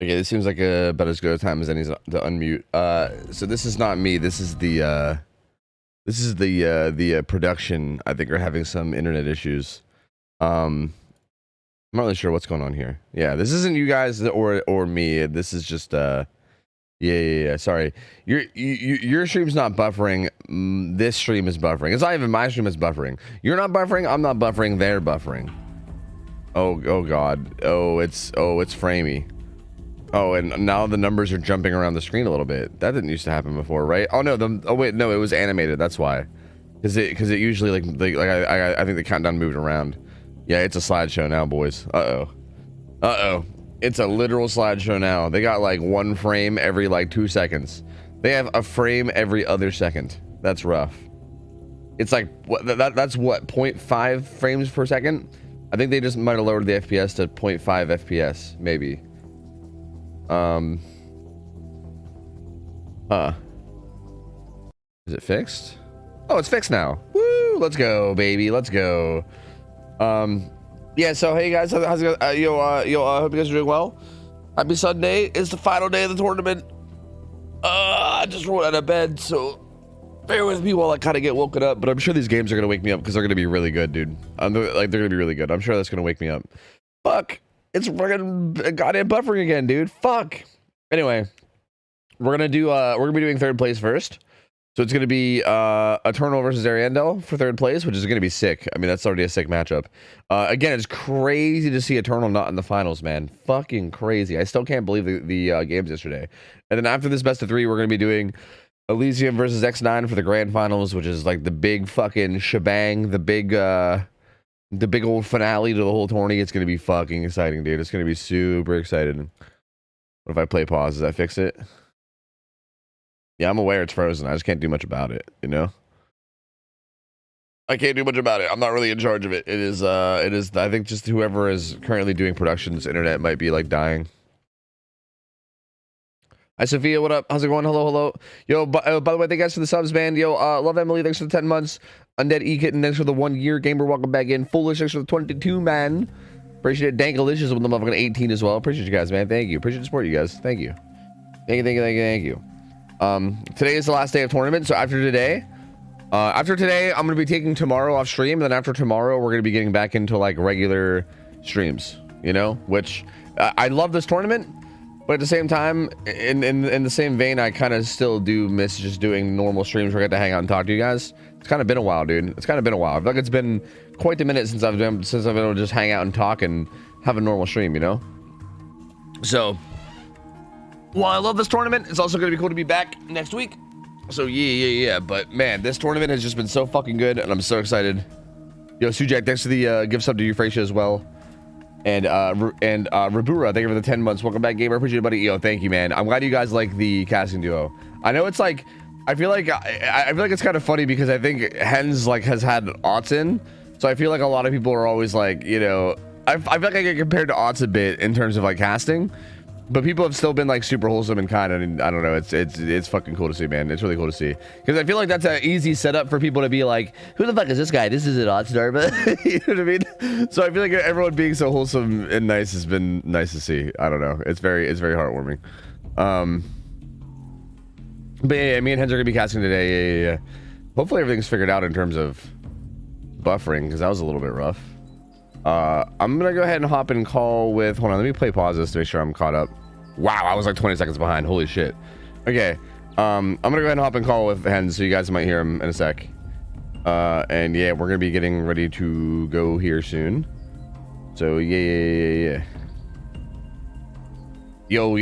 Okay, this seems like about as good a time as any to unmute. So this is not me. This is the production. I think are having some internet issues. I'm not really sure what's going on here. Yeah, this isn't you guys or me. This is just yeah. Sorry, your stream's not buffering. This stream is buffering. It's not even my stream is buffering. You're not buffering. I'm not buffering. They're buffering. Oh god. Oh it's framey. Oh, and now the numbers are jumping around the screen a little bit. That didn't used to happen before, right? Oh no, wait, no, it was animated. That's why. Because it usually like I think the countdown moved around. Yeah, it's a slideshow now, boys. Uh-oh. It's a literal slideshow now. They got like one frame every like 2 seconds. They have a frame every other second. That's rough. It's like that's what 0.5 frames per second. I think they just might have lowered the FPS to 0.5 FPS, maybe. Is it fixed? Oh, it's fixed now. Woo! Let's go, baby. Let's go. Yeah. So hey guys, how's it going? I hope you guys are doing well. Happy Sunday. It's the final day of the tournament. I just rolled out of bed, so bear with me while I kind of get woken up. But I'm sure these games are gonna wake me up because they're gonna be really good, dude. They're gonna be really good. I'm sure that's gonna wake me up. Fuck. It's fucking goddamn buffering again, dude. Fuck. Anyway, we're gonna be doing third place first. So it's gonna be Eternal versus Ariandel for third place, which is gonna be sick. I mean, that's already a sick matchup. Again, it's crazy to see Eternal not in the finals, man. Fucking crazy. I still can't believe the games yesterday. And then after this best of 3, we're gonna be doing Elysium versus X9 for the grand finals, which is like the big fucking shebang, the big old finale to the whole tourney. It's gonna be fucking exciting, dude. It's gonna be super exciting. What if I play pause? Does that fix it? Yeah, I'm aware it's frozen. I just can't do much about it, you know? I can't do much about it. I'm not really in charge of it. It is, I think just whoever is currently doing production's internet might be like dying. Hi, Sophia. What up? How's it going? Hello. Yo, by the way, thank you guys for the subs, man. Yo, Love Emily, thanks for the 10 months. Undead E-Kitten, thanks for the 1 year. Gamer, welcome back in. Foolish, thanks for the 22, man. Appreciate it. Dankalicious with the motherfucking 18 as well. Appreciate you guys, man. Thank you. Appreciate the support, you guys. Thank you. Thank you. Today is the last day of tournament, so after today, I'm gonna be taking tomorrow off stream, and then after tomorrow, we're gonna be getting back into like regular streams, you know, which I love this tournament, but at the same time, in the same vein, I kind of still do miss just doing normal streams where I get to hang out and talk to you guys. It's kind of been a while, dude. It's kind of been a while. I feel like it's been quite a minute since I've been able to just hang out and talk and have a normal stream, you know. So, while I love this tournament, it's also going to be cool to be back next week. So yeah. But man, this tournament has just been so fucking good, and I'm so excited. Yo, Sujak, thanks for the gift sub to Euphrasia as well. And Rabura, thank you for the 10 months. Welcome back, gamer. Appreciate it, buddy. Yo, thank you, man. I'm glad you guys like the casting duo. I know it's like, I feel like it's kind of funny because I think Hens like has had aughts in, so I feel like a lot of people are always like, you know, I feel like I get compared to aughts a bit in terms of like casting, but people have still been like super wholesome and kind, and I don't know, it's fucking cool to see, man. It's really cool to see, because I feel like that's an easy setup for people to be like, who the fuck is this guy? This is an aughts Dharma. You know what I mean? So I feel like everyone being so wholesome and nice has been nice to see. I don't know, it's very heartwarming. But yeah, me and Hens are gonna be casting today. Yeah. Hopefully everything's figured out in terms of buffering, because that was a little bit rough. I'm gonna go ahead and hop in call with, hold on, let me play pause this to make sure I'm caught up. Wow, I was like 20 seconds behind. Holy shit. Okay, I'm gonna go ahead and hop in call with Hens, so you guys might hear him in a sec. And yeah, we're gonna be getting ready to go here soon. So yeah. Yo.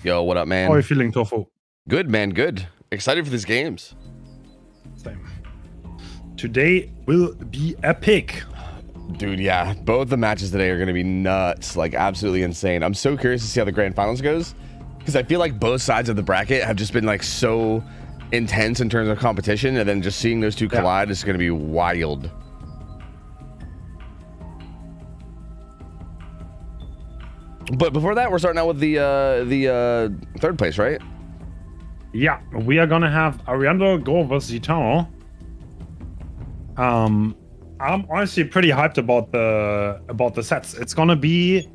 Yo, what up, man? How are you feeling, Tofu? Good, man, good. Excited for these games. Same. Today will be epic. Dude, yeah. Both the matches today are going to be nuts. Like, absolutely insane. I'm so curious to see how the grand finals goes, because I feel like both sides of the bracket have just been, like, so intense in terms of competition, and then just seeing those two collide is going to be wild. But before that, we're starting out with the third place, right? Yeah, we are gonna have Ariandel go versus Eternal. I'm honestly pretty hyped about the sets. It's gonna be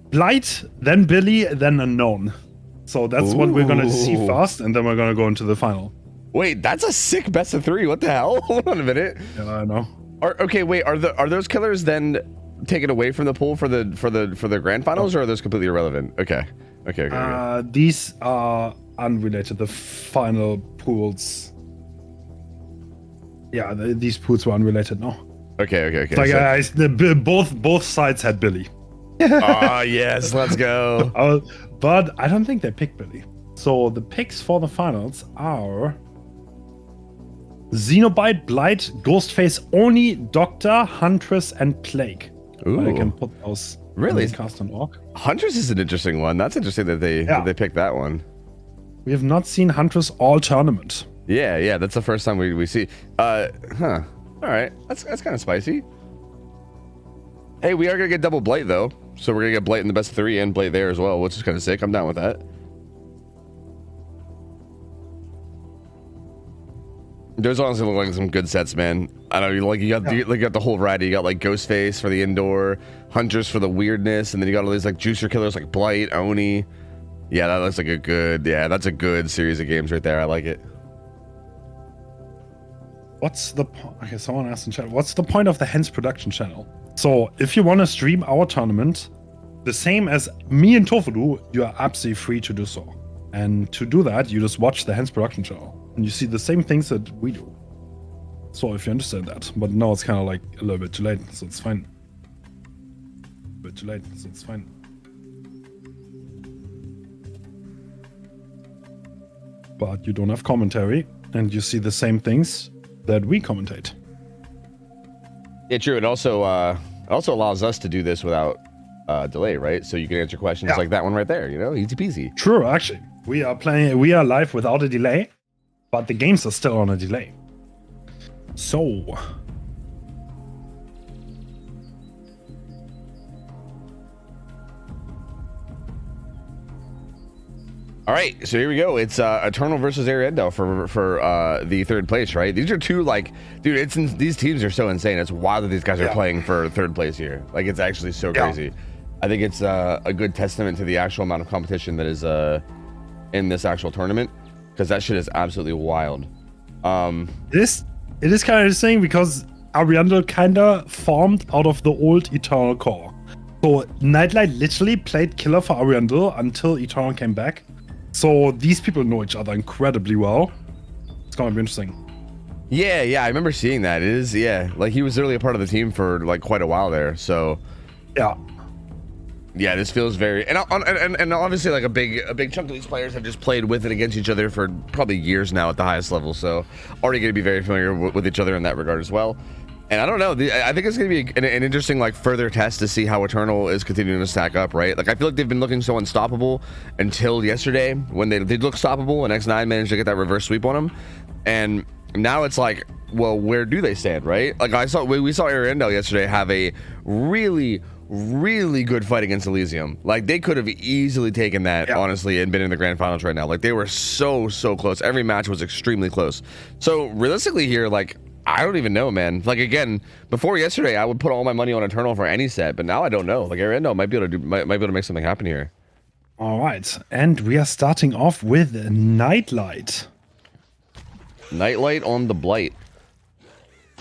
Blight, then Billy, then Unknown. So that's what we're gonna see Ooh. first, and then we're gonna go into the final. Wait, that's a sick best of 3. What the hell? Hold on a minute. Yeah, I know. Okay, wait. Are those killers then taken away from the pool for the grand finals, or are those completely irrelevant? Okay. These are unrelated. The final pools. Yeah, these pools were unrelated. No. Okay. Like both sides had Billy. Ah, yes, let's go. But I don't think they picked Billy. So the picks for the finals are Xenobite, Blight, Ghostface, Oni, Doctor, Huntress, and Plague. Ooh. I can put those really cast on Orc. Huntress is an interesting one. That's interesting that they picked that one. We have not seen Huntress all tournament. Yeah, that's the first time we see. All right, that's kind of spicy. Hey, we are gonna get double Blight though, so we're gonna get Blight in the best of 3 and Blight there as well, which is kind of sick. I'm down with that. Those honestly look like some good sets, man. I don't know, like you got the whole variety. You got like Ghostface for the indoor, Hunters for the weirdness, and then you got all these like juicer killers like Blight, Oni. Yeah, that looks like a good. Yeah, that's a good series of games right there. I like it. What's the okay? Someone asked in chat. What's the point of the Hens production channel? So if you want to stream our tournament, the same as me and Tofu do, you are absolutely free to do so. And to do that, you just watch the Hens production channel, and you see the same things that we do. So if you understand that, but now it's kind of like a little bit too late, so it's fine. A bit too late, so it's fine. But you don't have commentary, and you see the same things that we commentate. Yeah, true. It also allows us to do this without delay, right? So you can answer questions like that one right there. You know, easy peasy. True, actually, we are live without a delay, but the games are still on a delay. So. All right, so here we go. It's Eternal versus Ariendo for the 3rd place, right? These are two like, dude, these teams are so insane. It's wild that these guys are playing for 3rd place here. Like, it's actually so crazy. I think it's a good testament to the actual amount of competition that is in this actual tournament, because that shit is absolutely wild. It is kind of interesting because Ariendo kind of formed out of the old Eternal core. So Nightlight literally played killer for Ariendo until Eternal came back. So these people know each other incredibly well. It's gonna be interesting. Yeah, I remember seeing that. It is, like he was really a part of the team for like quite a while there. So yeah, this feels very and obviously like a big chunk of these players have just played with and against each other for probably years now at the highest level. So already going to be very familiar with each other in that regard as well. And I don't know. I think it's going to be an interesting, like, further test to see how Eternal is continuing to stack up, right? Like, I feel like they've been looking so unstoppable until yesterday when they did look stoppable, and X9 managed to get that reverse sweep on them. And now it's like, well, where do they stand, right? Like, we saw Ariendo yesterday have a really good fight against Elysium. Like, they could have easily taken that, honestly, and been in the grand finals right now. Like, they were so close. Every match was extremely close. So, realistically here, like, I don't even know, man. Like, again, before yesterday, I would put all my money on Eternal for any set, but now I don't know. Like, Ariendo might be able to make something happen here. All right, and we are starting off with Nightlight. Nightlight on the Blight,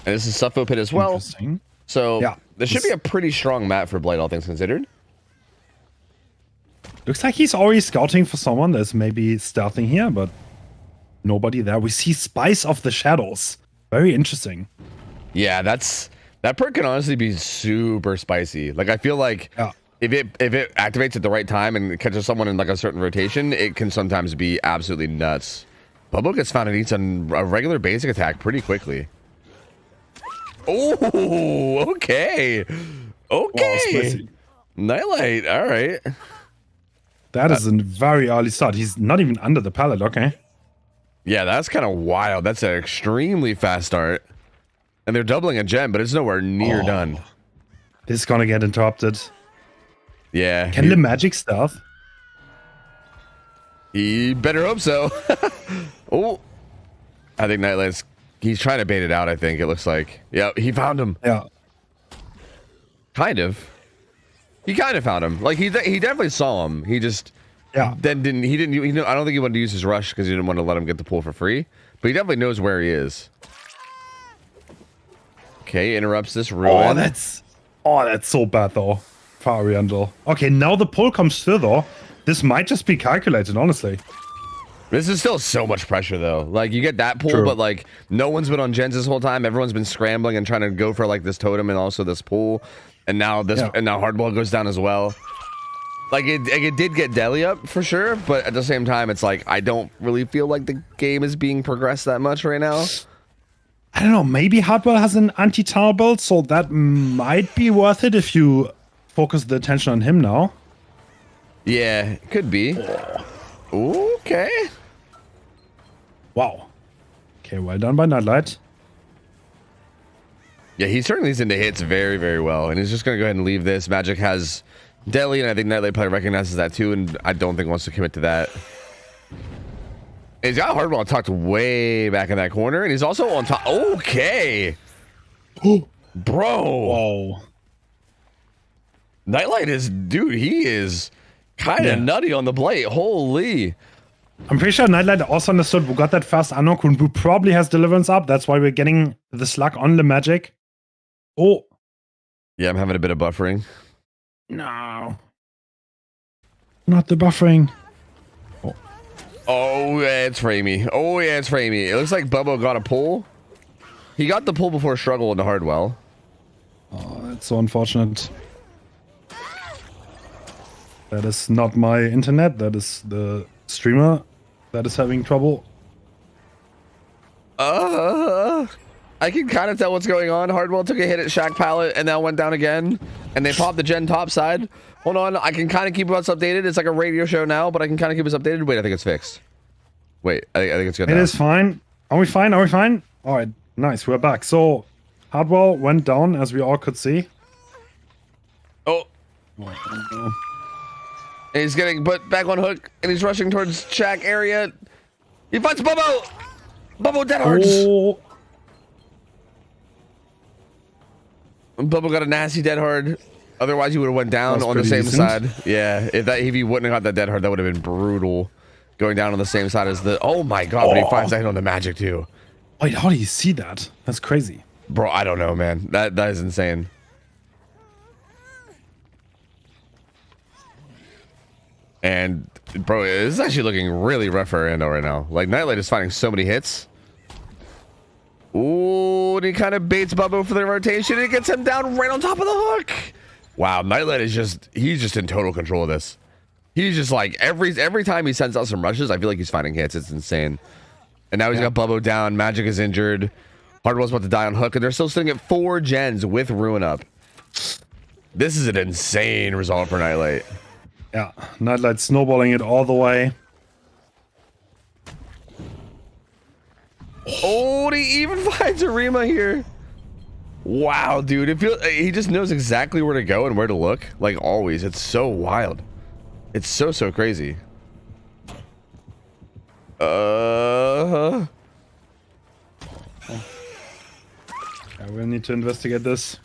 and this is Suffo Pit as well. Interesting. So this should be a pretty strong map for Blight, all things considered. Looks like he's already scouting for someone that's maybe stealthing here, but nobody there. We see Spice of the Shadows. Very interesting. Yeah, that perk can honestly be super spicy. Like, I feel like if it activates at the right time and catches someone in like a certain rotation, it can sometimes be absolutely nuts. Bubble gets found and eats a regular basic attack pretty quickly. Oh, okay. Wow, Nightlight, all right. That is a very early start. He's not even under the pallet, okay. Yeah, that's kind of wild. That's an extremely fast start. And they're doubling a gem, but it's nowhere near done. This is gonna get interrupted. Yeah. Can the magic stealth? He better hope so. Oh. I think Nightlight's... He's trying to bait it out, I think. It looks like. Yeah, he found him. Yeah. Kind of. He kind of found him. Like, he definitely saw him. He just... Yeah. Then I don't think he wanted to use his rush because he didn't want to let him get the pull for free. But he definitely knows where he is. Okay, interrupts this ruin. Oh, that's so bad, though. For Ariandel. Okay, now the pull comes through, though. This might just be calculated, honestly. This is still so much pressure, though. Like, you get that pull, True. but, like, no one's been on gens this whole time. Everyone's been scrambling and trying to go for, like, this totem and also this pull. And now now Hardball goes down as well. Like, it did get Deli up, for sure. But at the same time, it's like, I don't really feel like the game is being progressed that much right now. I don't know. Maybe Hardball has an anti-tower build, so that might be worth it if you focus the attention on him now. Yeah, it could be. Okay. Wow. Okay, well done by Nightlight. Yeah, he certainly is into hits very, very well. And he's just going to go ahead and leave this. Magic has Deli, and I think Nightlight probably recognizes that too, and I don't think wants to commit to that. He's got Hardball tucked way back in that corner, and he's also on top. Okay. Bro. Whoa. Nightlight is, dude, he is kind of nutty on the blade. Holy. I'm pretty sure Nightlight also understood who got that fast Anok, who probably has Deliverance up. That's why we're getting the slug on the Magic. Oh. Yeah, I'm having a bit of buffering. No. Not the buffering. Oh, yeah, it's framey. Oh, yeah, it's framey. It looks like Bubbo got a pull. He got the pull before struggle into Hardwell. Oh, that's so unfortunate. That is not my internet. That is the streamer that is having trouble. I can kind of tell what's going on. Hardwell took a hit at Shack Pallet and now went down again. And they popped the gen top side. Hold on, I can kind of keep us updated. It's like a radio show now, but I can kind of keep us updated. Wait, I think it's fixed. Wait, I think it's good now. It is fine. Are we fine? Are we fine? All right, nice. We're back. So, Hardwell went down, as we all could see. Oh. And he's getting put back on hook, and he's rushing towards Shack area. He finds Bubbo! Bubbo dead hards! Oh. Bubbo got a nasty dead hard. Otherwise, he would have went down on the same decent. side. Yeah, if he wouldn't have got that dead hard, that would have been brutal. Going down on the same side as the... Oh my god, but he finds that hit on the Magic too. Wait, how do you see that? That's crazy. Bro, I don't know, man. That is insane. And, bro, this is actually looking really rough for Ando right now. Like, Nightlight is finding so many hits. Ooh, and he kind of baits Bubbo for the rotation. It gets him down right on top of the hook. Wow, Nightlight is he's just in total control of this. He's just like, every time he sends out some rushes, I feel like he's finding hits. It's insane. And now he's got Bubbo down. Magic is injured. Hardwell's about to die on hook, and they're still sitting at 4 gens with Ruin up. This is an insane result for Nightlight. Yeah, Nightlight snowballing it all the way. Oh, he even finds Arima here. Wow, dude. He just knows exactly where to go and where to look. Like always. It's so wild. It's so crazy. Yeah, we'll need to investigate this.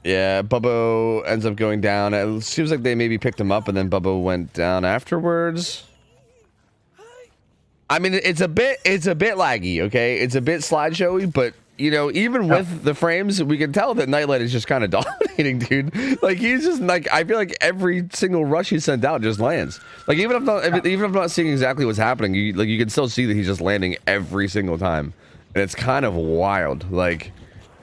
Yeah, Bubbo ends up going down. It seems like they maybe picked him up and then Bubbo went down afterwards. I mean, it's a bit laggy, okay? It's a bit slideshowy, but you know, even with the frames, we can tell that Nightlight is just kind of dominating, dude. Like he's just like, I feel like every single rush he sent out just lands. Like even if I'm not seeing exactly what's happening, you can still see that he's just landing every single time, and it's kind of wild. Like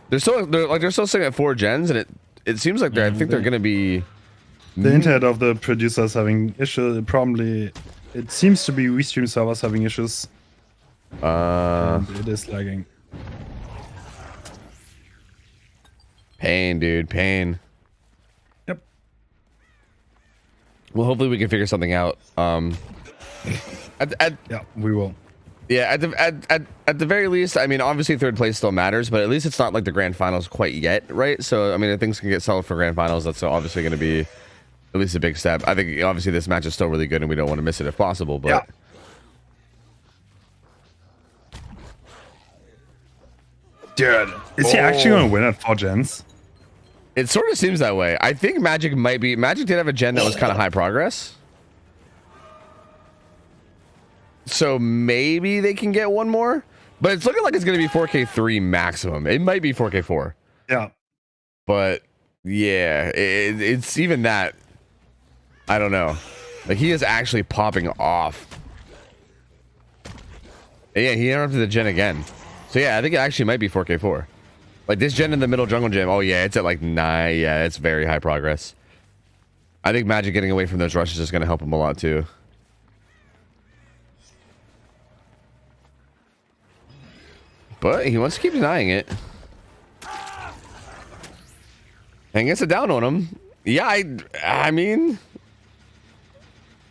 they're still sitting at 4 gens, and it seems like I think they're gonna be. The internet of the producers having issues. Probably, it seems to be Restream servers having issues. And it is lagging. Pain, dude, pain. Yep. Well, hopefully we can figure something out. Yeah, we will. Yeah, at the very least, I mean, obviously 3rd place still matters, but at least it's not like the grand finals quite yet, right? So, I mean, if things can get settled for grand finals, that's obviously going to be at least a big step. I think obviously this match is still really good, and we don't want to miss it if possible. But Dude, is he actually going to win at 4 gens? It sort of seems that way. I think Magic did have a gen that was kind of high progress. So maybe they can get one more. But it's looking like it's going to be 4K3 maximum. It might be 4K4. Yeah. But yeah, it's even that. I don't know. Like, he is actually popping off. Yeah, he interrupted the gen again. So yeah, I think it actually might be 4K4. Like, this gen in the middle jungle gym. Oh yeah, it's at like 9. Yeah, it's very high progress. I think Magic getting away from those rushes is going to help him a lot too. But he wants to keep denying it. And gets it down on him. Yeah, I mean,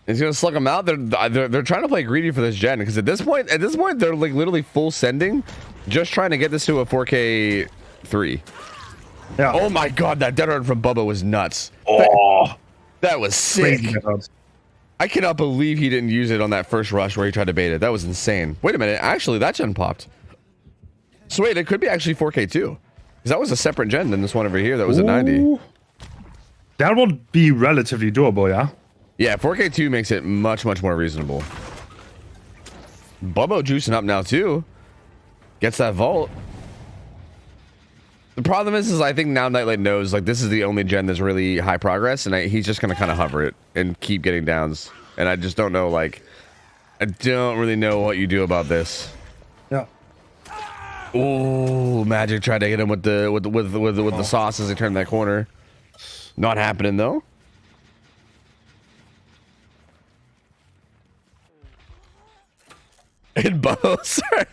he's gonna slug him out. They're trying to play greedy for this gen, because at this point they're like literally full sending, just trying to get this to a 4K3. Yeah. Oh my god, that dead run from Bubba was nuts. Oh, that was sick. crazy. I cannot believe he didn't use it on that first rush where he tried to bait it. That was insane. Wait a minute, actually that gen popped. So wait, it could be actually 4K too, because that was a separate gen than this one over here that was at 90. That would be relatively doable, yeah? Yeah, 4K2 makes it much, much more reasonable. Bubbo juicing up now too. Gets that vault. The problem is I think now Nightlight knows, like, this is the only gen that's really high progress, and he's just going to kind of hover it and keep getting downs. And I just don't know, like, I don't really know what you do about this. Yeah. Oh, Magic tried to hit him with the sauce as he turned that corner. Not happening though. And Bo,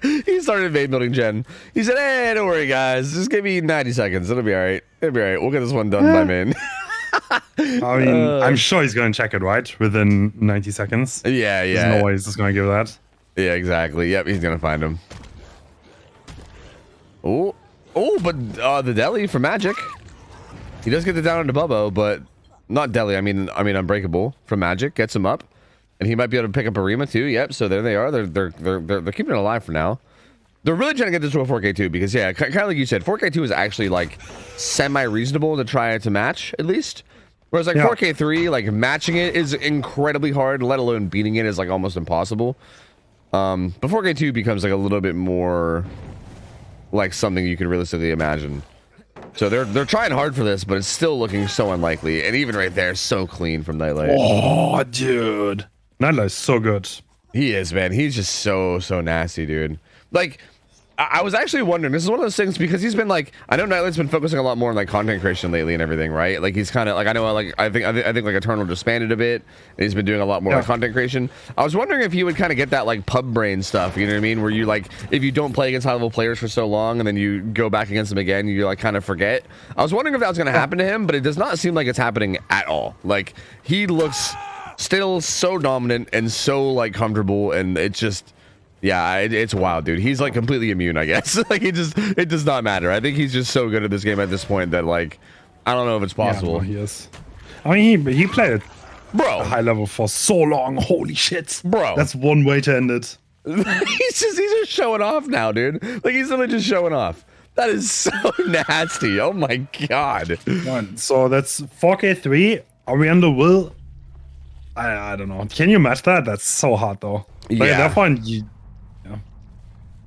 he started main building gen. He said, "Hey, don't worry, guys. Just give me 90 seconds. It'll be all right. It'll be all right. We'll get this one done by main." I mean, I'm sure he's going to check it, right? Within 90 seconds. Yeah, yeah. There's no way he's just going to give that. Yeah, exactly. Yep, he's going to find him. Oh, but the deli for Magic. He does get the down into Bubbo, but not deli. I mean Unbreakable from Magic gets him up, and he might be able to pick up Arima too. Yep. So there they are. They're keeping it alive for now. They're really trying to get this to a 4K2 because, yeah, kind of like you said, 4K2 is actually like semi-reasonable to try to match at least. Whereas like 4K3, like matching it is incredibly hard, let alone beating it is like almost impossible. But 4K2 becomes like a little bit more like something you can realistically imagine. So they're trying hard for this, but it's still looking so unlikely. And even right there, so clean from Nightlight. Oh, dude. Nightlight's so good. He is, man. He's just so nasty, dude. Like, I was actually wondering, this is one of those things, because he's been like, I know Nightlight's been focusing a lot more on like content creation lately and everything, right? Like he's kind of like, I know, like I think like Eternal disbanded a bit, and he's been doing a lot more like content creation. I was wondering if he would kind of get that like pub brain stuff, you know what I mean? Where you like, if you don't play against high level players for so long and then you go back against them again, you like kind of forget. I was wondering if that was going to happen to him, but it does not seem like it's happening at all. Like he looks still so dominant and so like comfortable, and it's just. Yeah, it's wild, dude. He's like completely immune, I guess. Like it does not matter. I think he's just so good at this game at this point that like, I don't know if it's possible. Yeah, no, he is. I mean, he played bro a high level for so long. Holy shit, bro. That's one way to end it. he's just showing off now, dude. Like he's literally just showing off. That is so nasty. Oh my god. So that's 4K3. Are we on the will? I don't know. Can you match that? That's so hard though. Like, yeah. That one.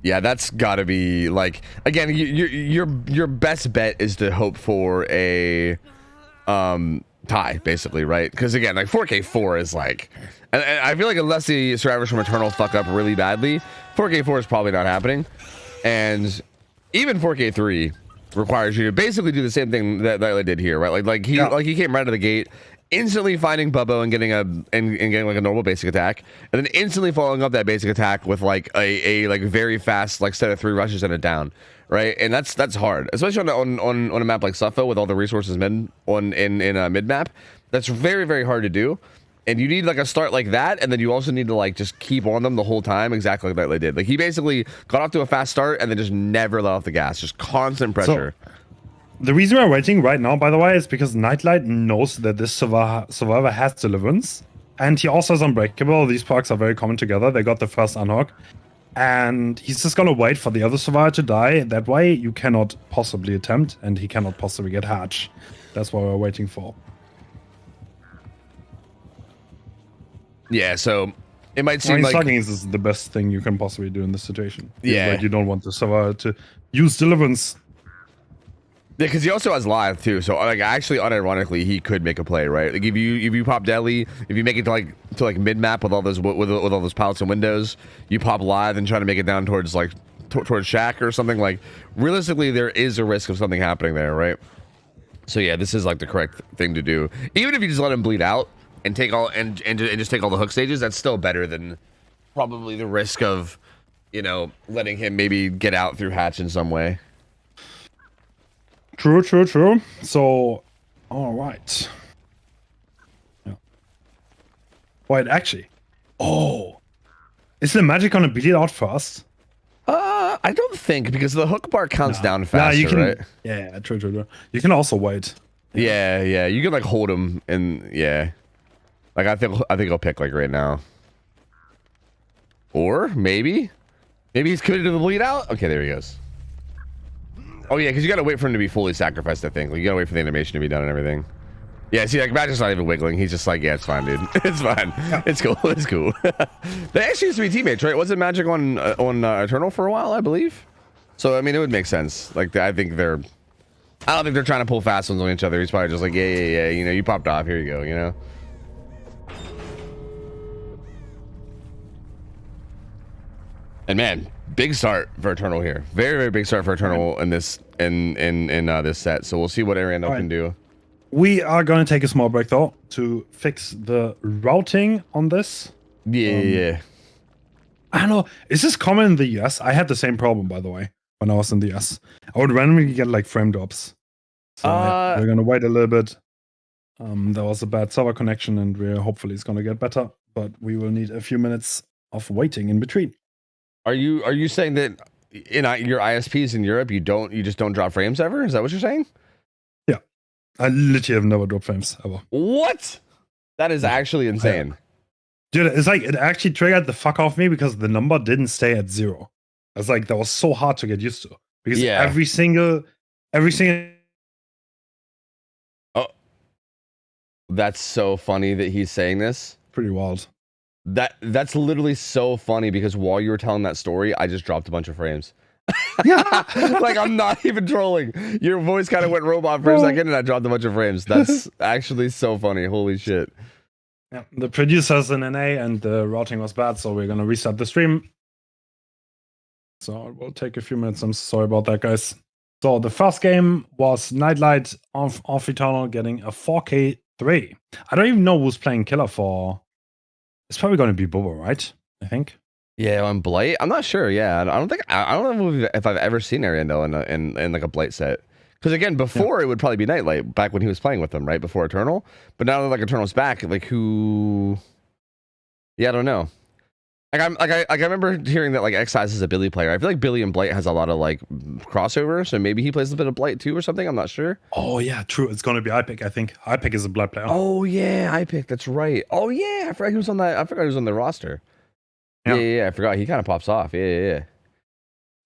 Yeah, that's got to be like, again, your best bet is to hope for a tie, basically, right? Because again, like 4K4 is like, and I feel like unless the survivors from Eternal fuck up really badly, 4K4 is probably not happening. And even 4K3 requires you to basically do the same thing that Nightlight did here, right? Like he came right out of the gate, instantly finding Bubbo and getting getting like a normal basic attack, and then instantly following up that basic attack with like a like very fast like set of 3 rushes and a down, right? And that's hard, especially on a map like Suffolk with all the resources in a mid map. That's very, very hard to do, and you need like a start like that, and then you also need to like just keep on them the whole time, exactly like Nightlight did. Like he basically got off to a fast start and then just never let off the gas, just constant pressure. The reason we're waiting right now, by the way, is because Nightlight knows that this survivor has deliverance, and he also has Unbreakable. These perks are very common together. They got the first unhook. And he's just gonna wait for the other survivor to die. That way, you cannot possibly attempt, and he cannot possibly get hatch. That's what we're waiting for. Yeah, so it might seem like slugging is the best thing you can possibly do in this situation. Yeah. Like you don't want the survivor to use deliverance. Yeah, because he also has live too. So like, actually, unironically, he could make a play, right? Like if you pop deadly, if you make it to like mid map with all those with all those pallets and windows, you pop live and try to make it down towards like towards Shack or something. Like realistically, there is a risk of something happening there, right? So yeah, this is like the correct thing to do. Even if you just let him bleed out and take all and just take all the hook stages, that's still better than probably the risk of, you know, letting him maybe get out through hatch in some way. True. So, all right. Yeah. Wait, actually. Oh. Is the magic gonna beat it out first? I don't think, because the hook bar counts down faster, you can, right? Yeah, true. You can also wait. Yeah. You can like hold him and yeah. Like I think he'll pick like right now. Or maybe he's committed to the bleed out. Okay, there he goes. Oh yeah, because you gotta wait for him to be fully sacrificed, I think. Like, you gotta wait for the animation to be done and everything. Yeah, see, like Magic's not even wiggling. He's just like, yeah, it's fine, dude. It's fine. Yeah. It's cool. It's cool. They actually used to be teammates, right? Wasn't Magic on Eternal for a while, I believe? So I mean, it would make sense. Like, I don't think they're trying to pull fast ones on each other. He's probably just like, yeah. You know, you popped off. Here you go. You know. And man, big start for Eternal here. Very big start for Eternal in this this set. So we'll see what Ariando can do. We are going to take a small break though to fix the routing on this. Yeah. I don't know. Is this common in the US? I had the same problem, by the way, when I was in the US. I would randomly get like frame drops. So we're gonna wait a little bit. There was a bad server connection, and hopefully it's gonna get better. But we will need a few minutes of waiting in between. Are you saying that in your ISPs in Europe you just don't drop frames ever? Is that what you're saying? Yeah, I literally have never dropped frames ever. What? That is actually insane. Dude, it's like it actually triggered the fuck off me because the number didn't stay at 0. It's like that was so hard to get used to because every single. Oh, that's so funny that he's saying this. Pretty wild. That's literally so funny because while you were telling that story, I just dropped a bunch of frames. Like, I'm not even trolling. Your voice kind of went robot for a second, and I dropped a bunch of frames. That's actually so funny. Holy shit. Yeah, the producer's in NA and the routing was bad, so we're gonna restart the stream. So it will take a few minutes. I'm sorry about that, guys. So the first game was Nightlight off Eternal getting a 4K3. I don't even know who's playing Killer for. It's probably going to be Bobo, right? I think. Yeah, on Blight, I'm not sure. Yeah, I don't know if I've ever seen Ariando in like a Blight set. Because again, before it would probably be Nightlight back when he was playing with them, right before Eternal. But now that like Eternal's back, like who? Yeah, I don't know. I remember hearing that like Excise is a Billy player. I feel like Billy and Blight has a lot of like crossover, so maybe he plays a bit of Blight too or something. I'm not sure. Oh yeah, true. It's gonna be IPIC. I think IPIC is a Blight player. Oh yeah, IPIC. That's right. Oh yeah, I forgot he was on that. I forgot he was on the roster. Yeah. I forgot. He kind of pops off. Yeah.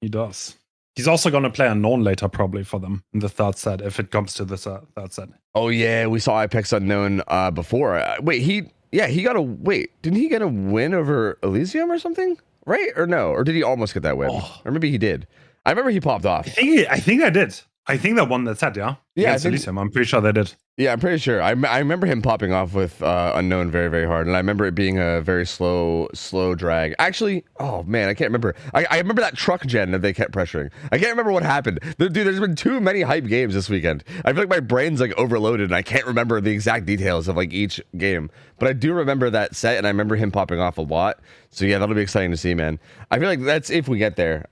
He does. He's also gonna play Unknown later, probably for them in the third set if it comes to this third set. Oh yeah, we saw IPIC's Unknown before. Didn't he get a win over Elysium or something? Right? Or no? Or did he almost get that win? Or maybe he did. I remember he popped off. I think I did. I think that won that set, yeah? Yeah, Elysium. I'm pretty sure they did. Yeah, I'm pretty sure. I remember him popping off with Unknown very, very hard. And I remember it being a very slow drag. Actually, oh man, I can't remember. I remember that truck gen that they kept pressuring. I can't remember what happened. Dude, there's been too many hype games this weekend. I feel like my brain's like overloaded and I can't remember the exact details of like each game. But I do remember that set and I remember him popping off a lot. So yeah, that'll be exciting to see, man. I feel like that's if we get there.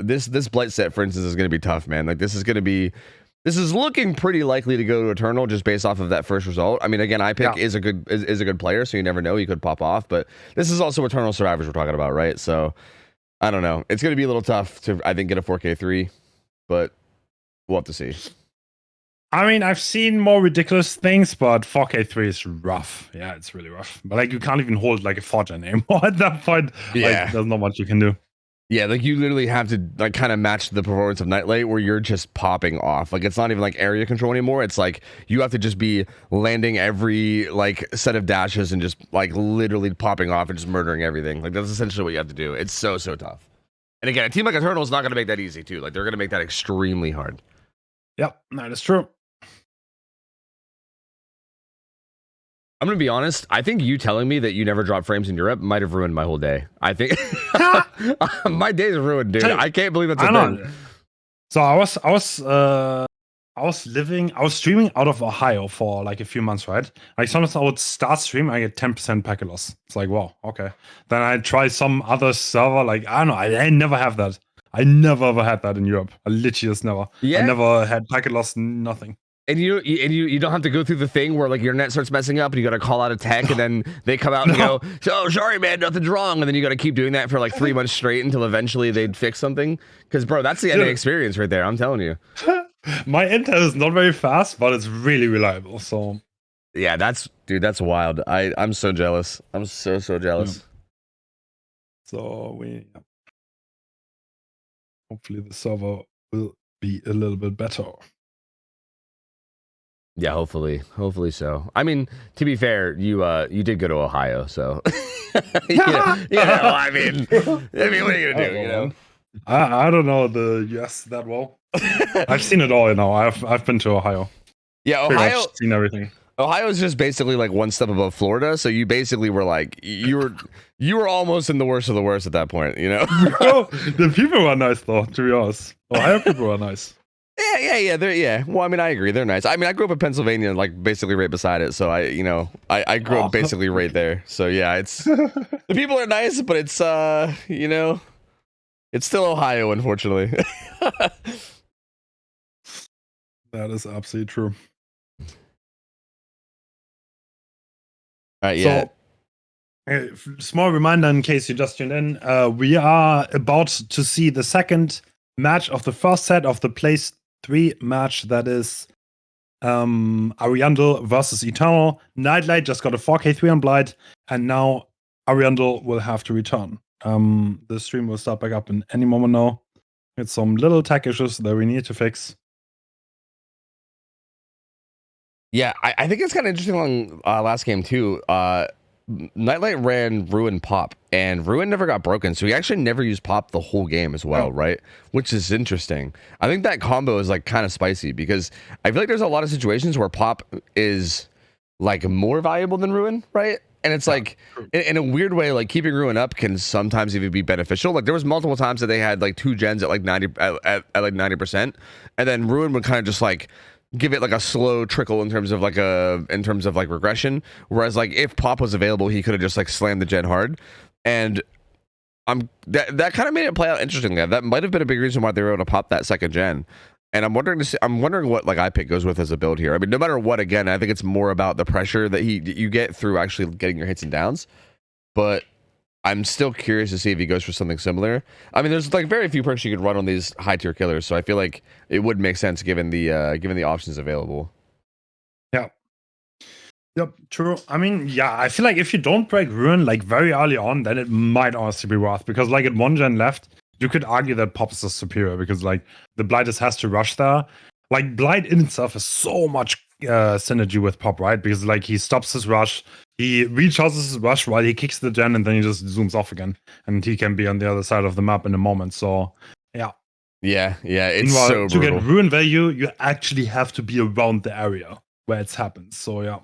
This Blight set, for instance, is going to be tough, man. Like this is looking pretty likely to go to Eternal just based off of that first result. I mean, again, IPIC is a good player, so you never know. He could pop off, but this is also Eternal Survivors we're talking about, right? So I don't know. It's going to be a little tough to, I think, get a 4K3, but we'll have to see. I mean, I've seen more ridiculous things, but 4K3 is rough. Yeah, it's really rough. But like, you can't even hold like a 4gen anymore at that point. Yeah, like, there's not much you can do. Yeah, like you literally have to like kind of match the performance of Nightlight where you're just popping off. Like it's not even like area control anymore. It's like you have to just be landing every like set of dashes and just like literally popping off and just murdering everything. Like that's essentially what you have to do. It's so tough. And again, a team like Eternal is not going to make that easy too. Like they're going to make that extremely hard. Yep, that is true. I'm going to be honest. I think you telling me that you never drop frames in Europe might have ruined my whole day. I think my day's ruined, dude. I can't believe that's a thing. So I was streaming out of Ohio for like a few months, right? Like sometimes I would start stream, I get 10% packet loss. It's like, wow, okay. Then I try some other server, like I don't know, I never have that. I never ever had that in Europe. I literally just never. Yeah. I never had packet loss, nothing. And you don't have to go through the thing where like your net starts messing up and you got to call out a tech and then they come out and go, "Oh, sorry, man, nothing's wrong." And then you got to keep doing that for like 3 months straight until eventually they'd fix something. Because bro, that's the end of experience right there. I'm telling you. My internet is not very fast, but it's really reliable. So yeah, that's wild. I'm so jealous. I'm so jealous. Yeah. So hopefully the server will be a little bit better. Yeah, hopefully so. I mean, to be fair, you did go to Ohio, so I mean, what are you gonna do? You know, I don't know the US that well. I've seen it all. I've been to Ohio. Yeah, Ohio. Seen everything. Ohio is just basically like one step above Florida, so you basically were like you were almost in the worst of the worst at that point. You know, the people were nice though. To be honest, Ohio people were nice. Yeah. Well, I mean, I agree. They're nice. I mean, I grew up in Pennsylvania, like basically right beside it. So I grew up basically right there. So yeah, it's the people are nice, but it's it's still Ohio, unfortunately. That is absolutely true. Yeah. So, small reminder in case you just tuned in, we are about to see the second match of the first set of the place 3 match, that is Ariandel versus Eternal. Nightlight just got a 4K3 on Blight, and now Ariandel will have to return. The stream will start back up in any moment now. It's some little tech issues that we need to fix. Yeah, I think it's kind of interesting on last game too. Nightlight ran Ruin Pop, and Ruin never got broken, so he actually never used Pop the whole game as well, right? Which is interesting. I think that combo is like kind of spicy because I feel like there's a lot of situations where Pop is like more valuable than Ruin, right? And it's like in a weird way, like keeping Ruin up can sometimes even be beneficial. Like there was multiple times that they had like 2 gens at like 90%, and then Ruin would kind of just like give it like a slow trickle in terms of like regression, whereas like if Pop was available, he could have just like slammed the gen hard. And that kind of made it play out interestingly. That might have been a big reason why they were able to pop that second gen. And I'm wondering what like iPick goes with as a build here. I mean, no matter what, again, I think it's more about the pressure that you get through actually getting your hits and downs. But I'm still curious to see if he goes for something similar. I mean, there's like very few perks you could run on these high tier killers, so I feel like it would make sense given the options available. Yeah. Yep, true. I mean, yeah, I feel like if you don't break Ruin like very early on, then it might honestly be worth, because like at 1 gen left, you could argue that Pop is superior because like the Blight has to rush there. Like Blight in itself has so much synergy with Pop, right? Because like he stops his rush, he recharges his rush while he kicks the gen, and then he just zooms off again, and he can be on the other side of the map in a moment. So yeah. It's so brutal. To get Ruin value, you actually have to be around the area where it's happened. So yeah.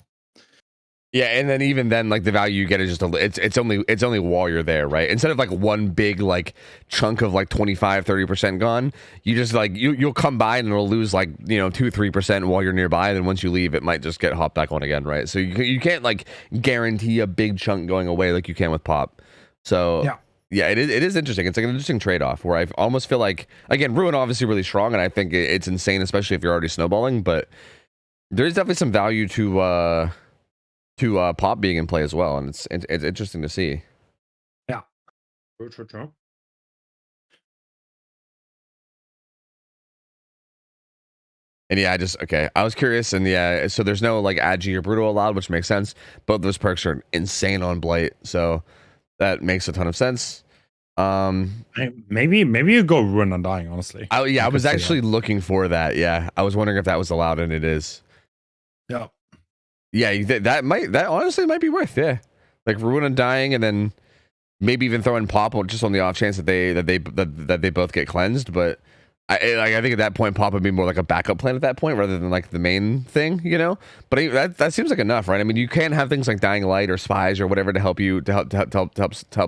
Yeah, and then even then, like the value you get is just it's only while you're there, right? Instead of like one big like chunk of like 25-30% gone, you just like you'll come by and it'll lose like 2-3% while you're nearby, and then once you leave, it might just get hopped back on again, right? So you can't like guarantee a big chunk going away like you can with Pop. So yeah, it is interesting. It's like an interesting trade-off where I almost feel like, again, Ruin obviously really strong, and I think it's insane, especially if you're already snowballing. But there is definitely some value to Pop being in play as well, and it's interesting to see. Yeah, true. And yeah, I was curious, and yeah, so there's no like Agi or Brutal allowed, which makes sense. Both those perks are insane on Blight, so that makes a ton of sense. Maybe you go Ruin Undying, honestly. I was actually looking for that. Yeah, I was wondering if that was allowed, and it is. Yeah. Yeah, that honestly might be worth. Yeah, like Ruin Undying, and then maybe even throw in Pop just on the off chance that they both get cleansed. But I think at that point Pop would be more like a backup plan at that point rather than like the main thing, you know. But that seems like enough, right? I mean, you can have things like Dying Light or Spies or whatever to help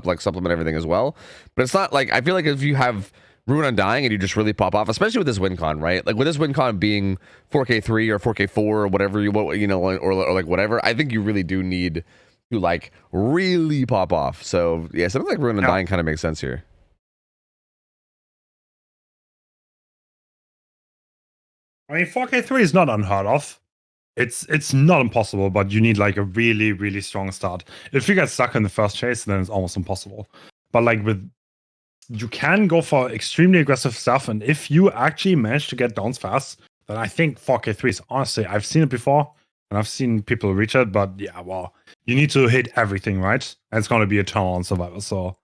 like supplement everything as well. But it's not like, I feel like if you have Ruin Undying and you just really pop off, especially with this WinCon, right? Like with this WinCon being 4K3 or 4K4 or whatever or like whatever, I think you really do need to like really pop off. So yeah, something like Ruin Undying kind of makes sense here. I mean, 4K3 is not unheard of. It's not impossible, but you need like a really, really strong start. If you get stuck in the first chase, then it's almost impossible. But like you can go for extremely aggressive stuff, and if you actually manage to get downs fast, then I think 4K3 is, honestly, I've seen it before, and I've seen people reach it, but yeah, well, you need to hit everything, right? And it's going to be a Eternal on Survivor, so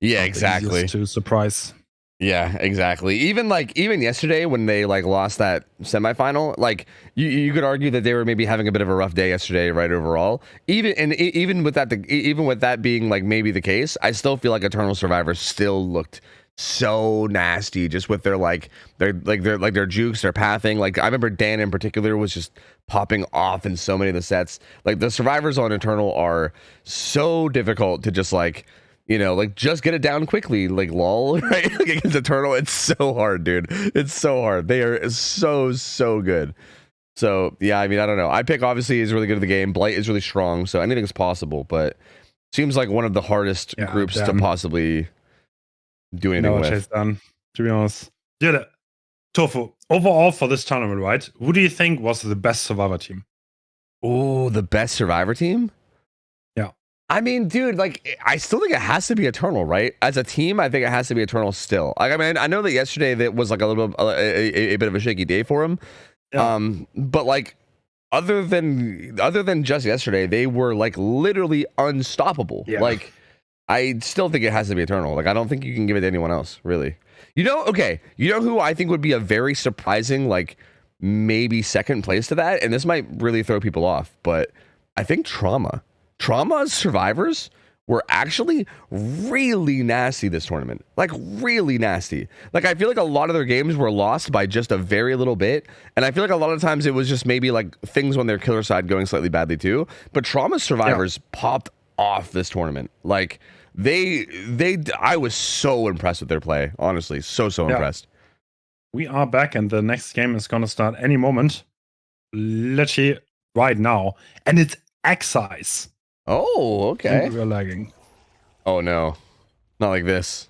yeah, exactly. To surprise. Yeah, exactly. Even yesterday when they like lost that semifinal, like you could argue that they were maybe having a bit of a rough day yesterday, right? Overall, even with that being like maybe the case, I still feel like Eternal Survivor still looked so nasty, just with their jukes, their pathing. Like I remember Dan in particular was just popping off in so many of the sets. Like the survivors on Eternal are so difficult to just like, you know, like just get it down quickly, like lol, right? Like against Eternal, it's so hard, dude. It's so hard. They are so good. So yeah, I mean, I don't know. I pick obviously is really good at the game. Blight is really strong, so anything's possible. But seems like one of the hardest groups to possibly do anything with. Done, to be honest. Yeah, Tofu. Overall for this tournament, right? Who do you think was the best Survivor team? Oh, the best Survivor team? I mean, dude, like, I still think it has to be Eternal, right? As a team, I think it has to be Eternal still. Like, I mean, I know that yesterday that was like a little a bit of a shaky day for him. Yeah. But like, other than just yesterday, they were like literally unstoppable. Yeah. Like, I still think it has to be Eternal. Like, I don't think you can give it to anyone else, really. You know who I think would be a very surprising, like, maybe second place to that? And this might really throw people off, but I think Trauma's survivors were actually really nasty this tournament. Like, really nasty. Like, I feel like a lot of their games were lost by just a very little bit. And I feel like a lot of times it was just maybe like things on their killer side going slightly badly too. But Trauma's survivors popped off this tournament. Like, I was so impressed with their play. Honestly, so impressed. We are back, and the next game is going to start any moment. Literally right now. And it's Excise. Oh, okay. We're lagging. Oh no, not like this.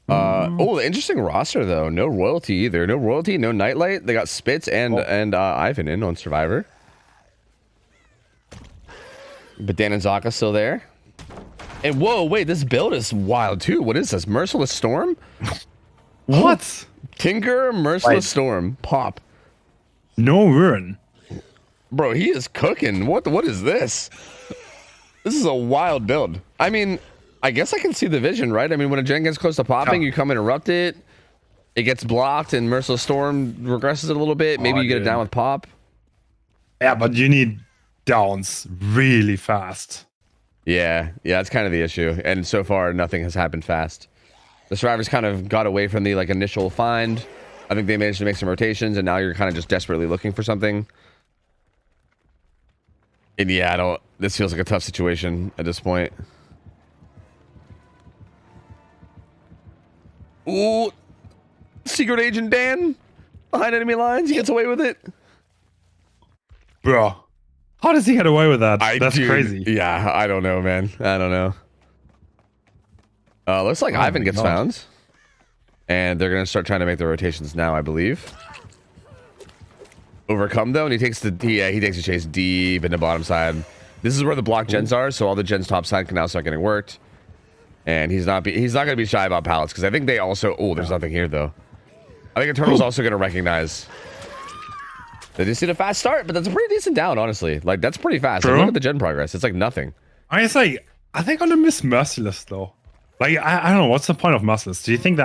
Oh, interesting roster though. No royalty either. No royalty, no nightlight. They got Spitz and Ivan in on Survivor. But Dan and Zaka still there. And whoa, wait, this build is wild too. What is this? Merciless Storm? What? Tinker, Merciless Storm, Pop. No Ruin. Bro, he is cooking. What is this? This is a wild build. I mean, I guess I can see the vision, right? I mean, when a gen gets close to popping, you come interrupt it. It gets blocked, and Merciless Storm regresses it a little bit. Maybe you get it down with Pop. Yeah, but you need downs really fast. Yeah, that's kind of the issue. And so far, nothing has happened fast. The survivors kind of got away from the like initial find. I think they managed to make some rotations, and now you're kind of just desperately looking for something. And yeah, this feels like a tough situation at this point. Ooh, Secret Agent Dan behind enemy lines. He gets away with it. Bro, how does he get away with that? That's crazy. Yeah, I don't know, man. I don't know. Looks like Ivan gets found. And they're going to start trying to make the rotations now, I believe. Overcome though, and he takes the chase deep in the bottom side. This is where the block gens are, so all the gens top side can now start getting worked. And he's not going to be shy about pallets because I think they also. Oh, there's nothing here though. I think Eternal's also going to recognize. They just did a fast start, but that's a pretty decent down, honestly. Like that's pretty fast. Like, look at the gen progress; it's like nothing. I say Are they gonna miss Merciless though? Like I don't know. What's the point of Merciless? Do you think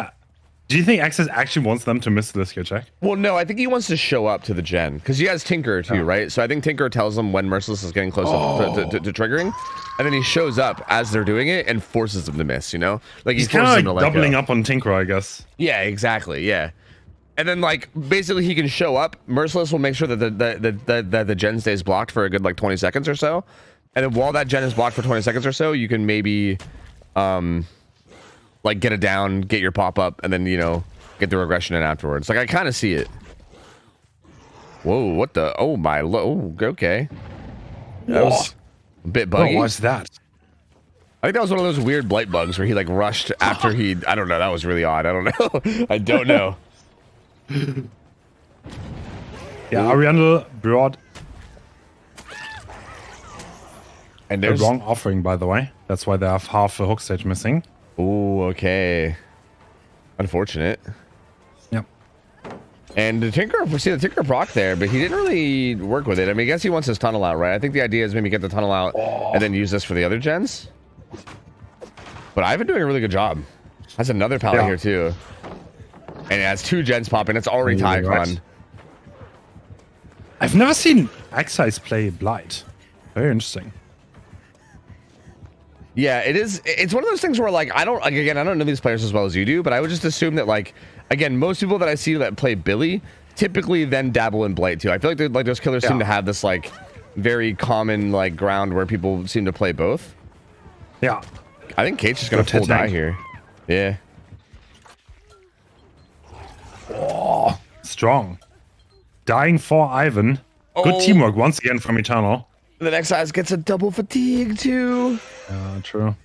Access actually wants them to miss this skill check? Well, no, I think he wants to show up to the gen because he has Tinker too, right? So I think Tinker tells him when Merciless is getting close to triggering, and then he shows up as they're doing it and forces them to miss. You know, like he's kind of like doubling up on Tinker, I guess. Yeah, exactly. Yeah, and then like basically he can show up. Merciless will make sure that the gen stays blocked for a good like 20 seconds or so, and then while that gen is blocked for 20 seconds or so, you can maybe like get it down, get your pop up, and then, you know, get the regression in afterwards. Like, I kind of see it. Whoa, what the? Oh, my. Oh, okay. That was a bit buggy. What was that? I think that was one of those weird blight bugs where he, like, rushed after he... I don't know. That was really odd. I don't know. I don't know. Yeah, Ariandel brought and the wrong offering, by the way. That's why they have half a hook stage missing. Oh, okay. Unfortunate. Yep. And the Tinker, we see the Tinker proc there, but he didn't really work with it. I mean, I guess he wants his tunnel out, right? I think the idea is maybe get the tunnel out and then use this for the other gens. But I've been doing a really good job. That's another pallet here too. And it has 2 gens popping. It's already tied on. I've never seen Excise play Blight. Very interesting. Yeah, it is. It's one of those things where, like, I don't know these players as well as you do, but I would just assume that, like, again, most people that I see that play Billy typically then dabble in Blight too. I feel like those killers seem to have this, like, very common, like, ground where people seem to play both. Yeah. I think Kate's just gonna full die here. Yeah. Oh, strong. Dying for Ivan. Good teamwork once again from Eternal. The next size gets a double fatigue too. True.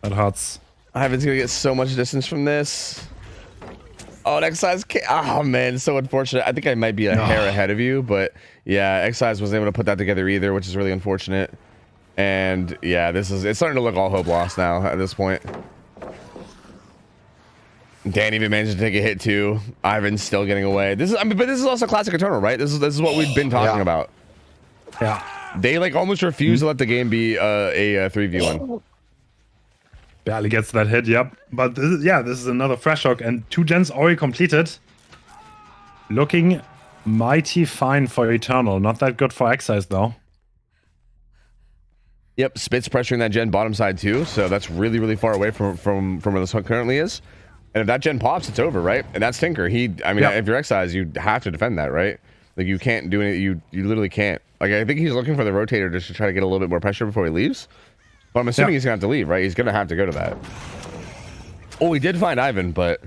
That hurts. Ivan's gonna get so much distance from this. Oh, next size. Oh man, so unfortunate. I think I might be a hair ahead of you, but yeah, Excise wasn't able to put that together either, which is really unfortunate. And yeah, it's starting to look all hope lost now at this point. Dan even managed to take a hit too. Ivan's still getting away. But this is also classic Eternal, right? This is what we've been talking about. Yeah. They like almost refuse to let the game be a 3v1. Barely gets that hit, yep. But this is another fresh hook, and 2 gens already completed. Looking mighty fine for Eternal. Not that good for Excise though. Yep, Spit's pressuring that gen bottom side too, so that's really, really far away from where this hook currently is. And if that gen pops, it's over, right? And that's Tinker. If you're Excise, you have to defend that, right? Like, you can't do anything. You literally can't. Like, I think he's looking for the rotator just to try to get a little bit more pressure before he leaves. But I'm assuming he's gonna have to leave, right? He's gonna have to go to that. Oh, he did find Ivan, but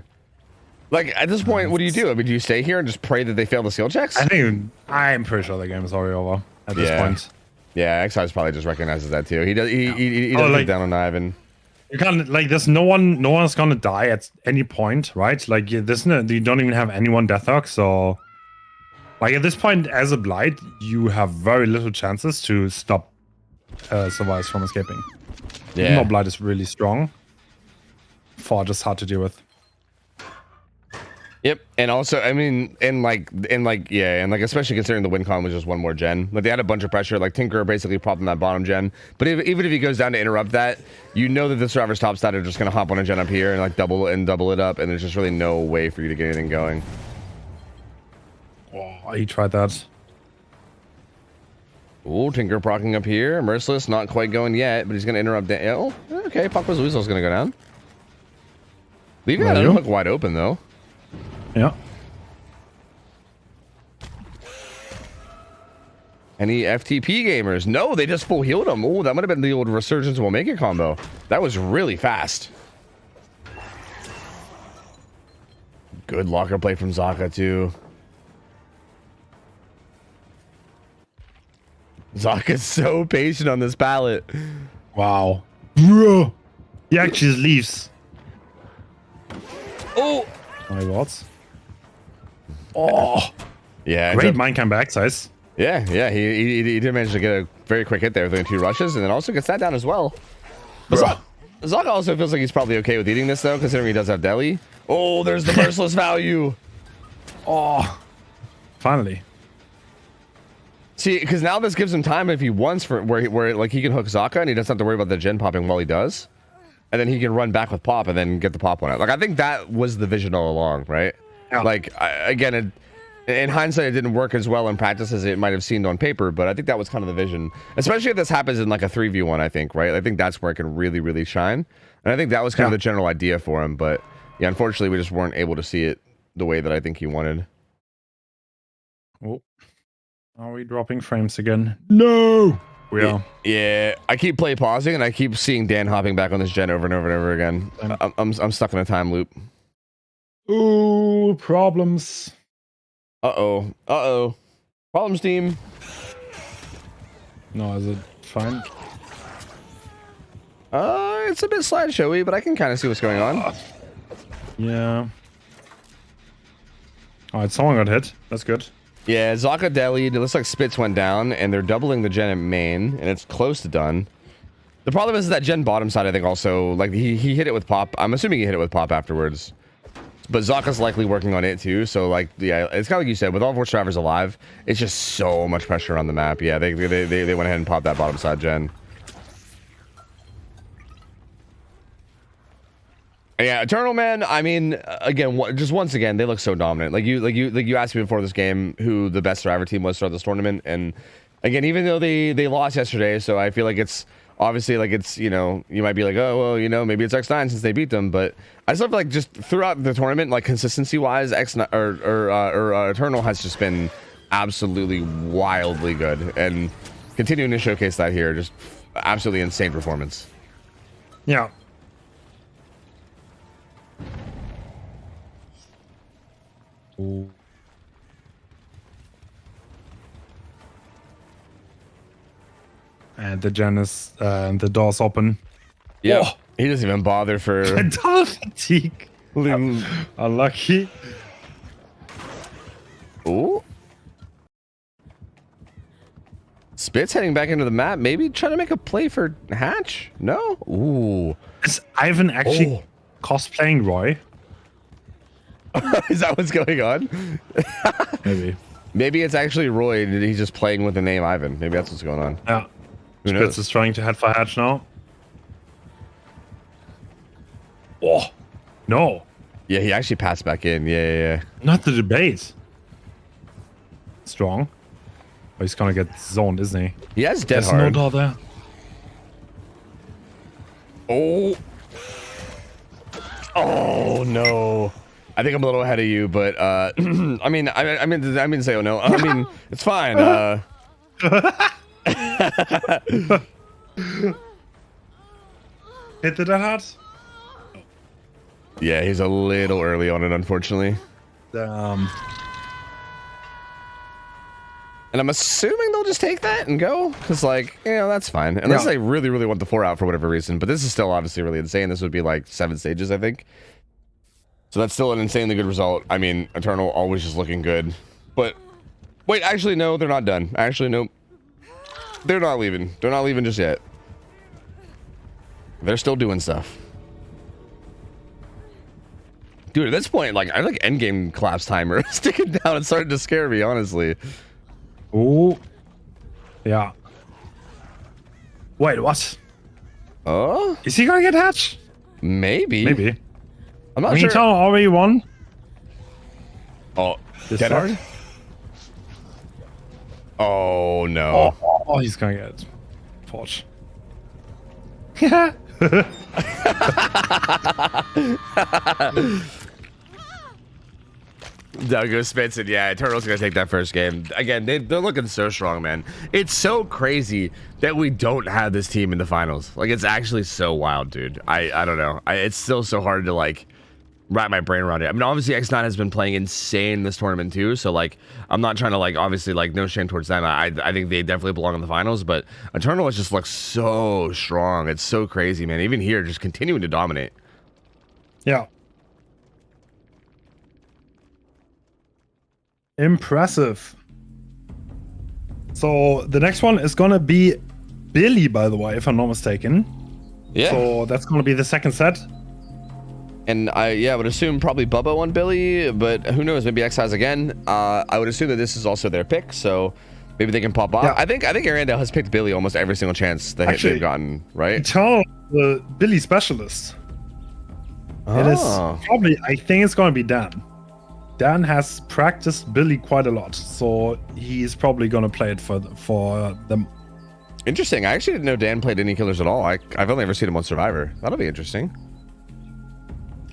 like at this point, what do you do? I mean, do you stay here and just pray that they fail the skill checks? I'm pretty sure the game is already over at this point. Yeah, Excise probably just recognizes that too. He doesn't get down on Ivan. You can't, like, there's no one's gonna die at any point, right? Like, you don't even have anyone death hook, so like at this point, as a Blight, you have very little chances to stop survivors from escaping. Yeah. Even though Blight is really strong, far just hard to deal with. Yep, and also, I mean, and especially considering the win con was just one more gen. Like, they had a bunch of pressure. Like, Tinker basically popped in that bottom gen. But even if he goes down to interrupt that, you know that the survivors top side are just gonna hop on a gen up here and like double it up, and there's just really no way for you to get anything going. Oh, he tried that. Ooh, Tinker procking up here. Merciless not quite going yet, but he's gonna interrupt. Oh, okay. Paco's Weasel's gonna go down. Leaving that unhook wide open though. Yeah. Any FTP gamers? No, they just full healed him. Oh, that might have been the old Resurgence will make it combo. That was really fast. Good locker play from Zaka too. Zaka's so patient on this pallet. Wow. Bro. He actually just leaves. Oh. My words. Oh. Yeah. Great mind cam back size. Yeah. He did manage to get a very quick hit there with 2 rushes, and then also gets that down as well. Zaka also feels like he's probably okay with eating this though, considering he does have deli. Oh, there's the merciless value. Oh. Finally. See, because now this gives him time if he wants for where like he can hook Zaka and he doesn't have to worry about the gen popping while he does, and then he can run back with pop and then get the pop one out. Like I think that was the vision all along, right? Yeah. Like again, in hindsight, it didn't work as well in practice as it might have seemed on paper, but I think that was kind of the vision. Especially if this happens in like a 3v1, I think, right? I think that's where it can really, really shine. And I think that was kind of the general idea for him. But yeah, unfortunately, we just weren't able to see it the way that I think he wanted. Oh, are we dropping frames again? No, we are. Yeah, I keep pausing and I keep seeing Dan hopping back on this gen over and over and over again. I'm stuck in a time loop. Ooh, problems. Uh-oh. Problems, team. No, is it fine? It's a bit slideshowy, but I can kind of see what's going on. Yeah. Alright, someone got hit. That's good. Yeah, Zaka delied. It looks like Spitz went down, and they're doubling the gen at main, and it's close to done. The problem is that gen bottom side, I think, also, like, he hit it with pop. I'm assuming he hit it with pop afterwards. But Zaka's likely working on it too, so like, yeah, it's kind of like you said, with all 4 survivors alive, it's just so much pressure on the map. Yeah, they went ahead and popped that bottom side gen. And yeah, Eternal, man. I mean, again, just once again, they look so dominant. Like you asked me before this game who the best survivor team was throughout this tournament, and again, even though they lost yesterday, so I feel like it's obviously like it's, you know, you might be like, oh well, you know, maybe it's X9 since they beat them, but I still feel like just throughout the tournament, like consistency wise, X9 or Eternal has just been absolutely wildly good, and continuing to showcase that here, just absolutely insane performance. Yeah. Ooh. And the gen is the door's open. Yeah, oh, he doesn't even bother for double fatigue. Unlucky. Ooh. Spitz heading back into the map, maybe trying to make a play for Hatch? No? Ooh. Is Ivan actually cosplaying Roy? Is that what's going on? Maybe. Maybe it's actually Roy and he's just playing with the name Ivan. Maybe that's what's going on. Yeah. Spitz is trying to head for Hatch now. Oh. No. Yeah, he actually passed back in. Yeah. Not the debate. Strong. Oh, he's gonna get zoned, isn't he? He has dead There's hard. no door there. Oh. Oh no. I think I'm a little ahead of you, but I mean to say oh no. I mean it's fine. Hit the dead hard? Yeah, he's a little early on it, unfortunately. And I'm assuming they'll just take that and go, because like, you know, that's fine. Unless they really, really want the 4 out for whatever reason. But this is still obviously really insane. This would be like 7 stages, I think. So that's still an insanely good result. I mean, Eternal always just looking good. But wait, actually, no, they're not done. Actually, nope. They're not leaving. They're not leaving just yet. They're still doing stuff. Dude, at this point, like, I like endgame collapse timer sticking down and starting to scare me, honestly. oh. Yeah. Wait, what? Oh? Is he gonna get hatched? Maybe. Maybe. I'm not sure. Tell already won. Oh, dead hard? Oh, no. Oh, he's gonna get Forge. Doug goes Spencer. Yeah, Eternal's gonna take that first game. Again, they're looking so strong, man. It's so crazy that we don't have this team in the finals. Like, it's actually so wild, dude. I don't know. It's still so hard to, like, wrap my brain around it. I mean, obviously, X9 has been playing insane this tournament, too. So, like, I'm not trying to, like, obviously, like, no shame towards them. I think they definitely belong in the finals. But Eternal has just looked so strong. It's so crazy, man. Even here, just continuing to dominate. Yeah. Impressive. So the next one is gonna be Billy, by the way, if I'm not mistaken. Yeah. So that's gonna be the second set. And I would assume probably Bubba won Billy, but who knows? Maybe X has again. I would assume that this is also their pick. So Maybe they can pop off. Yeah. I think Arendelle has picked Billy almost every single chance that they've gotten, right? Eternal, the Billy specialist. It is probably, I think it's going to be Dan. Dan has practiced Billy quite a lot, so he's probably going to play it for them. Interesting. I actually didn't know Dan played any killers at all. I've only ever seen him on Survivor. That'll be interesting.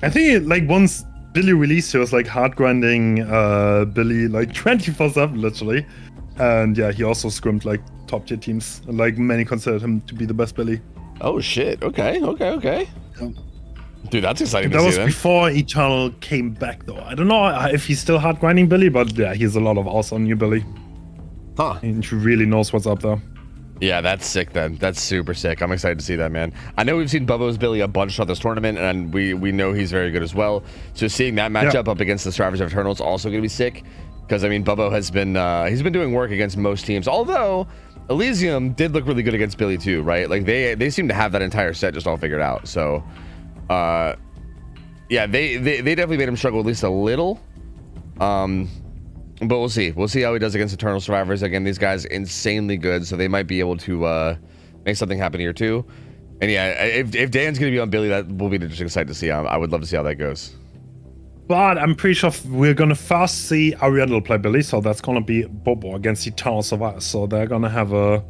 I think like once Billy released, he was like hard grinding Billy like 24/7 literally, and yeah, he also scrimmed like top tier teams, and like many considered him to be the best Billy. Oh shit! Okay. Yeah. Dude, that's exciting. That was before Eternal came back, though. I don't know if he's still hard grinding Billy, but yeah, he has a lot of hours on new Billy. Huh? And he really knows what's up there. Yeah, that's sick then. That's super sick. I'm excited to see that, man. I know we've seen Bubbo's Billy a bunch throughout this tournament, and we know he's very good as well. So seeing that matchup up against the Survivors of Eternal is also going to be sick. Because, I mean, Bubbo has been, he's been doing work against most teams. Although, Elysium did look really good against Billy too, right? Like, they seem to have that entire set just all figured out. So, yeah, they definitely made him struggle at least a little. But we'll see. We'll see how he does against Eternal Survivors. Again, these guys insanely good, so they might be able to make something happen here too. And yeah, if Dan's gonna be on Billy, that will be an interesting sight to see. I would love to see how that goes. But I'm pretty sure we're gonna first see Ariandel play Billy, so that's gonna be Bobo against Eternal Survivors. So they're gonna have a.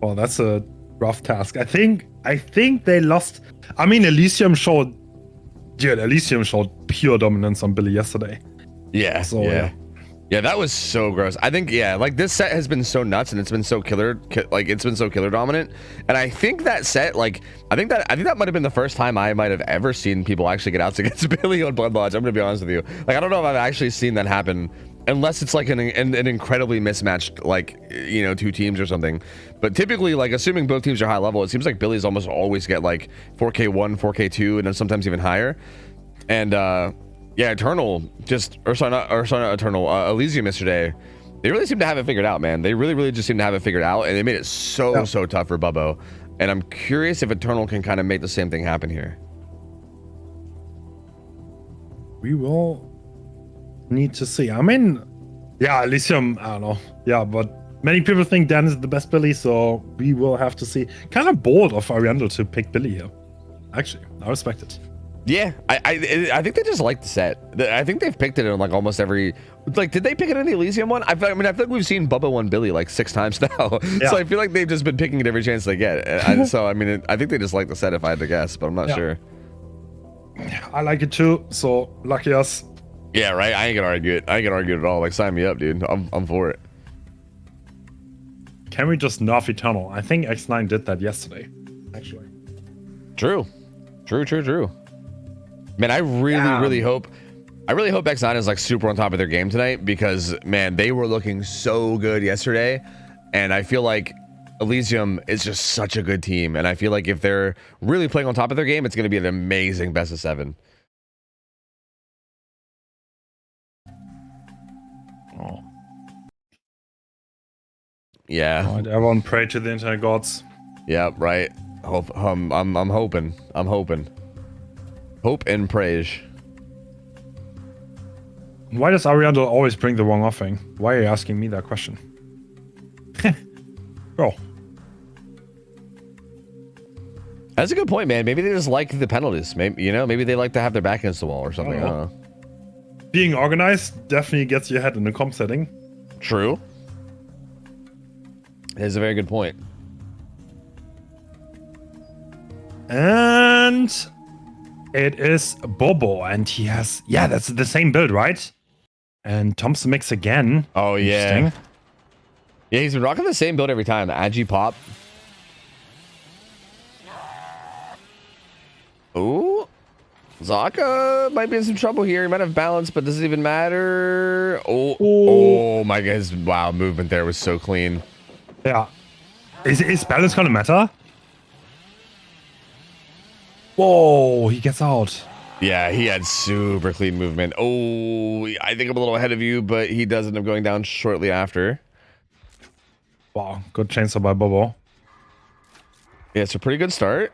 Well, that's a rough task. I think they lost. I mean, Elysium showed pure dominance on Billy yesterday. Yeah. So yeah, that was so gross. I think, yeah, like this set has been so nuts and it's been so killer dominant. And I think that set, like, I think that might have been the first time I might have ever seen people actually get outs against Billy on Blood Lodge. I'm gonna be honest with you. Like, I don't know if I've actually seen that happen unless it's like an incredibly mismatched, like, you know, two teams or something. But typically, like, assuming both teams are high level, it seems like Billy's almost always get like 4K1, 4K2, and then sometimes even higher. And yeah, Eternal Elysium yesterday, they really seem to have it figured out, man. They really just seem to have it figured out, and they made it so tough for Bubbo. And I'm curious if Eternal can kind of make the same thing happen here. We will need to see. I mean, yeah, Elysium, I don't know. Yeah, but many people think Dan is the best Billy, so we will have to see. Kind of bold of Ariandel to pick Billy here. Actually, I respect it. Yeah, I think they just like the set. I think they've picked it in like almost every. Like, did they pick it in the Elysium one? I feel like we've seen Bubba and Billy like 6 times now. Yeah. So I feel like they've just been picking it every chance they get. So I mean, I think they just like the set if I had to guess, but I'm not sure. I like it too. So lucky us. Yeah, right. I ain't gonna argue it. I ain't gonna argue it at all. Like, sign me up, dude. I'm for it. Can we just nerf Eternal? I think X9 did that yesterday, actually. True. Man, I really hope X9 is like super on top of their game tonight, because man, they were looking so good yesterday, and I feel like Elysium is just such a good team, and I feel like if they're really playing on top of their game, it's going to be an amazing best of 7. Oh. Yeah. Right, everyone pray to the internet gods. Yeah, right. I'm hoping. Hope and praise. Why does Ariandel always bring the wrong offering? Why are you asking me that question? Bro. That's a good point, man. Maybe they just like the penalties. Maybe, you know, maybe they like to have their back against the wall or something. I don't know. Being organized definitely gets you ahead in the comp setting. True. It's a very good point. And it is Bobo, and he has, yeah, that's the same build, right? And Thompson mix again. Oh, yeah. Yeah, he's been rocking the same build every time. The Agi pop. Ooh. Zaka might be in some trouble here. He might have balance, but does it even matter? Oh my God. His movement there was so clean. Yeah. Is balance gonna matter? Whoa, he gets out. Yeah, he had super clean movement. Oh, I think I'm a little ahead of you, but he does end up going down shortly after. Wow, good chainsaw by Bobo. Yeah, it's a pretty good start.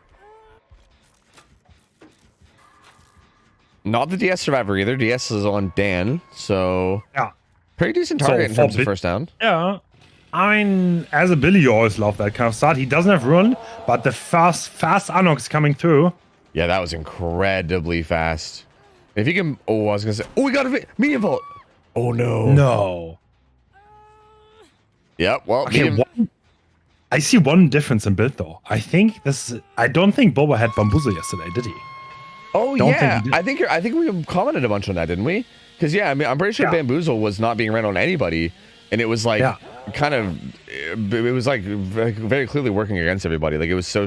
Not the DS survivor either. DS is on Dan, so yeah, pretty decent target in terms of first down. Yeah, I mean, as a Billy, you always love that kind of start. He doesn't have run, but the fast Anox coming through. Yeah, that was incredibly fast. If you can, oh, I was gonna say, oh, we got a medium vault. Oh no. No. Yep. Well, Okay. I see one difference in build though. I don't think Boba had Bamboozle yesterday, did he? Oh Don't yeah, think he did. I think we commented a bunch on that, didn't we? Because yeah, I mean, I'm pretty sure Bamboozle was not being ran on anybody, and it was like kind of, it was like very clearly working against everybody. Like it was so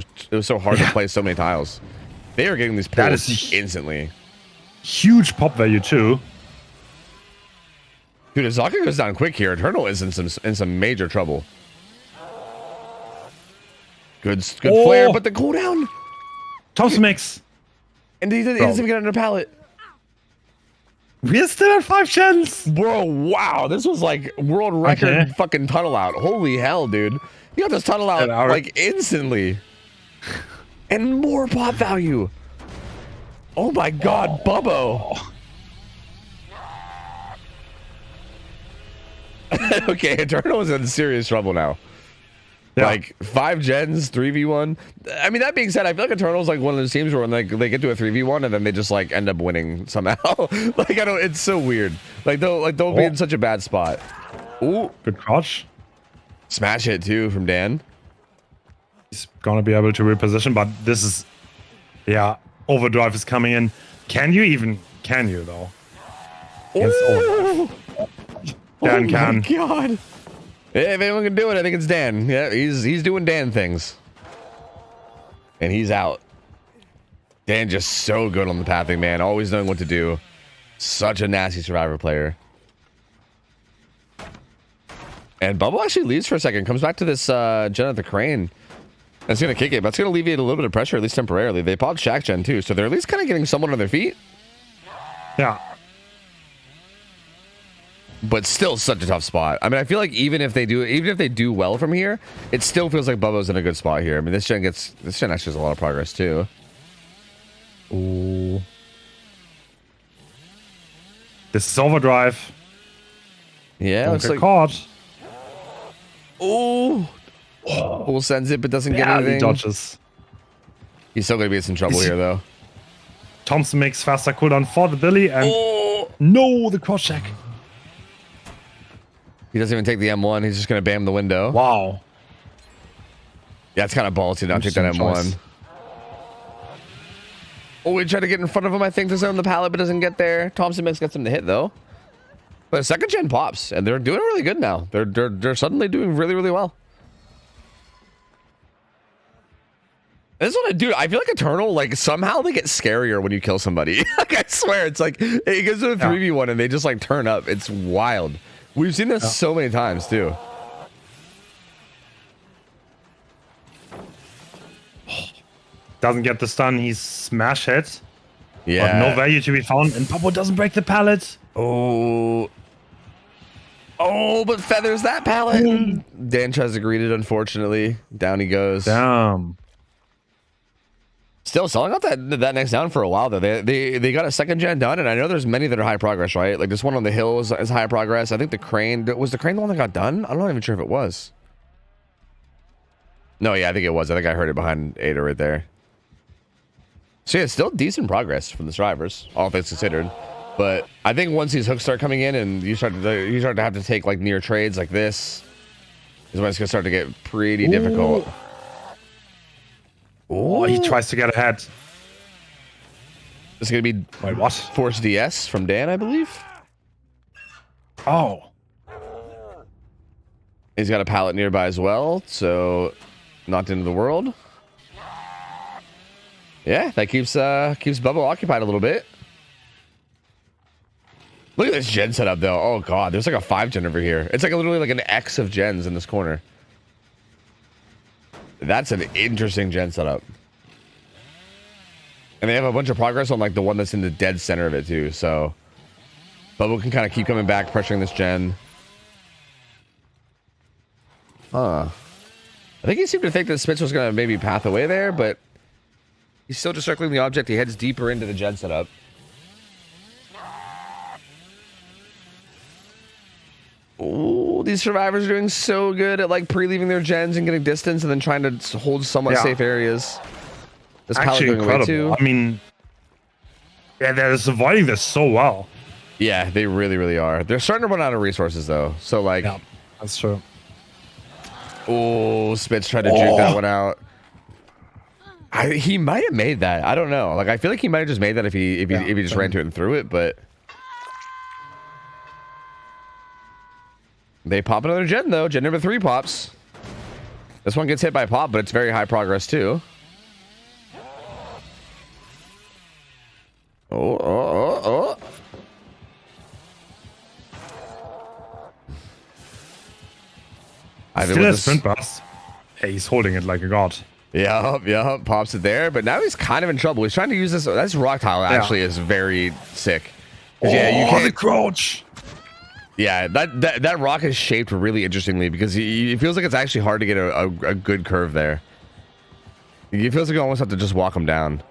hard to play so many tiles. They are getting these pulls instantly. Huge pop value too. Dude, if Zaka goes down quick here, Eternal is in some major trouble. Good flare, but the cooldown. Toss mix. And he doesn't even get under pallet. We're still at 5 gens. Bro, wow. This was like world record fucking tunnel out. Holy hell, dude. You got this tunnel out like instantly. And more pop value. Oh my god, Bubbo. Okay, Eternal is in serious trouble now. Yeah. Like 5 gens, 3v1. I mean, that being said, I feel like Eternal's like one of those teams where like they get to a 3v1 and then they just like end up winning somehow. Like I don't. It's so weird. Like they'll be in such a bad spot. Ooh, good crouch. Smash hit too from Dan. He's gonna be able to reposition, but this is, overdrive is coming in. Can you though? Oh my god. If anyone can do it, I think it's Dan. Yeah, he's doing Dan things. And he's out. Dan just so good on the pathing, man. Always knowing what to do. Such a nasty survivor player. And Bubble actually leaves for a second. Comes back to this gen at the crane. That's going to kick it. But it's going to alleviate a little bit of pressure, at least temporarily. They popped Shack Gen too. So they're at least kind of getting someone on their feet. Yeah. But still such a tough spot. I mean, I feel like even if they do well from here, it still feels like Bubba's in a good spot here. I mean, this gen actually has a lot of progress too. Ooh. This is overdrive. Yeah, Don't looks get like caught. Ooh. Full sends it, but doesn't get anything. He dodges. He's still gonna be in some trouble here though. Thompson makes faster cooldown for the Billy and no, the cross check. He doesn't even take the M1. He's just going to bam the window. Wow. Yeah, it's kind of ballsy to not take that M1. Oh, he tried to get in front of him, I think, to zone the pallet, but doesn't get there. Thompson Mix gets him to hit, though. But second gen pops, and they're doing really good now. They're suddenly doing really, really well. This one, dude, I feel like Eternal, like, somehow they get scarier when you kill somebody. Like, I swear, it's like, it goes to a 3v1, and they just, like, turn up. It's wild. We've seen this so many times, too. Doesn't get the stun. He's smash hit. Yeah. But no value to be found. And Bubbo doesn't break the pallet. Oh. Oh, but feathers that pallet. Dan tries to greet it, unfortunately. Down he goes. Damn. Still selling out that next down for a while though. They got a second gen done, and I know there's many that are high progress, right? Like this one on the hill is high progress. I think the crane was the crane the one that got done. I'm not even sure if it was. No, yeah, I think it was. I think I heard it behind Ada right there. So yeah, still decent progress from the survivors, all things considered. But I think once these hooks start coming in and you start to have to take like near trades like this, is when it's gonna start to get pretty difficult. Oh, he tries to get ahead. This is going to be Force DS from Dan, I believe. Oh. He's got a pallet nearby as well, so not into the world. Yeah, that keeps Bubba occupied a little bit. Look at this gen setup, though. Oh, God. There's like a 5 gen over here. It's like literally like an X of gens in this corner. That's an interesting gen setup. And they have a bunch of progress on like the one that's in the dead center of it too. So Bubble can kind of keep coming back, pressuring this gen. I think he seemed to think that Spitz was going to maybe path away there, but he's still just circling the object. He heads deeper into the gen setup. Ooh, these survivors are doing so good at like pre-leaving their gens and getting distance and then trying to hold somewhat safe areas. This pallet Actually going away incredible. too. I mean, yeah, they're surviving this so well. Yeah, they really, really are. They're starting to run out of resources though. So like, Yeah, that's true. oh, Spitz tried to juke that one out. He might have made that. I don't know. Like, I feel like he might have just made that if he just ran to it and threw it. But they pop another gen though. Gen number 3 pops. This one gets hit by pop, but it's very high progress too. Oh. Still a sprint bust. Hey, he's holding it like a god. Yeah, pops it there, but now he's kind of in trouble. He's trying to use this. That's rock tile actually is very sick. Yeah, you can't the crouch. Yeah, that rock is shaped really interestingly because it feels like it's actually hard to get a good curve there. It feels like you almost have to just walk him down.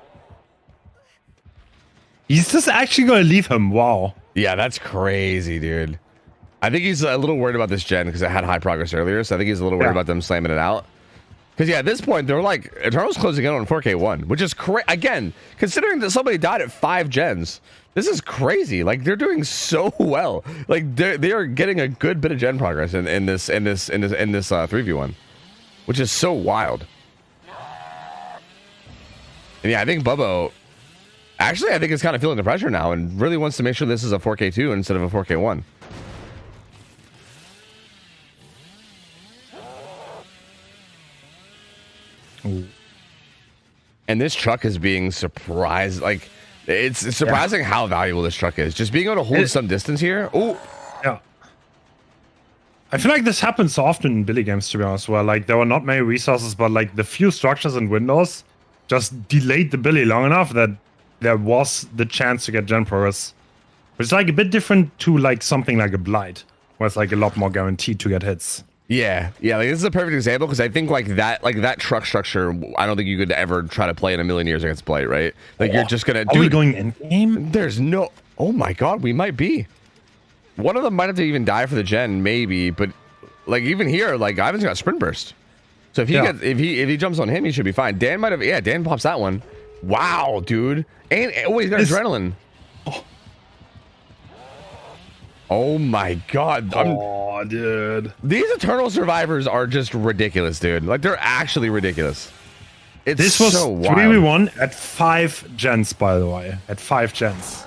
He's just actually going to leave him. Wow. Yeah, that's crazy, dude. I think he's a little worried about this gen because it had high progress earlier, so I think he's a little worried about them slamming it out. Because, yeah, at this point, they're like, Eternal's closing in on 4K1, which is crazy. Again, considering that somebody died at 5 gens, this is crazy. Like, they're doing so well. Like, they are getting a good bit of gen progress in this 3v1, which is so wild. And, yeah, I think Bubbo, actually, I think is kind of feeling the pressure now and really wants to make sure this is a 4K2 instead of a 4K1. Ooh. And this truck is being surprised. Like, it's surprising how valuable this truck is. Just being able to hold some distance here. Oh, yeah. I feel like this happens so often in Billy games, to be honest, where like there were not many resources, but like the few structures and windows just delayed the Billy long enough that there was the chance to get gen progress. But it's like a bit different to like something like a Blight, where it's like a lot more guaranteed to get hits. yeah. Like this is a perfect example because I think like that truck structure, I don't think you could ever try to play in a million years against Blight, right? Like you're just gonna. Are we going in game? There's no. Oh my god, we might be. One of them might have to even die for the gen, maybe. But like even here, like Ivan's got sprint burst. So if he gets, if he jumps on him, he should be fine. Dan might have. Yeah, Dan pops that one. Wow, dude. And oh, he's got adrenaline. Oh my god. Oh, dude. These Eternal survivors are just ridiculous, dude. Like, they're actually ridiculous. This was so wild. 3v1 at 5 gens, by the way. At 5 gens.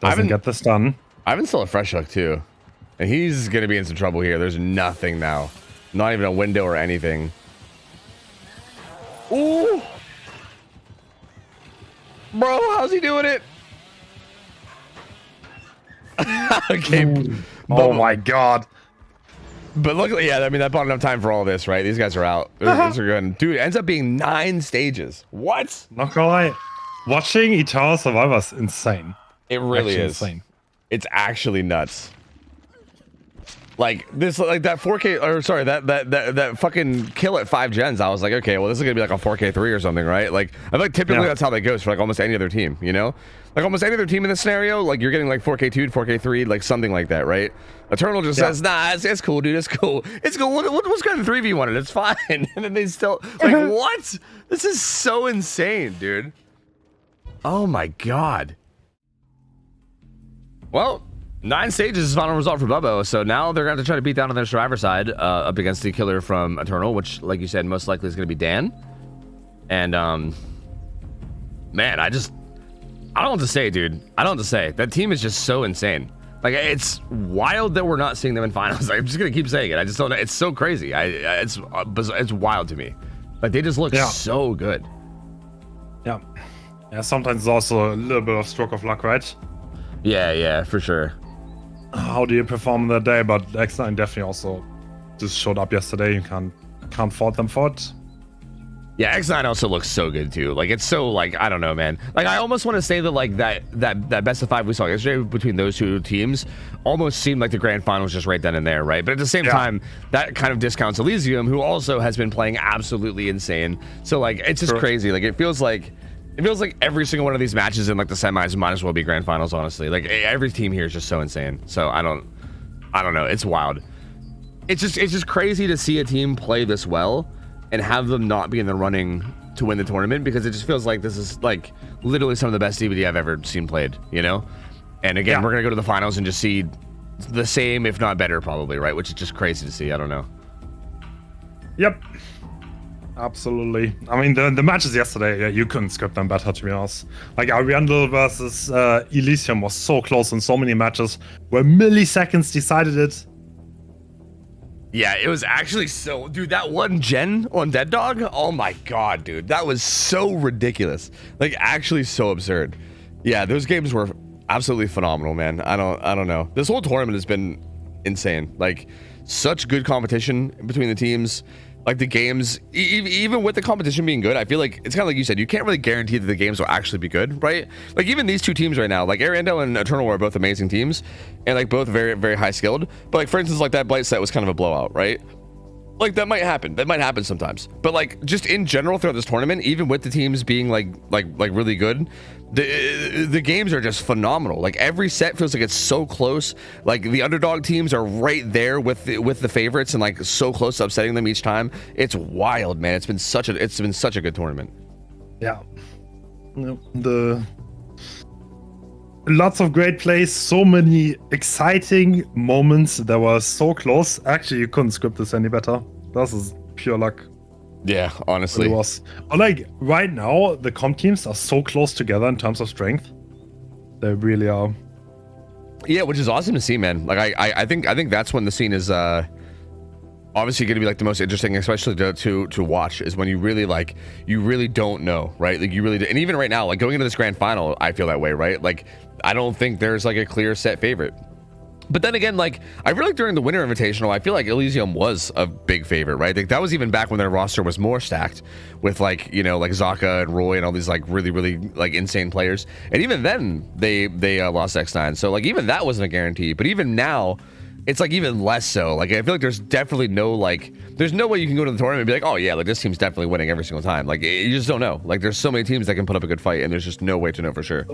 Doesn't get this done. Ivan's still a fresh hook, too. And he's going to be in some trouble here. There's nothing now. Not even a window or anything. Ooh. Bro, how's he doing it? Okay. Oh my god. But luckily, yeah, I mean, that bought enough time for all this, right? These guys are out. These are good. Dude, it ends up being 9 stages. What? Not gonna lie. Watching Eternal Survivors insane. It really is. Insane. It's actually nuts. Like this, like that 4K, or sorry, that fucking kill at 5 gens. I was like, okay, well, this is gonna be like a 4K3 or something, right? Like, I feel like typically that's how that goes for like almost any other team, you know? Like almost any other team in this scenario, like you're getting like 4K2, 4K3, like something like that, right? Eternal just says, nah, it's cool, dude, it's cool. It's cool. What's kind of 3v1 and it's fine. And then they still, like, what? This is so insane, dude. Oh my god. Well, 9 stages is final result for Bubbo, so now they're going to have to try to beat down on their survivor side up against the killer from Eternal, which, like you said, most likely is going to be Dan. And, man, I don't know what to say, dude. I don't know what to say. That team is just so insane. Like, it's wild that we're not seeing them in finals. I'm just going to keep saying it. I just don't know. It's so crazy. It's wild to me. Like, they just look so good. Yeah. Yeah, sometimes it's also a little bit of stroke of luck, right? Yeah, for sure. How do you perform that day? But X9 definitely also just showed up yesterday. You can't fault them for it. Yeah, X9 also looks so good too. Like, it's so, like, I don't know, man. Like, I almost want to say that like that best of 5 we saw yesterday between those two teams almost seemed like the grand finals just right then and there, right? But at the same time, that kind of discounts Elysium, who also has been playing absolutely insane. So like, it's just crazy. Like, it feels like every single one of these matches in like the semis might as well be grand finals, honestly. Like, every team here is just so insane. So I don't I don't know. It's wild. It's just crazy to see a team play this well and have them not be in the running to win the tournament, because it just feels like this is like literally some of the best DVD I've ever seen played, you know? And again, we're going to go to the finals and just see the same, if not better, probably, right? Which is just crazy to see. I don't know. Yep. Absolutely. I mean, the matches yesterday, yeah, you couldn't script them better, to be honest. Like, Ariandel versus Elysium was so close in so many matches where milliseconds decided it. Yeah, it was actually so... Dude, that one gen on Dead Dog? Oh my god, dude. That was so ridiculous. Like, actually so absurd. Yeah, those games were absolutely phenomenal, man. I don't know. This whole tournament has been insane. Like, such good competition between the teams. Like, the games, even with the competition being good, I feel like it's kind of like you said, you can't really guarantee that the games will actually be good, right? Like, even these two teams right now, like Ariandel and Eternal are both amazing teams and like both very, very high skilled. But like, for instance, like that Blight set was kind of a blowout, right? Like, that might happen. That might happen sometimes. But like, just in general throughout this tournament, even with the teams being like really good, the games are just phenomenal. Like, every set feels like it's so close. Like, the underdog teams are right there with the favorites and like so close to upsetting them each time. It's wild, man. It's been such a good tournament. Yeah. Lots of great plays, so many exciting moments that were so close. Actually, you couldn't script this any better. This is pure luck. Yeah, honestly. It was. But like, right now, the comp teams are so close together in terms of strength. They really are. Yeah, which is awesome to see, man. Like, I think that's when the scene is obviously going to be like the most interesting, especially to watch, is when you really don't know, right? Like, you really do. And even right now, like going into this grand final, I feel that way, right? Like, I don't think there's like a clear set favorite. But then again, like, I feel like during the Winter Invitational, I feel like Elysium was a big favorite, right? Like, that was even back when their roster was more stacked with, like, you know, like Zaka and Roy and all these like really like insane players. And even then, they lost X9. So like, even that wasn't a guarantee. But even now, it's like even less so. Like, I feel like there's definitely no like, there's no way you can go to the tournament and be like, oh yeah, like this team's definitely winning every single time. Like, you just don't know. Like, there's so many teams that can put up a good fight, and there's just no way to know for sure.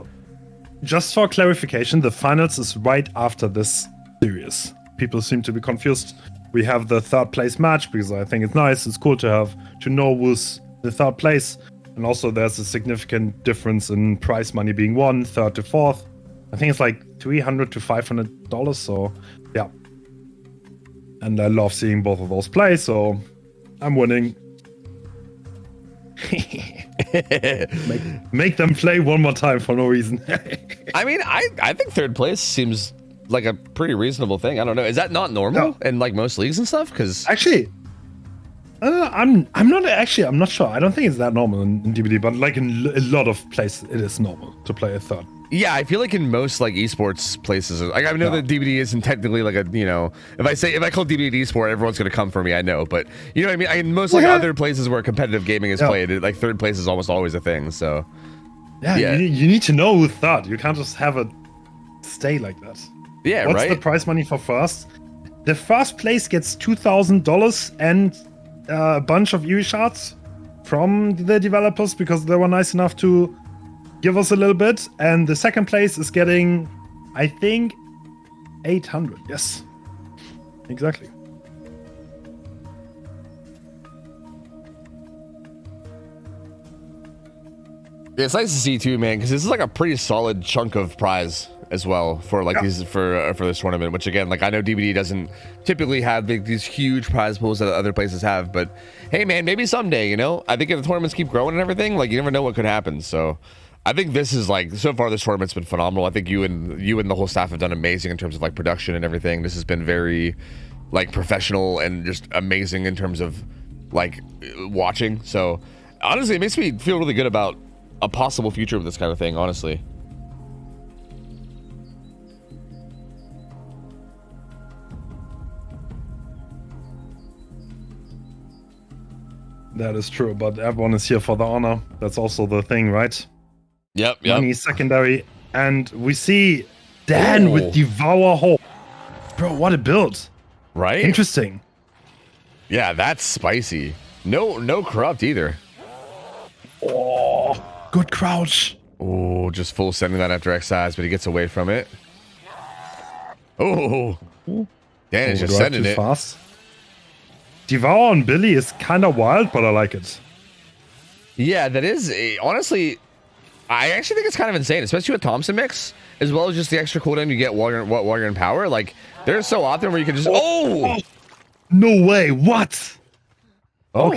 Just for clarification, the finals is right after this series. People seem to be confused. We have the third place match because I think it's nice. It's cool to know who's the third place. And also there's a significant difference in prize money being won, third to fourth. I think it's like $300 to $500. So yeah. And I love seeing both of those play. So I'm winning. make them play one more time for no reason. I mean, I think third place seems like a pretty reasonable thing. I don't know. Is that not normal in like most leagues and stuff? Because actually, I'm not sure. I don't think it's that normal in DBD, but like in a lot of places, it is normal to play a third. Yeah, I feel like in most like esports places, like I know that DBD isn't technically like a, you know, if I call DBD esport, everyone's gonna come for me. I know, but you know what I mean. In most like other places where competitive gaming is played, like third place is almost always a thing. So yeah. You need to know who third. You can't just have it stay like that. Yeah, What's right. the prize money for first? The first place gets $2,000 and a bunch of UE shards from the developers because they were nice enough to give us a little bit. And the second place is getting, I think, 800. Yes, exactly. It's nice to see too, man, because this is like a pretty solid chunk of prize as well for like these for this tournament. Which again, like I know DBD doesn't typically have these huge prize pools that other places have, but hey, man, maybe someday, you know. I think if the tournaments keep growing and everything, like you never know what could happen. So I think this is like, so far this tournament's been phenomenal. I think you and the whole staff have done amazing in terms of like production and everything. This has been very like professional and just amazing in terms of like watching. So honestly, it makes me feel really good about a possible future of this kind of thing, honestly. That is true, but everyone is here for the honor. That's also the thing, right? Yep. Money is secondary. And we see Dan with Devour Hope. Bro, what a build. Right? Interesting. Yeah, that's spicy. No corrupt either. Oh, good crouch. Oh, just full sending that after X size, but he gets away from it. Oh. Dan is just Overdrive sending too it. fast. Devour on Billy is kind of wild, but I like it. Yeah, that is honestly. I actually think it's kind of insane, especially with Thompson mix, as well as just the extra cooldown you get while you're in power. Like there's so often where you can just No way! What? Oh.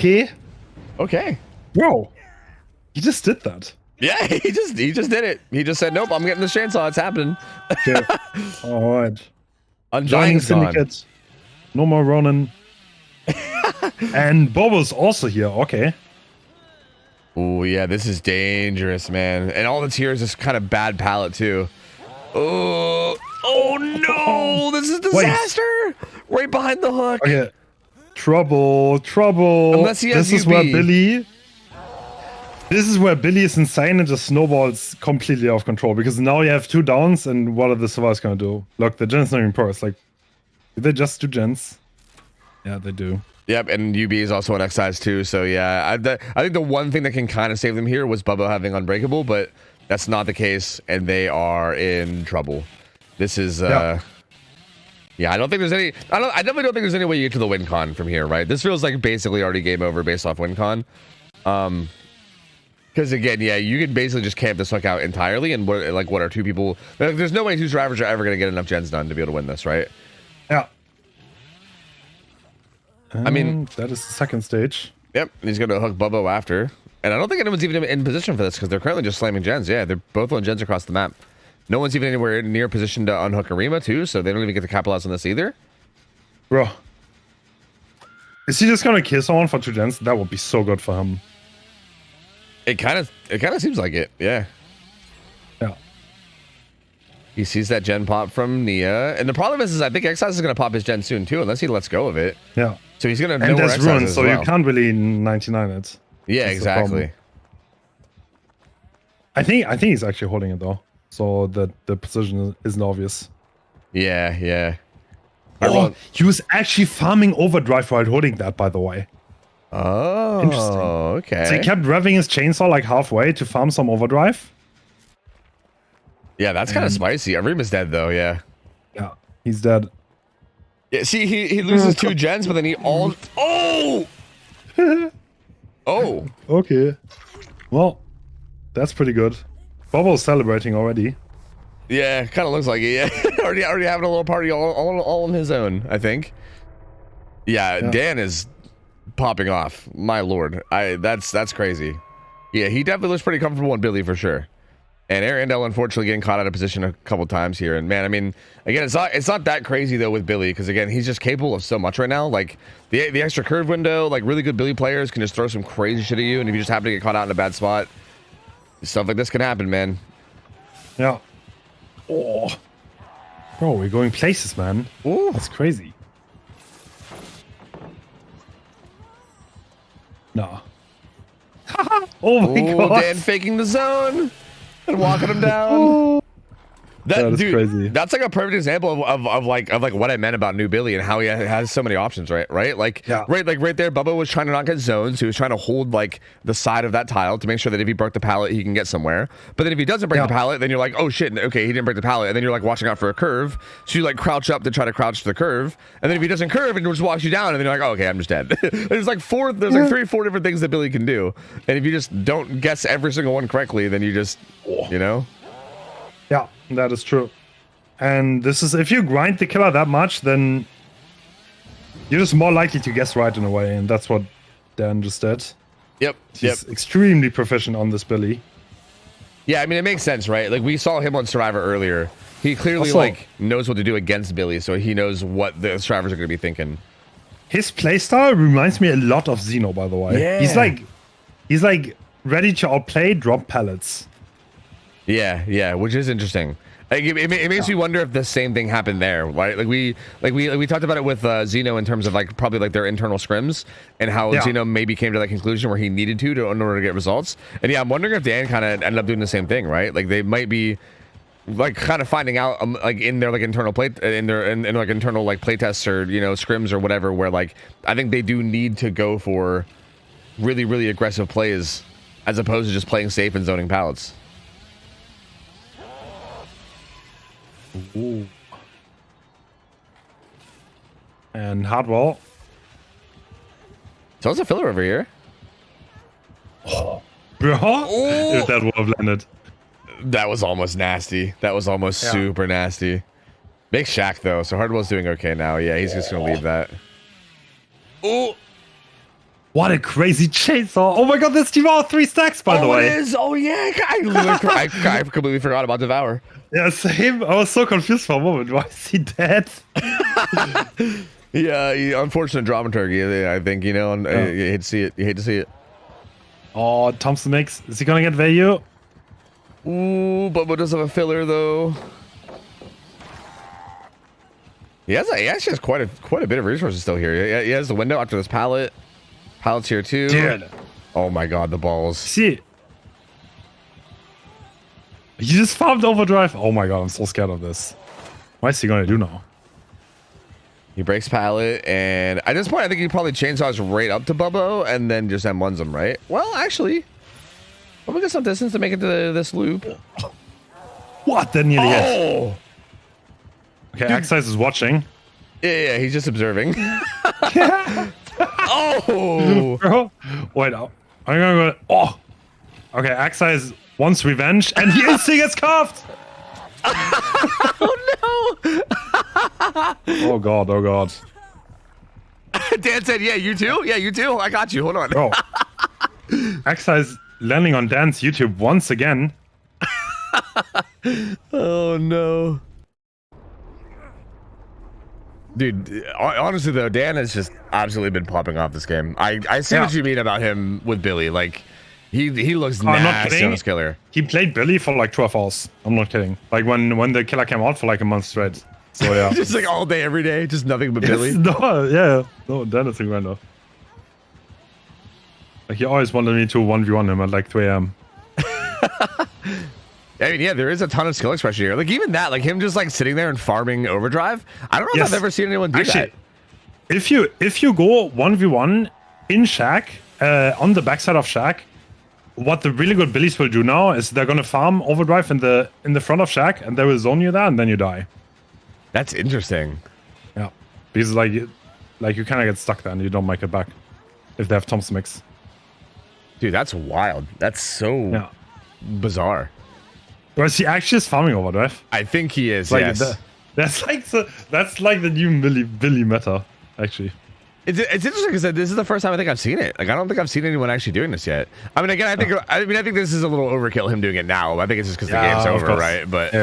Okay, Bro. he just did that. Yeah, he just did it. He just said, "Nope, I'm getting this chainsaw. It's happening." Okay. All right. Joining Undying's gone. Syndicate. No more Ronin. And Bobo's also here. Okay. Oh yeah, this is dangerous, man. And all the tears is kind of bad palette too. Oh no! This is disaster. Right behind the hook. Okay. Trouble. Unless he has This is UB. where Billy. This is where Billy is insane and just snowballs completely off control because now you have 2 downs and what are the survivors gonna do? Look, the gen's not even porous. Like, did they just do gens? Yeah, they do. Yep, and UB is also an X-Size too, so yeah. I think the one thing that can kind of save them here was Bubba having Unbreakable, but that's not the case, and they are in trouble. This is, yeah, I don't think there's any, I definitely don't think there's any way you get to the win con from here, right? This feels like basically already game over based off win con. Because again, yeah, you can basically just camp this hook out entirely, and what are 2 people, there's no way 2 drivers are ever going to get enough gens done to be able to win this, right? Yeah. I mean, that is the second stage. Yep, and he's going to hook Bubbo after. And I don't think anyone's even in position for this because they're currently just slamming gens. Yeah, they're both on gens across the map. No one's even anywhere near position to unhook Arima too, so they don't even get to capitalize on this either. Bro. Is he just gonna kill someone for 2 gens? That would be so good for him. It kind of seems like it, yeah. Yeah. He sees that gen pop from Nia, and the problem is I think X-Size is going to pop his gen soon too, unless he lets go of it. Yeah. So he's going to know and where there's X-Size runes, is so as well. you can't really 99 it. Yeah, That's exactly. I think he's actually holding it though, so that the position isn't obvious. Yeah. Oh, he was actually farming overdrive while holding that, by the way. Oh, interesting. Okay. So he kept revving his chainsaw like halfway to farm some overdrive. Yeah, that's kind of spicy. Arima's dead though. Yeah. Yeah, he's dead. Yeah. See, he loses 2 gens, but then he all. Oh. Oh. Okay. Well, that's pretty good. Bobo's celebrating already. Yeah, kind of looks like it. Yeah, already having a little party all on his own, I think. Yeah, Dan is popping off. My lord, that's crazy. Yeah, he definitely looks pretty comfortable on Billy for sure. And Arendelle unfortunately getting caught out of position a couple times here. And man, I mean, again, it's not that crazy though with Billy because again, he's just capable of so much right now. Like the extra curve window, like really good Billy players can just throw some crazy shit at you, and if you just happen to get caught out in a bad spot, stuff like this can happen, man. Yeah. Oh. Bro, we're going places, man. Ooh. That's crazy. No. Oh my god. Dan faking the zone and walking him down. That is dude, crazy. That's like a perfect example of like what I meant about New Billy and how he has so many options, right? Like, yeah. right there, Bubba was trying to not get zones. He was trying to hold like the side of that tile to make sure that if he broke the pallet, he can get somewhere. But then if he doesn't break the pallet, then you're like, oh shit, okay, he didn't break the pallet. And then you're like watching out for a curve. So you like crouch up to try to crouch to the curve. And then if he doesn't curve and just walks you down, and then you're like, oh, okay, I'm just dead. There's like 4 different things that Billy can do. And if you just don't guess every single one correctly, then you just, you know? Yeah, that is true. And this is, if you grind the killer that much, then you're just more likely to guess right in a way, and that's what Dan just did. Yep. He's extremely proficient on this Billy. Yeah, I mean, it makes sense, right? Like, we saw him on Survivor earlier. He clearly, also, knows what to do against Billy, so he knows what the Survivors are going to be thinking. His playstyle reminds me a lot of Xeno, by the way. Yeah. He's like ready to outplay drop pallets. Yeah, which is interesting. Like, it makes me wonder if the same thing happened there, right? Like we talked about it with Xeno in terms of like probably like their internal scrims and how Xeno maybe came to that conclusion where he needed to in order to get results. And yeah, I'm wondering if Dan kind of ended up doing the same thing, right? Like they might be like kind of finding out like in their like internal play in like internal like play tests or scrims or whatever, where like I think they do need to go for really aggressive plays as opposed to just playing safe and zoning pallets. Ooh. And Hardwell. So it's a filler over here. Oh, bro. If that would have landed. That was almost nasty. That was almost super nasty. Big Shaq though, so Hardwell's doing okay now. Yeah, he's just gonna leave that. Oh, what a crazy chainsaw! Oh my god, this Devour 3 stacks, by the way. It is. Oh yeah, I completely forgot about Devour. Yeah, same. I was so confused for a moment. Why is he dead? Yeah, unfortunate dramaturgy. I think you know. And you hate to see it. You hate to see it. Oh, Thompson makes. Is he gonna get value? Ooh, Bubba does have a filler though. He actually has quite a bit of resources still here. He has the window after this pallet. Pallet's here too. Dude. Oh my god, the balls. See. He just farmed overdrive. Oh my god, I'm so scared of this. What is he gonna do now? He breaks pallet, and at this point, I think he probably chainsaws right up to Bubbo, and then just M1s him, right? Well, actually, we get some distance to make it to this loop. What? That nearly hit. Oh! Okay, Axize is watching. Yeah, he's just observing. Oh! Bro, wait, I'm gonna go. Oh! Okay, Axize wants revenge, and he instantly gets cuffed! Oh no! Oh god, oh god. Dan said, yeah, you too? Yeah, you too? I got you, hold on. Bro. Axize landing on Dan's YouTube once again. Oh no. Dude, honestly though, Dan has just absolutely been popping off this game. I see what you mean about him with Billy. Like, he looks nasty on this killer. He played Billy for like 12 hours. I'm not kidding. Like when the killer came out for like a month straight. So yeah. Just like all day, every day, just nothing but Billy. No, yeah. No, Dan is incredible. Like he always wanted me to 1v1 him at like 3 AM. I mean, yeah, there is a ton of skill expression here. Like even that, like him just like sitting there and farming overdrive. I don't know if I've ever seen anyone do that. If you go 1v1 in Shaq, on the backside of Shaq, what the really good Billies will do now is they're gonna farm overdrive in the front of Shaq, and they will zone you there, and then you die. That's interesting. Yeah, because like you kind of get stuck there, and you don't make it back if they have Thompson mix. Dude, that's wild. That's so bizarre. Or is he actually just farming overdrive? I think he is. Like yes. That's like the new Billy meta, actually. It's interesting because this is the first time I think I've seen it. Like I don't think I've seen anyone actually doing this yet. I mean, again, I think this is a little overkill him doing it now. I think it's just because the game's over, right? But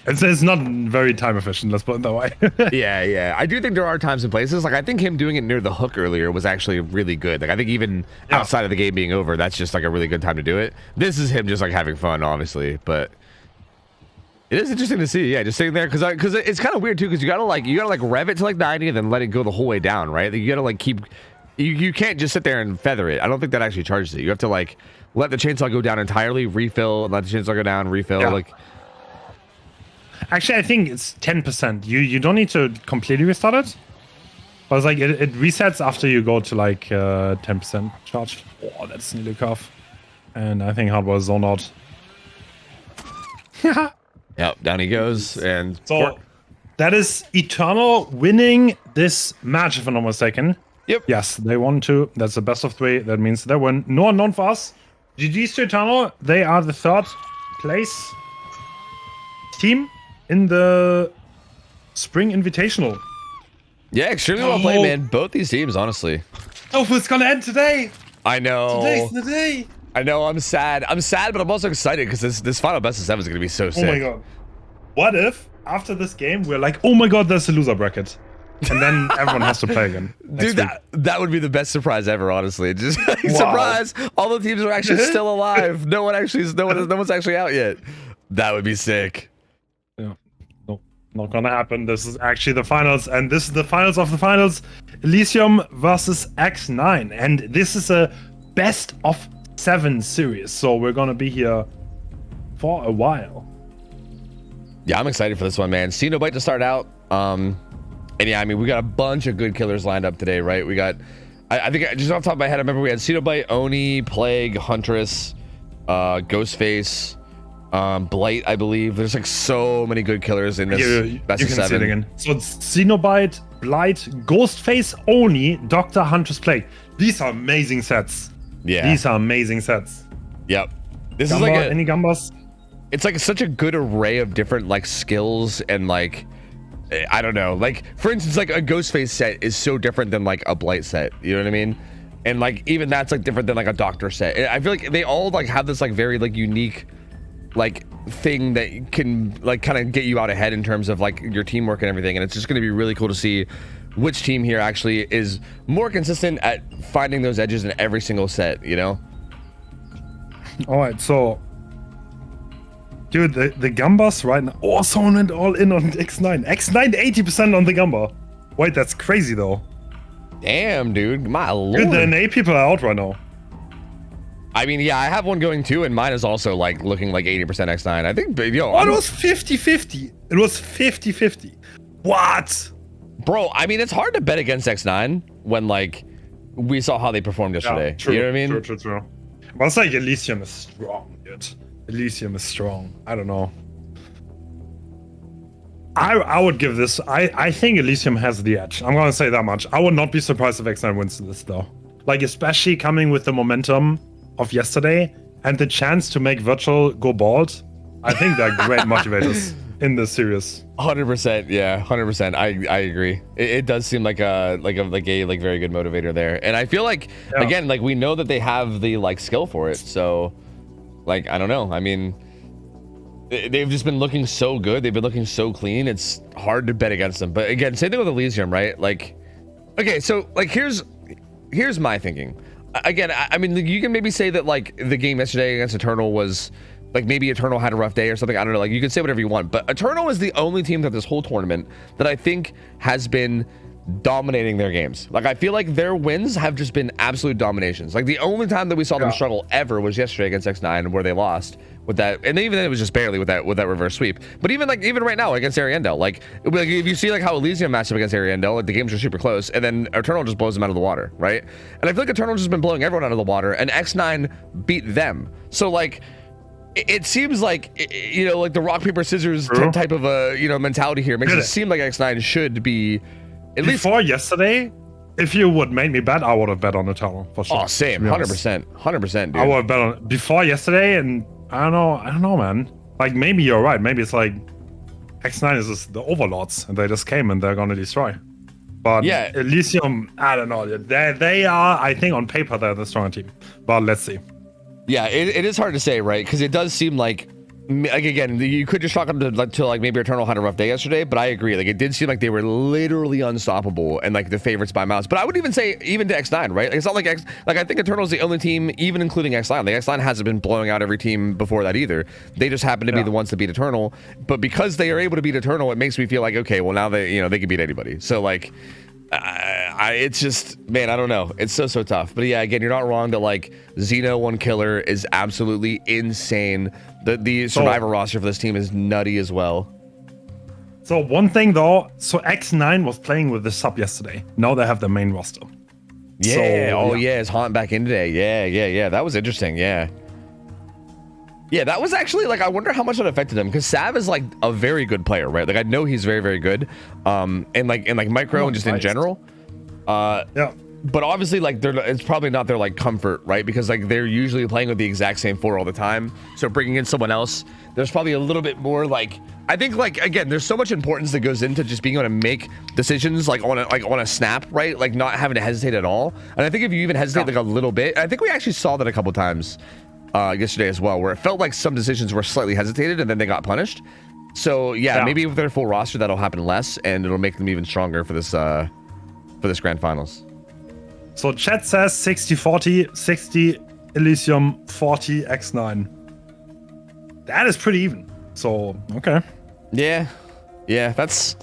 it's not very time efficient. Let's put it that way. yeah. I do think there are times and places. Like I think him doing it near the hook earlier was actually really good. Like I think even outside of the game being over, that's just like a really good time to do it. This is him just like having fun, obviously, but. It is interesting to see, just sitting there because it's kind of weird too because you gotta like rev it to like 90 and then let it go the whole way down, right? You gotta like keep, you can't just sit there and feather it. I don't think that actually charges it. You have to like let the chainsaw go down entirely, refill, and let the chainsaw go down, refill. Like, actually, I think it's 10%. You don't need to completely restart it, but it's like it resets after you go to like 10% charge. Oh, that's nearly cuff, and I think hardware is zoned out. Yep, down he goes, and so that is Eternal winning this match, if I'm not mistaken. Yep. Yes, they won too. That's the best of 3. That means they win. No unknown for us. GG's to Eternal. They are the 3rd place team in the Spring Invitational. Yeah, extremely well played, man. Both these teams, honestly. OhTofu, it's gonna end today. I know. Today's the day. I know, I'm sad, but I'm also excited because this final best of 7 is going to be so sick. Oh my god. What if, after this game, we're like, oh my god, there's a loser bracket. And then everyone has to play again. Dude, that would be the best surprise ever, honestly. Just surprise, all the teams are actually still alive. No one's actually out yet. That would be sick. Yeah. No, not gonna happen. This is actually the finals, and this is the finals of the finals. Elysium versus X9. And this is a best of 7 series, so we're gonna be here for a while. Yeah, I'm excited for this one, man. Cenobite to start out. And yeah, I mean, we got a bunch of good killers lined up today, right? We got, I think just off the top of my head, I remember we had Cenobite, Oni, Plague, Huntress, Ghostface, Blight, I believe. There's like so many good killers in this best you of can see it 7. again. So it's Xenobite, Blight, Ghostface, Oni, Doctor, Huntress Plague. These are amazing sets. Yeah. These are amazing sets. Yep. This Gamba, is like any Gambas? it's like such a good array of different like skills and like I don't know, like for instance, like a Ghostface set is so different than like a Blight set, you know what I mean? And like even that's like different than like a Doctor set. I feel like they all like have this like very like unique like thing that can like kind of get you out ahead in terms of like your teamwork and everything, and it's just going to be really cool to see which team here actually is more consistent at finding those edges in every single set, you know? All right, so dude, the Gambas right now. Oh, someone went all in on X9. X9 80% on the Gamba. Wait, that's crazy though. Damn, dude, my lord. Dude, the NA people are out right now. I mean, yeah, I have one going too, and mine is also like looking like 80% X9. I think, yo, Oh, it was 50-50. It was 50-50. What? bro, I mean, it's hard to bet against X9 when like we saw how they performed yesterday. True, you know what I mean? True. But it's like Elysium is strong, dude. Elysium is strong. I don't know. I would give this. I think Elysium has the edge. I'm gonna say that much. I would not be surprised if X9 wins this though. Like especially coming with the momentum of yesterday and the chance to make Virtual go bald. I think they're great motivators in this series. 100%, yeah, 100%. I agree. It does seem like a very good motivator there, and I feel like again, like we know that they have the like skill for it. So, like I don't know. I mean, they've just been looking so good. They've been looking so clean. It's hard to bet against them. But again, same thing with Elysium, right? Like, okay, so like here's my thinking. Again, I mean, you can maybe say that like the game yesterday against Eternal was like maybe Eternal had a rough day or something. I don't know. Like you can say whatever you want, but Eternal is the only team that this whole tournament that I think has been dominating their games. Like I feel like their wins have just been absolute dominations. Like the only time that we saw them struggle ever was yesterday against X9 where they lost with that, and even then it was just barely with that reverse sweep. But even right now against Ariandel, like if you see like how Elysium matched up against Ariandel, like the games are super close, and then Eternal just blows them out of the water, right? And I feel like Eternal just been blowing everyone out of the water, and X9 beat them. So like it seems like, you know, like the rock paper scissors type of a, you know, mentality here makes it seem like X9 should be at least. Before yesterday, if you would make me bet, I would have bet on Eternal for sure. Oh, same, 100%, dude. I would have bet on before yesterday, and I don't know, man. Like maybe you're right. Maybe it's like X9 is just the overlords, and they just came and they're gonna destroy. But yeah, Elysium, I don't know. They are, I think, on paper they're the stronger team. But let's see. Yeah, it is hard to say, right? Because it does seem like again, you could just chalk them to like maybe Eternal had a rough day yesterday, but I agree. Like it did seem like they were literally unstoppable and like the favorites by miles. But I would even say even to X9, right? Like, it's not like I think Eternal is the only team, even including X9. Like X9 hasn't been blowing out every team before that either. They just happen to be the ones that beat Eternal. But because they are able to beat Eternal, it makes me feel like okay, well now they can beat anybody. So like. It's just, man, I don't know. It's so tough. But yeah, again, you're not wrong that like Xeno 1 killer is absolutely insane. The survivor roster for this team is nutty as well. So one thing though, so X9 was playing with the sub yesterday. Now they have the main roster. Yeah. So, is Haunt back in today? Yeah. That was interesting. Yeah, that was actually like, I wonder how much that affected him, because Sav is like a very good player, right? Like I know he's very good, and like micro and just in general. But obviously like it's probably not their like comfort, right? Because like they're usually playing with the exact same 4 all the time. So bringing in someone else, there's probably a little bit more like, I think like again, there's so much importance that goes into just being able to make decisions like on a snap, right? Like not having to hesitate at all. And I think if you even hesitate like a little bit, I think we actually saw that a couple times yesterday as well, where it felt like some decisions were slightly hesitated and then they got punished. So yeah, maybe with their full roster that'll happen less, and it'll make them even stronger for this grand finals. So chat says 60-40, 60 Elysium, 40 X9. That is pretty even. So okay. Yeah, that's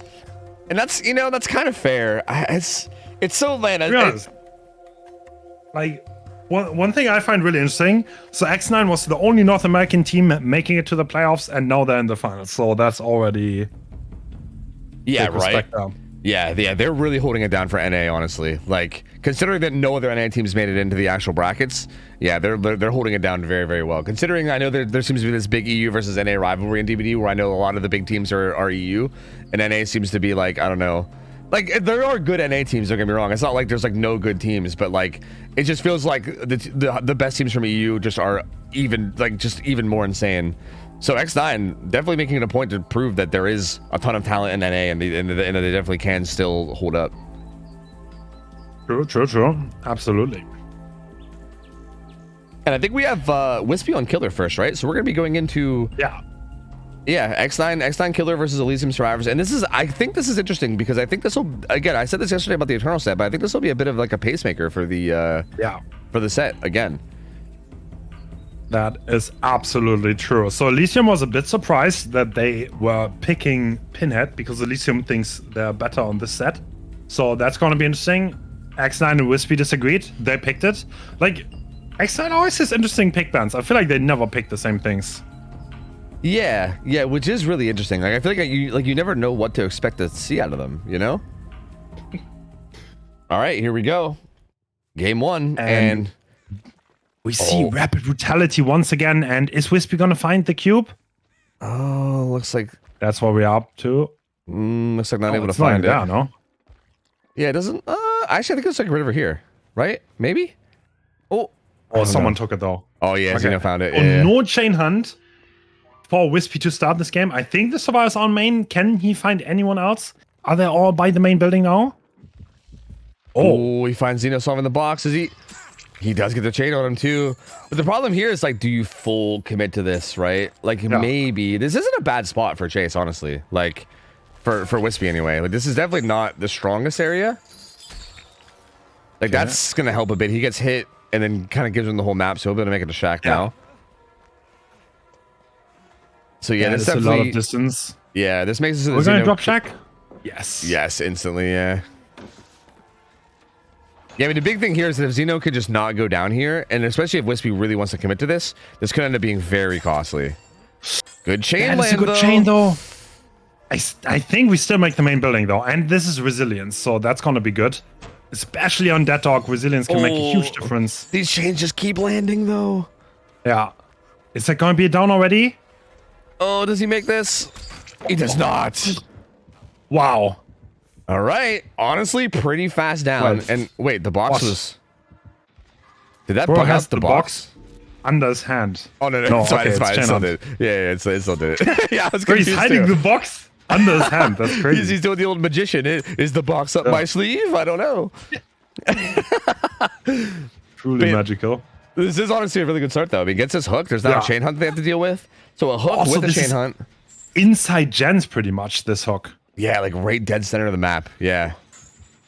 you know, that's kind of fair. It's so, man. Like one thing I find really interesting. So X9 was the only North American team making it to the playoffs, and now they're in the finals. So that's already right. Yeah, they're really holding it down for NA, honestly. Like, considering that no other NA teams made it into the actual brackets, yeah, they're holding it down very, very well. Considering I know there seems to be this big EU versus NA rivalry in DBD, where I know a lot of the big teams are EU, and NA seems to be like, I don't know, like there are good NA teams. Don't get me wrong. It's not like there's like no good teams, but like it just feels like the best teams from EU just are even more insane. So X9 definitely making it a point to prove that there is a ton of talent in NA, and they definitely can still hold up. True. Absolutely. And I think we have Wispy on Killer first, right? So we're gonna be going into X9 Killer versus Elysium Survivors, and I think this is interesting because I think this will, again, I said this yesterday about the Eternal set, but I think this will be a bit of like a pacemaker for the for the set again. That is absolutely true. So Elysium was a bit surprised that they were picking Pinhead because Elysium thinks they're better on this set. So that's going to be interesting. X9 and Wispy disagreed. They picked it. Like, X9 always has interesting pick bands. I feel like they never pick the same things. Yeah, which is really interesting. Like, I feel like you never know what to expect to see out of them, you know? All right, here we go. Game 1, and we see Rapid Brutality once again, and is Wispy gonna find the cube? Oh, looks like that's what we're up to. Looks like not able to find it. Yeah, no. Yeah, it doesn't. Actually, I think it's like right over here, right? Maybe. Oh, someone took it though. Oh yeah, okay. Zeno found it. Yeah. No chain hunt for Wispy to start this game. I think the survivors on main. Can he find anyone else? Are they all by the main building now? Oh, he finds Zeno solving the box. Is he? He does get the chain on him too. But the problem here is like, do you full commit to this, right? Like maybe this isn't a bad spot for Chase, honestly. Like for Wispy anyway. Like this is definitely not the strongest area. Like that's gonna help a bit. He gets hit and then kind of gives him the whole map, so he'll be able to make it to Shack now. So yeah, this is a lot of distance. Yeah, this makes it so we're gonna drop Shack. Yes, instantly. Yeah. Yeah, I mean, the big thing here is that if Zeno could just not go down here, and especially if Wispy really wants to commit to this, this could end up being very costly. Good chain land, though. Chain, though. I think we still make the main building, though, and this is resilience, so that's gonna be good. Especially on Dead Dog, resilience can make a huge difference. These chains just keep landing, though. Yeah. Is that gonna be down already? Oh, does he make this? He does not. Wow. All right, honestly, pretty fast down. And wait, the box was. Did that bug out the box? Under his hand. Oh no, it's fine. It's still did. Yeah, it still did it. Yeah, I was confused. He's hiding the box under his hand. That's crazy. He's doing the old magician. Is the box up my sleeve? I don't know. Truly magical. This is honestly a really good start, though. I mean, he gets his hook. There's now a chain hunt they have to deal with. So a hook with a chain hunt. Inside gens, pretty much, this hook. Yeah, like right dead center of the map. Yeah.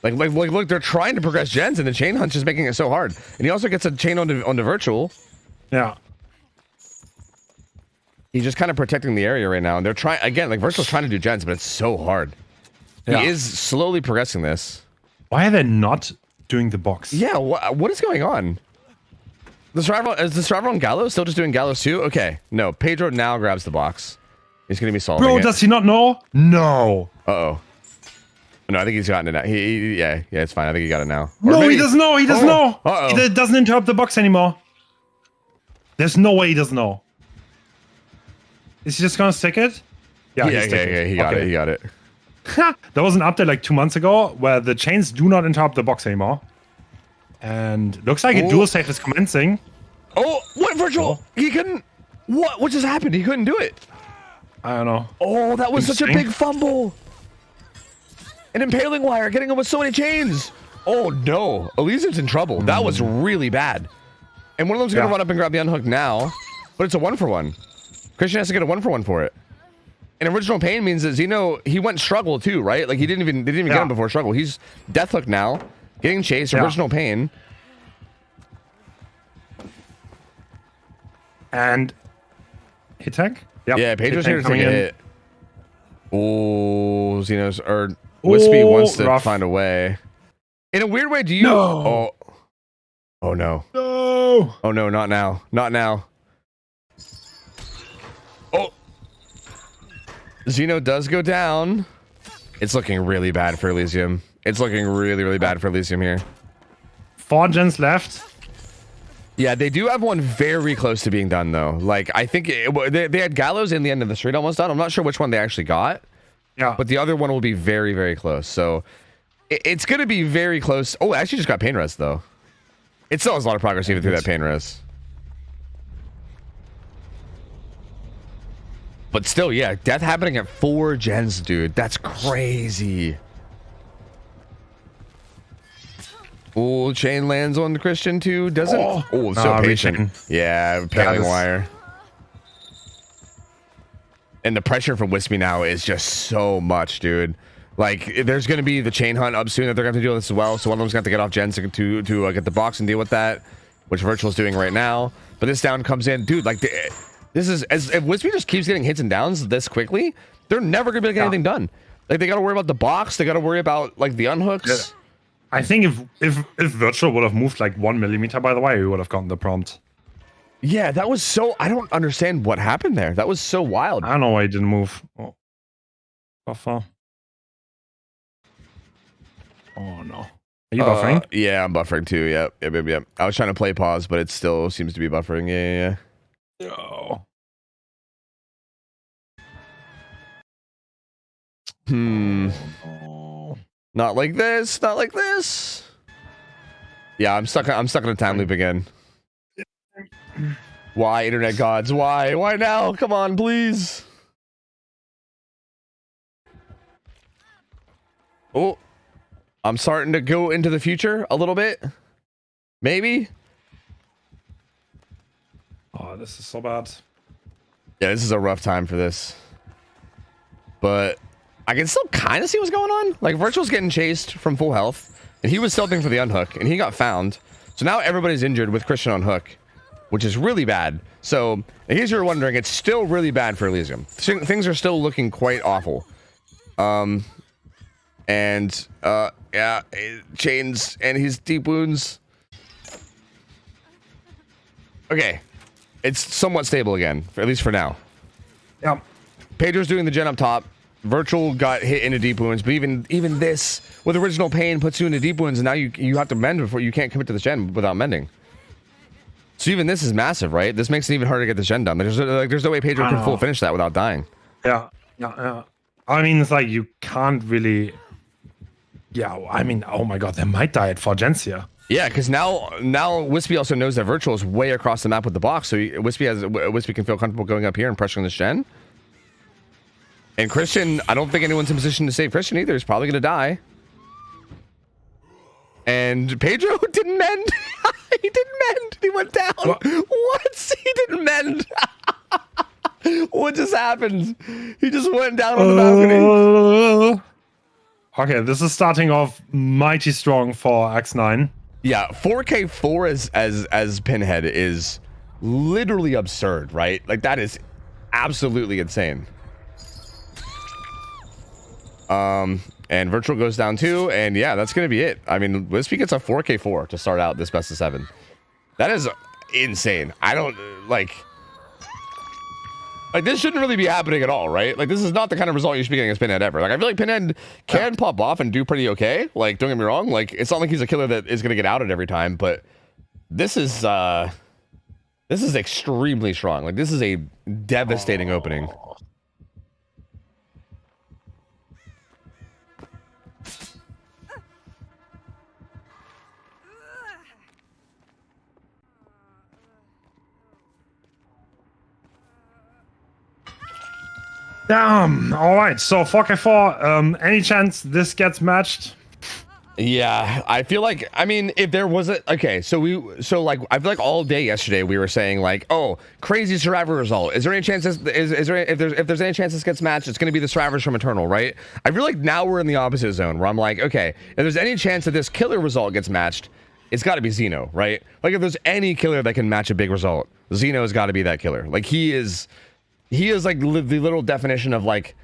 Like look, they're trying to progress gens, and the chain hunt's just making it so hard. And he also gets a chain onto virtual. Yeah. He's just kind of protecting the area right now. And they're trying, again, like virtual's trying to do gens, but it's so hard. Yeah. He is slowly progressing this. Why are they not doing the box? Yeah, what is going on? Is the survivor on Gallows still just doing Gallows too? Okay, no. Pedro now grabs the box. He's gonna be solving it. Does he not know? No. Uh-oh. No, I think he's gotten it now. Yeah, it's fine. I think he got it now. No, maybe... he doesn't know. He doesn't know. Uh-oh. He doesn't interrupt the box anymore. There's no way he doesn't know. Is he just gonna stick it? Yeah, he got it. He got it. There was an update like 2 months ago where the chains do not interrupt the box anymore. And looks like a dual safe is commencing. Oh, what virtual? He couldn't. What just happened? He couldn't do it. I don't know. Oh, that was such a big fumble. An impaling wire getting him with so many chains. Oh no, Elysium's in trouble. That was really bad. And one of them's gonna run up and grab the unhook now, but it's a 1-for-1. Christian has to get a 1-for-1 for it. And original pain means that Zeno, he went struggle too, right? Like they didn't even get him before struggle. He's death hook now, getting chased. Original pain. And hit tag. Yep. Yeah, Pedro's here to take a hit. Oh, Zeno's or Wispy wants to find a way. In a weird way, do you? No. Oh no. No. Oh no, not now. Not now. Oh. Zeno does go down. It's looking really bad for Elysium. It's looking really, really bad for Elysium here. 4 gens left. Yeah, they do have one very close to being done, though. Like, I think they had Gallows in the end of the street almost done. I'm not sure which one they actually got. Yeah. But the other one will be very, very close. So it's going to be very close. Oh, it actually just got pain res, though. It still has a lot of progress even through that pain res. But still, yeah, death happening at 4 gens, dude. That's crazy. Oh, chain lands on Christian too. Doesn't. Oh, so patient. Yeah, paling wire. And the pressure from Wispy now is just so much, dude. Like, there's going to be the chain hunt up soon that they're going to have to deal with as well. So one of them's going to have to get off gens to get the box and deal with that, which Virtual's doing right now. But this down comes in, dude. Like, this is if Wispy just keeps getting hits and downs this quickly, they're never going to be able to get anything done. Like, they got to worry about the box. They got to worry about like the unhooks. Yeah. I think if Virtual would have moved like 1 millimeter, by the way, we would have gotten the prompt. Yeah, that was so. I don't understand what happened there. That was so wild. I don't know why he didn't move. Oh, buffer. Oh no. Are you buffering? Yeah, I'm buffering too. Yep. I was trying to play pause, but it still seems to be buffering. Yeah. Oh. Oh. Not like this. Not like this. Yeah, I'm stuck in a time loop again. Why, internet gods? Why? Why now? Come on, please. Oh, I'm starting to go into the future a little bit. Maybe. Oh, this is so bad. Yeah, this is a rough time for this. But I can still kind of see what's going on. Like, Virtual's getting chased from full health, and he was stealthing for the unhook, and he got found. So now everybody's injured with Christian on hook, which is really bad. So, in case you were wondering, it's still really bad for Elysium. Things are still looking quite awful. Yeah, chains and his deep wounds. Okay, it's somewhat stable again, at least for now. Yeah. Pedro's doing the gen up top. Virtual got hit into deep wounds, but even this with original pain puts you into deep wounds, and now you have to mend before you can't commit to the gen without mending. So even this is massive, right? This makes it even harder to get the gen done. There's no way Pedro can full finish that without dying. Yeah. I mean, it's like you can't really. Yeah, I mean, oh my god, they might die at 4 gens here. Yeah, because now Wispy also knows that Virtual is way across the map with the box, so Wispy can feel comfortable going up here and pressuring this gen. And Christian, I don't think anyone's in position to save Christian either. He's probably going to die. And Pedro didn't mend. He didn't mend. He went down. What? He didn't mend. What just happened? He just went down on the balcony. Okay, this is starting off mighty strong for X9. Yeah, 4K4 as Pinhead is literally absurd, right? Like, that is absolutely insane. And Virtual goes down too, and yeah, that's gonna be it. I mean, Wispy gets a 4K4 to start out this best of 7. That is insane. I don't like this shouldn't really be happening at all, right? Like, this is not the kind of result you should be getting as Pinhead ever. Like, I feel like Pinhead can pop off and do pretty okay. Like, don't get me wrong. Like, it's not like he's a killer that is gonna get outed every time, but this is extremely strong. Like, this is a devastating opening. Damn. All right. So 4K4. Any chance this gets matched? Yeah, I feel like, I mean, if there was a, okay, so like, I feel like all day yesterday we were saying like, oh, crazy Survivor result. Is there any chance this, if there's any chance this gets matched, it's going to be the Survivors from Eternal, right? I feel like now we're in the opposite zone where I'm like, okay, if there's any chance that this killer result gets matched, it's got to be Xeno, right? Like, if there's any killer that can match a big result, Xeno's got to be that killer. Like, he is like the little definition of like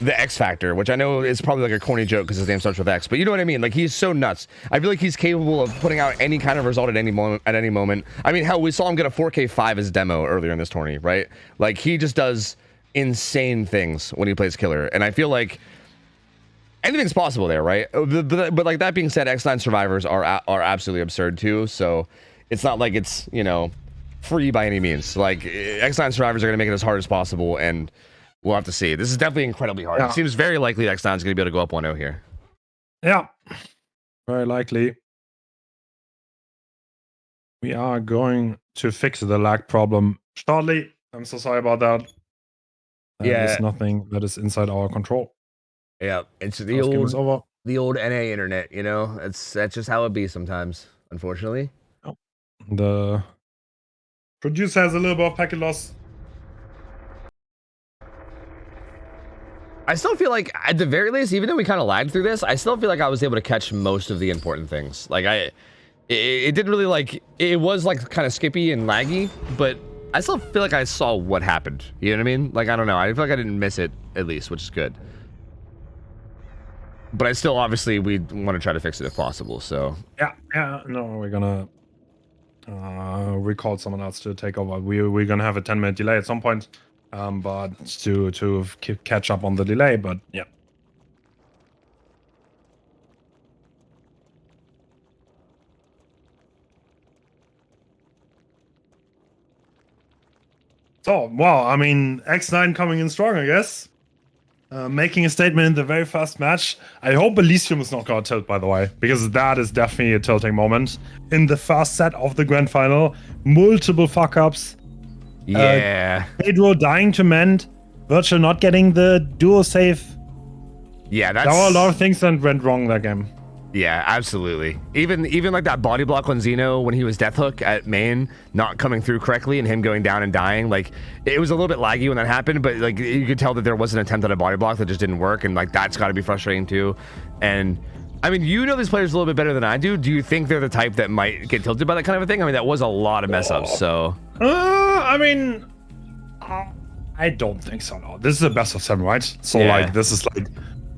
the X Factor, which I know is probably like a corny joke because his name starts with X, but you know what I mean? Like, he's so nuts. I feel like he's capable of putting out any kind of result at any moment. I mean, hell, we saw him get a 4K5 as demo earlier in this tourney, right? Like, he just does insane things when he plays killer. And I feel like anything's possible there, right? But like that being said, X9 survivors are absolutely absurd too. So it's not like it's, you know, free by any means. Like X9 survivors are going to make it as hard as possible, and we'll have to see. This is definitely incredibly hard. It seems very likely X9 is going to be able to go up 1-0 here. Yeah, very likely. We are going to fix the lag problem shortly. I'm so sorry about that. There's nothing that is inside our control. Yeah, it's the old NA internet, you know? That's just how it be sometimes, unfortunately. Oh. The producer has a little bit of packet loss. I still feel like, at the very least, even though we kind of lagged through this, I still feel like I was able to catch most of the important things. Like, it didn't really, like, it was, like, kind of skippy and laggy, but I still feel like I saw what happened. You know what I mean? Like, I don't know. I feel like I didn't miss it, at least, which is good. But I still, obviously, we want to try to fix it if possible, so. Yeah, no, we're gonna recall someone else to take over. We're gonna have a 10-minute delay at some point, but to catch up on the delay, but yeah. So, wow, I mean, X9 coming in strong, I guess. Making a statement in the very first match. I hope Elysium is not gonna tilt, by the way, because that is definitely a tilting moment. In the first set of the grand final, multiple fuck-ups. Yeah. Pedro dying to Mend, Virtual not getting the duo save. Yeah, there were a lot of things that went wrong that game. Yeah, absolutely. Even like that body block on Xeno when he was death hook at main, not coming through correctly and him going down and dying. Like, it was a little bit laggy when that happened, but like you could tell that there was an attempt at a body block that just didn't work, and like that's got to be frustrating too. And I mean, you know these players a little bit better than I do. Do you think they're the type that might get tilted by that kind of a thing? I mean, that was a lot of mess ups. So. I mean, I don't think so. No, this is a best of 7, right? So like, this is like.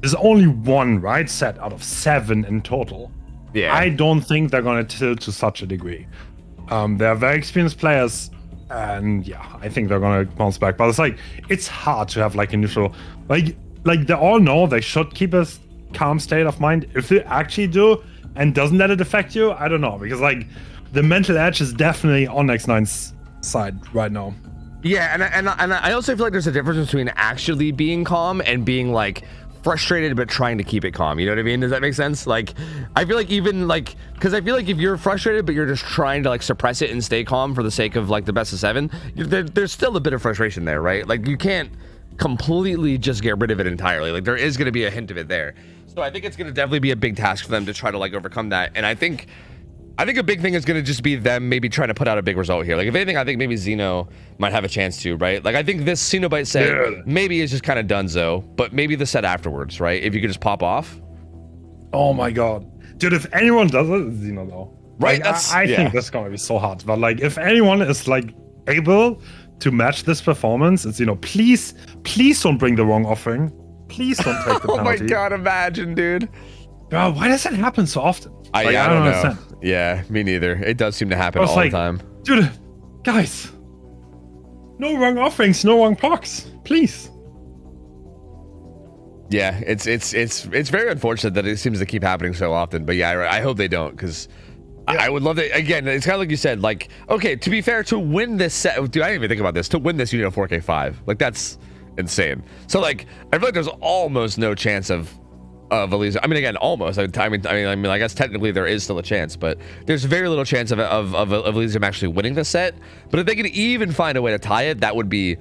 There's only one right set out of 7 in total. Yeah. I don't think they're gonna tilt to such a degree. They're very experienced players, and yeah, I think they're gonna bounce back. But it's like, it's hard to have like initial, like they all know they should keep a calm state of mind. If they actually do, and doesn't let it affect you, I don't know, because like the mental edge is definitely on X9's side right now. Yeah, and I also feel like there's a difference between actually being calm and being like frustrated but trying to keep it calm. You know what I mean? Does that make sense? Like, I feel like even like, because I feel like if you're frustrated but you're just trying to like suppress it and stay calm for the sake of like the best of 7, there's still a bit of frustration there, right? Like, you can't completely just get rid of it entirely. Like, there is going to be a hint of it there. So I think it's going to definitely be a big task for them to try to like overcome that. And I think a big thing is going to just be them maybe trying to put out a big result here. Like, if anything, I think maybe Xeno might have a chance to, right? Like, I think this Xenobite set maybe is just kind of donezo, but maybe the set afterwards, right? If you could just pop off. Oh my god. Dude, if anyone does it, it's Xeno though. Right, like, I think this is going to be so hard. But like, if anyone is like able to match this performance, it's, you know, please don't bring the wrong offering. Please don't take the penalty. Oh my god, imagine, dude. Bro, why does that happen so often? I don't know. Yeah, me neither. It does seem to happen all the time. Dude, guys, no wrong offerings, no wrong procs, please. Yeah, it's very unfortunate that it seems to keep happening so often. But yeah, I hope they don't, because I would love to. Again, it's kind of like you said. Like, okay, to be fair, to win this set, dude, I didn't even think about this. To win this, you need a 4K5. Like, that's insane. So like, I feel like there's almost no chance of Elysium. I mean, again, almost. I mean, I guess technically there is still a chance, but there's very little chance of Elysium actually winning the set. But if they could even find a way to tie it, that would be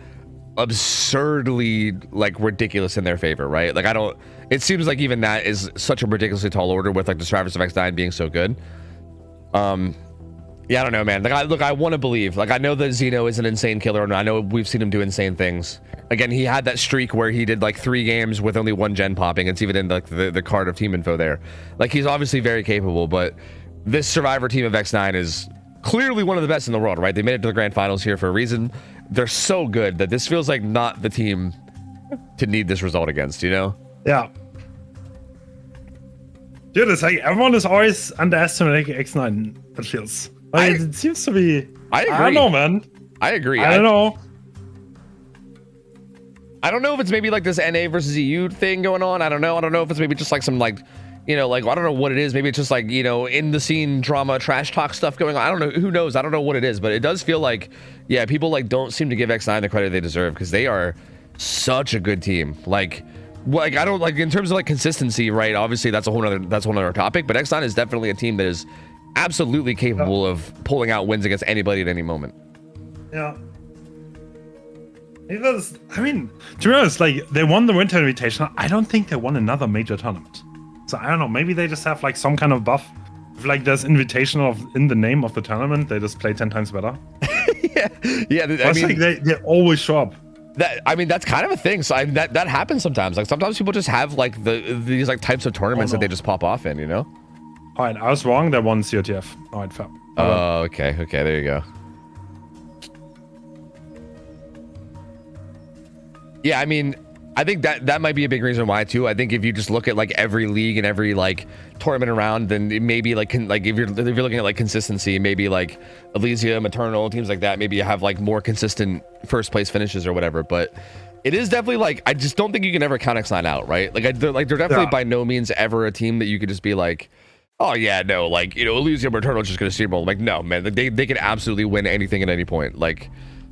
absurdly like ridiculous in their favor, right? Like, it seems like even that is such a ridiculously tall order with like the survivors of X9 being so good. Yeah, I don't know, man. Like, I want to believe. Like, I know that Xeno is an insane killer, and I know we've seen him do insane things. Again, he had that streak where he did like 3 games with only 1 gen popping. It's even in like the card of team info there. Like, he's obviously very capable, but this survivor team of X9 is clearly one of the best in the world, right? They made it to the grand finals here for a reason. They're so good that this feels like not the team to need this result against, you know? Yeah. Dude, it's like everyone is always underestimating X9, it feels. Like, it seems to be. I agree. I don't know, man. I agree. I don't know. I don't know if it's maybe like this NA versus EU thing going on. I don't know. I don't know if it's maybe just like some like, you know, like I don't know what it is. Maybe it's just like, you know, in the scene drama, trash talk stuff going on. I don't know. Who knows? I don't know what it is, but it does feel like, yeah, people like don't seem to give X9 the credit they deserve because they are such a good team. Like I don't like in terms of like consistency, right? Obviously that's a whole other topic, but X9 is definitely a team that is absolutely capable of pulling out wins against anybody at any moment. Yeah. Because, I mean, to be honest, like, they won the Winter Invitational. I don't think they won another major tournament. So, I don't know. Maybe they just have, like, some kind of buff. If, like, there's Invitational in the name of the tournament, they just play 10 times better. yeah. I mean, like they always show up. I mean, that's kind of a thing. So, that happens sometimes. Like, sometimes people just have, like, these, like, types of tournaments that they just pop off in, you know? All right, I was wrong. They won COTF. All right, fair. Oh, okay. Okay, there you go. Yeah, I mean, I think that might be a big reason why too. I think if you just look at like every league and every like tournament around, then it maybe like if you're looking at like consistency, maybe like Elysium, Eternal, teams like that, maybe you have like more consistent first place finishes or whatever. But it is definitely like I just don't think you can ever count X9 out, right? Like they're definitely by no means ever a team that you could just be like, oh yeah, no, like, you know, Elysium or Eternal is just gonna steamroll. Like, no, man, they can absolutely win anything at any point. Like.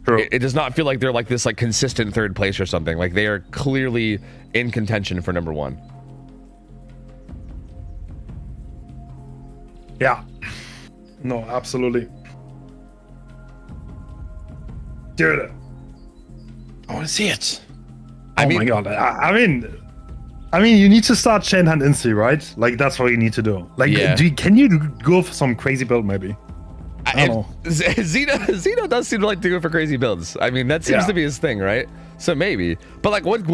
It does not feel like they're like this like consistent third place or something. Like they are clearly in contention for #1. Yeah. No, absolutely. Dude, I want to see it. Oh my god. I mean, you need to start Chain Hunt Insti, right? Like that's what you need to do. Like, can you go for some crazy build maybe? I don't know. Zeno does seem to like to go for crazy builds. I mean, that seems to be his thing, right? So maybe. But like, what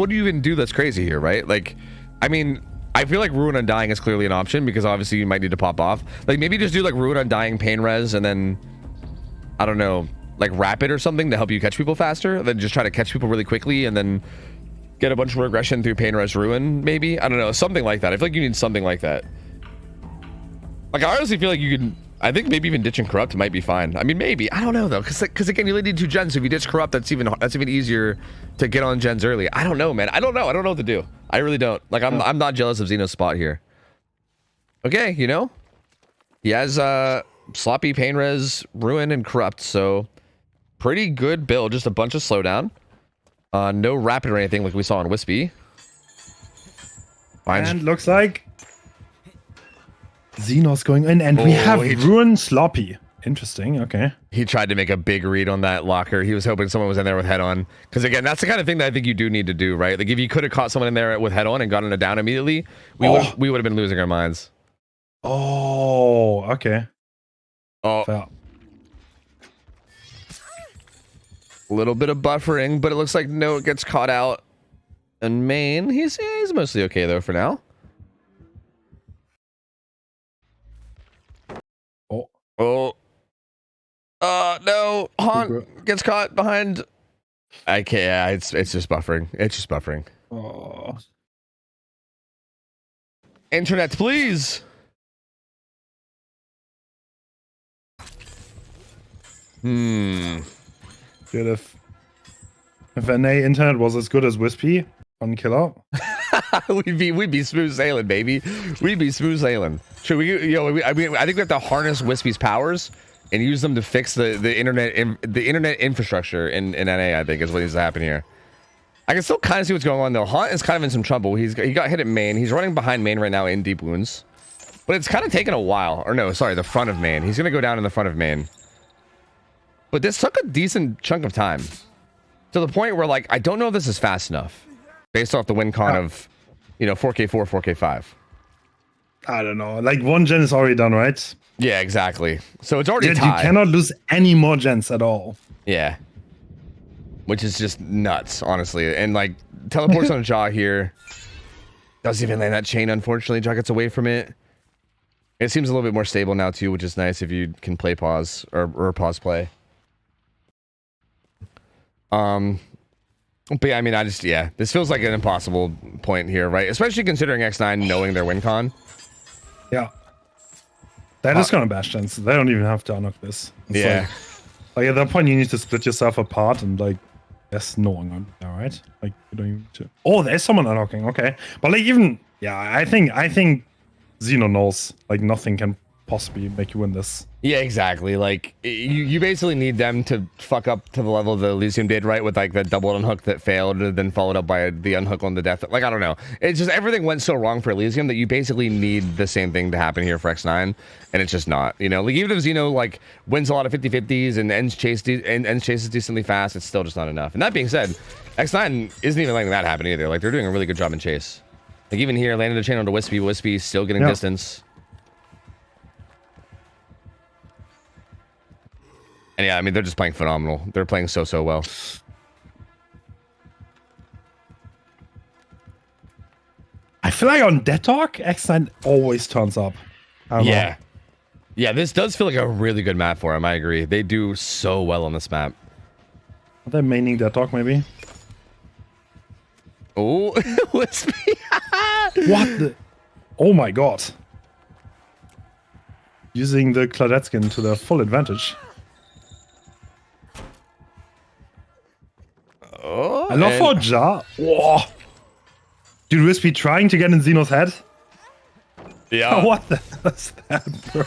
do you even do that's crazy here, right? Like, I mean, I feel like Ruin Undying is clearly an option because obviously you might need to pop off. Like maybe just do like Ruin Undying Pain Res and then, I don't know, like Rapid or something to help you catch people faster. Then just try to catch people really quickly and then get a bunch of regression through Pain Res Ruin, maybe. I don't know, something like that. I feel like you need something like that. Like I honestly feel like you can. I think maybe even ditching Corrupt might be fine. I mean, maybe. I don't know though, because again, you only need 2 gens. So if you ditch Corrupt, that's even easier to get on gens early. I don't know, man. I don't know what to do. I really don't. Like, I'm not jealous of Xeno's spot here. Okay, you know, he has sloppy Pain Res, Ruin, and Corrupt. So pretty good build. Just a bunch of slowdown. No Rapid or anything like we saw in Wispy. And looks like Xenos going in, and we have Ruin Sloppy. Interesting, okay. He tried to make a big read on that locker. He was hoping someone was in there with head on. Because again, that's the kind of thing that I think you do need to do, right? Like if you could have caught someone in there with head on and gotten it down immediately, we would have been losing our minds. Oh, okay. Oh. Fair. A little bit of buffering, but it looks like Note gets caught out. And main, he's mostly okay though for now. Oh. No. Haunt gets caught behind. I can't. Yeah, it's just buffering. It's just buffering. Oh. Internet, please. Dude, if NA internet was as good as Wispy on killer, we'd be smooth sailing, baby. We'd be smooth sailing. Should we? I think we have to harness Wispy's powers and use them to fix the internet infrastructure in NA. I think is what needs to happen here. I can still kind of see what's going on though. Haunt is kind of in some trouble. He got hit at main. He's running behind main right now in deep wounds, but it's kind of taken a while. Or no, sorry, the front of main. He's gonna go down in the front of main. But this took a decent chunk of time to the point where like I don't know if this is fast enough based off the win con of 4K4, 4K5. I don't know. Like 1 gen is already done, right? Yeah, exactly. So it's already tied. You cannot lose any more gens at all. Yeah. Which is just nuts, honestly. And like teleports on Jaw here. Doesn't even land that chain, unfortunately. Jaw gets away from it. It seems a little bit more stable now too, which is nice if you can play pause or pause play. But yeah, I mean, this feels like an impossible point here, right? Especially considering X9 knowing their win con. Yeah. They're just gonna bash gens. They don't even have to unlock this. It's like at that point you need to split yourself apart and like There's no one on there, right? Like you don't even need to. Oh, there's someone unlocking. Okay, but like even I think Xeno knows like nothing can possibly make you win this. Yeah, exactly. Like you basically need them to fuck up to the level that Elysium did, right? With like the double unhook that failed, and then followed up by the unhook on the death. Like I don't know. It's just everything went so wrong for Elysium that you basically need the same thing to happen here for X9, and it's just not. You know, like even if Xeno like wins a lot of 50-50s and ends chases decently fast, it's still just not enough. And that being said, X9 isn't even letting that happen either. Like they're doing a really good job in chase. Like even here, landed a chain onto Wispy. Wispy's still getting distance. And yeah, I mean, they're just playing phenomenal. They're playing so well. I feel like on Dead Talk, X9 always turns up. I don't know. Yeah, this does feel like a really good map for him. I agree. They do so well on this map. Are they maining Dead Talk, maybe? Oh, Wispy. What the? Oh my god. Using the Claudette skin to their full advantage. Oh, I love for Ja. Whoa. Dude, Wispy trying to get in Xeno's head? Yeah. What the hell is that, bro?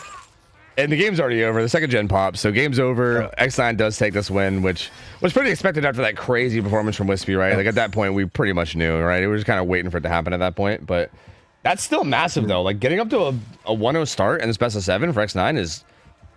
And the game's already over. The second gen pops, so game's over. Yeah. X9 does take this win, which was pretty expected after that crazy performance from Wispy, right? Like at that point, we pretty much knew, right? We were just kind of waiting for it to happen at that point, but that's still massive though. Like getting up to a 1-0 start in this best of 7 for X9 is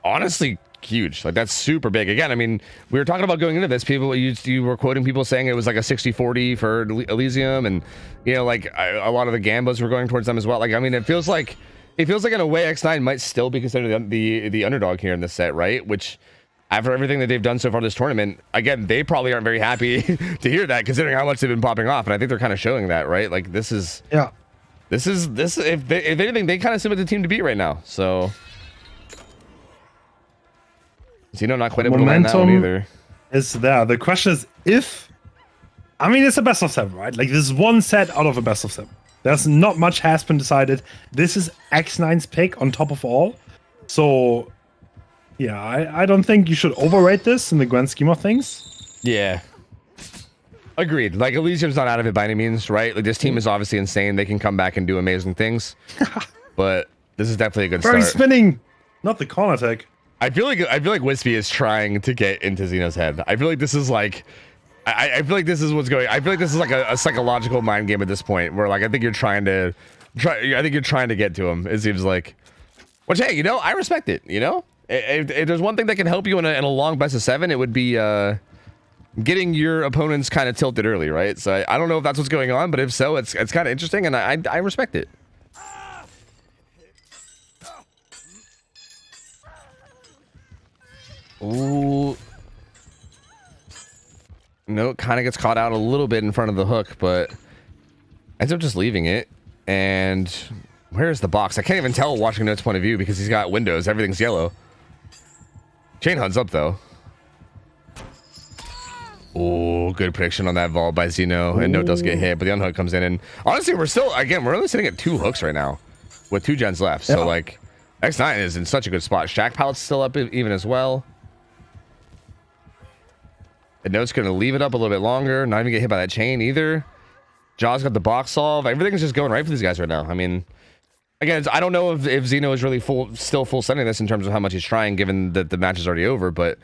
honestly huge. Like that's super big. Again, I mean, we were talking about going into this, people, you were quoting people saying it was like a 60-40 for Elysium, and you know, like a lot of the gambas were going towards them as well. Like I mean, it feels like in a way X9 might still be considered the underdog here in this set, right? Which after everything that they've done so far this tournament, again, they probably aren't very happy to hear that, considering how much they've been popping off. And I think they're kind of showing that, right? Like this is if anything, they kind of submit the team to beat right now. So Xeno not quite able to land that one either. Is there. The question is if, I mean, it's a best of 7, right? Like this is one set out of a best of 7. There's not much has been decided. This is X9's pick on top of all. So yeah, I don't think you should overrate this in the grand scheme of things. Yeah. Agreed. Like Elysium's not out of it by any means, right? Like this team is obviously insane. They can come back and do amazing things. But this is definitely a good start. Very spinning, not the corner attack. I feel like Wispy is trying to get into Xeno's head. I feel like this is like I feel like this is what's going. I feel like this is like a psychological mind game at this point, where like I think you're trying to get to him. It seems like, which hey, you know, I respect it. You know, if there's one thing that can help you in a long best of 7, it would be getting your opponents kind of tilted early, right? So I don't know if that's what's going on, but if so, it's kind of interesting, and I respect it. Ooh. No, kind of gets caught out a little bit in front of the hook, but ends up just leaving it. And where's the box? I can't even tell watching Note's point of view because he's got windows. Everything's yellow. Chain hunt's up, though. Oh, good prediction on that vault by Xeno. And Note does get hit, but the unhook comes in. And honestly, we're only sitting at 2 hooks right now with 2 gens left. So, like, X9 is in such a good spot. Shack Pallet's still up even as well. And Note's going to leave it up a little bit longer. Not even get hit by that chain either. Jaw's got the box solve. Everything's just going right for these guys right now. I mean, again, I don't know if Xeno is really still full sending this in terms of how much he's trying, given that the match is already over. But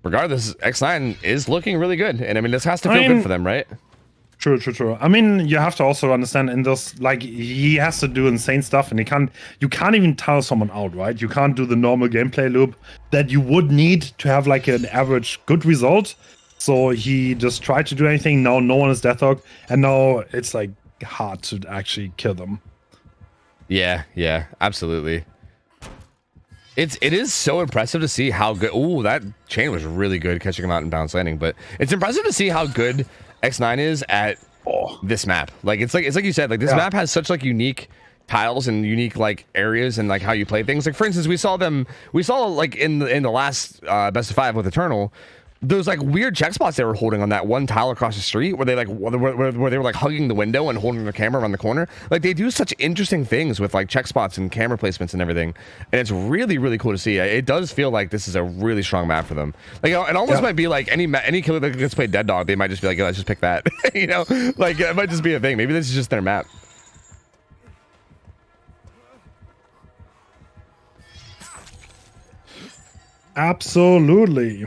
regardless, X9 is looking really good. And I mean, this has to feel good for them, right? True. I mean, you have to also understand in this, like, he has to do insane stuff, and you can't even tire someone out, right? You can't do the normal gameplay loop that you would need to have like an average good result. So he just tried to do anything. Now no one is Deathhawk, and now it's like hard to actually kill them. Yeah, absolutely. It is so impressive to see how good. Ooh, that chain was really good catching him out in bounce landing. But it's impressive to see how good X9 is at this map. Like it's like you said, like this map has such like unique tiles and unique like areas and like how you play things. Like for instance, we saw like in the last best of 5 with Eternal. those like weird check spots they were holding on that one tile across the street where they like where they were like hugging the window and holding the camera around the corner. Like they do such interesting things with like check spots and camera placements and everything, and it's really really cool to see. It does feel like this is a really strong map for them. Like it almost might be like any killer that gets played Dead Dog, they might just be like, let's just pick that. You know, like it might just be a thing. Maybe this is just their map. Absolutely.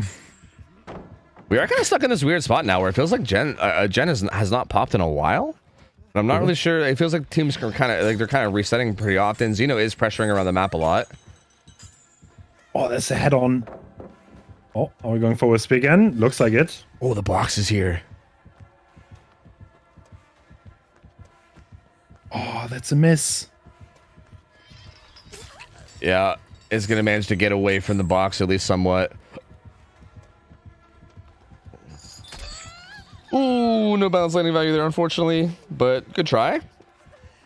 We are kind of stuck in this weird spot now where it feels like Gen has not popped in a while. And I'm not really sure. It feels like teams are kind of like they're kind of resetting pretty often. Xeno is pressuring around the map a lot. Oh, that's a head-on. Oh, are we going for a speed again? Looks like it. Oh, the box is here. Oh, that's a miss. Yeah, it's gonna manage to get away from the box at least somewhat. Ooh, no balance landing value there, unfortunately, but good try.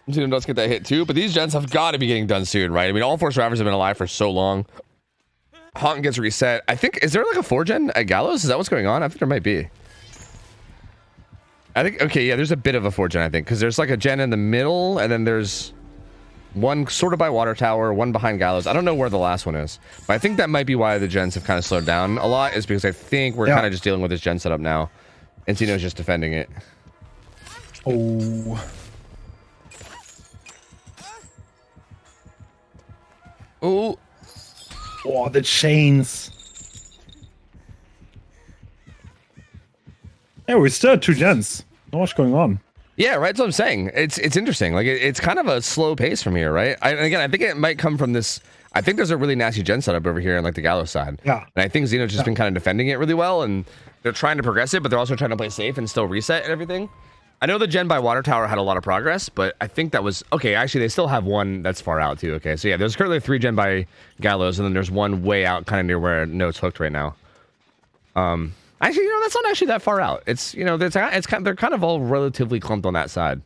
Xeno does get that hit too, but these gens have got to be getting done soon, right? I mean, all 4 survivors have been alive for so long. Haunt gets reset. I think, is there like a 4-gen at Gallows? Is that what's going on? I think there might be. I think, okay, yeah, there's a bit of a 4-gen, I think, because there's like a gen in the middle, and then there's one sort of by Water Tower, one behind Gallows. I don't know where the last one is, but I think that might be why the gens have kind of slowed down a lot, is because I think we're kind of just dealing with this gen setup now. And Xeno's just defending it. Oh. Oh. Oh, the chains. Yeah, we still have 2 gens. Not much going on. Yeah, right. That's what I'm saying. It's interesting. Like it's kind of a slow pace from here, right? And again, I think it might come from this. I think there's a really nasty gen setup over here in like the Gallows side. Yeah. And I think Xeno's just been kind of defending it really well, and they're trying to progress it, but they're also trying to play safe and still reset and everything. I know the gen by Water Tower had a lot of progress, but I think that was okay. Actually, they still have one that's far out too. Okay, so yeah, there's currently 3 gen by Gallows, and then there's one way out, kind of near where Note's hooked right now. Actually, you know, that's not actually that far out. It's, you know, it's kind of, they're kind of all relatively clumped on that side.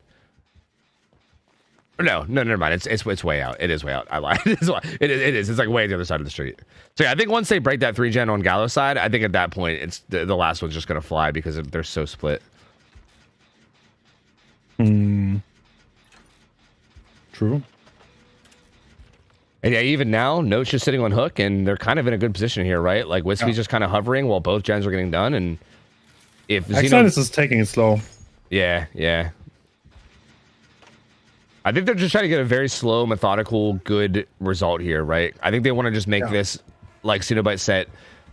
No, never mind. It's way out. It is way out. I lied. It is. It's like way on the other side of the street. So yeah, I think once they break that 3-gen on Gallows side, I think at that point it's the last one's just gonna fly because they're so split. Hmm. True. And yeah, even now, Note's just sitting on hook, and they're kind of in a good position here, right? Like Wispy's just kind of hovering while both gens are getting done, and if Xeno is just taking it slow. Yeah. I think they're just trying to get a very slow, methodical, good result here, right? I think they want to just make this, like Cenobite set,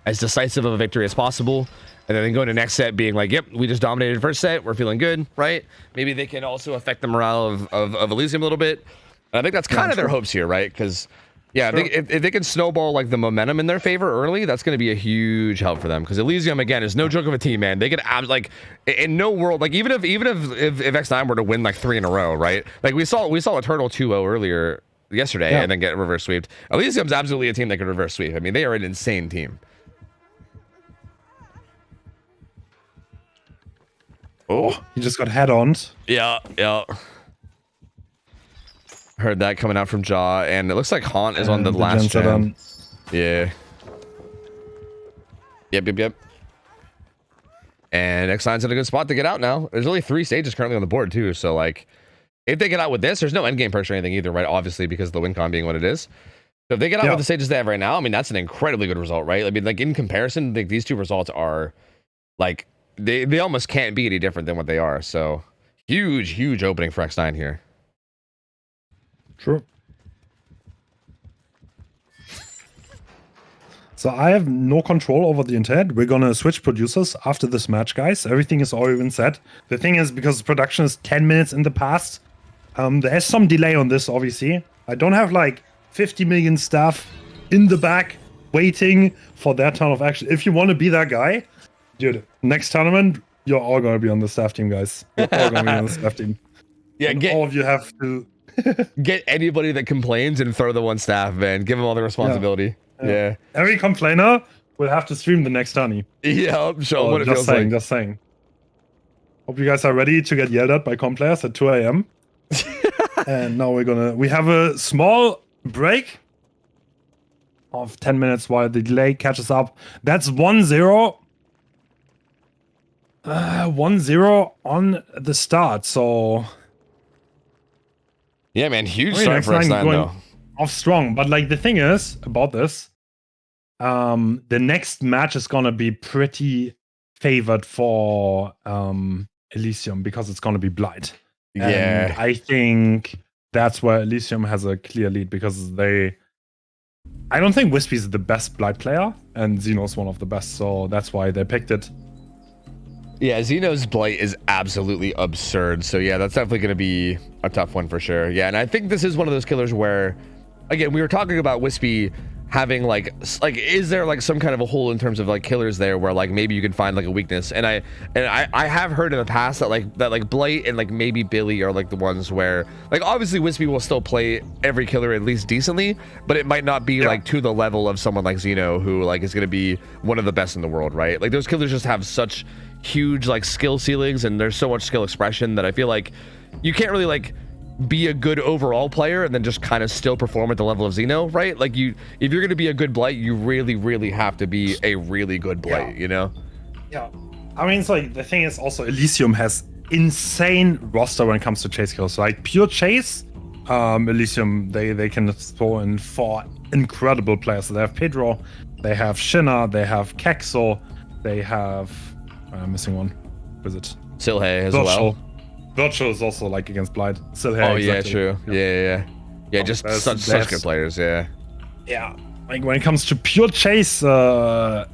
as decisive of a victory as possible, and then they go into next set being like, yep, we just dominated first set, we're feeling good, right? Maybe they can also affect the morale of Elysium a little bit. And I think that's kind of their hopes here, right? Because, yeah, if they can snowball like the momentum in their favor early, that's going to be a huge help for them. Because Elysium, again, is no joke of a team, man. They could like in no world, like even if X9 were to win like 3 in a row, right? Like we saw a Turtle 2-0 earlier yesterday and then get reverse sweeped. Elysium's absolutely a team that could reverse sweep. I mean, they are an insane team. Oh, he just got head-ons. Yeah. Heard that coming out from Jaw, and it looks like Haunt is on the last gen. Yeah. Yep. And X9's in a good spot to get out now. There's only 3 stages currently on the board too, so like, if they get out with this, there's no endgame pressure or anything either, right? Obviously, because of the win con being what it is. So if they get out with the stages they have right now, I mean, that's an incredibly good result, right? I mean, like in comparison, like these 2 results are like they almost can't be any different than what they are. So huge opening for X9 here. True. So I have no control over the intent. We're gonna switch producers after this match, guys. Everything is already been set. The thing is, because production is 10 minutes in the past, there's some delay on this, obviously. I don't have like 50 million staff in the back waiting for their turn of action. If you want to be that guy, dude, next tournament, you're all gonna be on the staff team, guys. You're all gonna be on the staff team. Yeah, all of you have to get anybody that complains and throw the one staff, man. Give them all the responsibility. Yeah. Every complainer will have to stream the next tourney. Yeah, I'm sure what it feels saying, like. Just saying. Hope you guys are ready to get yelled at by comp players at 2 a.m. And now we have a small break of 10 minutes while the delay catches up. That's 1-0 1-0 on the start. So Yeah, man, huge I mean, start for X9 X9 going though. off strong. But like the thing is about this, the next match is gonna be pretty favored for Elysium because it's gonna be Blight. And Yeah. I think that's where Elysium has a clear lead because I don't think Wispy is the best Blight player, and Xeno's one of the best, so that's why they picked it. Yeah, Xeno's Blight is absolutely absurd. So yeah, that's definitely going to be a tough one for sure. Yeah, and I think this is one of those killers where, again, we were talking about Wispy having like is there like some kind of a hole in terms of like killers there where like maybe you can find like a weakness, and I have heard in the past that like Blight and like maybe Billy are like the ones where like obviously Wispy will still play every killer at least decently, but it might not be like to the level of someone like Xeno who like is going to be one of the best in the world, right? Like those killers just have such huge like skill ceilings and there's so much skill expression that I feel like you can't really like be a good overall player and then just kind of still perform at the level of Xeno, right? Like if you're going to be a good Blight, you really have to be a really good Blight, you know? Yeah. I mean, it's like the thing is also Elysium has insane roster when it comes to chase kills. Like pure chase, Elysium, they can throw in 4 incredible players. So they have Pedro, they have Shinna, they have Kexo, they have I'm missing one. What is it? Silhei as well. Virtual is also like against Blight. Silhei, oh exactly. Yeah, true. Yeah, just such good players. Yeah. Like when it comes to pure chase, I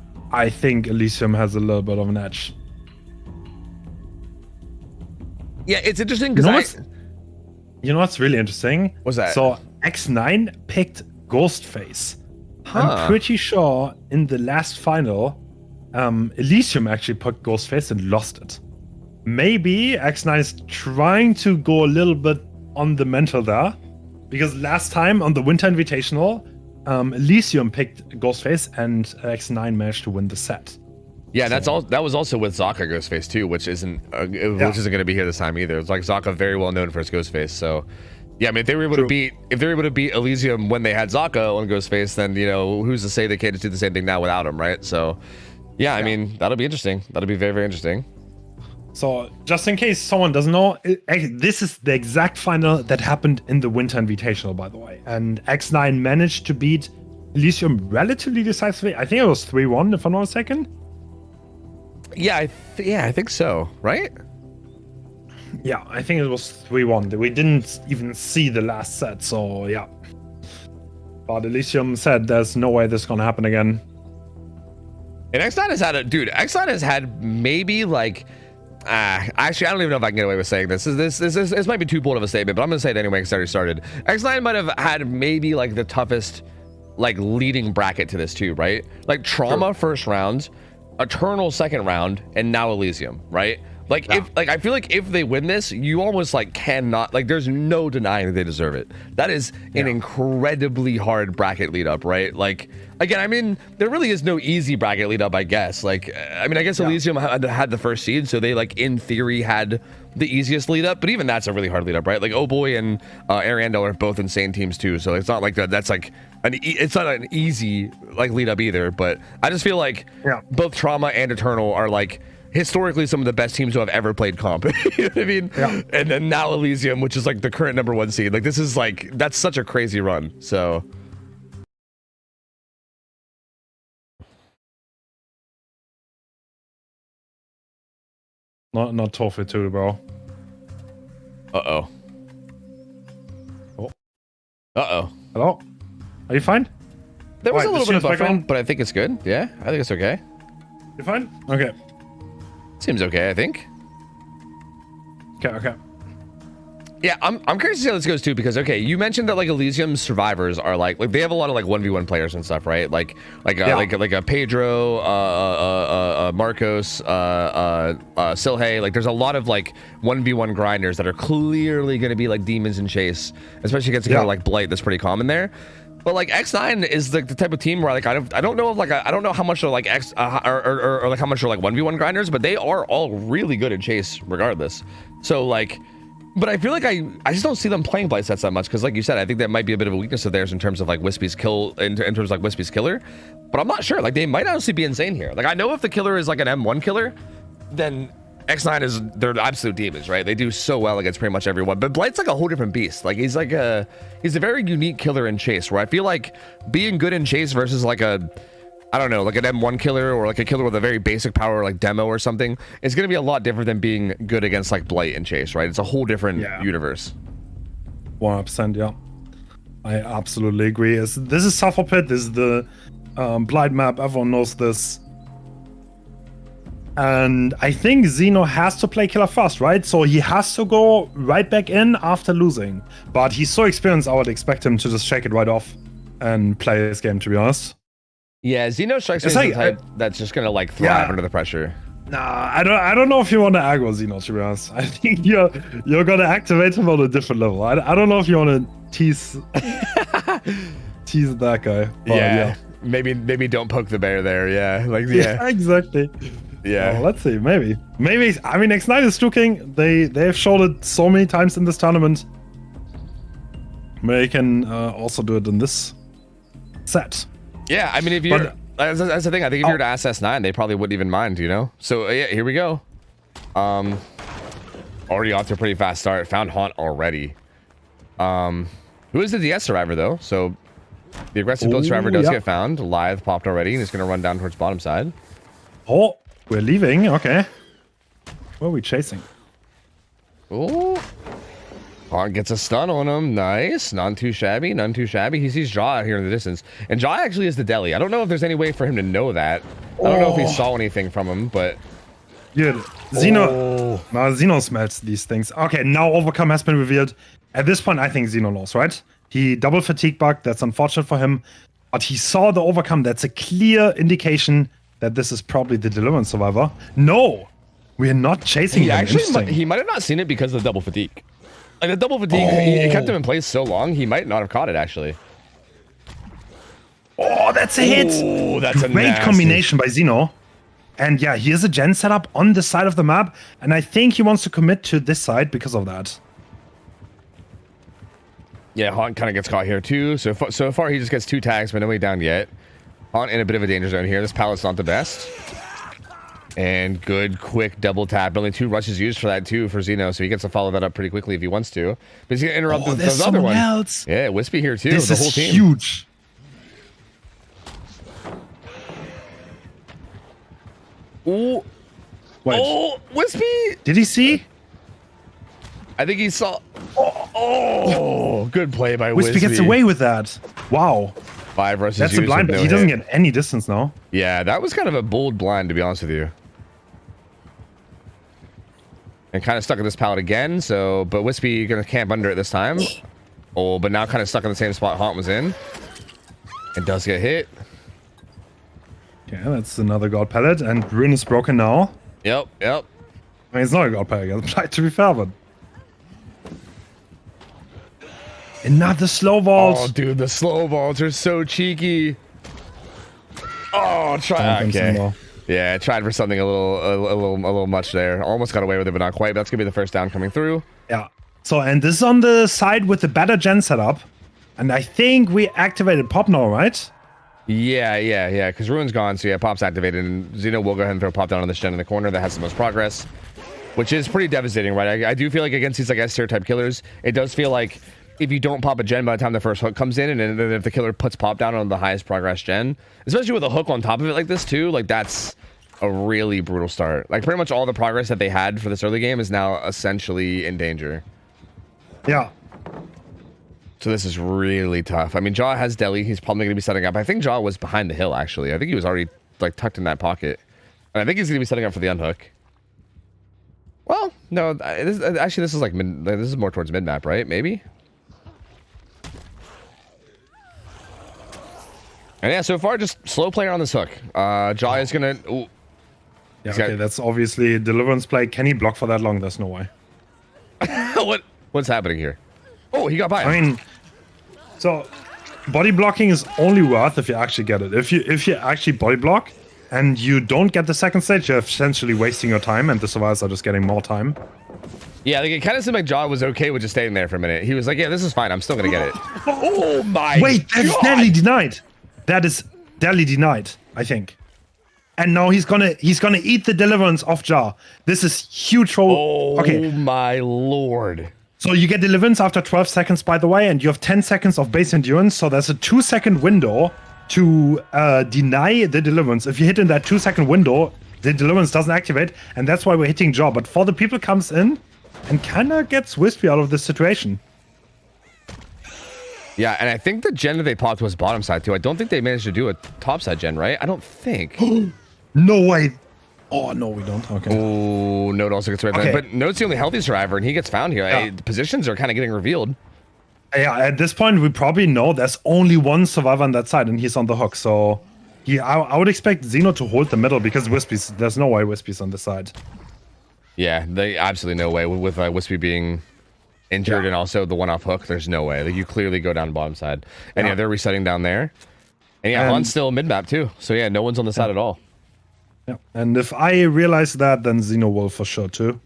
think Elysium has a little bit of an edge. Yeah, it's interesting because you know what's really interesting? What's that? So X9 picked Ghostface. I'm pretty sure in the last final, Elysium actually picked Ghostface and lost it. Maybe X9 is trying to go a little bit on the mental there, because last time on the Winter Invitational, Elysium picked Ghostface and X9 managed to win the set. Yeah, that's all. That was also with Zaka Ghostface too, which isn't going to be here this time either. It's like Zaka very well known for his Ghostface. So, yeah, I mean, if they were able to beat Elysium when they had Zaka on Ghostface, then you know who's to say they can't just do the same thing now without him, right? So, yeah, I mean that'll be interesting. That'll be very interesting. So, just in case someone doesn't know, this is the exact final that happened in the Winter Invitational, by the way. And X9 managed to beat Elysium relatively decisively. I think it was 3-1, if I'm not mistaken. Yeah, I think so, right? Yeah, I think it was 3-1. We didn't even see the last set, so yeah. But Elysium said there's no way this is gonna happen again. And X9 has had X9 has had maybe like actually, I don't even know if I can get away with saying this. This might be too bold of a statement, but I'm gonna say it anyway because I already started. X9 might have had maybe like the toughest like leading bracket to this too, right? Like Trauma first round, Eternal second round, and now Elysium, right? Like if I feel like if they win this, you almost like cannot like there's no denying that they deserve it. That is an incredibly hard bracket lead up, right? Like again, I mean, there really is no easy bracket lead up, I guess. Like I mean, I guess Elysium had the first seed, so they like in theory had the easiest lead up, but even that's a really hard lead up, right? Like Oh Boy and Ariandel are both insane teams too, so it's not like that's like it's not an easy like lead up either. But I just feel like both Trauma and Eternal are like historically some of the best teams who have ever played comp. You know what I mean? Yeah. And then now Elysium, which is like the current #1 seed. Like this is like that's such a crazy run. So not Tofu too, bro. Uh-oh. Hello? Are you fine? There was a little bit of buffering, but I think it's good. Yeah, I think it's okay. You fine? Okay. Seems okay, I think. Okay. Yeah, I'm curious to see how this goes too, because okay, you mentioned that like Elysium survivors are like they have a lot of like 1v1 players and stuff, right? Like a Pedro, Marcos, Silhei. Like there's a lot of like 1v1 grinders that are clearly going to be like demons in chase, especially against a kind of like Blight that's pretty common there. But like X9 is like the type of team where like I don't know if like I don't know how much are like or like how much are like 1v1 grinders, but they are all really good at chase regardless. So like, but I feel like I just don't see them playing Blight sets that much because like you said, I think that might be a bit of a weakness of theirs in terms of like Wispy's kill in terms of like Wispy's killer. But I'm not sure. Like they might honestly be insane here. Like I know if the killer is like an M1 killer, then X9 is, they're absolute demons, right? They do so well against pretty much everyone. But Blight's like a whole different beast. Like he's a very unique killer in chase, where I feel like being good in chase versus like I don't know, like an M1 killer or like a killer with a very basic power like Demo or something, is going to be a lot different than being good against like Blight in chase, right? It's a whole different universe. 100%, yeah. I absolutely agree. This is Sulfur Pit. This is the Blight map. Everyone knows this. And I think Xeno has to play killer first, right? So he has to go right back in after losing. But he's so experienced, I would expect him to just shake it right off and play his game, to be honest. Yeah, Xeno strikes me as the type that's just gonna like thrive under the pressure. Nah, I don't know if you want to aggro Xeno, to be honest. I think you're gonna activate him on a different level. I don't know if you want to tease that guy. But yeah. Maybe don't poke the bear there. Yeah, like yeah exactly. Yeah. Well, let's see. Maybe. I mean, X9 is Stuking. They've showed it so many times in this tournament. They can also do it in this set. Yeah, I mean, if you're that's the thing. I think if you were to ask S9, they probably wouldn't even mind, you know. So yeah, here we go. Already off to a pretty fast start. Found Haunt already. Who is the DS survivor though? So the aggressive build survivor does get found. Lithe popped already, and he's gonna run down towards bottom side. Oh, we're leaving. Okay. Where are we chasing? Oh. Haunt gets a stun on him. Nice. None too shabby. None too shabby. He sees Jaw out here in the distance. And Jaw actually is the deli. I don't know if there's any way for him to know that. I don't know if he saw anything from him, but... Dude, Xeno... No, Xeno smells these things. Okay, now Overcome has been revealed. At this point, I think Xeno knows, right? He double fatigue bugged. That's unfortunate for him. But he saw the Overcome. That's a clear indication that this is probably the Deliverance survivor. No! We're not chasing him. Actually, he might have not seen it because of the double fatigue. Like the double fatigue, it kept him in place so long, he might not have caught it actually. Oh, that's a hit! Oh, that's a great combination by Xeno. And yeah, here's a gen setup on the side of the map, and I think he wants to commit to this side because of that. Yeah, Haunt kind of gets caught here too. So far, he just gets 2 tags, but nobody down yet. Haunt in a bit of a danger zone here. This pallet's not the best. And good, quick double tap. Only 2 rushes used for that too for Xeno, so he gets to follow that up pretty quickly if he wants to. But he's gonna interrupt the other one. Else. Yeah, Wispy here too. This the whole is team. Huge. Ooh. Wait. Oh, Wispy! Did he see? I think he saw. Oh, good play by Wispy. Wispy gets away with that. Wow. 5 rushes. That's a blind, but he doesn't get any distance now. Yeah, that was kind of a bold blind, to be honest with you. And kind of stuck in this pallet again, so... But Wispy gonna camp under it this time. Oh, but now kind of stuck in the same spot Haunt was in. It does get hit. Yeah, that's another God Pallet, and Ruin is broken now. Yep. I mean, it's not a God Pallet again, to be fair, but... Another slow vault. Oh, dude, the slow vaults are so cheeky. Oh, try. Okay. Yeah, tried for something a little much there. Almost got away with it, but not quite. That's gonna be the first down coming through. Yeah. So, and this is on the side with the better gen setup, and I think we activated Pop now, right? Yeah. Because Ruin's gone, so yeah, Pop's activated, and Xeno will go ahead and throw Pop down on this gen in the corner that has the most progress, which is pretty devastating, right? I do feel like against these like S tier type killers, it does feel like if you don't pop a gen by the time the first hook comes in, and then if the killer puts Pop down on the highest progress gen, especially with a hook on top of it like this too, like that's a really brutal start. Like pretty much all the progress that they had for this early game is now essentially in danger. Yeah. So this is really tough. I mean, Jaw has Deli. He's probably going to be setting up. I think Jaw was behind the hill, actually. I think he was already like tucked in that pocket. And I think he's going to be setting up for the unhook. Well, no, actually, this is like this is more towards mid-map, right? Maybe? And yeah, so far, just slow player on this hook. Jaw is going to... Yeah, okay, that's obviously Deliverance play. Can he block for that long? There's no way. What's happening here? Oh, he got by. I mean, so body blocking is only worth if you actually get it. If you actually body block and you don't get the second stage, you're essentially wasting your time, and the survivors are just getting more time. Yeah, like it kind of seemed like Jaw was okay with just staying there for a minute. He was like, "Yeah, this is fine. I'm still gonna get it." Oh my! Wait, that's deadly denied. That is deadly denied, I think. And now he's gonna eat the deliverance of Jar. This is huge for Oh my lord. So you get deliverance after 12 seconds, by the way, and you have 10 seconds of base endurance. So there's a 2-second window to deny the deliverance. If you hit in that 2-second window, the deliverance doesn't activate, and that's why we're hitting Jaw. But For the People comes in and kind of gets Wispy out of this situation. Yeah, and I think the gen that they popped was bottom side too. I don't think they managed to do a top side gen, right? I don't think. No way. Oh, no, we don't. Okay. Oh, Note also gets right back. But Note's the only healthy survivor, and he gets found here. Yeah. The positions are kind of getting revealed. Yeah, at this point, we probably know there's only one survivor on that side, and he's on the hook. So I would expect Xeno to hold the middle because there's no way Wispy's on the side. Yeah, they absolutely no way. With Wispy being injured and also the one off hook, there's no way. Like, you clearly go down the bottom side. And yeah, they're resetting down there. And yeah, Han's still mid map too. So yeah, no one's on the side at all. Yeah, and if I realize that, then Xeno will for sure too.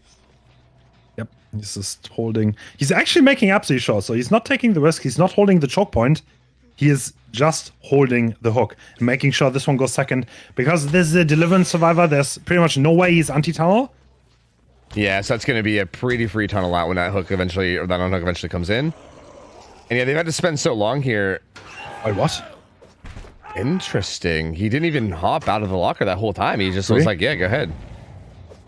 Yep, he's just holding. He's actually making absolutely sure, so he's not taking the risk. He's not holding the choke point. He is just holding the hook and making sure this one goes second. Because this is a deliverance survivor, there's pretty much no way he's anti-tunnel. Yeah, so that's going to be a pretty free tunnel out when that hook eventually, or that unhook eventually comes in. And yeah, they've had to spend so long here. Wait, what? Interesting. He didn't even hop out of the locker that whole time. He just was like, yeah, go ahead.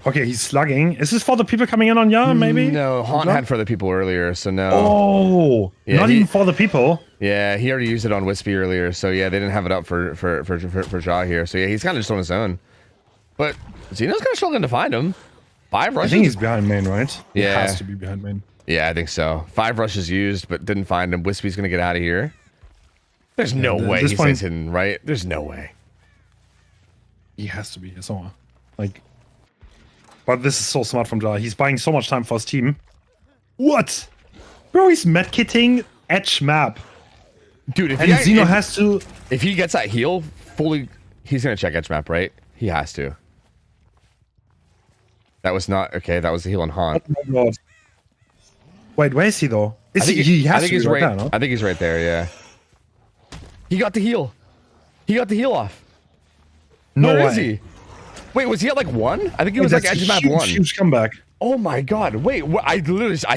Okay, he's slugging. Is this for the people coming in on Ya, maybe? No, Han had for the people earlier, so no. Oh, yeah, not even for the people. Yeah, he already used it on Wispy earlier, so yeah, they didn't have it up for Jaw here. So yeah, he's kind of just on his own. But Xeno's kind of struggling to find him. 5 rushes. I think he's behind main, right? Yeah. He has to be behind main. Yeah, I think so. 5 rushes used, but didn't find him. Wispy's going to get out of here. There's no way he stays hidden, right? There's no way. He has to be here somewhere. Like, but this is so smart from Jaw. He's buying so much time for his team. What? Bro, he's medkitting edge map. Dude, if Xeno has to... If he gets that heal, fully... He's going to check edge map, right? He has to. That was not... Okay, that was the heal on Han. Oh my god. Wait, where is he, though? He has to be right there, no? I think he's right there, yeah. He got the heal. He got the heal off. No way. Where is he? Wait, was he at like 1? I think he was like edge map 1. Huge comeback. Oh my god. Wait, I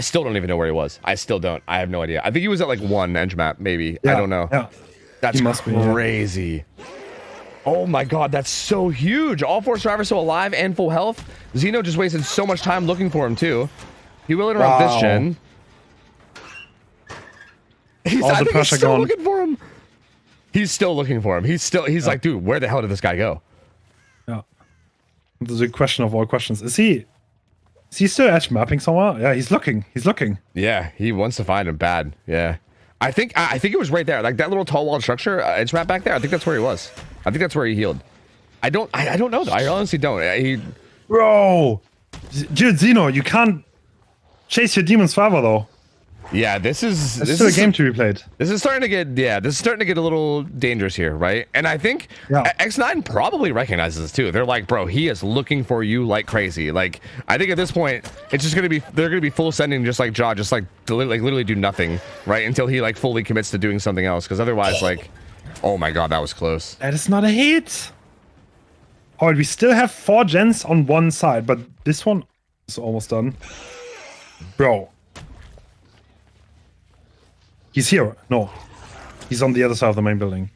still don't even know where he was. I still don't. I have no idea. I think he was at like 1 edge map, maybe. Yeah, I don't know. Yeah. That's crazy. Oh my god, that's so huge. All 4 survivors still alive and full health. Xeno just wasted so much time looking for him too. He will interrupt this gen. All the pressure gone. Looking for him. He's still looking for him. He's like, dude, where the hell did this guy go? Yeah. There's a question of all questions. Is he still edge mapping somewhere? Yeah, he's looking. He's looking. Yeah, he wants to find him bad. Yeah. I think it was right there. Like that little tall wall structure, edge map back there. I think that's where he was. I think that's where he healed. I don't know though. I honestly don't. Bro. Dude, Xeno, you can't chase your demons forever though. Yeah, this is still a game to be played. This is starting to get a little dangerous here, right? And I think X9 probably recognizes this too. They're like, bro, he is looking for you like crazy. Like, I think at this point, it's just they're gonna be full sending just like Jaw, just like literally do nothing, right? Until he like fully commits to doing something else. Because otherwise, like, oh my god, that was close. That is not a hit. Alright, we still have 4 gens on one side, but this one is almost done. Bro. He's here. No. He's on the other side of the main building.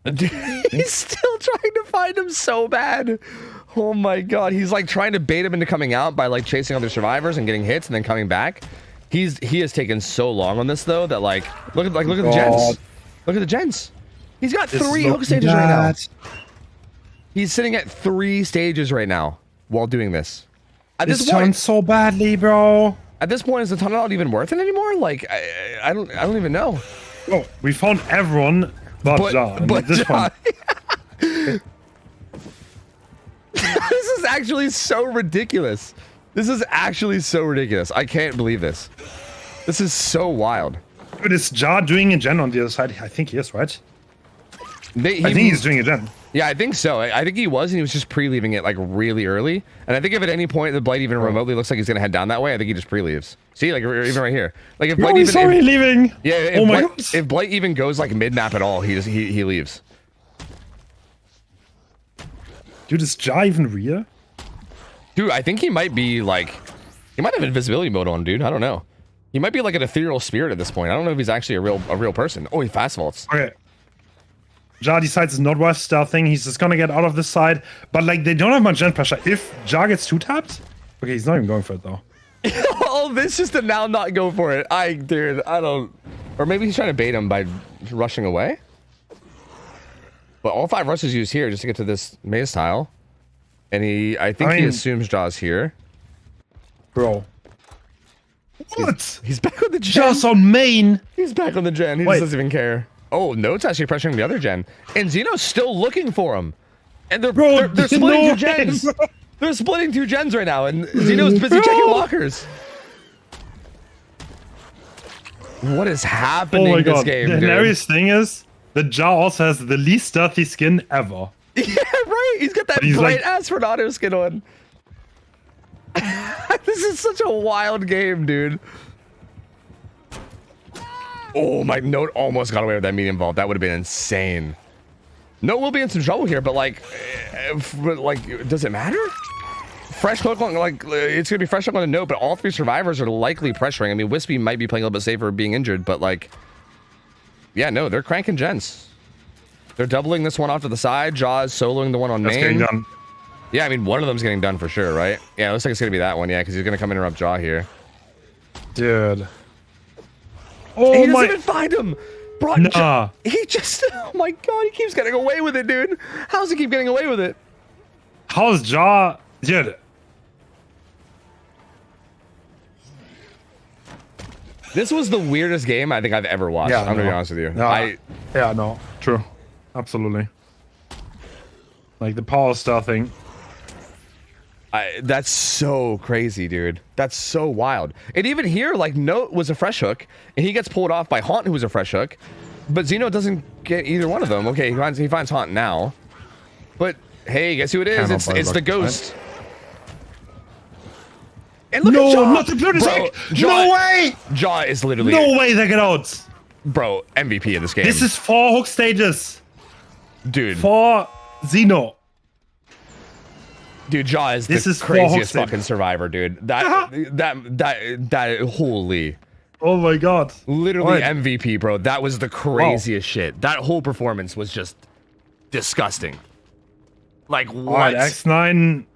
He's still trying to find him so bad. Oh my god. He's like trying to bait him into coming out by like chasing other survivors and getting hits and then coming back. He has taken so long on this though that like look at the gens. Look at the gens. He's got 3 hook stages right now. He's sitting at 3 stages right now while doing this. This turns so badly, bro. At this point, is the tunnel not even worth it anymore? Like, I don't even know. Oh, we found everyone but John. But this John. This is actually so ridiculous. This is actually so ridiculous. I can't believe this. This is so wild. Dude, is Jar doing a gen on the other side? I think he is, right? I think he's doing a gen. Yeah, I think so. I think he was, and he was just pre-leaving it like really early. And I think if at any point the Blight even remotely looks like he's gonna head down that way, I think he just pre-leaves. See, like even right here. Like if Blight he's already leaving. Yeah. If Blight even goes like mid-map at all, he leaves. Dude, is Ja even real? Dude, I think he might be like, he might have invisibility mode on, dude. I don't know. He might be like an ethereal spirit at this point. I don't know if he's actually a real person. Oh, he fast vaults. Okay. Ja decides it's not worth stealthing. He's just gonna get out of this side. But like, they don't have much gen pressure. If Ja gets 2-tapped, okay, he's not even going for it though. Oh, this just to now not go for it. Dude, I don't. Or maybe he's trying to bait him by rushing away. But all 5 rushes used here just to get to this maze tile. And I think he assumes Ja's here. Bro. What? He's back on the gen. Just on main. He's back on the gen. He just doesn't even care. Oh, Note's actually pressuring the other gen. And Xeno's still looking for him. And they're splitting 2 gens. They're splitting 2 gens right now. And Xeno's busy checking lockers. What is happening in this game, The hilarious thing is that Ja also has the least stealthy skin ever. Yeah, right. He's got that bright Asperato skin on. This is such a wild game, dude. Oh, my Note almost got away with that medium vault. That would have been insane. Note will be in some trouble here, but like, does it matter? Fresh hook on, like, it's gonna be fresh hook on the Note, but all 3 survivors are likely pressuring. I mean, Wispy might be playing a little bit safer being injured, but like, yeah, no, they're cranking gens. They're doubling this one off to the side. Jaws soloing the one on main. Getting done. Yeah, I mean, one of them's getting done for sure, right? Yeah, it looks like it's gonna be that one, yeah, because he's gonna come interrupt Jaw here. Dude. Oh, he doesn't even find him. Bro, nah. He just, oh my god, he keeps getting away with it, dude. How does he keep getting away with it? How's Ja? Dude. This was the weirdest game I think I've ever watched. Yeah, I'm gonna be honest with you. No, yeah, no, true, absolutely. Like the power star thing. That's so crazy, dude. That's so wild. And even here, like, Note was a fresh hook, and he gets pulled off by Haunt, who was a fresh hook. But Xeno doesn't get either one of them. Okay, he finds Haunt now. But hey, guess who it is? It's the Ghost. Right? And look at Jaw. Not the blue attack. Jaw, no way. Jaw is literally no way they get out. Bro, MVP in this game. This is 4 hook stages, dude. 4 Xeno. Dude, Jaw is the craziest fucking survivor, dude. That holy. Oh my god. Literally MVP, bro. That was the craziest shit. That whole performance was just disgusting. Like, what? Right, X9,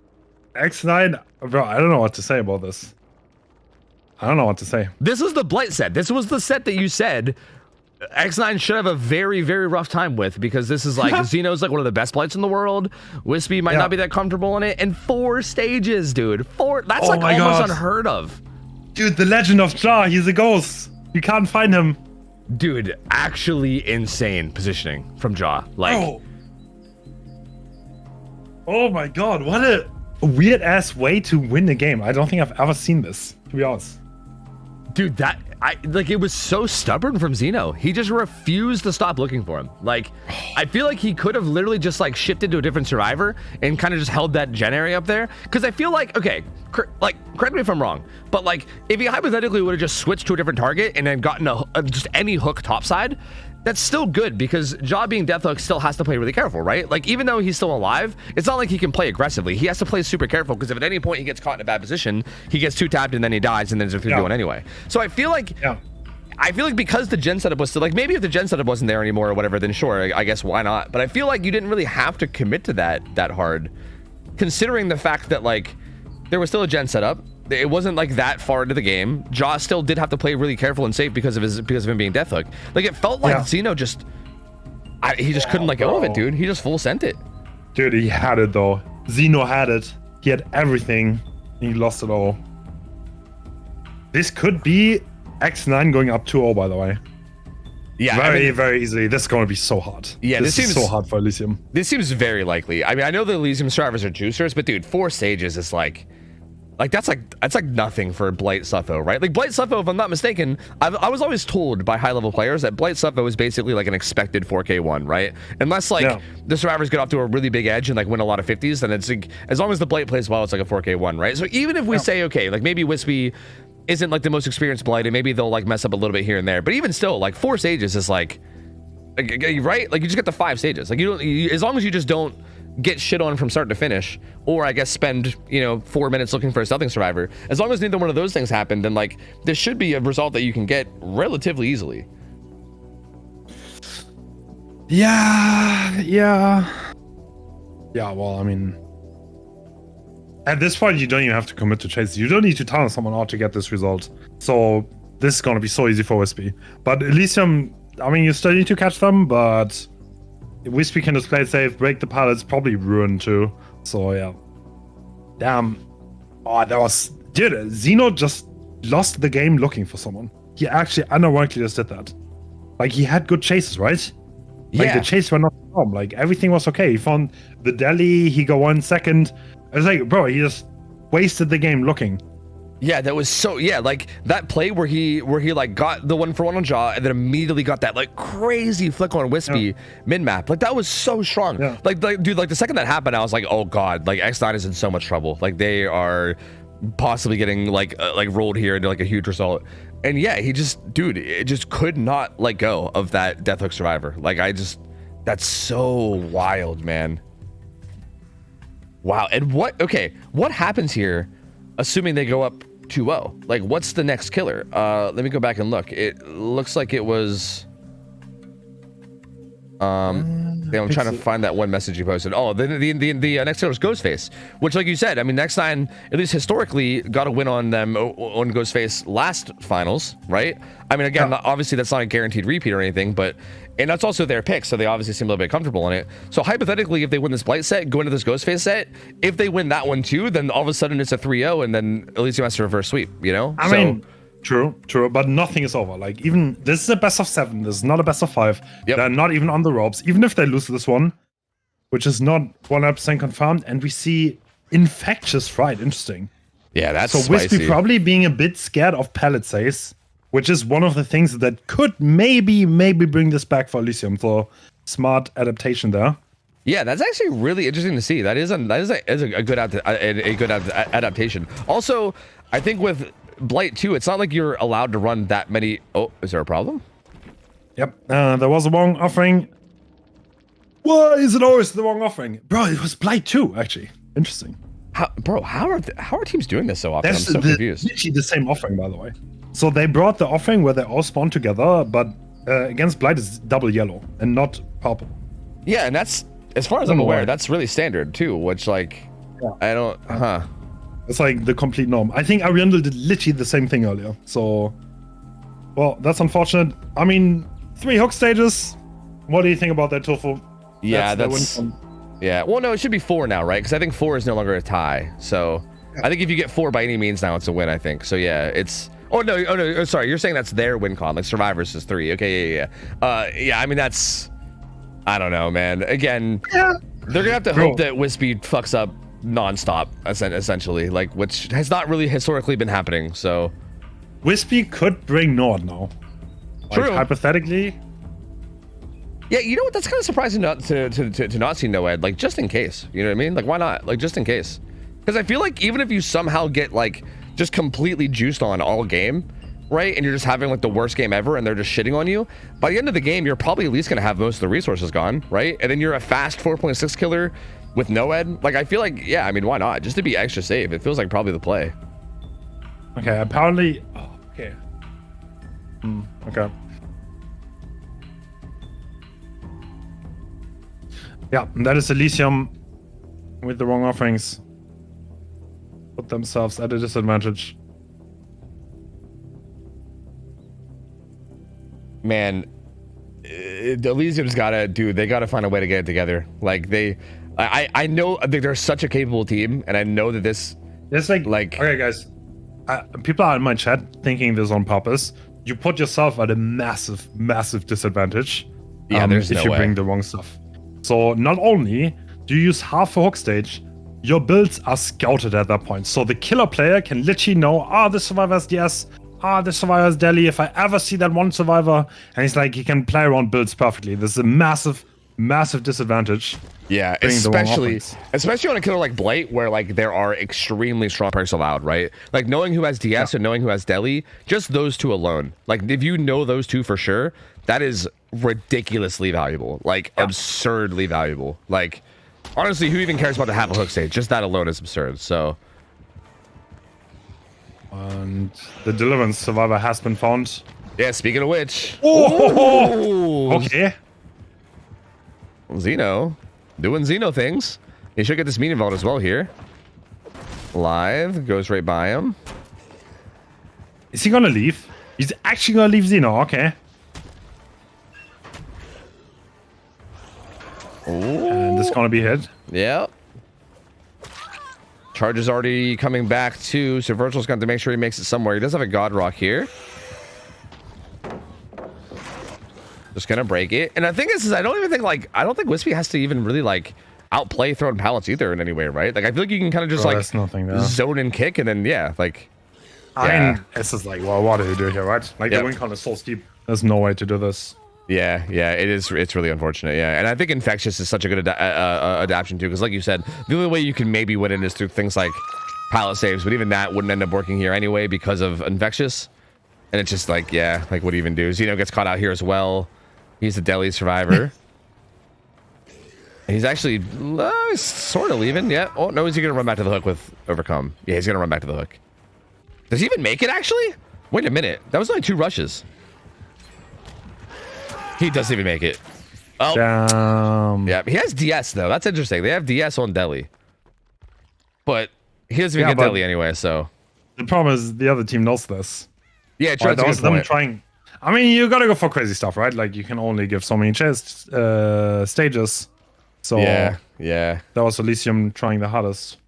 bro, I don't know what to say about this. I don't know what to say. This was the Blight set. This was the set that you said X9 should have a very, very rough time with, because this is like, Xeno's like one of the best Blights in the world. Wispy might not be that comfortable in it. And 4 stages, dude. 4, that's like almost unheard of. Dude, the legend of Ja, he's a ghost. You can't find him. Dude, actually insane positioning from Ja. Like, oh my god, what a weird ass way to win the game. I don't think I've ever seen this, to be honest. Dude, it was so stubborn from Xeno. He just refused to stop looking for him. Like, I feel like he could have literally just like shifted to a different survivor and kind of just held that gen area up there. Because I feel like, okay, correct me if I'm wrong, but like, if he hypothetically would have just switched to a different target and then gotten just any hook topside, that's still good, because Ja being Deathhook still has to play really careful, right? Like, even though he's still alive, it's not like he can play aggressively. He has to play super careful, because if at any point he gets caught in a bad position, he gets 2-tapped and then he dies, and then there's a 3-2-1 anyway. So I feel like, because the gen setup was still, like, maybe if the gen setup wasn't there anymore or whatever, then sure, I guess why not? But I feel like you didn't really have to commit to that hard, considering the fact that, like, there was still a gen setup. It wasn't like that far into the game. Ja still did have to play really careful and safe because of him being Deathhook. Like, it felt like Xeno just, he just couldn't let go of it, dude. He just full sent it. Dude, he had it though. Xeno had it. He had everything. He lost it all. This could be X9 going up 2-0, by the way. Yeah, very easily. This is going to be so hard. Yeah, this seems so hard for Elysium. This seems very likely. I mean, I know the Elysium survivors are juicers, but dude, 4 stages is like that's like nothing for Blight Suffo, right? Like, Blight Suffo, if I'm not mistaken, I was always told by high-level players that Blight Suffo is basically like an expected 4K1, right? Unless like the survivors get off to a really big edge and like win a lot of 50s, then it's like, as long as the Blight plays well, it's like a 4K1, right? So even if we say, okay, like maybe Wispy isn't like the most experienced Blight, and maybe they'll like mess up a little bit here and there, but even still, like 4 stages is like right? Like, you just get the 5 stages. Like, as long as you just don't get shit on from start to finish, or I guess spend, you know, 4 minutes looking for a stealthing survivor. As long as neither one of those things happen, then like this should be a result that you can get relatively easily. Yeah, well, I mean, at this point, you don't even have to commit to chase. You don't need to tunnel someone out to get this result. So this is going to be so easy for Wispy. But Elysium, I mean, you still need to catch them, but Wispy can just play it safe, break the pallets, probably ruin too. So yeah. Damn. Oh, that was... Dude, Zeno just lost the game looking for someone. He actually unironically just did that. Like, he had good chases, right? Like, Yeah. the chase were not wrong. Like, everything was okay. He found the deli, he got 1 second. I was like, bro, he just wasted the game looking. Yeah, that was so, yeah, like that play where he like got the 1-for-1 on Jaw and then immediately got that like crazy flick on Wispy mid-map. Like that was so strong. Yeah. Like dude, like the second that happened, I was like, oh god, like X9 is in so much trouble. Like they are possibly getting like rolled here into like a huge result. And yeah, he just, dude, it just could not let go of that Deathhook survivor. Like that's so wild, man. Wow. And what happens here assuming they go up 2-0? Like, what's the next killer? Let me go back and look. It looks like it was... I'm trying to find that one message you posted. Oh, the next killer is Ghostface, which, like you said, I mean, X9, at least historically, got a win on them on Ghostface last finals, right? I mean, again, obviously that's not a guaranteed repeat or anything, but... And that's also their pick, so they obviously seem a little bit comfortable on it. So hypothetically, if they win this Blight set, go into this Ghostface set, if they win that one too, then all of a sudden it's a 3-0, and then Elysium has to reverse sweep, you know? I mean, true, but nothing is over. Like, even this is a best of 7. This is not a best of 5. Yep. They're not even on the ropes. Even if they lose this one, which is not 100% confirmed, and we see Infectious Fright. Interesting. Yeah, that's so spicy. Wispy probably being a bit scared of Palisades, which is one of the things that could maybe bring this back for Elysium. So smart adaptation there. Yeah, that's actually really interesting to see. That is a good adaptation. Also, I think with Blight 2, it's not like you're allowed to run that many. Oh, is there a problem? Yep, there was a wrong offering. Why is it always the wrong offering, bro? It was Blight 2 actually. Interesting. How are teams doing this so often? That's I'm so confused. Literally the same offering, by the way. So they brought the offering where they all spawn together, but against Blight is double yellow and not purple. Yeah, and that's, as far as I'm aware, that's really standard too, which like, I don't, It's like the complete norm. I think Ariandel did literally the same thing earlier. So, well, that's unfortunate. I mean, 3 hook stages. What do you think about that, Tofu? Yeah, yeah. Well, no, it should be 4 now, right? Because I think 4 is no longer a tie. So I think if you get 4 by any means now, it's a win, I think. So yeah, it's... Oh no, sorry, you're saying that's their win con, like Survivors is 3. Okay, yeah, I mean, that's... I don't know, man. Again, they're gonna have to hope that Wispy fucks up non-stop, essentially, like, which has not really historically been happening, so... Wispy could bring Nord now. Like, hypothetically. Yeah, you know what? That's kind of surprising not to not see Noed, like, just in case. You know what I mean? Like, why not? Like, just in case. Because I feel like even if you somehow get, like, just completely juiced on all game, right? And you're just having, like, the worst game ever and they're just shitting on you, by the end of the game, you're probably at least going to have most of the resources gone, right? And then you're a fast 4.6 killer with Noed. Like, I feel like, yeah, I mean, why not? Just to be extra safe. It feels like probably the play. Okay, apparently... Oh, okay. Okay. Yeah, that is Elysium with the wrong offerings. Put themselves at a disadvantage. Man, Elysium's gotta, dude, they gotta find a way to get it together. Like, I know they're such a capable team, and I know that this... It's like okay, guys. People are in my chat thinking this on purpose. You put yourself at a massive disadvantage. Yeah, there's if no you way. bring the wrong stuff. So not only do you use half a hook stage, your builds are scouted at that point. So the killer player can literally know, this survivor has DS, this survivor has Deli. If I ever see that one survivor, and he's like, he can play around builds perfectly. This is a massive disadvantage. Yeah, especially on a killer like Blight, where like there are extremely strong perks allowed, right? Like knowing who has DS and knowing who has Deli, just those two alone. Like if you know those two for sure, that is ridiculously valuable, like absurdly valuable. Like honestly, who even cares about the half a hook stage? Just that alone is absurd. So. And the Deliverance Survivor has been found. Yeah, speaking of which. Oh! Okay. Xeno. Doing Xeno things. He should get this meeting vault as well here. Live. Goes right by him. Is he gonna leave? He's actually gonna leave Xeno. Okay. Ooh. And this is gonna be hit. Yep. Charge is already coming back too, so Virgil's got to make sure he makes it somewhere. He does have a God Rock here. Just gonna break it. And I think this is, I don't think Wispy has to even really like outplay throwing pallets either in any way, right? Like I feel like you can kind of just zone and kick and then yeah, like I mean, it's just like, well, what do you do here, right? Like the win count is so steep. There's no way to do this. Yeah, it is. It's really unfortunate. Yeah, and I think Infectious is such a good adaptation too, because like you said, the only way you can maybe win it is through things like pallet saves, but even that wouldn't end up working here anyway because of Infectious. And it's just like, yeah, like what do you even do? Xeno gets caught out here as well. He's a deli survivor. He's actually he's sort of leaving. Yeah. Oh no, is he gonna run back to the hook with Overcome? Yeah, he's gonna run back to the hook. Does he even make it actually? Wait a minute, that was only 2 rushes. He doesn't even make it. Oh. Damn. Yeah, he has DS though. That's interesting. They have DS on Deli. But he doesn't even get Deli anyway, so. The problem is the other team knows this. Yeah, true. That was them trying. I mean, you gotta go for crazy stuff, right? Like, you can only give so many stages. So, yeah. That was Elysium trying the hardest.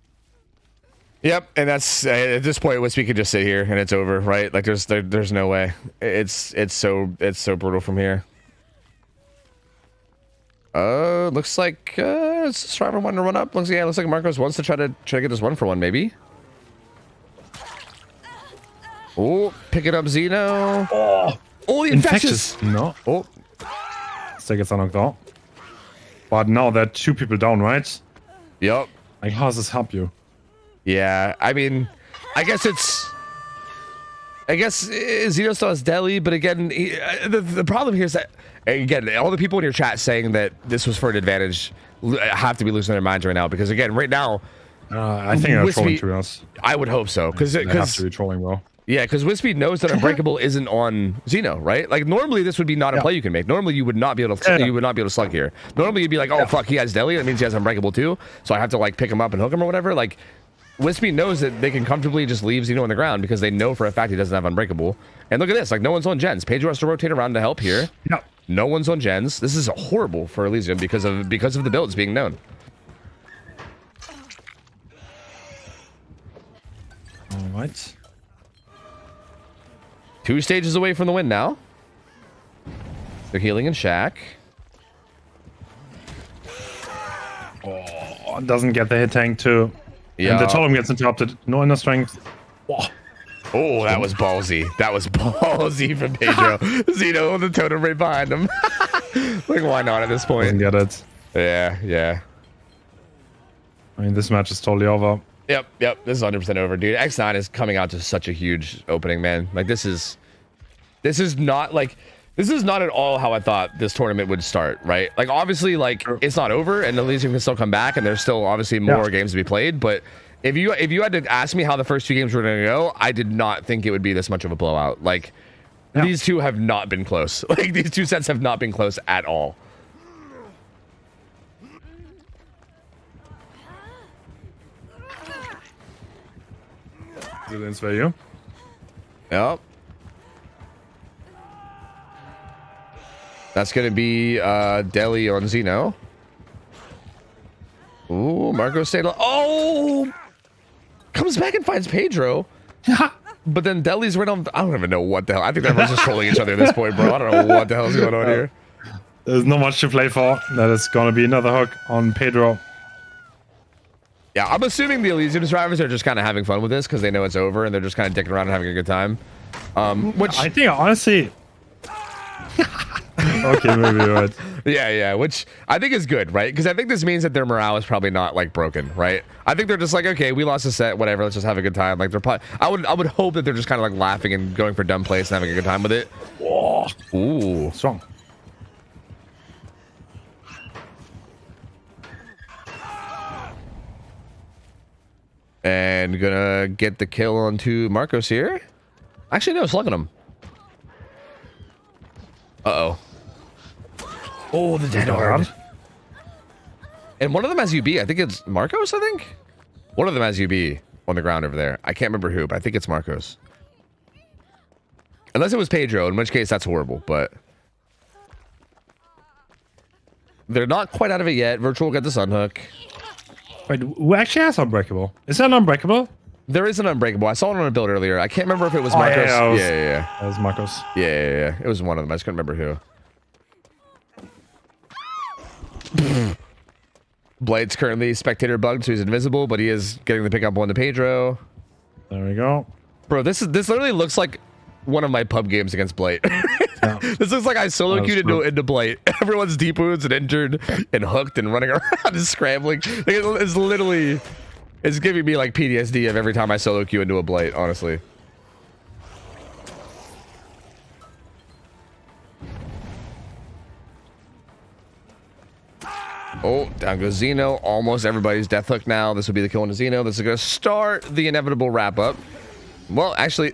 Yep, and that's at this point, Wispy could just sit here and it's over, right? Like, there's no way. It's so brutal from here. Looks like Striver wanting to run up. Looks like Marcos wants to try to get this 1-for-1 maybe. Oh, pick it up, Xeno. Oh, the Infectious. No. Oh. Still gets knocked out. But now there are 2 people down, right? Yep. Like, how does this help you? Yeah, I mean, I guess Xeno still has Deli, but again, the problem here is that, again, all the people in your chat saying that this was for an advantage have to be losing their minds right now, because again, right now, I think they're trolling, to be honest. I would hope so, because they have to be trolling, bro. Yeah, because Wispy knows that Unbreakable isn't on Xeno, right? Like normally this would be not a play you can make. Normally you would not be able to slug here. Normally you'd be like, oh fuck, he has Deli, that means he has Unbreakable too, so I have to like pick him up and hook him or whatever. Like Wispy knows that they can comfortably just leave Xeno on the ground because they know for a fact he doesn't have Unbreakable. And look at this, like no one's on gens. Pedro has to rotate around to help here. No. No one's on gens. This is horrible for Elysium because of the builds being known. All right. 2 stages away from the win now. They're healing in Shack. Oh, doesn't get the hit tank too. Yeah. And the totem gets interrupted. No inner strength. Oh, that was ballsy. That was ballsy from Pedro. Xeno on the totem right behind him. Like, why not at this point? Doesn't get it. Yeah. I mean, this match is totally over. Yep. This is 100% over, dude. X9 is coming out to such a huge opening, man. Like, this is not at all how I thought this tournament would start, right? Like, obviously, like, it's not over, and Elysium can still come back, and there's still obviously more games to be played, but if you had to ask me how the first 2 games were going to go, I did not think it would be this much of a blowout. Like, these 2 have not been close. Like, these 2 sets have not been close at all. Resilience value. Yep. That's going to be Deli on Xeno. Ooh, Marco stayed. Oh! Comes back and finds Pedro. But then Deli's right on. I don't even know what the hell. I think everyone's just trolling each other at this point, bro. I don't know what the hell's going on here. There's not much to play for. That is going to be another hook on Pedro. Yeah, I'm assuming the Elysium survivors are just kind of having fun with this because they know it's over and they're just kind of dicking around and having a good time. Which I think, honestly... Okay, maybe you're right. Yeah, which I think is good, right? Because I think this means that their morale is probably not like broken, right? I think they're just like, okay, we lost a set, whatever, let's just have a good time. Like they're probably, I would hope that they're just kind of like laughing and going for dumb plays and having a good time with it. Whoa. Ooh, strong. And gonna get the kill onto Marcos here. Actually, no, slugging him. Uh-oh. Oh, the dead hard. And one of them has UB. I think it's Marcos, I think? One of them has UB on the ground over there. I can't remember who, but I think it's Marcos. Unless it was Pedro, in which case that's horrible, but... They're not quite out of it yet. Virtual got the sunhook. Wait, who actually has Unbreakable? Is that Unbreakable? There is an Unbreakable. I saw it on a build earlier. I can't remember if it was Marcos. Yeah. That was Marcos. Yeah. It was one of them. I just couldn't remember who. Blade's currently spectator bugged, so he's invisible, but he is getting the pickup on the Pedro. There we go. Bro, this literally looks like one of my pub games against Blade. Yeah. This looks like I solo queued into Blade. Everyone's deep wounds and injured and hooked and running around and scrambling. Like, it's literally, it's giving me like PTSD of every time I solo queue into a Blade, honestly. Oh, down goes Xeno. Almost everybody's death hook now. This will be the kill on Xeno. This is going to start the inevitable wrap up. Well, actually...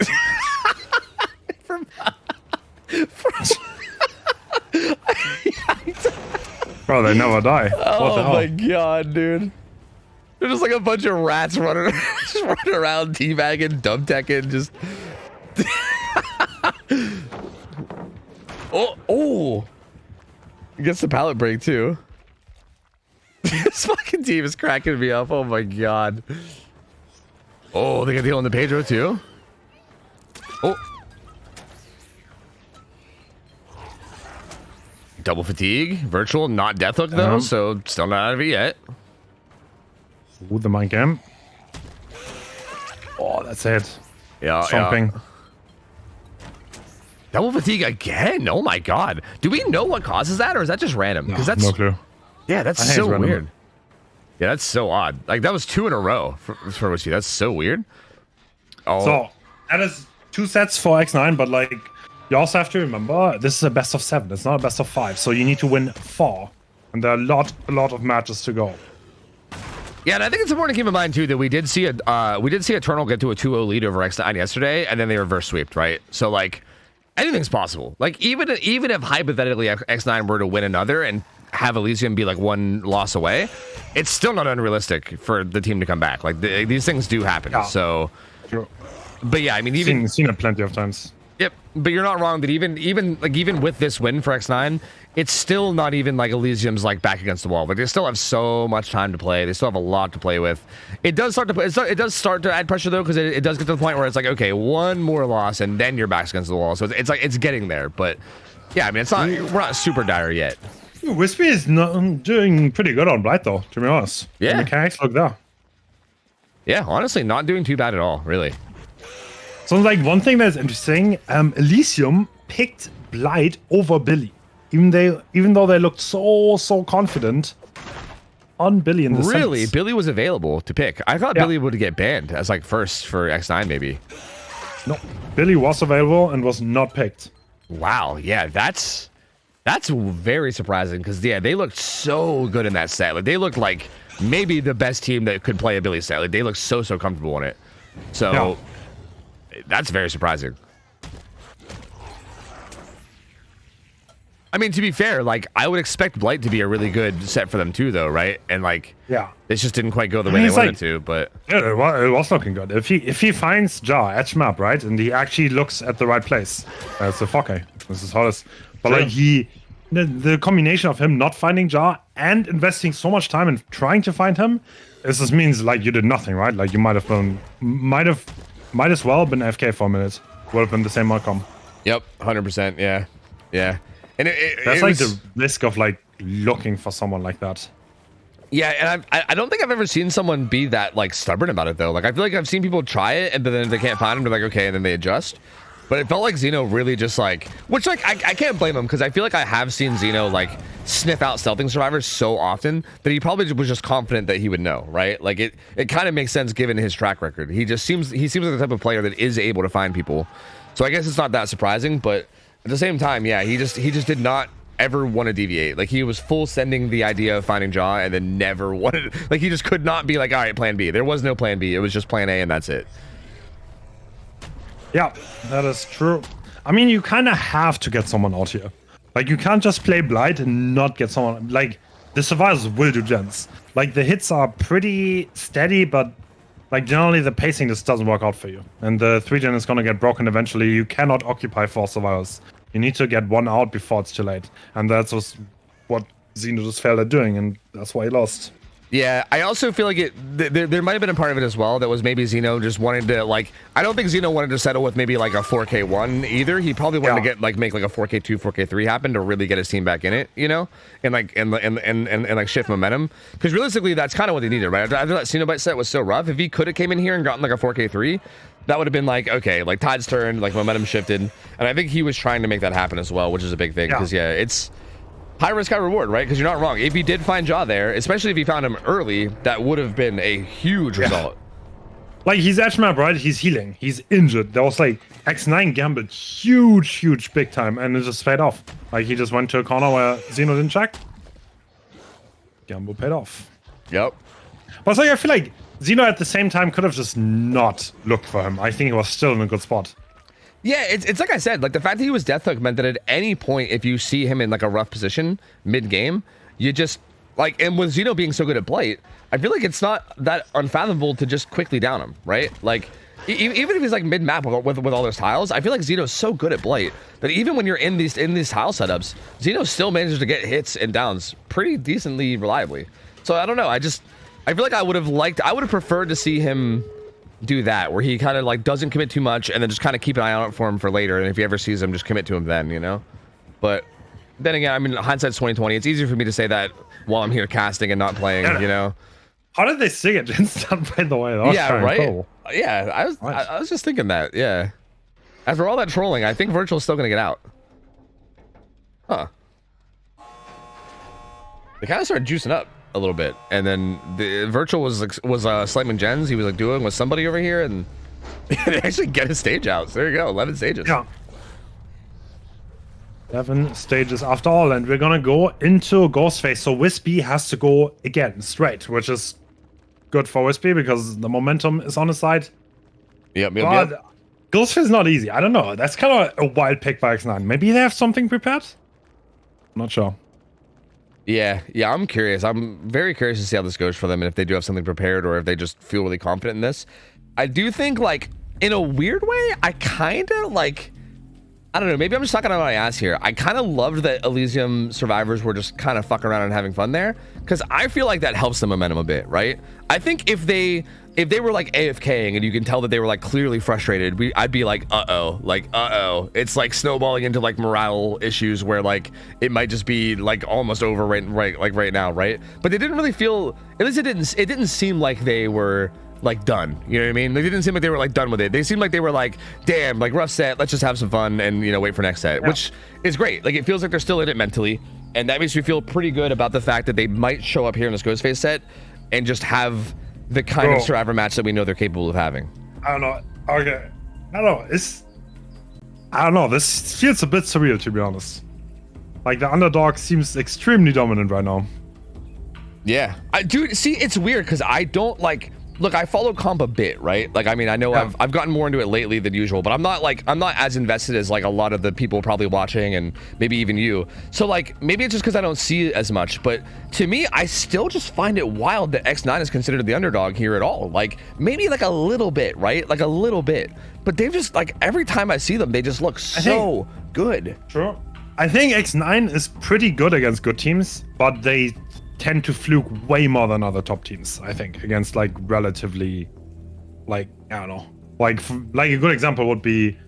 Bro, they never die. Oh my god, dude. They're just like a bunch of rats running, just running around, teabagging, dumb teching, just... oh! Gets the pallet break, too. This fucking team is cracking me up. Oh my god. Oh, they got the deal on the Pedro, too? Oh. Double fatigue. Virtual, not death hook, though, so still not out of it yet. Ooh, the mind game. Oh, that's it. Yeah, Stomping. yeah. Double fatigue again? Oh my god. Do we know what causes that, or is that just random? Because that's no clue. Yeah, that's so weird. Yeah, that's so odd. Like, that was 2 in a row for Wishy. That's so weird. Oh. So, that is 2 sets for X9, but, like, you also have to remember, this is a best of 7. It's not a best of 5, so you need to win 4. And there are a lot of matches to go. Yeah, and I think it's important to keep in mind, too, that we did see Eternal get to a 2-0 lead over X9 yesterday, and then they reverse sweeped, right? So, like, anything's possible. Like, even if hypothetically X9 were to win another and have Elysium be like 1 loss away, it's still not unrealistic for the team to come back. Like, these things do happen. Yeah. So, sure. But yeah, I mean, even seen it plenty of times. Yep, but you're not wrong that even with this win for X9, it's still not even like Elysium's like back against the wall. But they still have so much time to play. They still have a lot to play with. It does start to add pressure though, because it does get to the point where it's like, okay, 1 more loss and then your back's against the wall. So it's like it's getting there. But yeah, I mean, we're not super dire yet. Wispy is doing pretty good on Blight though, to be honest. Yeah, the mechanics look there. Yeah, honestly, not doing too bad at all, really. So, like, one thing that's interesting, Elysium picked Blight over Billy. Even though they looked so confident on Billy in the Really? sense. Billy was available to pick. I thought Billy would get banned as, like, first for X9, maybe. No, Billy was available and was not picked. Wow, yeah, that's very surprising, because, yeah, they looked so good in that set. Like, they looked like maybe the best team that could play a Billy set. Like, they looked so comfortable in it. So... Yeah. That's very surprising. I mean, to be fair, like, I would expect Blight to be a really good set for them too, though, right? And like, yeah, this just didn't quite go the way they wanted to. But yeah, it was looking good. If he finds Jar edge map, right, and he actually looks at the right place, it's a 4K. This is hardest. But sure. Like the combination of him not finding Jar and investing so much time in trying to find him, this just means like you did nothing, right? Like you might as well been AFK for a minute. Would have been the same outcome. Yep, 100%. Yeah, yeah. And that's like the risk of like looking for someone like that. Yeah, and I don't think I've ever seen someone be that like stubborn about it though. Like I feel like I've seen people try it and then they can't find him. They're like, okay, and then they adjust. But it felt like Xeno really just like, which like I can't blame him, because I feel like I have seen Xeno like sniff out stealthing survivors so often that he probably was just confident that he would know, right? Like it kind of makes sense given his track record. He seems like the type of player that is able to find people. So I guess it's not that surprising, but at the same time, yeah, he just did not ever want to deviate. Like he was full sending the idea of finding Jaw and then never wanted, like he just could not be like, all right, plan B. There was no plan B. It was just plan A and that's it. Yeah, that is true. I mean, you kind of have to get someone out here. Like you can't just play Blight and not get someone. Like the survivors will do gens. Like the hits are pretty steady, but like generally the pacing just doesn't work out for you. And the 3-gen is gonna get broken eventually. You cannot occupy 4 survivors. You need to get one out before it's too late. And that's what Xeno just failed at doing, and that's why he lost. Yeah, I also feel like there might have been a part of it as well that was maybe Xeno just wanted to, like, I don't think Xeno wanted to settle with maybe like a 4K1 either. He probably wanted to get make like a 4K2, 4K3 happen to really get his team back in it, you know, and like shift momentum. Because realistically, that's kind of what they needed, right? After that Cenobite set was so rough, if he could have came in here and gotten like a 4K3, that would have been like, okay, like tides turned, like momentum shifted, and I think he was trying to make that happen as well, which is a big thing. Because yeah, it's high risk, high reward, right? Because you're not wrong. If he did find Jaw there, especially if he found him early, that would have been a huge result. Like, he's edge map, right? He's healing. He's injured. There was like X9 gambled huge, big time, and it just paid off. Like, he just went to a corner where Xeno didn't check. Gamble paid off. Yep. But it's like, I feel like Xeno at the same time could have just not looked for him. I think he was still in a good spot. Yeah, it's like I said, like the fact that he was death hook meant that at any point, if you see him in like a rough position mid-game, you just like, and with Xeno being so good at Blight, I feel like it's not that unfathomable to just quickly down him, right? Like even if he's like mid-map with all those tiles, I feel like Xeno's so good at Blight that even when you're in these tile setups, Xeno still manages to get hits and downs pretty decently reliably. So I don't know, I feel like I would have preferred to see him do that, where he kind of like doesn't commit too much and then just kind of keep an eye out for him for later, and if he ever sees him, just commit to him then, you know. But then again, I mean, hindsight's 2020. It's easier for me to say that while I'm here casting and not playing, you know. How did they sing it instant, by the way? Yeah, right. Cool. Yeah, I was just thinking that. Yeah, after all that trolling, I think Virtual's still gonna get out. Huh. They kind of started juicing up a little bit, and then the Virtual was slamming gens. He was like doing with somebody over here, and they actually get his stage out. So there you go, 11 stages. Yeah, 11 stages after all, and we're gonna go into Ghost Phase. So Wispy has to go again straight, which is good for Wispy because the momentum is on his side. Yep. Ghost Phase is not easy. I don't know. That's kind of a wild pick by X9. Maybe they have something prepared. I'm not sure. Yeah, I'm curious. I'm very curious to see how this goes for them, and if they do have something prepared or if they just feel really confident in this. I do think, like, in a weird way, I kind of, like, I don't know, maybe I'm just talking out my ass here. I kind of loved that Elysium survivors were just kind of fucking around and having fun there, because I feel like that helps the momentum a bit, right? I think if they were like AFKing and you can tell that they were like clearly frustrated, I'd be like, uh-oh. It's like snowballing into like morale issues where like it might just be like almost over right now, right? But they didn't really feel, at least it didn't seem like they were like done, you know what I mean? They didn't seem like they were like done with it. They seemed like they were like, damn, like rough set, let's just have some fun and, you know, wait for next set, which is great. Like it feels like they're still in it mentally, and that makes me feel pretty good about the fact that they might show up here in this Ghost Phase set and just have the kind of survivor match that we know they're capable of having. I don't know. Okay. I don't know. This feels a bit surreal, to be honest. Like, the underdog seems extremely dominant right now. Yeah. Dude, see, it's weird because I don't like... Look, I follow comp a bit, right? Like, I mean, I know I've gotten more into it lately than usual, but I'm not as invested as like a lot of the people probably watching and maybe even you. So like, maybe it's just because I don't see it as much, but to me, I still just find it wild that X9 is considered the underdog here at all. Like, maybe like a little bit, right? Like a little bit, but they've just like, every time I see them, they just look so good. True. I think X9 is pretty good against good teams, but they tend to fluke way more than other top teams, I think, against like relatively, like, I don't know, like a good example would be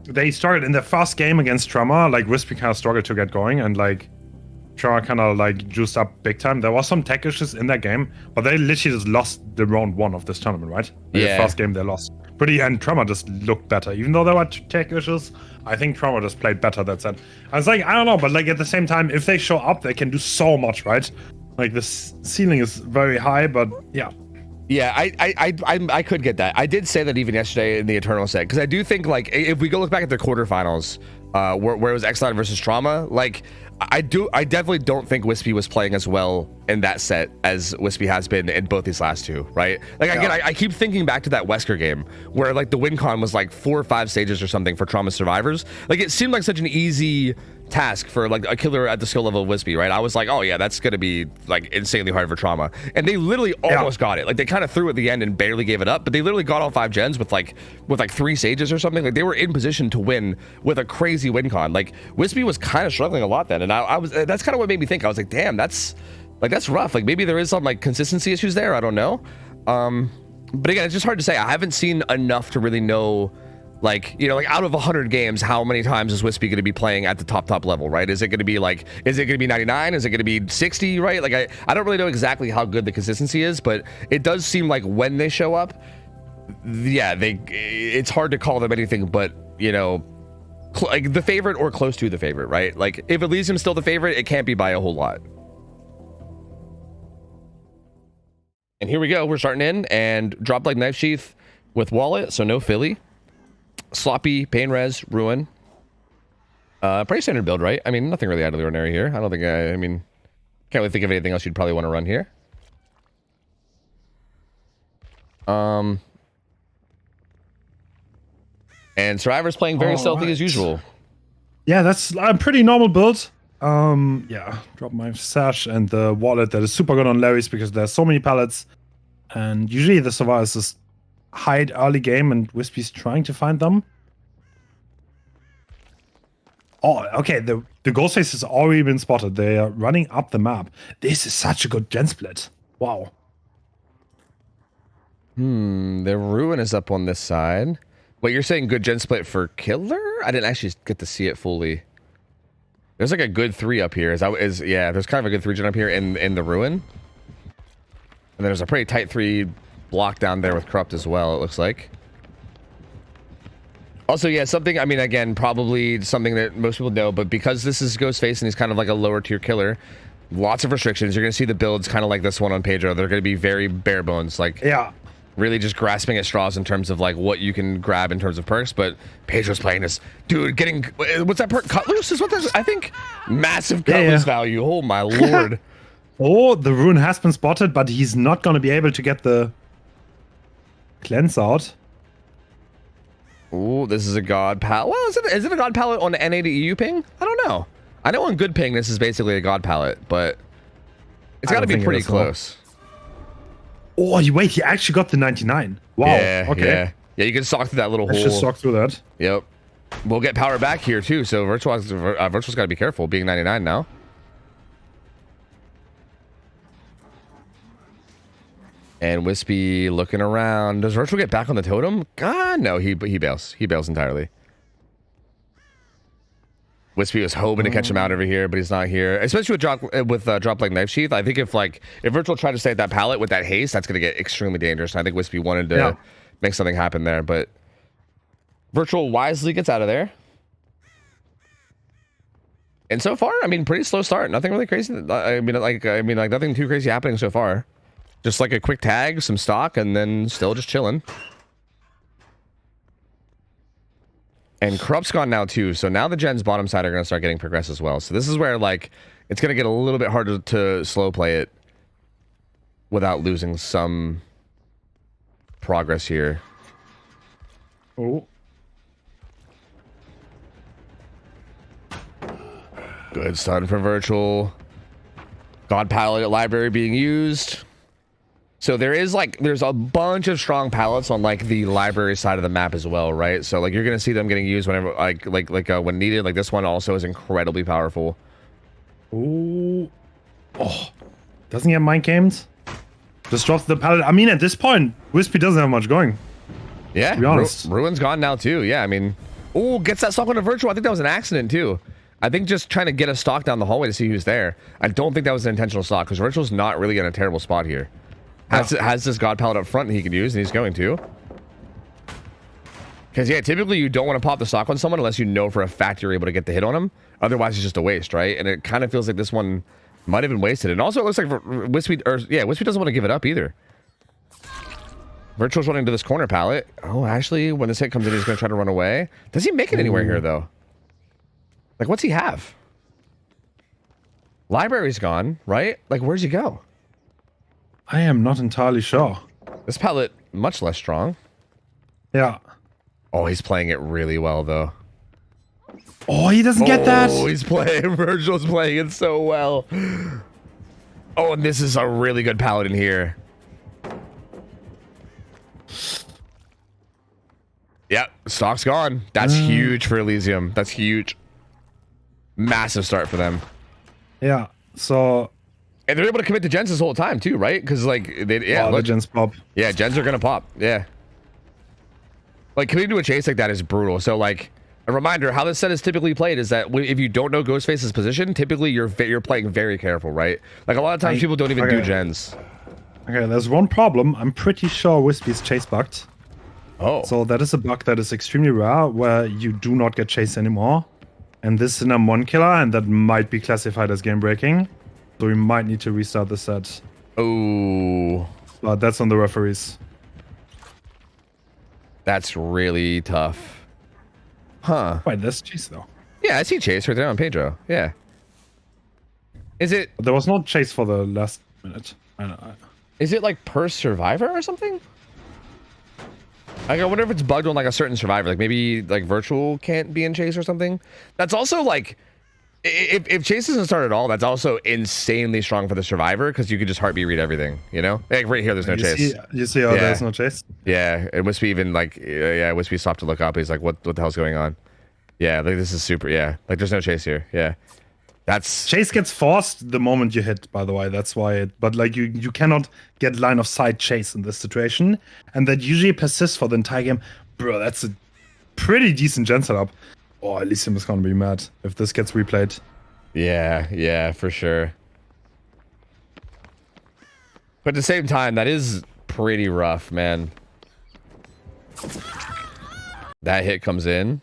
they started in their first game against Tremor, like Wispy kind of struggled to get going, and like Tremor kind of like juiced up big time. There was some tech issues in that game, but they literally just lost the round 1 of this tournament, right? Like the first game they lost. And Tremor just looked better. Even though there were tech issues, I think Tremor just played better that set. I was like, I don't know, but like at the same time, if they show up, they can do so much, right? Like the ceiling is very high, but yeah. Yeah, I could get that. I did say that even yesterday in the Eternal set, because I do think like if we go look back at the quarterfinals, where it was Exiled versus Trauma. Like, I definitely don't think Wispy was playing as well in that set as Wispy has been in both these last two, right? Like, again, I keep thinking back to that Wesker game where like the win con was like 4 or 5 stages or something for Trauma survivors. Like, it seemed like such an easy task for like a killer at the skill level of Wispy, right? I was like, oh yeah, that's gonna be like insanely hard for Trauma, and they literally almost got it. Like, they kind of threw at the end and barely gave it up, but they literally got all 5 gens with like 3 stages or something. Like, they were in position to win with a crazy win con. Like, Wispy was kind of struggling a lot then, and I was, that's kind of what made me think. I was like, damn, that's rough. Like, maybe there is some like consistency issues there, I don't know. But again, it's just hard to say. I haven't seen enough to really know, like, you know, like out of 100 games, how many times is Wispy going to be playing at the top level, right? Is it going to be like, is it going to be 99? Is it going to be 60, right? Like, I don't really know exactly how good the consistency is, but it does seem like when they show up, yeah, it's hard to call them anything but, you know, like the favorite or close to the favorite, right? Like, if Elysium's still the favorite, it can't be by a whole lot. And here we go. We're starting in, and drop like Knife Sheath with Wallet, so no Philly. Sloppy, Pain Res, Ruin. Pretty standard build, right? I mean, nothing really out of the ordinary here. I don't think I mean, can't really think of anything else you'd probably want to run here. And Survivor's playing very stealthy as usual. Yeah, that's a pretty normal build. Yeah, drop my sash and the wallet that is super good on Larry's because there's so many pallets. And usually the survivors just hide early game and Wispy's trying to find them. Oh, okay, the ghost face has already been spotted. They are running up the map. This is such a good gen split. Wow. The Ruin is up on this side. Wait, you're saying good gen split for Killer? I didn't actually get to see it fully. There's like a good 3 up here. Yeah, there's kind of a good 3 gen up here in the Ruin. And there's a pretty tight 3 block down there with Corrupt as well, it looks like. Also, yeah, something, I mean, again, probably something that most people know, but because this is Ghostface and he's kind of like a lower tier killer, lots of restrictions. You're going to see the builds kind of like this one on Pedro. They're going to be very bare bones, like, yeah, really just grasping at straws in terms of like what you can grab in terms of perks. But Pedro's playing this, dude, getting, what's that perk? Cut Loose is what there's, I think, massive cut loose value. Oh my lord. Oh, the Rune has been spotted, but he's not going to be able to get the cleanse out. Oh, this is a god palette. Well, is it a god palette on NA to EU ping? I don't know. I know on good ping this is basically a god palette, but it's got to be pretty close. Oh, wait, he actually got the 99. Wow. Yeah, okay. Yeah, you can sock through that little hole. Let's just sock through that. Yep. We'll get power back here too, so Virtual's got to be careful being 99 now. And Wispy looking around. Does Virtual get back on the totem? God, no, he bails. He bails entirely. Wispy was hoping to catch him out over here, but he's not here. Especially with drop like Knife Sheath. I think if Virtual tried to stay at that pallet with that haste, that's gonna get extremely dangerous. And I think Wispy wanted to make something happen there, but Virtual wisely gets out of there. And so far, I mean, pretty slow start. Nothing really crazy. I mean, nothing too crazy happening so far. Just like a quick tag, some stock, and then still just chilling. And Corrupt's gone now too, so now the gens bottom side are going to start getting progress as well. So this is where like it's going to get a little bit harder to slow play it without losing some progress here. Oh. Good stun for Virtual. God Palette Library being used. So there's a bunch of strong palettes on like the library side of the map as well, right? So like you're gonna see them getting used whenever when needed. Like this one also is incredibly powerful. Ooh. Oh, doesn't he have mind games? Just drops the palette. I mean, at this point, Wispy doesn't have much going. Yeah, to be honest. Ruin's gone now too. Yeah, I mean, oh, gets that stock on a Virtual. I think that was an accident too. I think just trying to get a stock down the hallway to see who's there. I don't think that was an intentional stock because Virtual's not really in a terrible spot here. Has this god palette up front that he can use, and he's going to. Because, yeah, typically you don't want to pop the stock on someone unless you know for a fact you're able to get the hit on him. Otherwise, it's just a waste, right? And it kind of feels like this one might have been wasted. And also, it looks like Wispy doesn't want to give it up either. Virtual's running to this corner palette. Oh, actually, when this hit comes in, he's going to try to run away. Does he make it anywhere here, though? Like, what's he have? Library's gone, right? Like, where's he go? I am not entirely sure. This palette, much less strong. Yeah. Oh, he's playing it really well, though. Oh, he doesn't get that. Oh, he's playing. Virgil's playing it so well. Oh, and this is a really good palette in here. Yep, stock's gone. That's huge for Elysium. That's huge. Massive start for them. Yeah. So. And they're able to commit to gens this whole time too, right? Because like, look, the gens pop. Yeah, gens are gonna pop. Yeah. Like committing to a chase like that is brutal. So like, a reminder, how this set is typically played is that if you don't know Ghostface's position, typically you're playing very careful, right? Like a lot of times people don't even do gens. Okay, there's one problem. I'm pretty sure Wispy's chase bugged. Oh. So that is a bug that is extremely rare, where you do not get chased anymore. And this is an M1 killer, and that might be classified as game breaking. So we might need to restart the set. Oh. But that's on the referees. That's really tough. Huh. Wait, there's chase though. Yeah, I see chase right there on Pedro. Yeah. Is it? But there was no chase for the last minute. Is it like per survivor or something? Like, I wonder if it's bugged on like a certain survivor. Like maybe like virtual can't be in chase or something. That's also like, if chase doesn't start at all, that's also insanely strong for the survivor because you can just heartbeat read everything. You know, like right here, there's no chase. You see how there's no chase? Yeah, it must be even like Wispy stopped to look up. He's like, what the hell's going on? Yeah, like this is super. Yeah, like there's no chase here. Yeah, that's chase gets forced the moment you hit. By the way, that's why. But like you cannot get line of sight chase in this situation, and that usually persists for the entire game. Bro, that's a pretty decent gen setup. Oh, Elysium is gonna be mad if this gets replayed. Yeah, for sure. But at the same time, that is pretty rough, man. That hit comes in.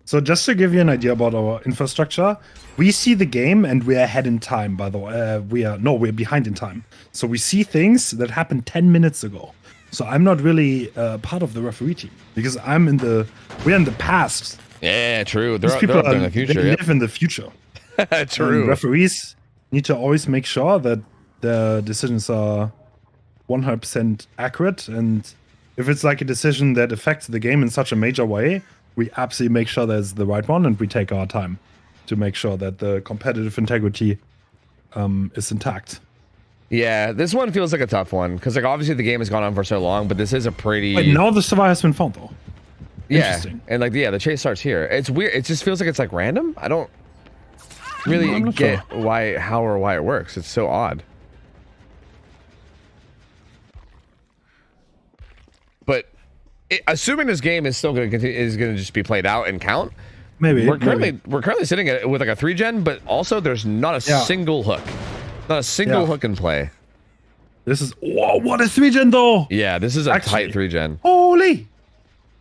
So just to give you an idea about our infrastructure, we see the game and we're ahead in time, by the way. We're behind in time. So we see things that happened 10 minutes ago. So I'm not really part of the referee team because we're in the past. Yeah, true. These people in the future. They live in the future. True. And referees need to always make sure that the decisions are 100% accurate. And if it's like a decision that affects the game in such a major way, we absolutely make sure there's the right one, and we take our time to make sure that the competitive integrity is intact. Yeah, this one feels like a tough one because like obviously the game has gone on for so long, but this is a pretty. Wait, now the survivor has been found though. Yeah, and like the chase starts here. It's weird. It just feels like it's like random. I don't really get how or why it works. It's so odd. But assuming this game is still going to continue, is going to just be played out and count. Maybe we're currently sitting at with like a 3-gen, but also there's not a single hook. Not a single hook in play. This is what a 3-gen though. Yeah, this is a tight 3-gen. Holy!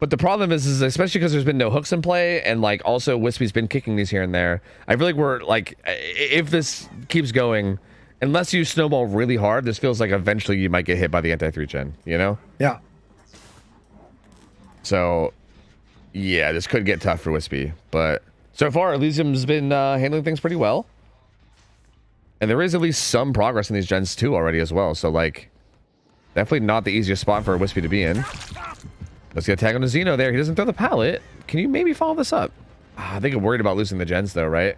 But the problem is especially because there's been no hooks in play, and like also Wispy's been kicking these here and there. I feel like we're like, if this keeps going, unless you snowball really hard, this feels like eventually you might get hit by the anti 3-gen. You know? Yeah. So, yeah, this could get tough for Wispy, but so far Elysium's been handling things pretty well. And there is at least some progress in these gens too already as well. So like, definitely not the easiest spot for a Wispy to be in. Let's get a tag on the Xeno there. He doesn't throw the pallet. Can you maybe follow this up? I think I'm worried about losing the gens though, right?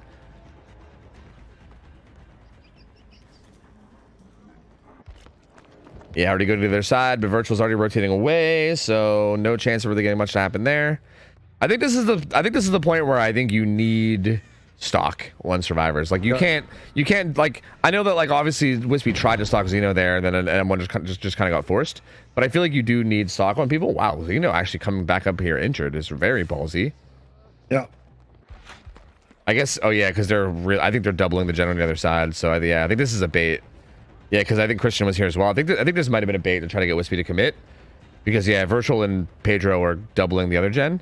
Yeah, already going to the other side, but Virtual's already rotating away, so no chance of really getting much to happen there. I think this is the point where I think you need stock one survivors. Like you can't like, I know that like obviously Wispy tried to stock Xeno there, and then M1 just kind of got forced, but I feel like you do need stock on people. Wow, Xeno actually coming back up here injured is very ballsy. Yeah, I guess. Oh yeah, because I think they're doubling the gen on the other side. So I think this is a bait. Yeah, because I think Christian was here as well. I think this might have been a bait to try to get Wispy to commit, because yeah, Virtual and Pedro are doubling the other gen.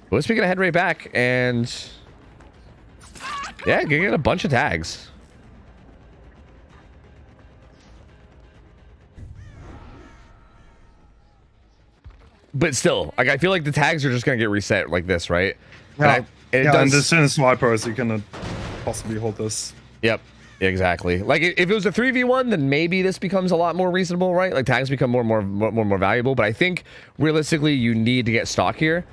But Wispy gonna head right back and yeah, gonna get a bunch of tags. But still, like I feel like the tags are just gonna get reset like this, right? Yeah. And the sin swipers, you cannot possibly hold this. Yep. Exactly. Like if it was a 3v1, then maybe this becomes a lot more reasonable, right? Like tags become more valuable. But I think realistically, you need to get stock here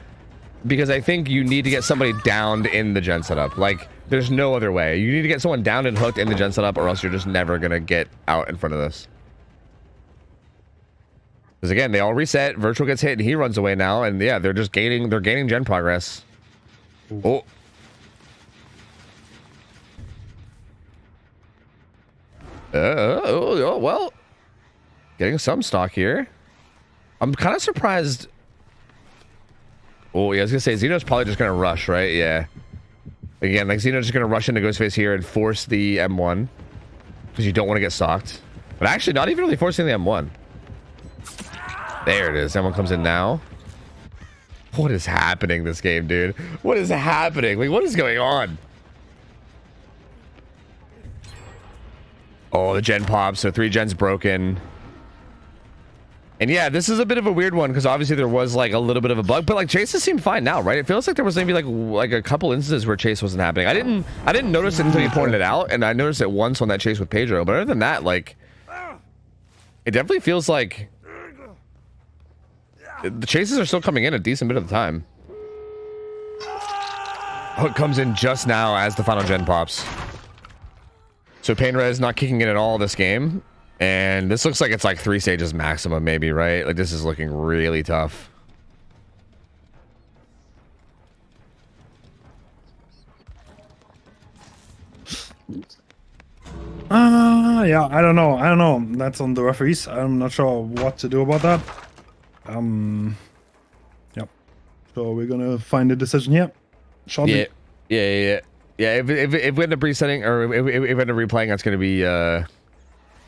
because I think you need to get somebody downed in the gen setup. Like there's no other way. You need to get someone downed and hooked in the gen setup, or else you're just never gonna get out in front of this. Because again, they all reset. Virtual gets hit and he runs away now, and yeah, they're just gaining. They're gaining gen progress. Ooh. Oh. Oh, well, getting some stock here. I'm kind of surprised. Oh, yeah, I was gonna say Xeno's probably just gonna rush, right? Yeah. Again, like Xeno's just gonna rush into Ghostface here and force the M1 because you don't want to get stalked. But actually, not even really forcing the M1. There it is. M1 comes in now. What is happening this game, dude? What is happening? Like, what is going on? Oh, the gen pops. So 3 gens broken. And yeah, this is a bit of a weird one because obviously there was like a little bit of a bug, but like chases seem fine now, right? It feels like there was maybe like a couple instances where chase wasn't happening. I didn't notice it until you pointed it out, and I noticed it once on that chase with Pedro. But other than that, like, it definitely feels like the chases are still coming in a decent bit of the time. Hook comes in just now as the final gen pops. So Painrez not kicking in at all this game. And this looks like it's like 3 stages maximum, maybe, right? Like this is looking really tough. Yeah, I don't know. That's on the referees. I'm not sure what to do about that. Yep. So we're gonna find a decision here shortly. Yeah. If we end up resetting or if we end up replaying, that's gonna be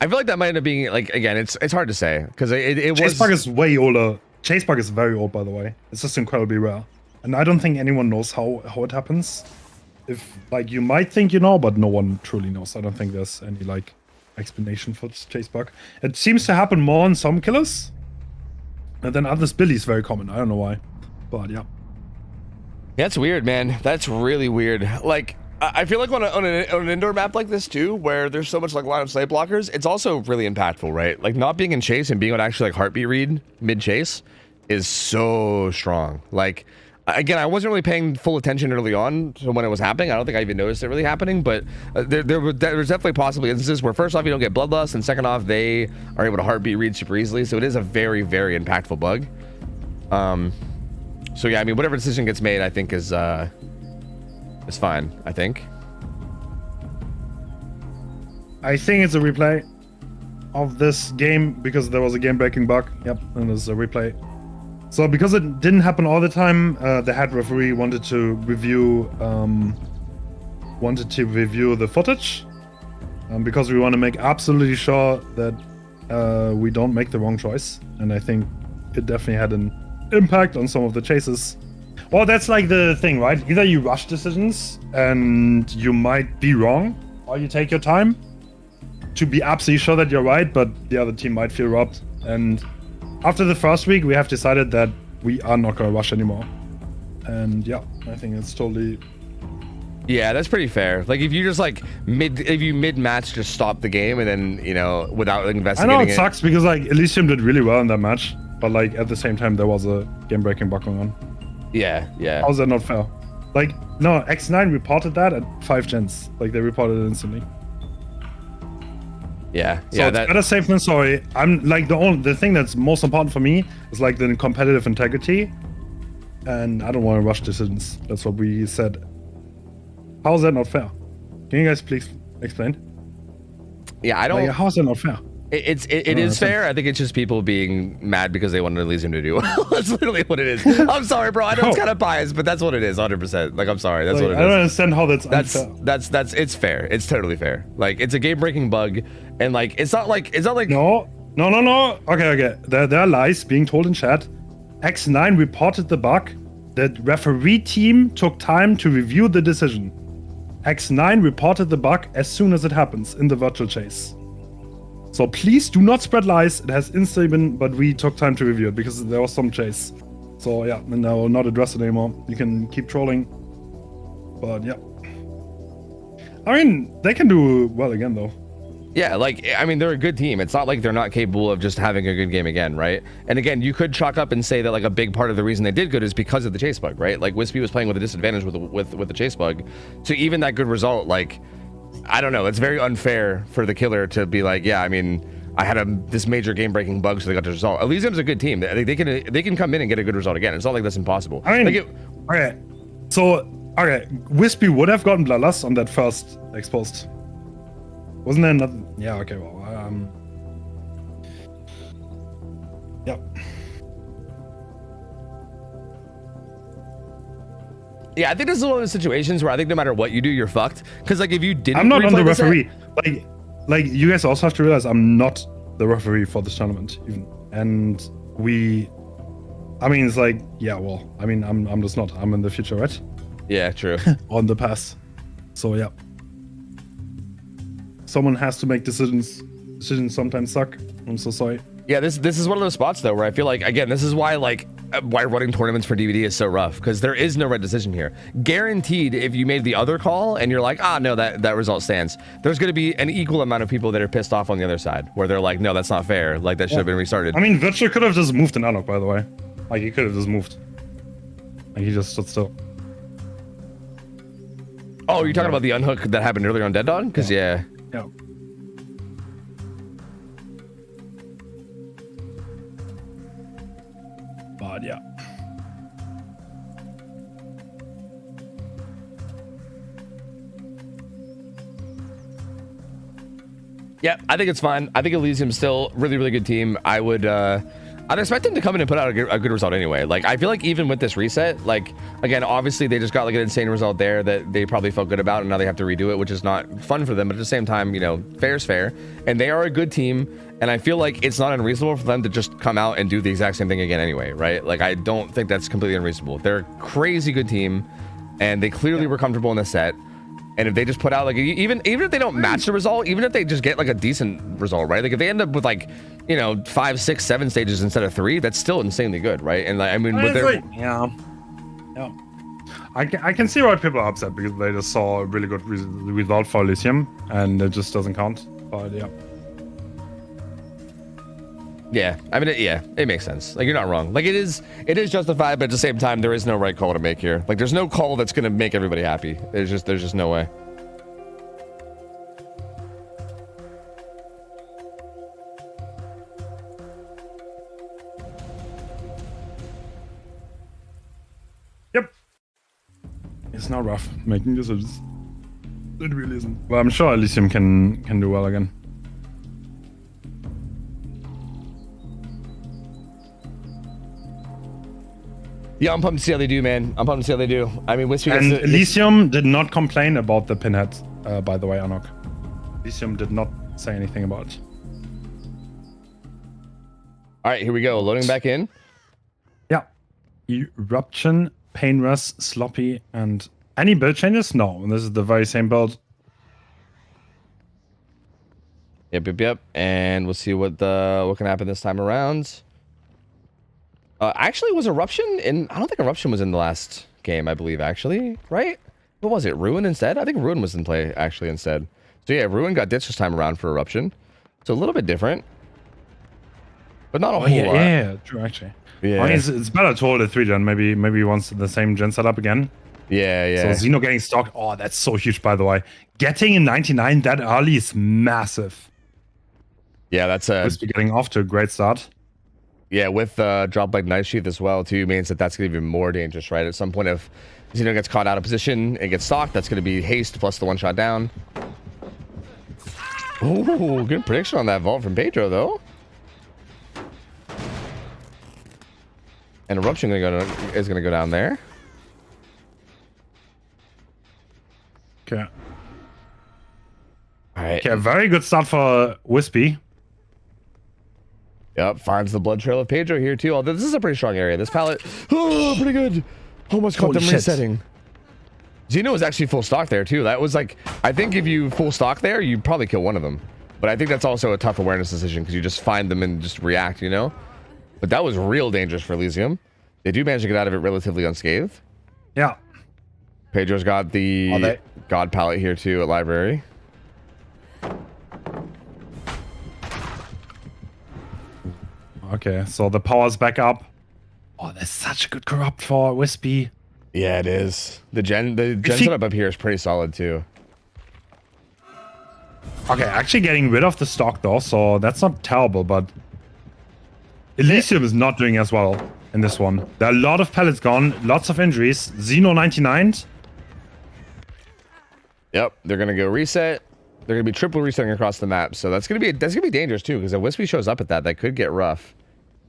I feel like that might end up being like, again, it's hard to say because it was. Chase bug is way older. Chase bug is very old, by the way. It's just incredibly rare, and I don't think anyone knows how it happens. If like you might think you know, but no one truly knows. I don't think there's any like explanation for this chase bug. It seems to happen more on some killers, and then others. Billy is very common. I don't know why, but yeah. That's weird, man. That's really weird. Like, I feel like on an indoor map like this too, where there's so much like line of sight blockers, it's also really impactful, right? Like not being in chase and being able to actually like heartbeat read mid chase is so strong. Like, again, I wasn't really paying full attention early on to when it was happening. I don't think I even noticed it really happening, but there's definitely possibly instances where first off you don't get bloodlust, and second off they are able to heartbeat read super easily. So it is a very, very impactful bug. So yeah, I mean, whatever decision gets made, I think is fine. I think it's a replay of this game because there was a game-breaking bug. Yep, and there's a replay. So because it didn't happen all the time, the head referee wanted to review the footage because we want to make absolutely sure that we don't make the wrong choice. And I think it definitely had an impact on some of the chases. Well, that's like the thing, right? Either you rush decisions and you might be wrong, or you take your time to be absolutely sure that you're right, but the other team might feel robbed. And after the first week, we have decided that we are not going to rush anymore. And yeah, I think it's totally... Yeah, that's pretty fair. Like if you just like mid-match just stop the game and then, you know, without investigating I know it sucks because like Elysium did really well in that match, but like at the same time there was a game-breaking bug going on. Yeah. How's that not fair? Like, no, X9 reported that at 5 gens. Like they reported it instantly. Yeah. So it's better safe than sorry. I'm like the thing that's most important for me is like the competitive integrity, and I don't want to rush decisions. That's what we said. How is that not fair? Can you guys please explain? Yeah, I don't. Like, how is that not fair? It is fair. I think it's just people being mad because they wanted Elysium to do well. That's literally what it is. I'm sorry, bro. I know it's kind of biased, but that's what it is, 100%. Like, I'm sorry. That's like, what it is. I don't understand how that's unfair. That's it's fair. It's totally fair. Like, it's a game-breaking bug, and like, it's not like. No. Okay. There are lies being told in chat. X9 reported the bug. The referee team took time to review the decision. X9 reported the bug as soon as it happens in the virtual chase. So please do not spread lies. It has instantly been, but we took time to review it because there was some chase. So yeah, and I will not address it anymore. You can keep trolling. But yeah. I mean, they can do well again though. Yeah, like, I mean, they're a good team. It's not like they're not capable of just having a good game again, right? And again, you could chalk up and say that like a big part of the reason they did good is because of the chase bug, right? Like Wispy was playing with a disadvantage with the chase bug. So even that good result, like, I don't know, it's very unfair for the killer to be like, yeah, I mean, I had this major game-breaking bug, so they got the result. Elysium's a good team. They can come in and get a good result again. It's not like that's impossible. I mean, like okay, so Wispy would have gotten Bloodlust on that first exposed. Wasn't there another? Yeah, okay, well, yeah. Yeah, I think this is one of those situations where I think no matter what you do, you're fucked. Because like if you didn't, I'm not on the referee. Like you guys also have to realize I'm not the referee for this tournament even, and I mean, it's like, yeah, well, I mean, I'm just not. I'm in the future, right? Yeah, true. On the past. So yeah. Someone has to make decisions. Decisions sometimes suck. I'm so sorry. Yeah, this is one of those spots though where I feel like, again, this is why why running tournaments for DVD is so rough, because there is no right decision here. Guaranteed, if you made the other call and you're like, no, that result stands, there's going to be an equal amount of people that are pissed off on the other side, where they're like, no, that's not fair. Like that should have been restarted. I mean, Virtual could have just moved in Anok, by the way. Like he could have just moved. Like he just stood still. Oh, you're talking about the unhook that happened earlier on Dead Dog? Because yeah. But yeah. Yeah, I think it's fine. I think Elysium's still really, really good team. I'd expect them to come in and put out a good result anyway. Like, I feel like even with this reset, like, again, obviously they just got like an insane result there that they probably felt good about, and now they have to redo it, which is not fun for them. But at the same time, you know, fair's fair. And they are a good team, and I feel like it's not unreasonable for them to just come out and do the exact same thing again anyway, right? Like, I don't think that's completely unreasonable. They're a crazy good team, and they clearly were comfortable in the set. And if they just put out like even if they don't match the result, even if they just get like a decent result, right? Like if they end up with like, you know, 5, 6, 7 stages instead of 3, that's still insanely good, right? And like, I mean, but like, yeah. I can see why people are upset, because they just saw a really good result for Elysium and it just doesn't count. But yeah. Yeah, I mean, it makes sense. Like, you're not wrong. Like, it is justified, but at the same time, there is no right call to make here. Like, there's no call that's gonna make everybody happy. There's just no way. Yep. It's not rough making decisions. It really isn't. Well, I'm sure Elysium can do well again. Yeah, I'm pumped to see how they do, man. I'm pumped to see how they do. I mean, Wispy and Elysium did not complain about the pinhead, by the way, Anok. Elysium did not say anything about it. All right, here we go. Loading back in. Yeah. Eruption, Painrush, Sloppy, and any build changes? No, this is the very same build. Yep. And we'll see what can happen this time around. Actually, was Eruption in? I don't think Eruption was in the last game, I believe, actually, right? What was it? Ruin instead? I think Ruin was in play, actually, instead. So yeah, Ruin got ditched this time around for Eruption. So a little bit different. But not a whole lot. Yeah, true, actually. Yeah. I mean, it's better to hold a 3-gen. Maybe once the same gen setup again. Yeah. So Xeno getting stocked. Oh, that's so huge, by the way. Getting a 99 that early is massive. Yeah, that's getting off to a great start. Yeah, with drop like Knife Sheath as well, too, means that's going to be even more dangerous, right? At some point, if Xeno gets caught out of position and gets stalked, that's going to be haste plus the one shot down. Ooh, good prediction on that vault from Pedro, though. And Eruption is going to go down there. Okay. All right. Okay, very good start for Wispy. Yep, finds the blood trail of Pedro here too. Although this is a pretty strong area. This pallet, pretty good. Almost caught them resetting. Xeno was actually full stock there too. That was like, I think if you full stock there, you'd probably kill one of them. But I think that's also a tough awareness decision because you just find them and just react, you know? But that was real dangerous for Elysium. They do manage to get out of it relatively unscathed. Yeah. Pedro's got the God pallet here too at library. Okay, so the power's back up. Oh, that's such a good corrupt for Wispy. Yeah, it is. The gen setup up here is pretty solid too. Okay, actually getting rid of the stock though, so that's not terrible, but Elysium is not doing as well in this one. There are a lot of pellets gone, lots of injuries. Xeno 99. Yep, they're gonna go reset. They're gonna be triple resetting across the map, so that's gonna be dangerous too. Because if Wispy shows up at that could get rough.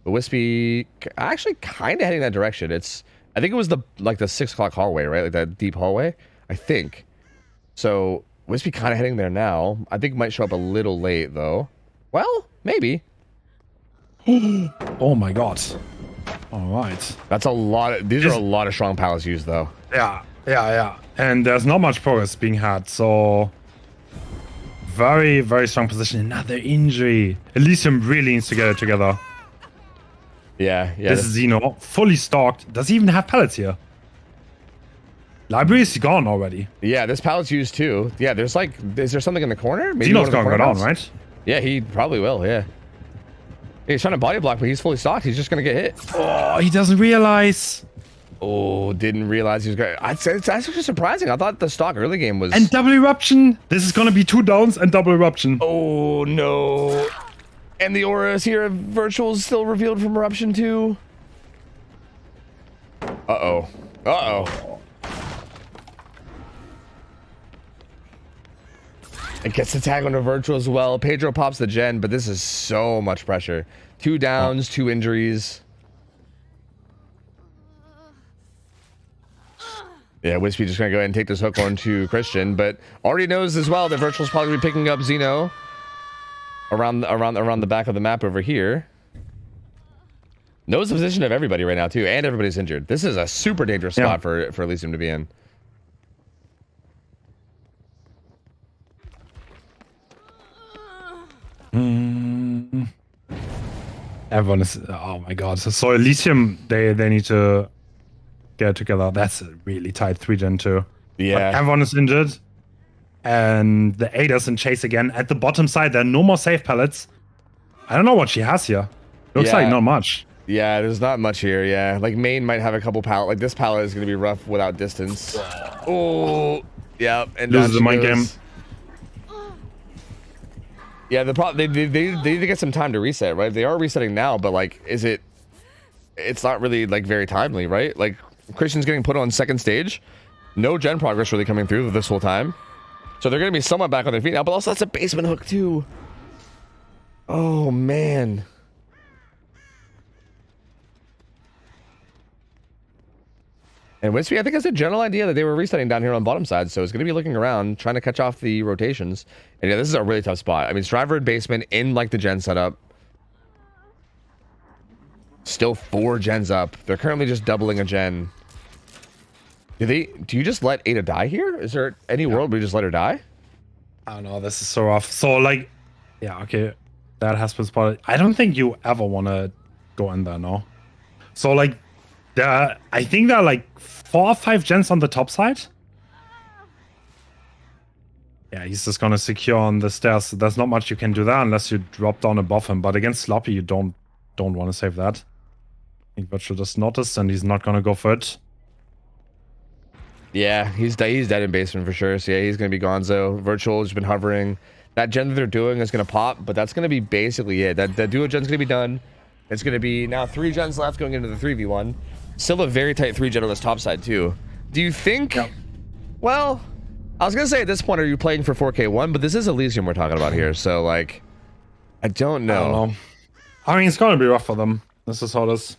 But Wispy actually kind of heading that direction. I think it was the 6 o'clock hallway, right? Like that deep hallway, I think. So Wispy kind of heading there now. I think might show up a little late though. Well, maybe. Oh my god. All right. That's a lot. These are a lot of strong pallets used though. Yeah. And there's not much progress being had, so very, very strong position. Another injury. Elysium really needs to get it together. Yeah. This is Xeno, fully stocked. Does he even have pallets here? Library is gone already. Yeah, this pallet's used too. Yeah, is there something in the corner? Maybe Xeno's gonna go down, right? Yeah, he probably will, yeah. He's trying to body block, but he's fully stocked. He's just gonna get hit. Oh, he doesn't realize. Oh, didn't realize he was going to... It's actually surprising. I thought the stock early game was... And double eruption. This is gonna be 2 downs and double eruption. Oh, no. And the aura is here. Virtual is still revealed from eruption too. Uh-oh. It gets the tag on the virtual as well. Pedro pops the gen, but this is so much pressure. 2 downs, 2 injuries. Yeah, Wispy just gonna go ahead and take this hook on to Christian, but already knows as well that Virtual's probably be picking up Xeno around the back of the map over here. Knows the position of everybody right now too, and everybody's injured. This is a super dangerous spot for Elysium to be in. Everyone is... Oh my god. So Elysium, they need to get it together. That's a really tight 3-gen too. Yeah. But everyone is injured. And the Ada's in chase again. At the bottom side, there are no more safe pallets. I don't know what she has here. Looks like not much. Yeah, there's not much here, yeah. Like, main might have a couple pallet. Like, this pallet is going to be rough without distance. Oh, yeah. And loses the mind game. Yeah, the problem, they need to get some time to reset, right? They are resetting now, but, like, it's not really, like, very timely, right? Like, Christian's getting put on second stage. No gen progress really coming through this whole time. So they're going to be somewhat back on their feet now, but also that's a basement hook, too. Oh, man. And Wispy, I think, has a general idea that they were resetting down here on bottom side, so it's going to be looking around, trying to catch off the rotations. And yeah, this is a really tough spot. I mean, Striver and basement in, like, the gen setup. Still 4 gens up. They're currently just doubling a gen. Do you just let Ada die here? Is there any world where you just let her die? I don't know. This is so rough. So, like, yeah, okay. That has been spotted. I don't think you ever want to go in there, no? So, like, I think there are, like, 4 or 5 gens on the top side. Yeah, he's just going to secure on the stairs. There's not much you can do there unless you drop down above him. But against Sloppy, you don't want to save that. I think Virtual just noticed, and he's not going to go for it. Yeah, he's dead in basement for sure. So yeah, he's gonna be gonzo. Virtual has been hovering. That gen that they're doing is gonna pop, but that's gonna be basically it. That duo gen's gonna be done. It's gonna be now 3 gens left going into the 3v1. Still a very tight 3 gen on this top side too. Do you think? Yep. Well, I was gonna say at this point, are you playing for 4K1? But this is Elysium we're talking about here, so like, I don't know. I mean, it's gonna be rough for them. This is how it is.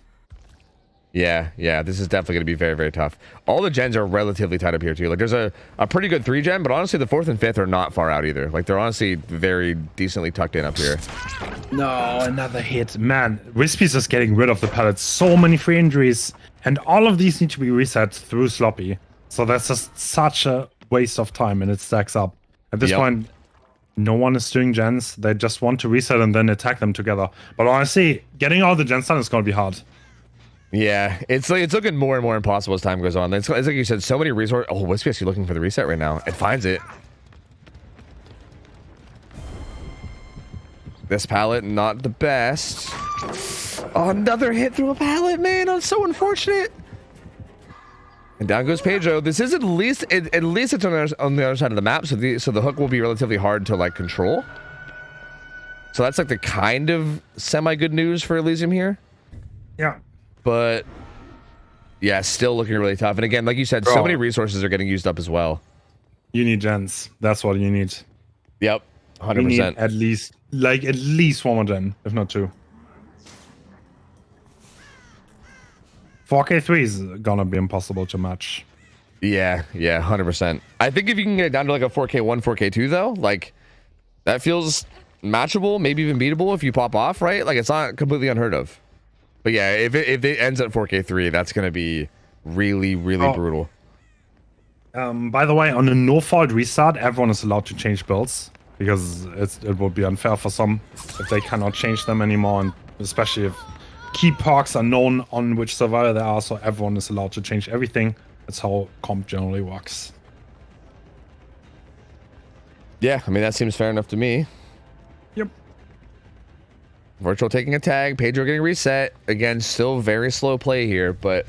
Yeah, this is definitely going to be very, very tough. All the gens are relatively tight up here, too. Like, there's a pretty good 3 gen, but honestly, the 4th and 5th are not far out either. Like, they're honestly very decently tucked in up here. No, another hit. Man, Wispy's just getting rid of the pallets. So many free injuries. And all of these need to be reset through Sloppy. So that's just such a waste of time, and it stacks up. At this point, no one is doing gens. They just want to reset and then attack them together. But honestly, getting all the gens done is going to be hard. Yeah, it's looking more and more impossible as time goes on. It's like you said, so many resources. Oh, Wispy actually looking for the reset right now. It finds it. This pallet, not the best. Oh, another hit through a pallet, man. That's so unfortunate. And down goes Pedro. This is at least it's on the other side of the map, so the hook will be relatively hard to like control. So that's like the kind of semi good news for Elysium here. Yeah. But yeah, still looking really tough. And again, like you said, so many resources are getting used up as well. You need gens. That's what you need. Yep, 100%. At least one more gen, if not two. 4K3 is gonna be impossible to match. Yeah, 100%. I think if you can get it down to like a 4K1, 4K2 though, like that feels matchable, maybe even beatable if you pop off, right? Like it's not completely unheard of. But yeah, if it ends at 4K3, that's gonna be really brutal. By the way, on a no-fault restart, everyone is allowed to change builds because it would be unfair for some if they cannot change them anymore, and especially if key perks are known on which survivor they are, so everyone is allowed to change everything. That's how comp generally works. Yeah, I mean that seems fair enough to me. Yep. Virtual taking a tag, Pedro getting reset. Again, still very slow play here, but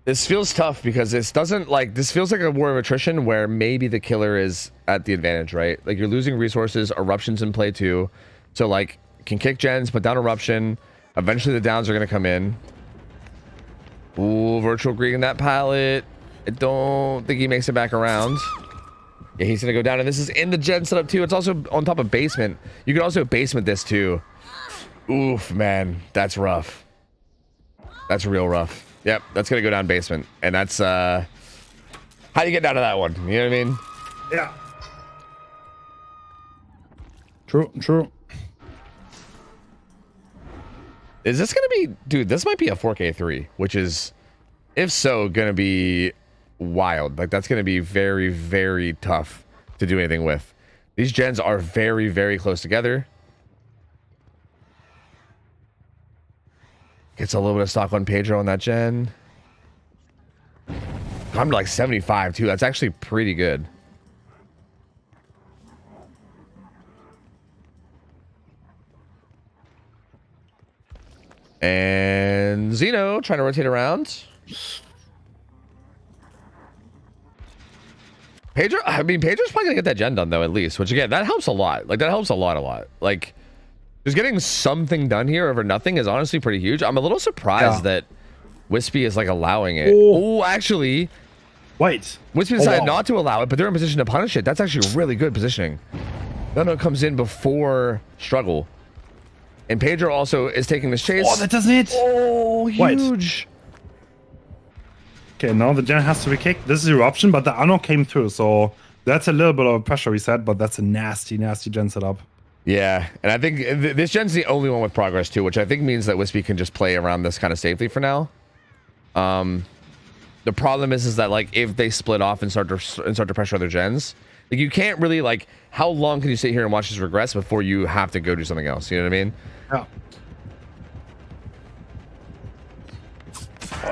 this feels tough because this feels like a war of attrition where maybe the killer is at the advantage, right? Like you're losing resources, eruptions in play too. So like can kick gens, put down eruption. Eventually the downs are gonna come in. Ooh, virtual greeting that pallet. I don't think he makes it back around. Yeah, he's gonna go down, and this is in the gen setup too. It's also on top of basement. You can also basement this too. Oof, man, that's rough. That's real rough. Yep, that's gonna go down basement, and that's how do you get down to that one? You know what I mean? Yeah. True. Is this gonna be, dude? This might be a 4K3, which is, if so, gonna be wild. Like that's gonna be very tough to do anything with. These gens are very close together. Gets a little bit of stock on Pedro on that gen. I'm to like 75 too. That's actually pretty good. And Xeno trying to rotate around. Pedro, I mean, Pedro's probably gonna get that gen done though, at least. Which again, that helps a lot. Like that helps a lot. Like, just getting something done here over nothing is honestly pretty huge. I'm a little surprised that Wispy is like allowing it. Oh, actually, wait. Wispy decided not to allow it, but they're in position to punish it. That's actually really good positioning. No, it comes in before struggle. And Pedro also is taking this chase. Oh, that doesn't hit. Oh, huge. Okay, now the gen has to be kicked. This is eruption, but the Anno came through, so that's a little bit of a pressure reset, but that's a nasty gen setup. Yeah, and I think this gen's the only one with progress too, which I think means that Wispy can just play around this kind of safely for now. The problem is that like if they split off and start to pressure other gens, like you can't really like, how long can you sit here and watch this regress before you have to go do something else? You know what I mean? Yeah.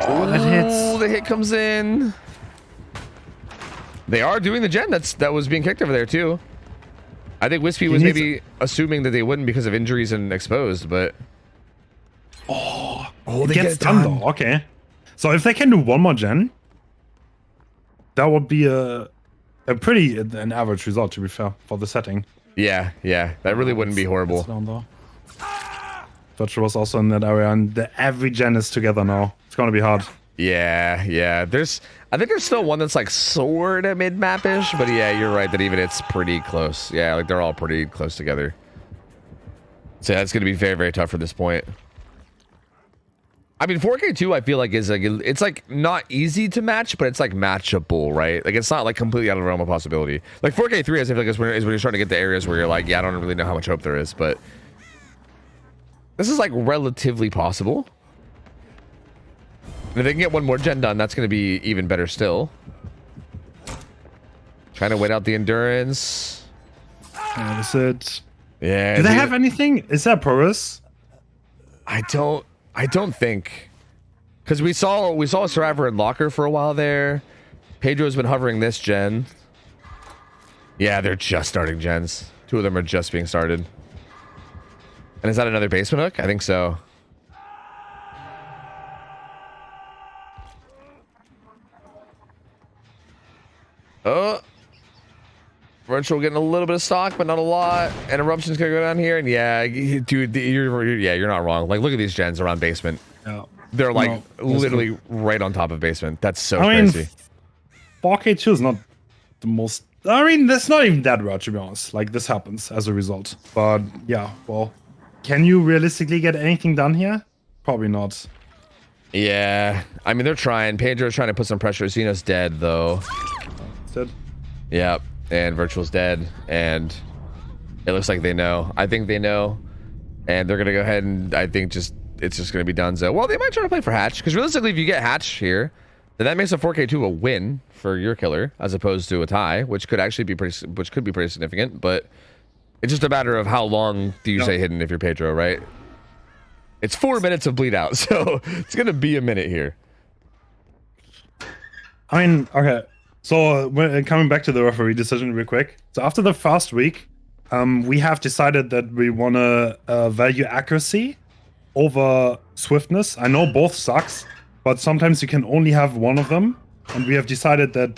Oh, that hits. The hit comes in. They are doing the gen that was being kicked over there too. I think Wispy was maybe assuming that they wouldn't because of injuries and exposed, but they get it done though. Okay, so if they can do one more gen, that would be an average result, to be fair, for the setting. Yeah, that really wouldn't be horrible. Virtual was also in that area, and every gen is together now. It's gonna be hard. Yeah. I think there's still one that's like sort of mid-map-ish, but yeah, you're right that even it's pretty close. Yeah, like they're all pretty close together. So yeah, it's gonna be very tough from this point. I mean, 4K2 I feel like is like, it's like not easy to match, but it's like matchable, right? Like it's not like completely out of the realm of possibility. Like 4K3 I feel like is when you're starting to get the areas where you're like, yeah, I don't really know how much hope there is, but this is like relatively possible. And if they can get one more gen done, that's going to be even better still. Trying to wait out the endurance. Is it? Yeah. Do they have anything? Is that progress? I don't think. Because we saw Survivor and Locker for a while there. Pedro's been hovering this gen. Yeah, they're just starting gens. 2 of them are just being started. And is that another basement hook? I think so. Oh. Virtual getting a little bit of stock, but not a lot. And Eruption's gonna go down here. And yeah, dude, you're not wrong. Like, look at these gens around basement. Yeah. They're like literally right on top of basement. That's so I mean, crazy. 4K2 is not the most. I mean, that's not even that rare, to be honest. Like, this happens as a result. But yeah, well, can you realistically get anything done here? Probably not. Yeah, I mean, they're trying. Pedro's trying to put some pressure. Xeno's dead, though. Dead? Yep, and Virtual's dead, and it looks like they know. I think they know, and they're gonna go ahead and I think it's just gonna be done. So, well, they might try to play for Hatch, because realistically, if you get Hatch here, then that makes a 4K2 a win for your killer, as opposed to a tie, which could actually be pretty significant. But it's just a matter of how long do you stay hidden if you're Pedro, right? It's 4 minutes of bleed out, so it's gonna be a minute here. I mean, okay. So coming back to the referee decision real quick. So after the first week, we have decided that we want to value accuracy over swiftness. I know both sucks, but sometimes you can only have one of them. And we have decided that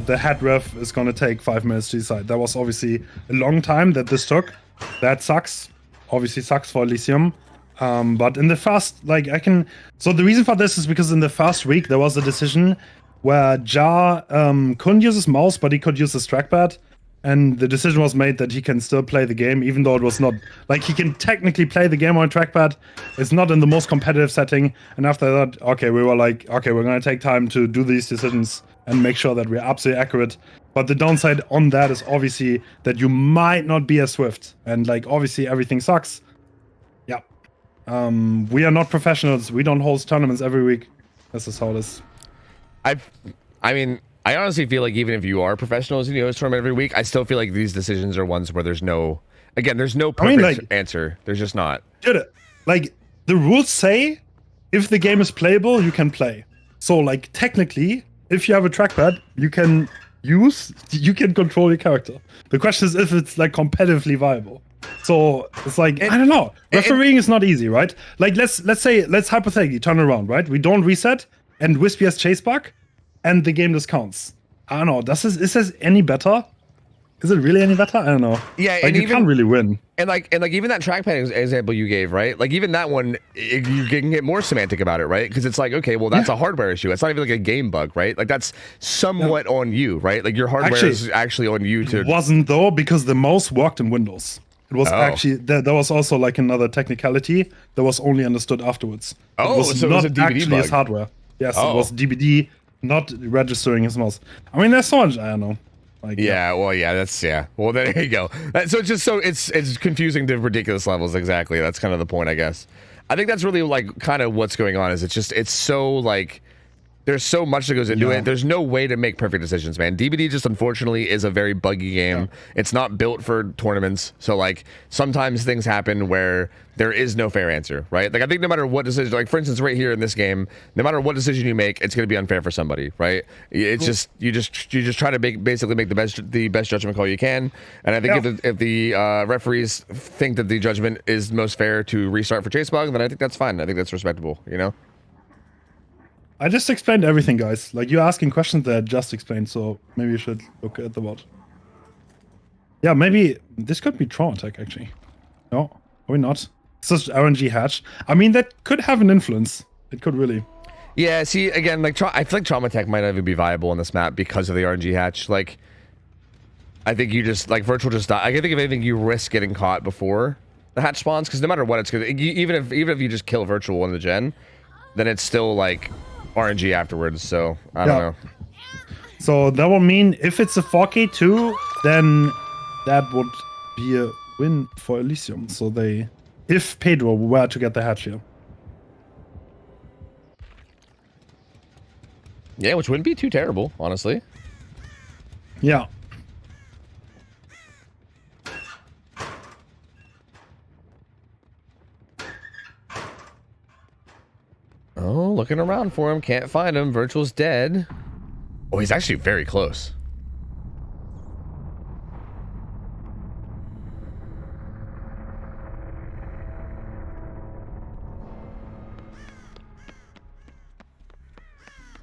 the head ref is going to take 5 minutes to decide. That was obviously a long time that this took. That sucks. Obviously sucks for Elysium. But in the first, like, so the reason for this is because in the first week, there was a decision where Jar couldn't use his mouse, but he could use his trackpad. And the decision was made that he can still play the game, even though it was not, like, he can technically play the game on a trackpad. It's not in the most competitive setting. And after that, okay, we were like, okay, we're going to take time to do these decisions and make sure that we're absolutely accurate. But the downside on that is obviously that you might not be as swift. And, like, obviously everything sucks. Yeah. We are not professionals. We don't host tournaments every week. This is how it is. I mean, I honestly feel like even if you are professionals and you host tournament every week, I still feel like these decisions are ones where there's no perfect answer. There's just not. Dude, like, the rules say if the game is playable, you can play. So, like, technically, if you have a trackpad, you can control your character. The question is if it's, like, competitively viable. So it's like, I don't know. Refereeing is not easy, right? Like, let's hypothetically turn around, right? We don't reset and Wispy has chase bug and the game discounts. I don't know. Is this any better? Is it really any better? I don't know. Yeah, like, and you can't really win. And like even that trackpad example you gave, right? Like, even that one, you can get more semantic about it, right? Because it's like, okay, well, that's a hardware issue. It's not even like a game bug, right? Like, that's somewhat on you, right? Like, your hardware is actually on you to. It wasn't, though, because the mouse worked in Windows. It was actually there was also like another technicality that was only understood afterwards. Oh, it was so not it was a DVD actually bug. his hardware. Yes, it was DVD not registering his mouse. I mean, there's so much, I don't know. Like, Well, there you go. So it's confusing to ridiculous levels. Exactly. That's kind of the point, I guess. I think that's really like kind of what's going on. Is it's so like. There's so much that goes into it. There's no way to make perfect decisions, man. DBD just unfortunately is a very buggy game. Yeah. It's not built for tournaments. So, like, sometimes things happen where there is no fair answer, right? Like, I think no matter what decision, like, for instance, right here in this game, no matter what decision you make, it's going to be unfair for somebody, right? It's just, you just try to basically make the best judgment call you can. And I think if the referees think that the judgment is most fair to restart for chase bug, then I think that's fine. I think that's respectable, you know? I just explained everything, guys. Like, you're asking questions that I just explained, so maybe you should look at the VOD. Yeah, maybe this could be Trauma Attack, actually. No, or not. It's just RNG Hatch. I mean, that could have an influence. It could really. Yeah, see, again, like, I feel like Trauma Attack might not even be viable on this map because of the RNG Hatch. Like, I think you just, like, Virtual just die. I think if anything, you risk getting caught before the Hatch spawns, because no matter what, it's good. Even if you just kill Virtual in the gen, then it's still, like, RNG afterwards, so I don't know. So that would mean if it's a 4K2, then that would be a win for Elysium. So if Pedro were to get the hatch here. Yeah, which wouldn't be too terrible, honestly. Yeah. looking around for him. Can't find him. Virtual's dead. Oh, he's actually very close.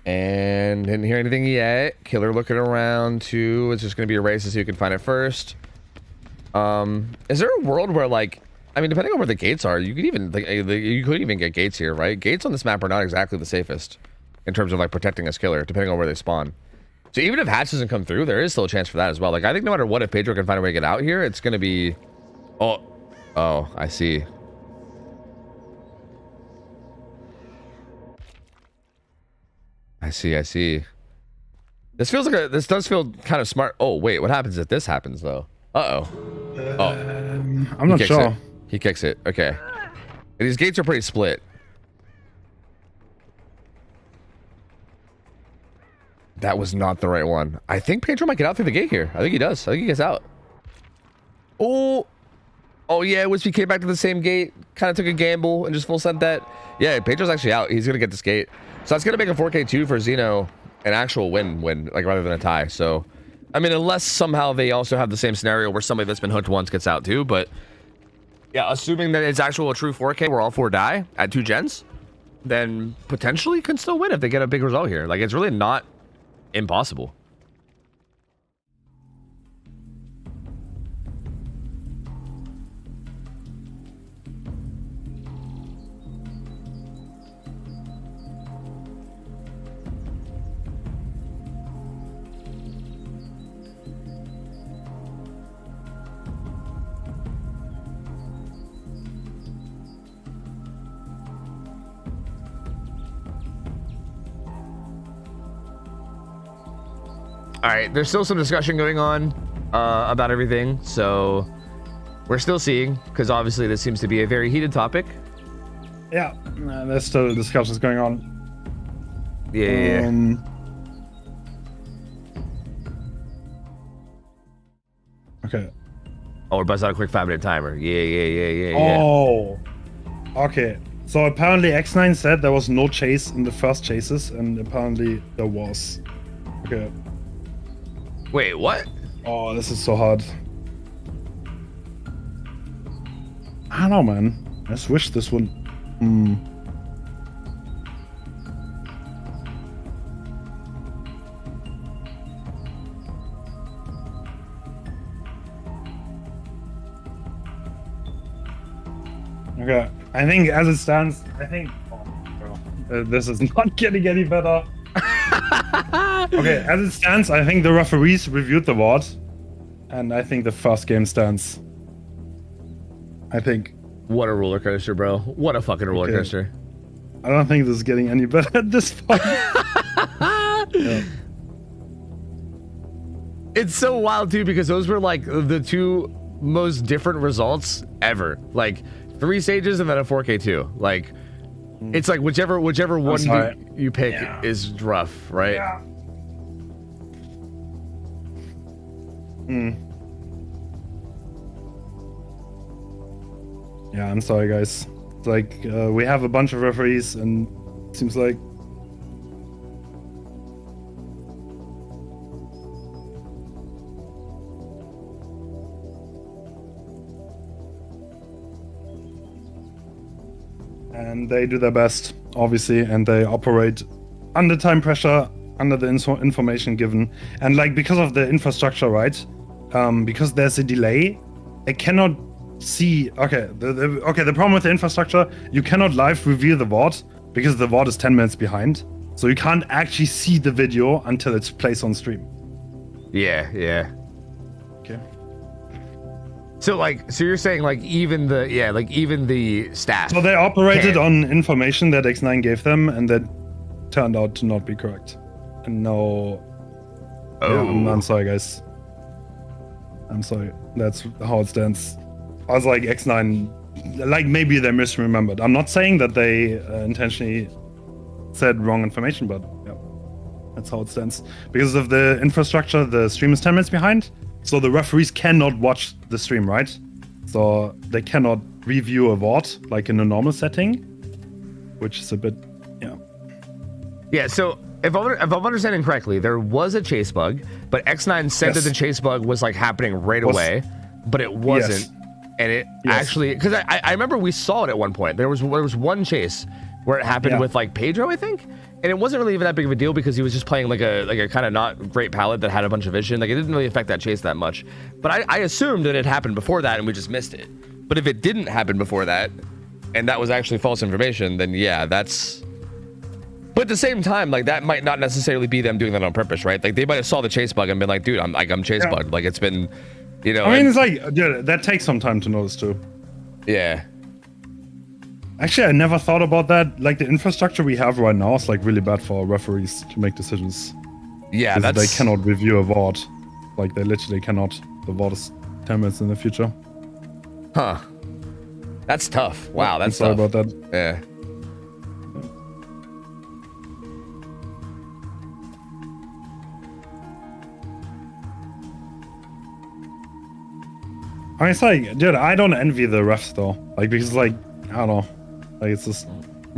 And didn't hear anything yet. Killer looking around too. It's just gonna be a race to see who can find it first. Is there a world where, like, I mean, depending on where the gates are, you could even you could even get gates here, right? Gates on this map are not exactly the safest in terms of like protecting this killer, depending on where they spawn. So even if Hatch doesn't come through, there is still a chance for that as well. Like, I think no matter what, if Pedro can find a way to get out here, it's gonna be. Oh, I see. I see. This feels like this does feel kind of smart. Oh, wait, what happens if this happens, though? I'm not sure. He kicks it. Okay. And these gates are pretty split. That was not the right one. I think Pedro might get out through the gate here. I think he does. I think he gets out. Oh, yeah, wish we came back to the same gate. Kind of took a gamble and just full sent that. Yeah, Pedro's actually out. He's going to get this gate. So that's going to make a 4K2 for Xeno an actual win, like, rather than a tie. So, I mean, unless somehow they also have the same scenario where somebody that's been hooked once gets out too. But, yeah, assuming that it's actual a true 4K where all 4 die at 2 gens, then potentially can still win if they get a big result here. Like, it's really not impossible. All right, there's still some discussion going on about everything, so we're still seeing, because obviously this seems to be a very heated topic. Yeah, there's still discussions going on. Yeah. Okay. Oh, we're buzzing out a quick 5-minute timer. Yeah. Oh, okay. So apparently X9 said there was no chase in the first chases, and apparently there was. Okay. Wait, what? Oh, this is so hard. I don't know, man. I just wish this would. Okay, I think as it stands, this is not getting any better. Okay, as it stands, I think the referees reviewed the VOD, and I think the first game stands. I think. What a roller coaster, bro. What a fucking roller coaster. I don't think this is getting any better at this point. Yeah. It's so wild, too, because those were, like, the 2 most different results ever. Like, 3 stages and then a 4K2. Like, it's like whichever one you pick is rough, right? Yeah. Yeah, I'm sorry, guys. It's like we have a bunch of referees, and it seems like and they do their best, obviously, and they operate under time pressure, under the information given, and like because of the infrastructure, right? Because there's a delay, they cannot see. Okay, the problem with the infrastructure, you cannot live review the VOD because the VOD is 10 minutes behind, so you can't actually see the video until it's placed on stream. Yeah. Okay. So you're saying even the staff. So they operated on information that X9 gave them, and that turned out to not be correct. And no. Oh. Yeah, I'm sorry, guys. I'm sorry. That's how it stands. I was like, X9, like maybe they misremembered. I'm not saying that they intentionally said wrong information, but yeah, that's how it stands. Because of the infrastructure, the stream is 10 minutes behind, so the referees cannot watch the stream, right? So they cannot review a VOD like in a normal setting, which is a bit, yeah. Yeah, so if I'm understanding correctly, there was a chase bug, but X9 said that the chase bug was like happening right away, but it wasn't. Yes. And it actually, because I remember we saw it at one point. There was one chase where it happened with like Pedro, I think, and it wasn't really even that big of a deal because he was just playing like a kind of not great palette that had a bunch of vision. Like it didn't really affect that chase that much. But I assumed that it happened before that and we just missed it. But if it didn't happen before that, and that was actually false information, then yeah, that's. But at the same time, like that might not necessarily be them doing that on purpose, right? Like they might have saw the chase bug and been like, dude, I'm chase bugged. Like it's been, you know. I mean, it's like, dude, that takes some time to notice too. Yeah. Actually, I never thought about that. Like the infrastructure we have right now is like really bad for referees to make decisions. Yeah, that's. They cannot review a VOD. Like they literally cannot. The VOD is 10 minutes in the future. Huh. That's tough. Wow, that's tough. Sorry about that. Yeah. I mean, it's like, dude, I don't envy the refs though. Like because like I don't know, like it's just.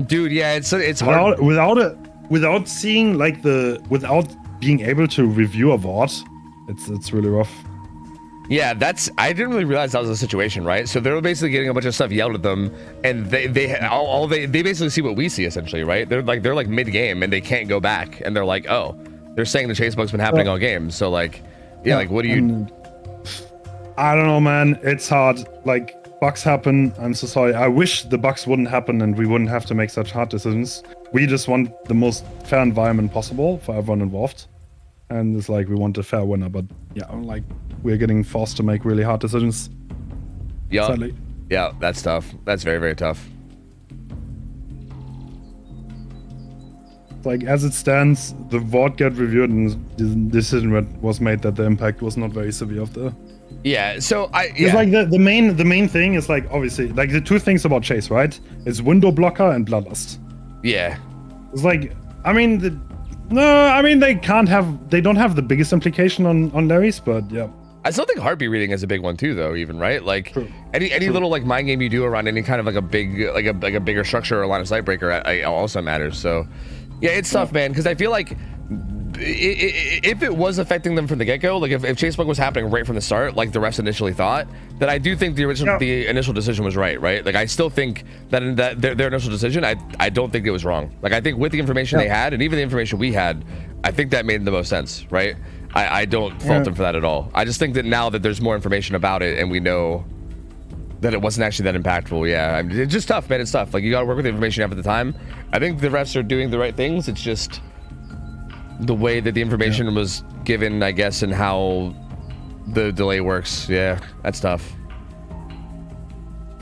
Dude, yeah, it's hard. Without seeing like without being able to review a VOD, it's really rough. Yeah, I didn't really realize that was the situation, right? So they're basically getting a bunch of stuff yelled at them, and they basically see what we see essentially, right? They're like mid game and they can't go back, and they're like, oh, they're saying the chase bug's been happening all game, so like, yeah, like what do you? I don't know, man. It's hard. Like bugs happen. I'm so sorry. I wish the bugs wouldn't happen and we wouldn't have to make such hard decisions. We just want the most fair environment possible for everyone involved, and it's like we want a fair winner, but yeah, like. We're getting forced to make really hard decisions. Yeah, sadly. Yeah, that's tough. That's very, very tough. Like as it stands, the VOD got reviewed and the decision was made that the impact was not very severe of the. Yeah, so It's like the main thing is like obviously like the two things about Chase, right? It's window blocker and bloodlust. Yeah. It's like I mean they don't have the biggest implication on Larry's, but yeah. I still think heartbeat reading is a big one too, though. Even right, like True. any little like mind game you do around any kind of like a big like a bigger structure or line of sight breaker also matters. So yeah, it's tough, man, because I feel like if it was affecting them from the get-go, like if chase bug was happening right from the start, like the refs initially thought, then I do think the initial decision was right. Like I still think that their initial decision, I don't think it was wrong. Like I think with the information they had and even the information we had, I think that made the most sense, right? I don't fault them for that at all. I just think that now that there's more information about it and we know that it wasn't actually that impactful, yeah, it's just tough, man. It's tough. Like you got to work with the information you have at the time. I think the refs are doing the right things. It's just the way that the information was given, I guess, and how the delay works. Yeah, that's tough.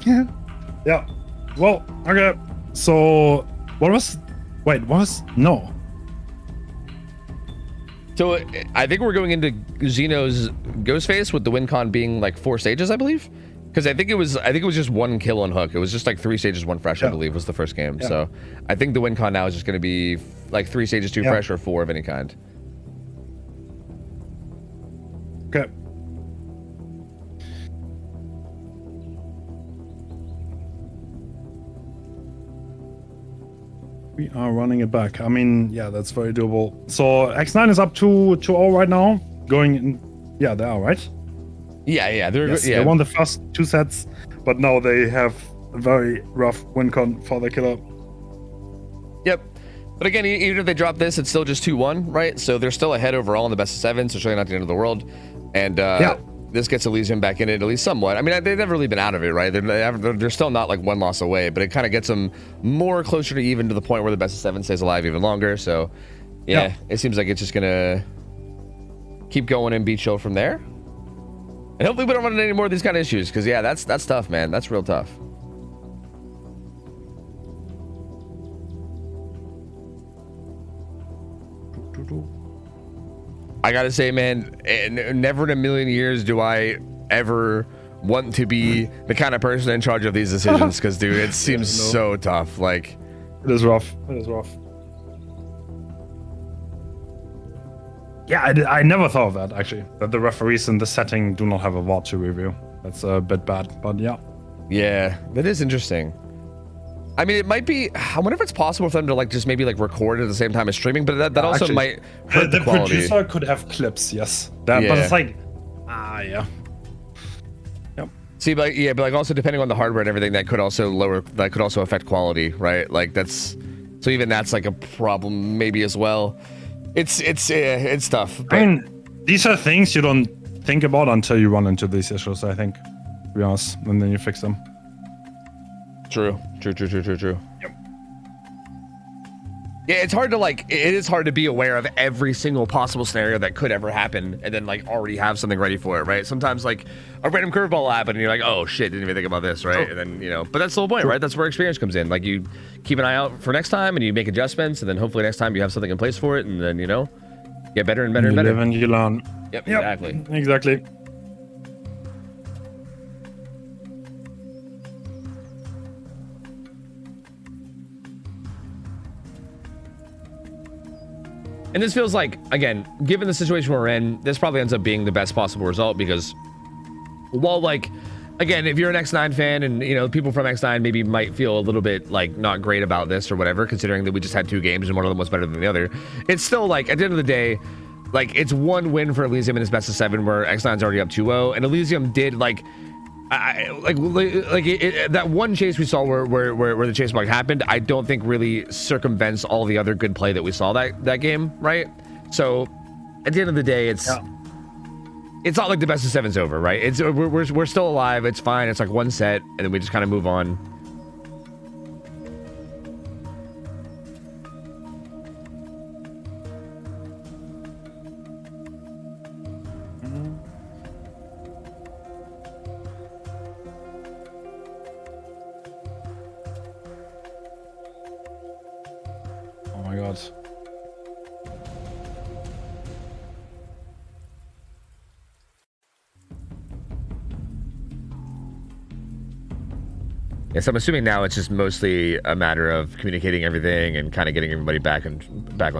Yeah. Yeah. Well, okay. So no. So I think we're going into Xeno's Ghostface with the win con being like 4 stages, I believe, because I think it was just 1 kill on Hook. It was just like 3 stages, 1 fresh, I believe, was the first game. So I think the win con now is just going to be like 3 stages, 2 fresh, or 4 of any kind. Okay. We are running it back. I mean, yeah, that's very doable. So X9 is up 2-0 right now. Going in, yeah, they are, right? Yeah, They won the first 2 sets, but now they have a very rough win con for the killer. Yep. But again, even if they drop this, it's still just 2-1, right? So they're still ahead overall in the best of 7, so it's really not the end of the world. And this gets Elysium back in it at least somewhat. I mean, they've never really been out of it, right? They're still not like 1 loss away, but it kind of gets them more closer to even to the point where the best of 7 stays alive even longer. So yeah, it seems like it's just gonna keep going and be chill from there. And hopefully we don't run into any more of these kind of issues, because yeah, that's tough, man. That's real tough. I gotta say, man, never in a million years do I ever want to be the kind of person in charge of these decisions, because dude, it seems so tough. Like it is rough. It is rough. Yeah, I never thought of that, actually, that the referees in the setting do not have a VOD to review. That's a bit bad, but yeah. Yeah, that is interesting. I mean, it might be. I wonder if it's possible for them to like just maybe like record at the same time as streaming, but that also actually, might hurt the quality. Producer could have clips, yes. But it's like, yeah. Yep. See, but yeah, but like also depending on the hardware and everything, that could also affect quality, right? Like so even that's like a problem maybe as well. It's tough. But... I mean, these are things you don't think about until you run into these issues, I think. To be honest, and then you fix them. True. Yep. Yeah, it's hard to like. It is hard to be aware of every single possible scenario that could ever happen, and then like already have something ready for it, right? Sometimes like a random curveball will happen, and you're like, oh shit, didn't even think about this, right? And then but that's the whole point, right? That's where experience comes in. Like you keep an eye out for next time, and you make adjustments, and then hopefully next time you have something in place for it, and then get better and better and better. You live and you learn. Yep, exactly. And this feels like, again, given the situation we're in, this probably ends up being the best possible result because, while like, again, if you're an X9 fan and people from X9 maybe might feel a little bit like not great about this or whatever, considering that we just had 2 games and one of them was better than the other, it's still like at the end of the day, like it's one win for Elysium in its best of 7 where X9's already up 2-0, and Elysium did like. That one chase we saw where the chase bug happened, I don't think really circumvents all the other good play that we saw that game, right? So at the end of the day, it's not like the best of 7's over, right? We're still alive. It's fine. It's like one set, and then we just kind of move on. Oh my god. Yes, I'm assuming now it's just mostly a matter of communicating everything and kind of getting everybody back on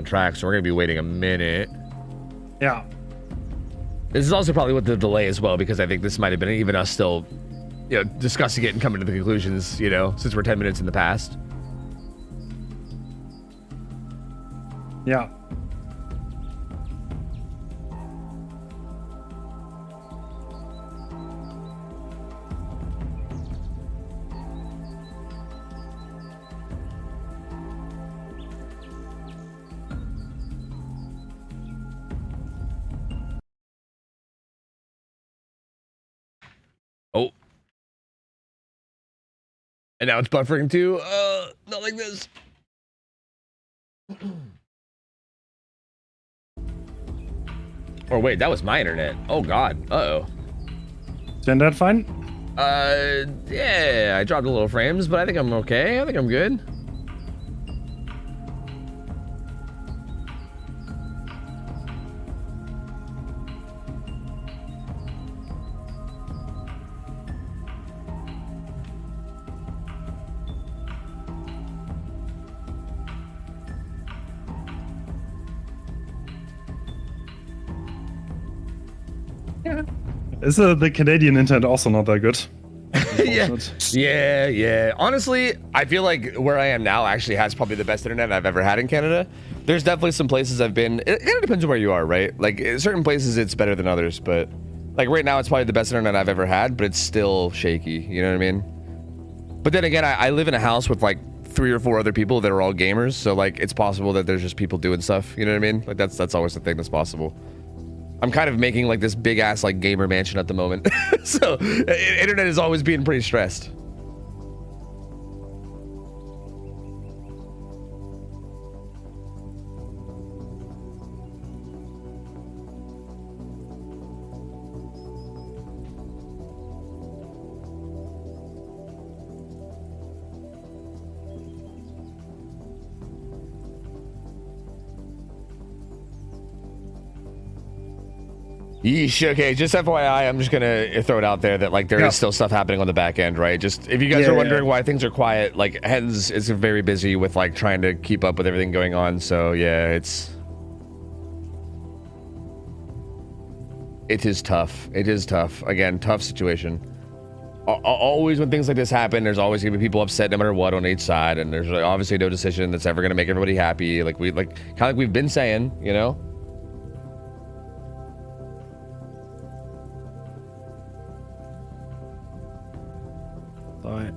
track. So we're gonna be waiting a minute. Yeah. This is also probably with the delay as well, because I think this might have been even us still, discussing it and coming to the conclusions, since we're 10 minutes in the past. Yeah. Oh. And now it's buffering too. Not like this. Or wait, that was my internet. Oh god. Uh-oh. Is that fine? Yeah, I dropped a little frames, but I think I'm okay. I think I'm good. Is the Canadian internet also not that good? Yeah. Honestly, I feel like where I am now actually has probably the best internet I've ever had in Canada. There's definitely some places I've been. It kind of depends on where you are, right? Like certain places it's better than others, but like right now it's probably the best internet I've ever had, but it's still shaky. You know what I mean? But then again, I live in a house with like 3 or 4 other people that are all gamers, so like it's possible that there's just people doing stuff. You know what I mean? Like that's always the thing that's possible. I'm kind of making like this big ass like gamer mansion at the moment. So internet is always being pretty stressed. Yeesh, okay, just FYI, I'm just gonna throw it out there that like there is still stuff happening on the back end, right? Just if you guys are wondering why things are quiet, like Hens is very busy with like trying to keep up with everything going on. So yeah, it is tough. It is tough. Again, tough situation. always when things like this happen, there's always gonna be people upset no matter what on each side, and there's like, obviously no decision that's ever gonna make everybody happy. Like kind of like we've been saying, you know. Sorry.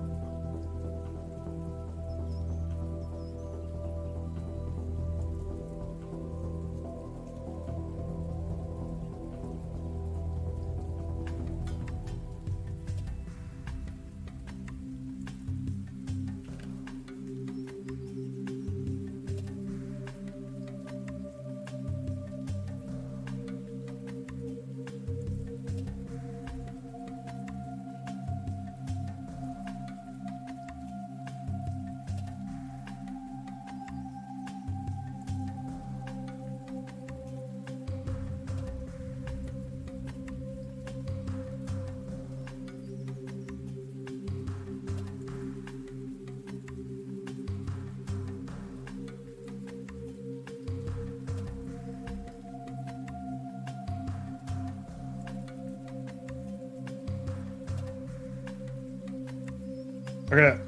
Okay.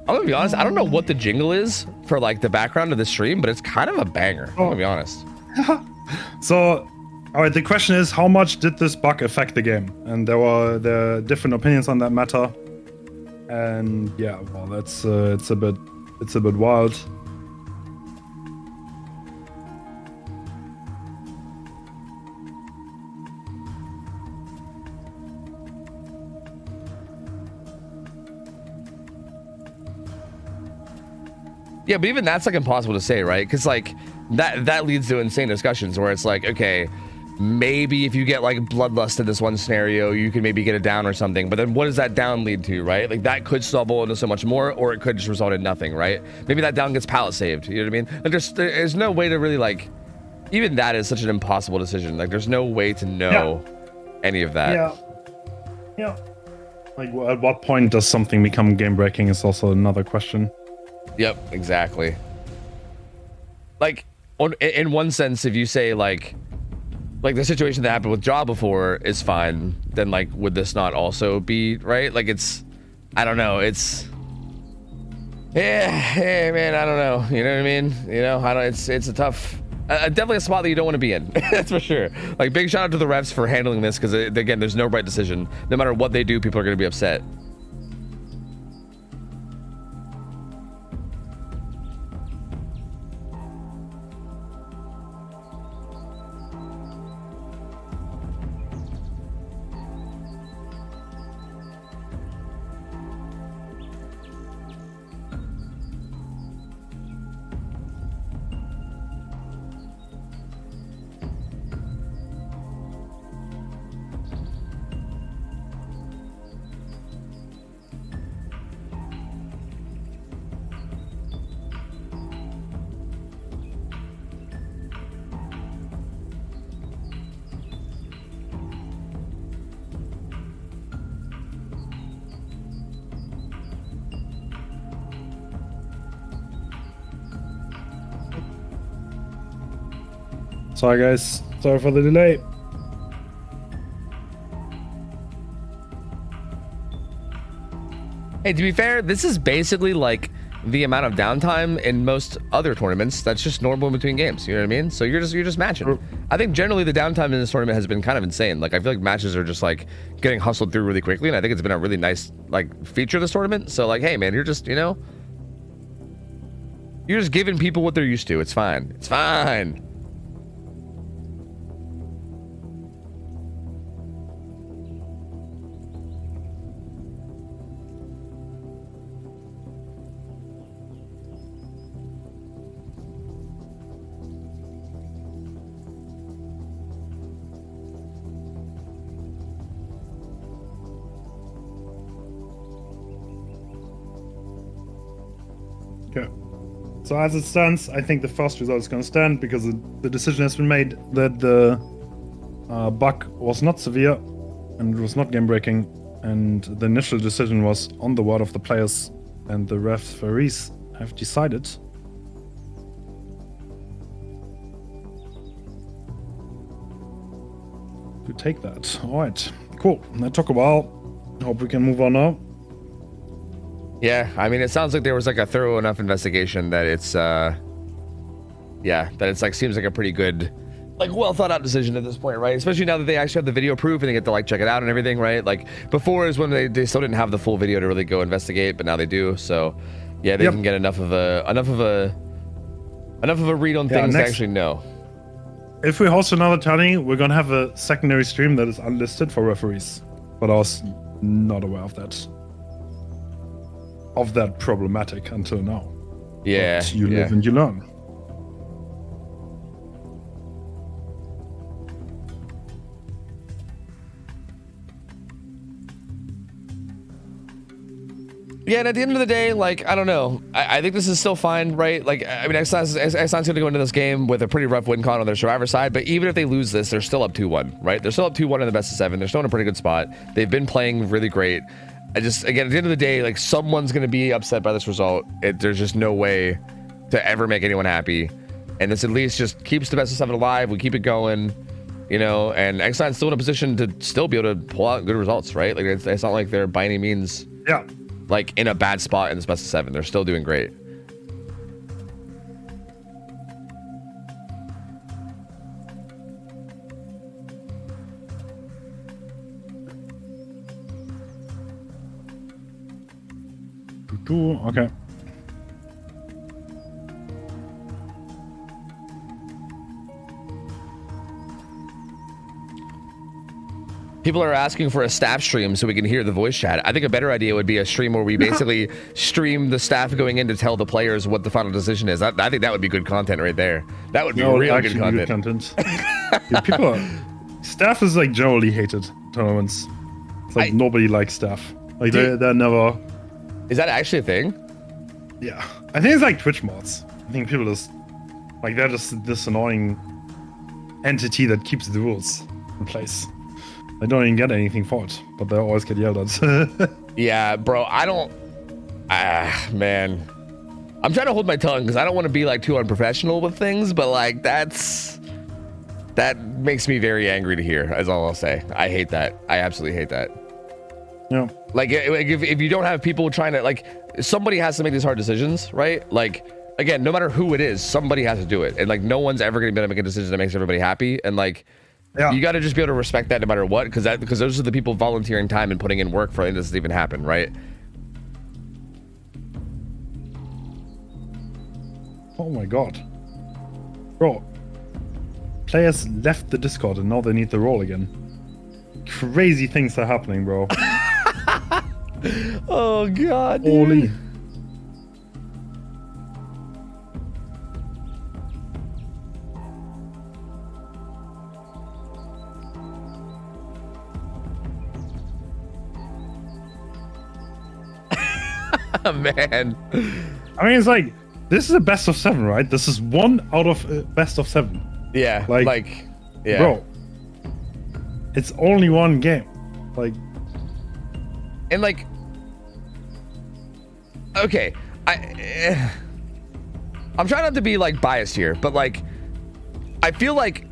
I'm gonna be honest, I don't know what the jingle is for like the background of the stream, but it's kind of a banger. I'm gonna be honest. So, all right, the question is, how much did this bug affect the game? And there are different opinions on that matter. And yeah, well, that's it's a bit wild. Yeah, but even that's like impossible to say, right? Because like that leads to insane discussions where it's like, okay, maybe if you get like bloodlust in this one scenario, you can maybe get it down or something. But then what does that down lead to, right? Like that could snowball into so much more, or it could just result in nothing, right? Maybe that down gets pallet saved. You know what I mean? Like there's no way to really like, even that is such an impossible decision. Like there's no way to know any of that. Yeah. Like at what point does something become game breaking is also another question. Yep, exactly. Like in one sense, if you say like the situation that happened with Jaw before is fine, then like would this not also be right? Like it's, I don't know, it's yeah, man, I don't know, you know what I mean? You know, I don't, it's a tough, definitely a spot that you don't want to be in. That's for sure. Like big shout out to the refs for handling this, because again, there's no right decision. No matter what they do, people are going to be upset. Sorry guys, sorry for the delay. Hey, to be fair, this is basically like the amount of downtime in most other tournaments. That's just normal in between games. You know what I mean? So you're just matching. I think generally the downtime in this tournament has been kind of insane. Like I feel like matches are just like getting hustled through really quickly, and I think it's been a really nice like feature of this tournament. So like, hey man, you're just, you know, you're just giving people what they're used to. It's fine. It's fine. Okay. So as it stands, I think the first result is going to stand because the decision has been made that the bug was not severe and it was not game breaking, and the initial decision was on the word of the players, and the referees have decided. to take that. All right, cool. That took a while. Hope we can move on now. Yeah, I mean, it sounds like there was like a thorough enough investigation that it's, yeah, that it's like seems like a pretty good, like well thought out decision at this point, right? Especially now that they actually have the video proof and they get to like check it out and everything, right? Like before is when they still didn't have the full video to really go investigate, but now they do. So yeah, they can get enough of a read on things to actually know. If we host another tourney, we're gonna have a secondary stream that is unlisted for referees. But I was not aware of that problematic until now. Yeah, but you live and you learn. Yeah, and at the end of the day, like, I don't know. I think this is still fine, right? Like, I mean, Exxon's going to go into this game with a pretty rough win con on their Survivor side, but even if they lose this, they're still up 2-1, right? They're still up 2-1 in the best of 7. They're still in a pretty good spot. They've been playing really great. Again, at the end of the day, like, someone's going to be upset by this result. There's just no way to ever make anyone happy. And this at least just keeps the best of 7 alive. We keep it going, you know, and Exxon's still in a position to still be able to pull out good results, right? Like, it's not like they're by any means... Yeah. Like in a bad spot in this best of 7. They're still doing great. Okay. People are asking for a staff stream so we can hear the voice chat. I think a better idea would be a stream where we basically stream the staff going in to tell the players what the final decision is. I think that would be good content right there. That would be really good content. Yeah, staff is like generally hated tournaments. It's like nobody likes staff. Like they're never. Is that actually a thing? Yeah, I think it's like Twitch mods. I think people just like they're just this annoying entity that keeps the rules in place. They don't even get anything for it, but they always get yelled at. Yeah, bro, I don't... man. I'm trying to hold my tongue because I don't want to be like too unprofessional with things, but like that makes me very angry to hear, is all I'll say. I hate that. I absolutely hate that. Yeah. Like if you don't have people trying to, like, somebody has to make these hard decisions, right? Like, again, no matter who it is, somebody has to do it. And like no one's ever going to be able to make a decision that makes everybody happy. And like... Yeah. You got to just be able to respect that no matter what, because those are the people volunteering time and putting in work for this to even happen, right? Oh my god, bro! Players left the Discord and now they need the role again. Crazy things are happening, bro. Oh god, dude. Holy. Man, I mean, it's like this is a best of 7, right? This is 1 out of best of 7. Yeah, like yeah, bro. It's only 1 game, like, and like, okay, I'm trying not to be like biased here, but like, I feel like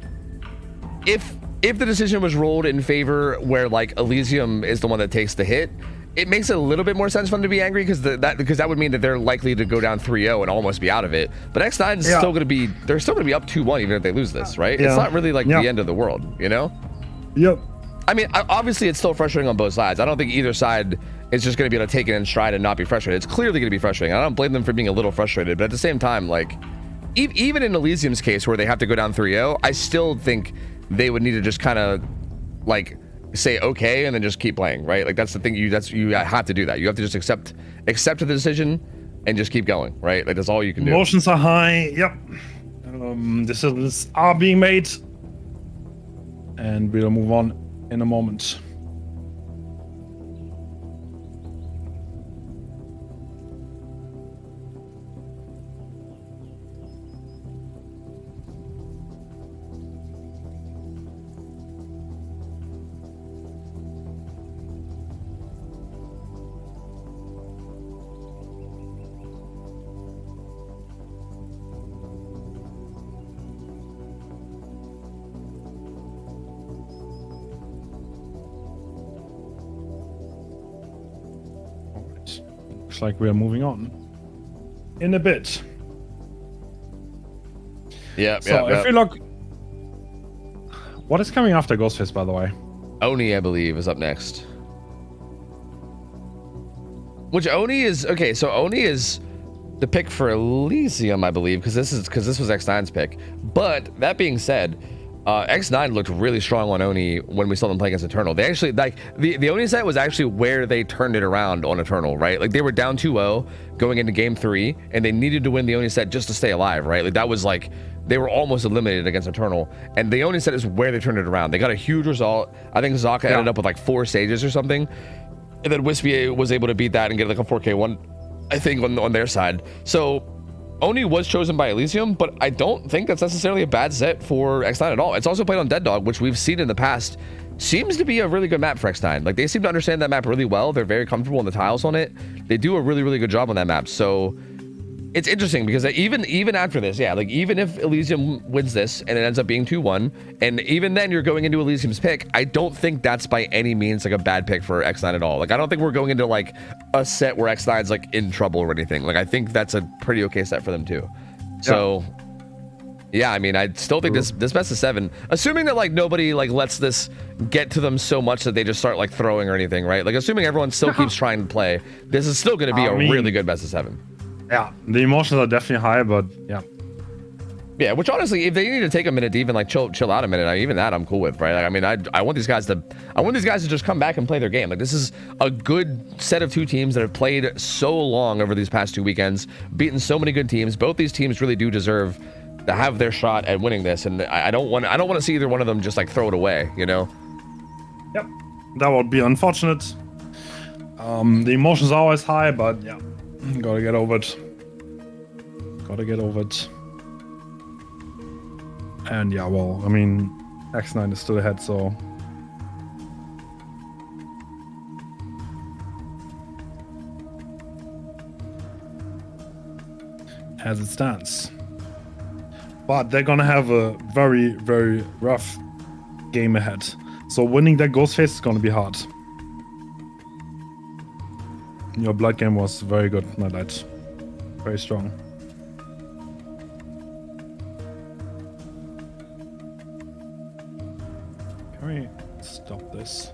if the decision was ruled in favor where like Elysium is the one that takes the hit, it makes a little bit more sense for them to be angry because that would mean that they're likely to go down 3-0 and almost be out of it. But X9 is still going to be, they're still going to be up 2-1 even if they lose this, right? It's not really like the end of the world, you know? Yep. I mean, obviously it's still frustrating on both sides. I don't think either side is just going to be able to take it in stride and not be frustrated. It's clearly going to be frustrating. I don't blame them for being a little frustrated, but at the same time, like, even in Elysium's case where they have to go down 3-0, I still think they would need to just kind of like say okay and then just keep playing, right? Like that's the thing. You have to do that. You have to just accept the decision and just keep going, right? Like that's all you can do. Emotions are high. Yep. Decisions are being made, and we'll move on in a moment. looks like we are moving on in a bit. Yeah. So if we look, what is coming after Ghostface, by the way? Oni, I believe, is up next. Which Oni is okay. So Oni is the pick for Elysium, I believe, because this was X9's pick. But that being said, X9 looked really strong on Oni when we saw them play against Eternal. They actually, like, the Oni set was actually where they turned it around on Eternal, right? Like, they were down 2-0 going into game 3, and they needed to win the Oni set just to stay alive, right? Like, that was like, they were almost eliminated against Eternal, and the Oni set is where they turned it around. They got a huge result. I think Zaka ended up with like 4 stages or something, and then Wispy was able to beat that and get like a 4K1, I think, on their side. So Oni was chosen by Elysium, but I don't think that's necessarily a bad set for X9 at all. It's also played on Dead Dog, which we've seen in the past seems to be a really good map for X9. Like, they seem to understand that map really well. They're very comfortable in the tiles on it. They do a really, really good job on that map. So it's interesting because even after this, yeah, like, even if Elysium wins this and it ends up being 2-1, and even then you're going into Elysium's pick, I don't think that's by any means like a bad pick for X9 at all. Like, I don't think we're going into like a set where X9's like in trouble or anything. Like, I think that's a pretty okay set for them too. So yeah, I mean, I still think this best of 7, assuming that like nobody like lets this get to them so much that they just start like throwing or anything, right? Like, assuming everyone still keeps trying to play, this is still going to be a really good best of 7. Yeah, the emotions are definitely high, but yeah. Yeah, which honestly, if they need to take a minute to even like chill out a minute, even that I'm cool with, right? Like, I mean, I want these guys to just come back and play their game. Like, this is a good set of 2 teams that have played so long over these past 2 weekends, beaten so many good teams. Both these teams really do deserve to have their shot at winning this, and I don't want to see either one of them just like throw it away, you know? Yep, that would be unfortunate. The emotions are always high, but yeah, gotta get over it. And yeah, well, I mean, X9 is still ahead, so as it stands. But they're gonna have a very, very rough game ahead. So winning that Ghostface is gonna be hard. Your blood game was very good, Nightlight. Very strong. Can we stop this?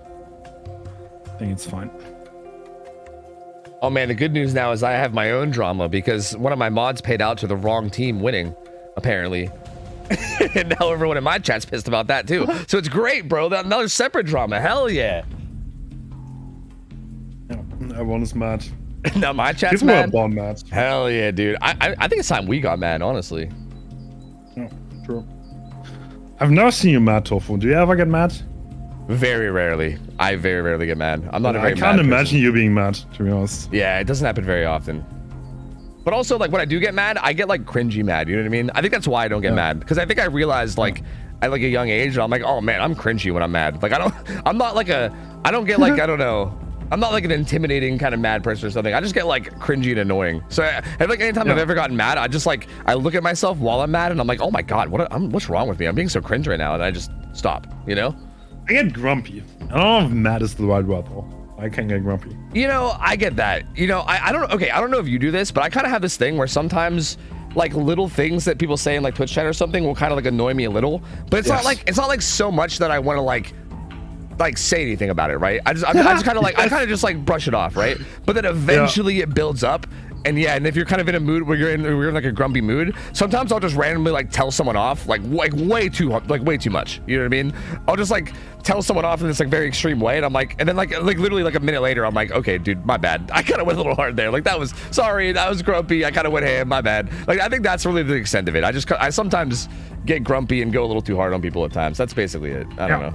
I think it's fine. Oh man, the good news now is I have my own drama because one of my mods paid out to the wrong team winning, apparently. And now everyone in my chat's pissed about that too. So it's great, bro. Another separate drama. Hell yeah. Yeah, everyone is mad. Now my chat's People mad. are born mad. Hell yeah, dude. I think it's time we got mad, honestly. Yeah, true. I've never seen you mad, Tofu. Do you ever get mad? Very rarely. I very rarely get mad. I'm not a very I mad can't imagine person. you being mad, to be honest. Yeah, it doesn't happen very often. But also, like, when I do get mad, I get like cringy mad. You know what I mean? I think that's why I don't get mad, because I think I realized like at like a young age, I'm like, oh man, I'm cringy when I'm mad. Like, I'm not like I don't get like, I don't know. I'm not like an intimidating kind of mad person or something. I just get like cringy and annoying. So I feel like anytime I've ever gotten mad, I just like, I look at myself while I'm mad and I'm like, oh my God, what's wrong with me? I'm being so cringe right now. And I just stop, you know? I get grumpy. I don't know if mad is the right word though. I can get grumpy. You know, I get that. You know, I don't know if you do this, but I kind of have this thing where sometimes like little things that people say in like Twitch chat or something will kind of like annoy me a little, but it's not like so much that I want to like say anything about it, right? I just kind of like I kind of just like brush it off, right? But then eventually it builds up, and if you're kind of in a mood where you're in like a grumpy mood, sometimes I'll just randomly like tell someone off like way too much. You know what I mean? I'll just like tell someone off in this like very extreme way, and I'm like, and then like literally like a minute later, I'm like, okay, dude, my bad. I kind of went a little hard there. Like that was grumpy. I kind of went ham. My bad. Like I think that's really the extent of it. I sometimes get grumpy and go a little too hard on people at times. That's basically it. I don't know.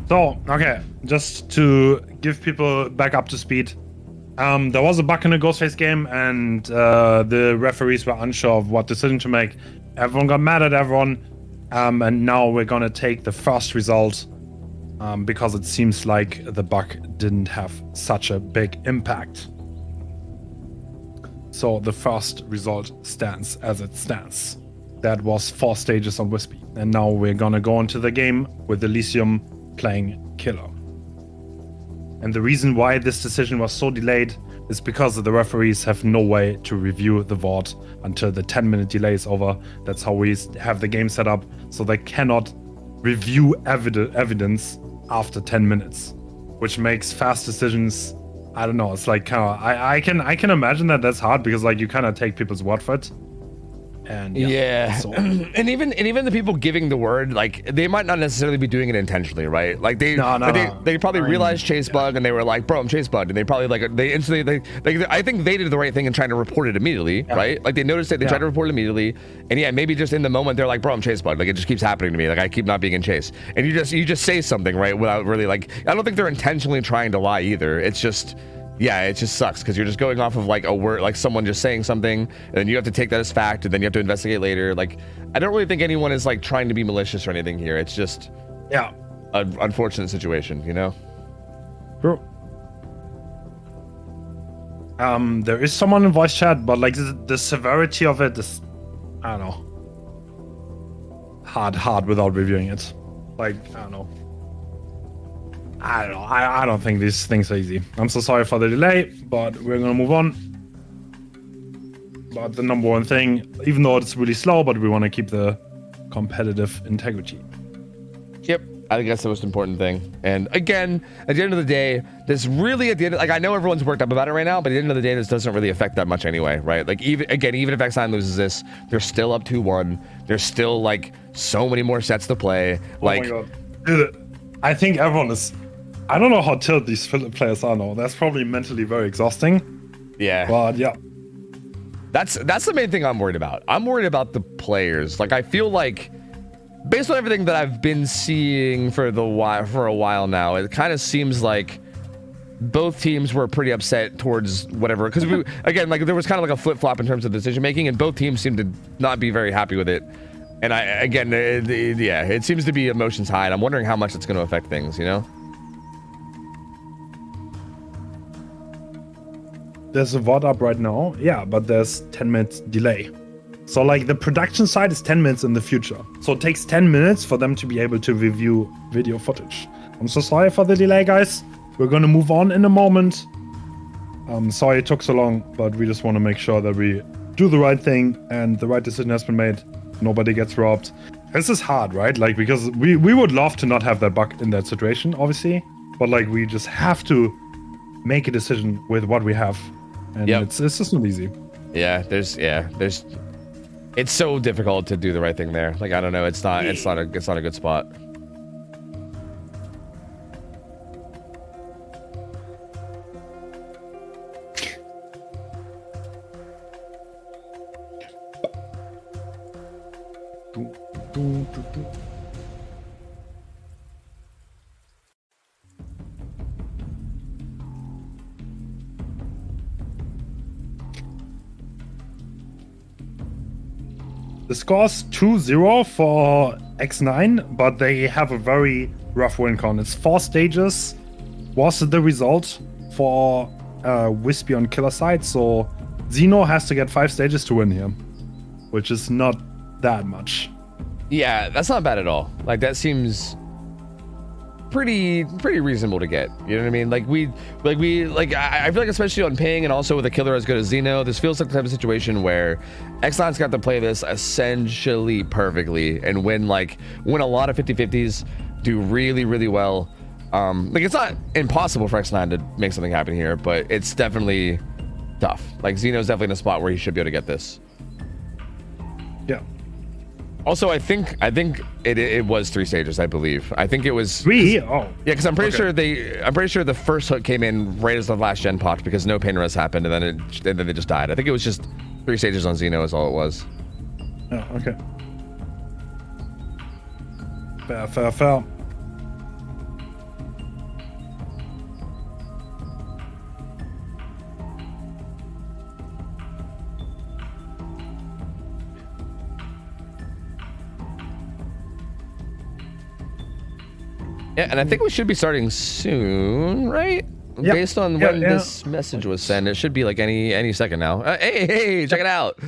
So, okay, just to give people back up to speed, there was a bug in the Ghostface game, and the referees were unsure of what decision to make. Everyone got mad at everyone, and now we're gonna take the first result because it seems like the bug didn't have such a big impact. So the first result stands as it stands. That was 4 stages on Wispy, and now we're gonna go into the game with Elysium playing Killer. And the reason why this decision was so delayed is because the referees have no way to review the VOD until the 10-minute delay is over. That's how we have the game set up, so they cannot review evidence after 10 minutes, which makes fast decisions. I don't know. It's like kind of I can imagine that that's hard because like you kind of take people's word for it. And yeah. So. and even the people giving the word, like they might not necessarily be doing it intentionally, right? Like they probably realized chase bug and they were like, bro, I'm chase bugged, and they probably I think they did the right thing in trying to report it immediately, right? Like they noticed it, they tried to report it immediately, and yeah, maybe just in the moment they're like, bro, I'm chase bugged, like it just keeps happening to me, like I keep not being in chase, and you just say something, right, without really, like, I don't think they're intentionally trying to lie either. It's just, yeah, it just sucks because you're just going off of like a word, like someone just saying something, and then you have to take that as fact, and then you have to investigate later. Like, I don't really think anyone is like trying to be malicious or anything here. It's just, an unfortunate situation, you know. True. There is someone in voice chat, but like the severity of it is, I don't know, hard without reviewing it. Like, I don't know. I don't think these things are easy. I'm so sorry for the delay, but we're gonna move on. But the number one thing, even though it's really slow, but we want to keep the competitive integrity. Yep, I think that's the most important thing. And again, at the end of the day, this really, at the end, like I know everyone's worked up about it right now, but at the end of the day, this doesn't really affect that much anyway, right? Like even if X9 loses this, they're still up 2-1. There's still like so many more sets to play. Like, oh my God. I think everyone is. I don't know how tilt these players are now. That's probably mentally very exhausting. Yeah. But yeah. That's the main thing I'm worried about. I'm worried about the players. Like I feel like, based on everything that I've been seeing for a while now, it kind of seems like both teams were pretty upset towards whatever. Because again, like there was kind of like a flip flop in terms of decision making, and both teams seemed to not be very happy with it. And it seems to be emotions high. And I'm wondering how much it's going to affect things, you know? There's a VOD up right now, yeah, but there's 10 minutes delay. So like the production side is 10 minutes in the future. So it takes 10 minutes for them to be able to review video footage. I'm so sorry for the delay, guys. We're gonna move on in a moment. Sorry it took so long, but we just want to make sure that we do the right thing and the right decision has been made. Nobody gets robbed. This is hard, right? Like, because we would love to not have that bug in that situation, obviously. But like, we just have to make a decision with what we have. And it's just not easy. Yeah, it's so difficult to do the right thing there. Like, I don't know, it's not a good spot. The score's 2-0 for X9, but they have a very rough win count. It's 4 stages was the result for Wispy on killer side, so Zeno has to get 5 stages to win here, which is not that much. Yeah, that's not bad at all. Like, that seems pretty reasonable to get. You know what I mean? I feel like, especially on ping and also with a killer as good as Zeno, this feels like the type of situation where X9's got to play this essentially perfectly and win a lot of 50-50s, do really well. Like, it's not impossible for X9 to make something happen here, but it's definitely tough. Like, Zeno's definitely in a spot where he should be able to get this. Yeah. Also, I think it was 3 stages. I believe. I think it was 3. Oh, yeah, because I'm pretty sure the first hook came in right as the last gen popped because no pain res happened, and then they just died. I think it was just 3 stages on Zeno is all it was. Oh, okay. Fair. Yeah, and I think we should be starting soon, right? Yep. Based on when this message was sent, it should be like any second now. Hey, check it out.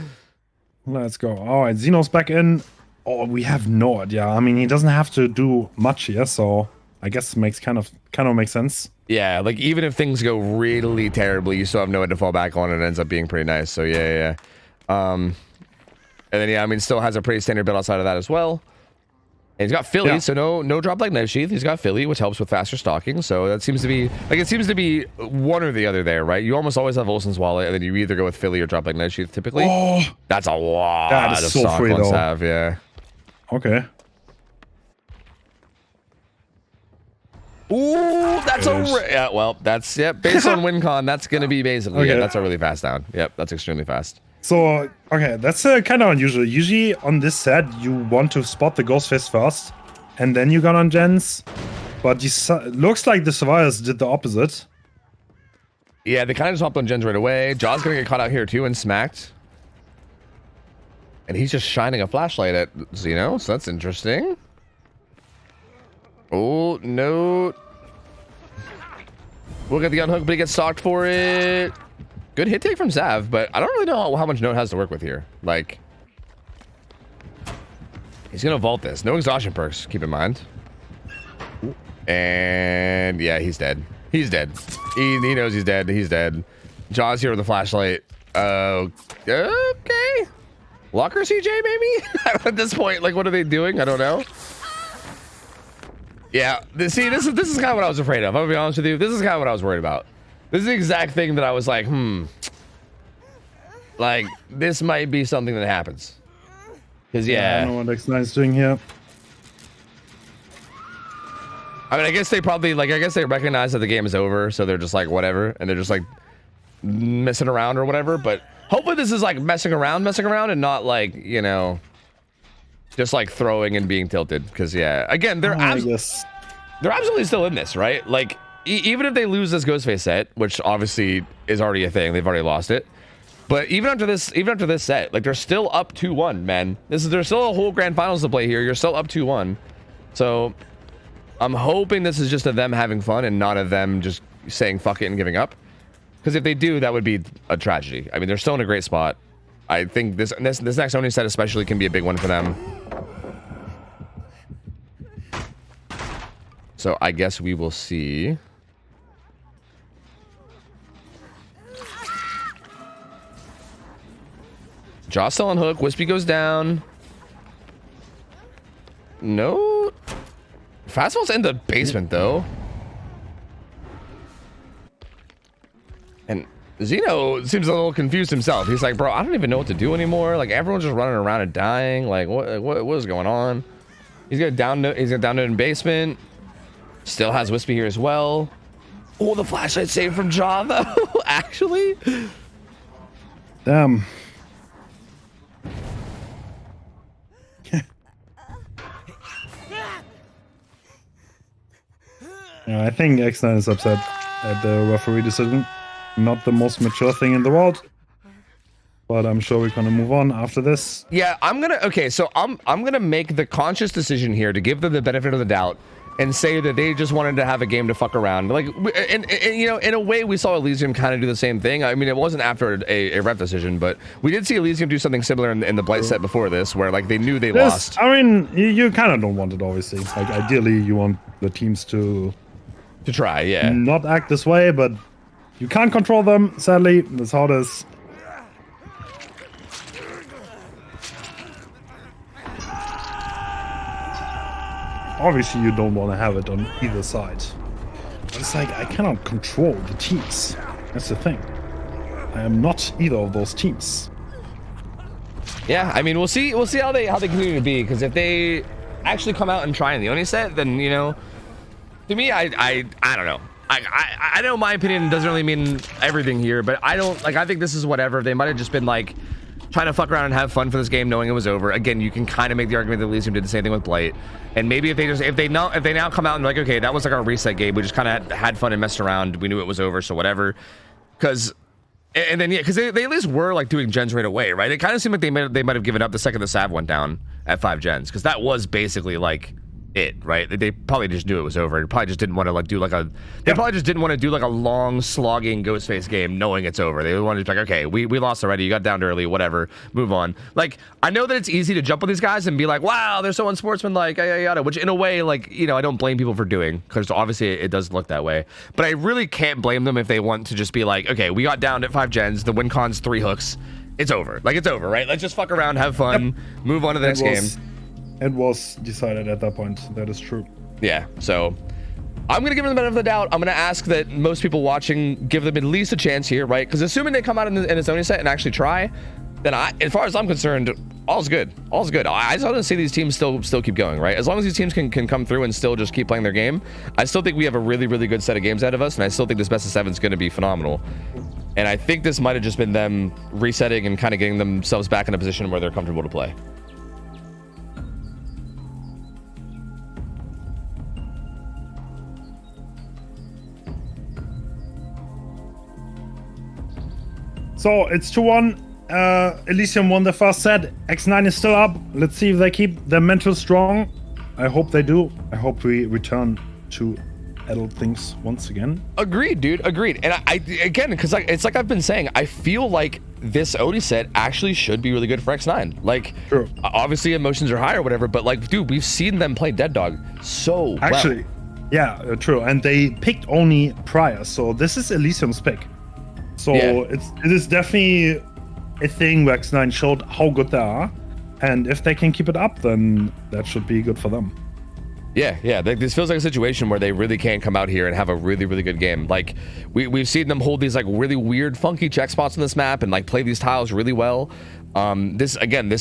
Let's go. All right, Zeno's back in. Oh, we have no idea. I mean, he doesn't have to do much here, so I guess it makes kind of kind of makes sense. Yeah, like even if things go really terribly, you still have no one to fall back on, and it ends up being pretty nice. So yeah. And then yeah, I mean, still has a pretty standard build outside of that as well. And he's got Philly, so no drop like Knife Sheath. He's got Philly, which helps with faster stalking. So that seems to be like, it seems to be one or the other there, right? You almost always have Olsen's Wallet, and then you either go with Philly or drop like Knife Sheath typically. Oh, that's a lot that is of so stock free, on though. Sav, yeah. Okay. Ooh, that's yeah, well, that's based on WinCon, that's gonna be basically that's a really fast down. Yep, that's extremely fast. So okay, that's kind of unusual. Usually on this set, you want to spot the ghost face first, and then you gun on gens. But looks like the survivors did the opposite. Yeah, they kind of just hopped on gens right away. Jaw's gonna get caught out here too and smacked. And he's just shining a flashlight at Zeno, so that's interesting. Oh, no. We'll get the unhook, but he gets stalked for it. Good hit take from Sav, but I don't really know how much Note has to work with here. Like, he's going to vault this. No exhaustion perks, keep in mind. And yeah, he's dead. He's dead. He knows he's dead. He's dead. Jaw's here with the flashlight. Okay. Locker CJ, maybe? At this point, like, what are they doing? I don't know. Yeah, this is kind of what I was afraid of. I'm gonna be honest with you. This is kind of what I was worried about. This is the exact thing that I was like, like, this might be something that happens. Because, yeah. I don't know what X9 is doing here. I mean, I guess they probably, like, I guess they recognize that the game is over, so they're just like, whatever. And they're just, like, messing around or whatever. But hopefully this is, like, messing around, and not, like, you know, just, like, throwing and being tilted. Because, yeah, again, they're absolutely still in this, right? Like, even if they lose this Ghostface set, which obviously is already a thing, they've already lost it. But even after this set, like, they're still up 2-1, man. There's still a whole grand finals to play here. You're still up 2-1. So I'm hoping this is just of them having fun and not of them just saying fuck it and giving up. Because if they do, that would be a tragedy. I mean, they're still in a great spot. I think this next Oni set especially can be a big one for them. So I guess we will see. Jaw still on hook. Wispy goes down. No. Fastball's in the basement, though. And Zeno seems a little confused himself. He's like, bro, I don't even know what to do anymore. Like, everyone's just running around and dying. Like, what is going on? He's got down note in basement. Still has Wispy here as well. Oh, the flashlight saved from Jaw, though. Actually. Damn. Yeah, I think X9 is upset at the referee decision. Not the most mature thing in the world, but I'm sure we're gonna move on after this. Yeah, I'm gonna make the conscious decision here to give them the benefit of the doubt and say that they just wanted to have a game to fuck around. Like, and you know, in a way, we saw Elysium kind of do the same thing. I mean, it wasn't after a ref decision, but we did see Elysium do something similar in the Blight set before this, where like they knew they lost. I mean, you kind of don't want it, obviously. Like, ideally, you want the teams to try, yeah, not act this way, but you can't control them. Sadly, that's how it is. Obviously, you don't want to have it on either side. But it's like, I cannot control the teams. That's the thing. I am not either of those teams. Yeah, I mean, we'll see how they continue to be, because if they actually come out and try in the Oni set, then, you know, to me, I don't know. I know my opinion doesn't really mean everything here, but I think this is whatever. They might have just been like trying to fuck around and have fun for this game, knowing it was over. Again, you can kind of make the argument that Elysium did the same thing with Blight. And maybe if they now come out and like, okay, that was like our reset game. We just kind of had fun and messed around. We knew it was over, so whatever. Because they at least were like doing gens right away, right? It kind of seemed like they might have given up the second the Sav went down at 5 gens, because that was basically like it, right? They probably just knew it was over. They probably just didn't want to like do like a. They probably just didn't want to do like a long slogging Ghostface game, knowing it's over. They wanted to be like, okay, we lost already. You got down early, whatever. Move on. Like I know that it's easy to jump on these guys and be like, wow, they're so unsportsmanlike, yada yada. Which in a way, like I don't blame people for doing, because obviously it does look that way. But I really can't blame them if they want to just be like, okay, we got down at 5 gens. The win con's 3 hooks. It's over. Like it's over, right? Let's just fuck around, have fun, move on to the next game. It was decided at that point. That is true. Yeah, so I'm going to give them the benefit of the doubt. I'm going to ask that most people watching give them at least a chance here, right? Because assuming they come out in a Sony set and actually try, then as far as I'm concerned, all's good. All's good. I just want to see these teams still keep going, right? As long as these teams can come through and still just keep playing their game, I still think we have a really, really good set of games out of us, and I still think this best of 7 is going to be phenomenal. And I think this might have just been them resetting and kind of getting themselves back in a position where they're comfortable to play. So it's 2-1. Elysium won the first set. X9 is still up. Let's see if they keep their mental strong. I hope they do. I hope we return to adult things once again. Agreed, dude. Agreed. And I again, because it's like I've been saying, I feel like this OD set actually should be really good for X9. Like, true. Obviously emotions are high or whatever, but like, dude, we've seen them play Dead Dog so actually well. Yeah, true. And they picked only prior, so this is Elysium's pick. So it is definitely a thing where X9 showed how good they are, and if they can keep it up, then that should be good for them. Yeah. This feels like a situation where they really can come out here and have a really, really good game. Like we've seen them hold these like really weird, funky check spots on this map and like play these tiles really well. This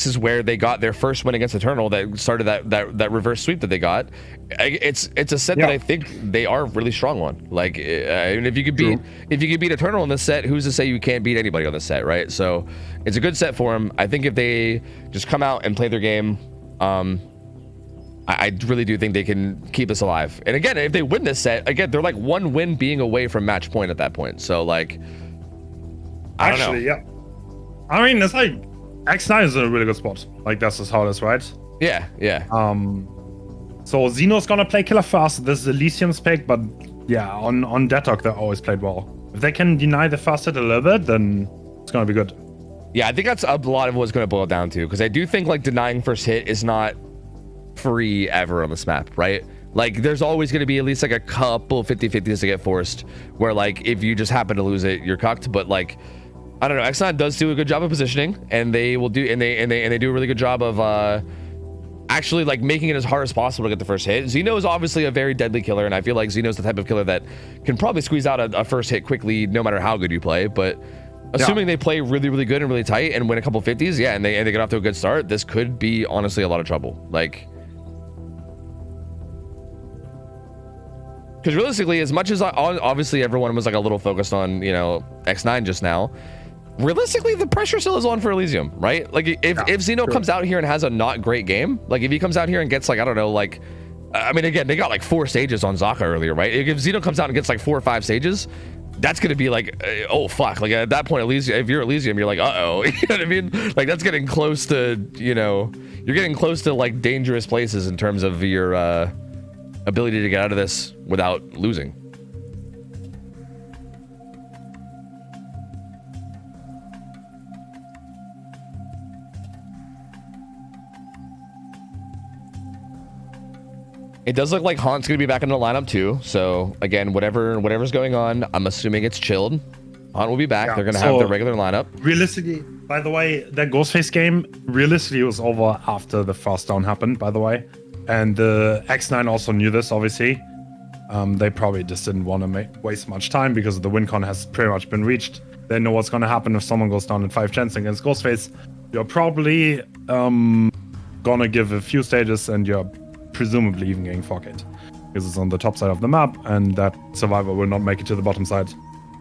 is where they got their first win against Eternal that started that reverse sweep that they got. It's a set that I think they are really strong on. Like, and if you could beat Eternal in this set, who's to say you can't beat anybody on this set, right? So it's a good set for them. I think if they just come out and play their game, I really do think they can keep us alive. And again, if they win this set, again, they're like 1 win being away from match point at that point. So like, I don't know. Yeah. I mean, it's like X9 is in a really good spot. Like that's just how it is, right? Yeah. So Xeno's gonna play killer fast. This is Elysium's pick, but yeah, on Dead Dog they always played well. If they can deny the fast hit a little bit, then it's gonna be good. Yeah, I think that's a lot of what's gonna boil down to, because I do think like denying first hit is not free ever on this map, right? Like there's always going to be at least like a couple 50-50s to get forced where like if you just happen to lose it, you're cucked. But like I don't know, X9 does do a good job of positioning, and they will do and they do a really good job of actually like making it as hard as possible to get the first hit. Xeno is obviously a very deadly killer, and I feel like Xeno's the type of killer that can probably squeeze out a first hit quickly no matter how good you play. But assuming they play really, really good and really tight and win a couple 50s, and they get off to a good start, this could be honestly a lot of trouble. Like, because realistically, as much as obviously everyone was like a little focused on X9 just now, realistically the pressure still is on for Elysium, right? Like if Xeno comes out here and has a not great game, like if he comes out here and gets like, I don't know, like I mean, again, they got like 4 stages on Zaka earlier, right? If Xeno comes out and gets like 4 or 5 stages, that's gonna be like, oh fuck, like at that point, Elysium, if you're Elysium, you're like, uh-oh. You know what I mean? Like that's getting close to, you're getting close to like dangerous places in terms of your ability to get out of this without losing. It does look like Haunt's gonna be back in the lineup too. So again, whatever's going on, I'm assuming it's chilled. Haunt will be back. They're gonna have their regular lineup. Realistically, by the way, that Ghostface game realistically was over after the fast down happened, by the way. And the X9 also knew this, obviously. They probably just didn't want to waste much time because the win con has pretty much been reached. They know what's going to happen if someone goes down in 5 gens against Ghostface. You're probably gonna give a few stages, and you're presumably even getting forked because it's on the top side of the map, and that survivor will not make it to the bottom side.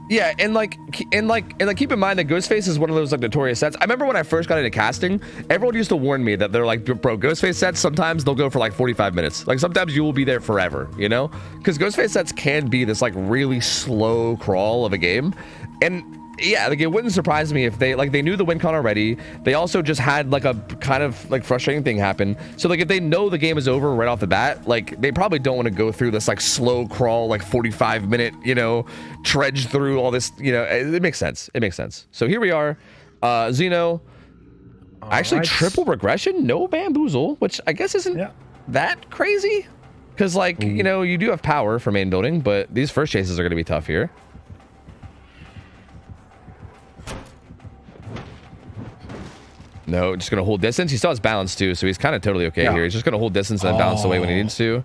Yeah, and keep in mind that Ghostface is one of those like notorious sets. I remember when I first got into casting, everyone used to warn me that they're like, bro, Ghostface sets sometimes they'll go for like 45 minutes. Like sometimes you will be there forever, because Ghostface sets can be this like really slow crawl of a game. And Yeah, like it wouldn't surprise me if they knew the win con already. They also just had like a kind of like frustrating thing happen. So like if they know the game is over right off the bat, like they probably don't want to go through this like slow crawl, like 45-minute, you know, trudge through all this, you know, it makes sense. It makes sense. So here we are, Xeno. Actually, triple regression, no bamboozle, which I guess isn't that crazy. Because like, you know, you do have power for main building, but these first chases are going to be tough here. No, just going to hold distance. He still has balance too, so he's kind of totally okay here. He's just going to hold distance and then bounce away when he needs to.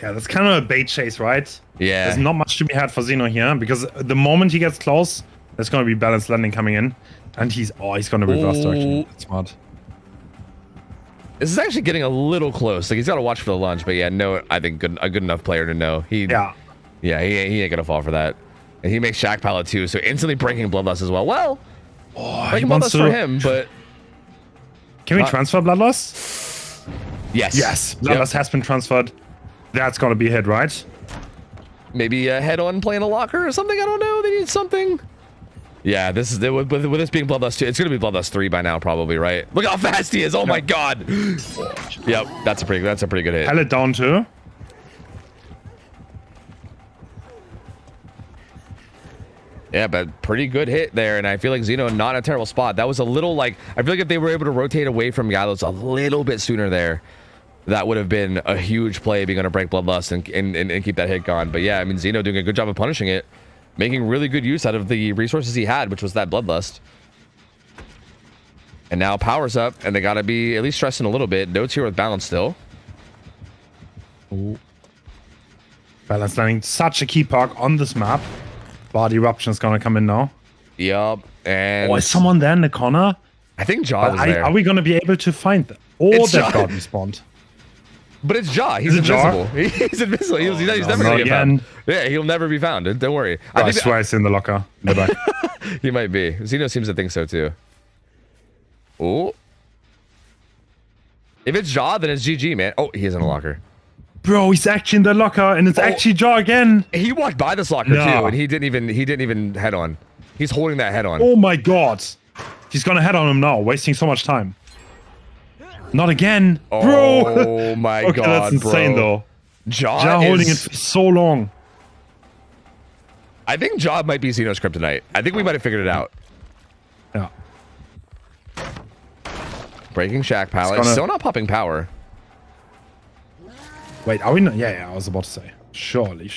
Yeah, that's kind of a bait chase, right? Yeah. There's not much to be had for Xeno here, because the moment he gets close, there's going to be balanced landing coming in. And he's going to reverse direction. That's smart. This is actually getting a little close. Like, he's got to watch for the lunge, but yeah, no, I think a good enough player to know. He ain't going to fall for that. And he makes Shack Pallet too, so instantly breaking Bloodlust as well. Well, breaking Bloodlust for him, but... Can we transfer Bloodlust? Yes. Yes, Bloodlust has been transferred. That's going to be a hit, right? Maybe a head-on playing a locker or something? I don't know. They need something. Yeah, this is with this being Bloodlust 2. It's going to be Bloodlust 3 by now, probably, right? Look how fast he is. Oh, my God. Yep, that's a pretty good hit. Pallet down, too. Yeah, but pretty good hit there, and I feel like Xeno not in a terrible spot. That was a little like, I feel like if they were able to rotate away from Gallows a little bit sooner there, that would have been a huge play being able to break Bloodlust and keep that hit gone. But yeah, I mean, Xeno doing a good job of punishing it, making really good use out of the resources he had, which was that Bloodlust. And now power's up, and they got to be at least stressing a little bit. Notes here with balance still. Ooh. Balance landing, such a key perk on this map. Body Eruption is gonna come in now. Yup, and... is someone there in the corner? I think Jaw is there. Are we gonna be able to find them? Or that got respawned? But it's Jaw. He's invisible. He's invisible. He's never gonna get found. Yeah, he'll never be found. Don't worry. I swear it's in the locker. In the back. He might be. Xeno seems to think so too. Oh. If it's Jaw, then it's GG, man. Oh, he is in a locker. Bro, he's actually in the locker, and it's actually Jaw again. He walked by this locker too, and he didn't even head on. He's holding that head on. Oh my God, he's gonna head on him now, wasting so much time. Not again, bro. Oh my God, that's insane though. Jaw holding it for so long. I think Jaw might be Xeno's kryptonite. I think we might have figured it out. Yeah. Breaking Shack Pallet. Still not popping power. Wait, are we not? Yeah, I was about to say. Surely.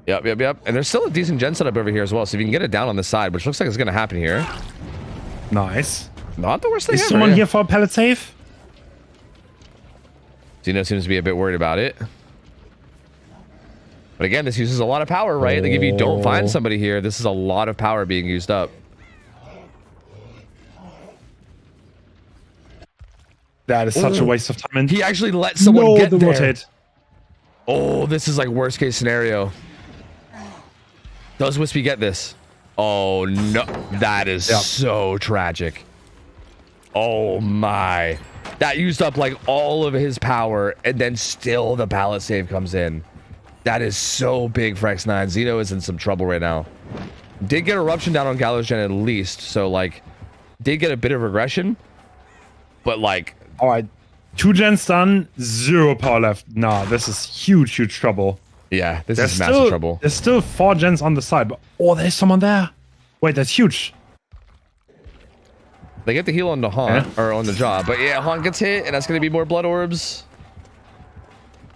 Yep. And there's still a decent gen setup over here as well, so if you can get it down on the side, which looks like it's going to happen here. Nice. Not the worst thing ever. Is someone here for a pallet save? Xeno seems to be a bit worried about it. But again, this uses a lot of power, right? Like if you don't find somebody here, this is a lot of power being used up. That is such a waste of time. And he actually let someone get there. Rotate. Oh, this is like worst case scenario. Does Wispy get this? Oh no, that is so tragic. Oh my. That used up like all of his power, and then still the pallet save comes in. That is so big for X9. Xeno is in some trouble right now. Did get Eruption down on Gallows Gen at least, so like did get a bit of regression, but like... All right, 2 gens done, 0 power left. Nah, this is huge trouble. Yeah, this is massive trouble. There's still 4 gens on the side, but there's someone there. Wait, that's huge. They get the heal on the Haunt, or on the Jaw, but yeah, Haunt gets hit, and that's going to be more blood orbs.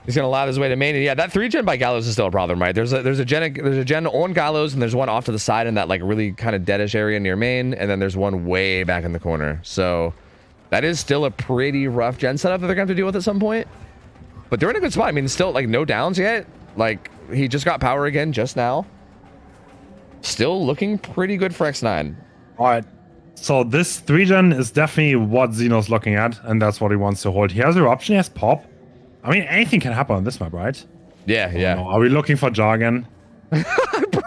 He's going to allow his way to main, and yeah, that 3 gen by Gallows is still a problem, right? There's a gen on Gallows, and there's one off to the side in that like really kind of deadish area near main, and then there's one way back in the corner. So that is still a pretty rough gen setup that they're going to have to deal with at some point. But they're in a good spot. I mean, still like no downs yet. Like he just got power again just now. Still looking pretty good for X9. All right. So this 3 gen is definitely what Xeno's looking at, and that's what he wants to hold. He has Eruption, he has Pop. I mean, anything can happen on this map, right? Yeah, yeah. No. Are we looking for Jargon? Bro,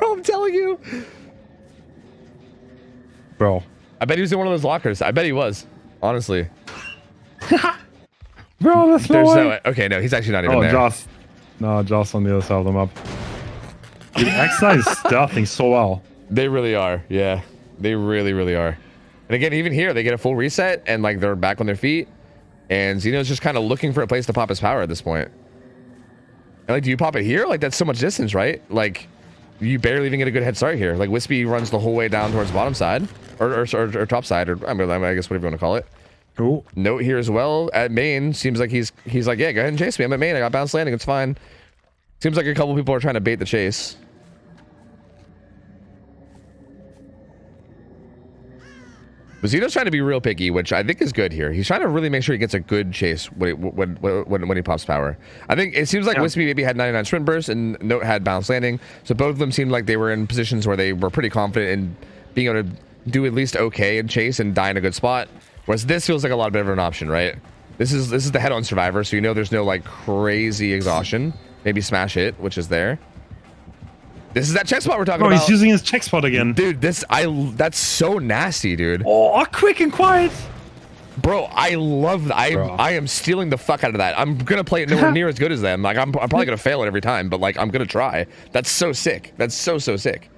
I'm telling you. Bro. I bet he was in one of those lockers. I bet he was. Honestly. Bro, that's no way. Okay, no, he's actually not even there. Joss on the other side of the map. Dude, X9 is stealthing so well. They really are. Yeah, they really, really are. And again, even here, they get a full reset and like they're back on their feet. And Xeno's just kind of looking for a place to pop his power at this point. And like, do you pop it here? Like, that's so much distance, right? Like, you barely even get a good head start here. Like, Wispy runs the whole way down towards bottom side, or top side, or I guess whatever you want to call it. Cool. Note here as well at main. Seems like he's like, yeah, go ahead and chase me. I'm at main. I got bounce landing. It's fine. Seems like a couple people are trying to bait the chase. But Xeno's trying to be real picky, which I think is good here. He's trying to really make sure he gets a good chase when he pops power. I think it seems like Wispy maybe had 99 sprint burst and Note had bounce landing. So both of them seemed like they were in positions where they were pretty confident in being able to do at least okay and chase and die in a good spot. Whereas this feels like a lot better of an option, right? This is the head-on survivor, so you know there's no like crazy exhaustion. Maybe smash hit, which is there. This is that check spot we're talking about. He's using his check spot again. Dude, that's so nasty, dude. Oh, quick and quiet. Bro, I love that. I am stealing the fuck out of that. I'm gonna play it nowhere near as good as them. Like I'm probably gonna fail it every time, but like I'm gonna try. That's so sick. That's so sick.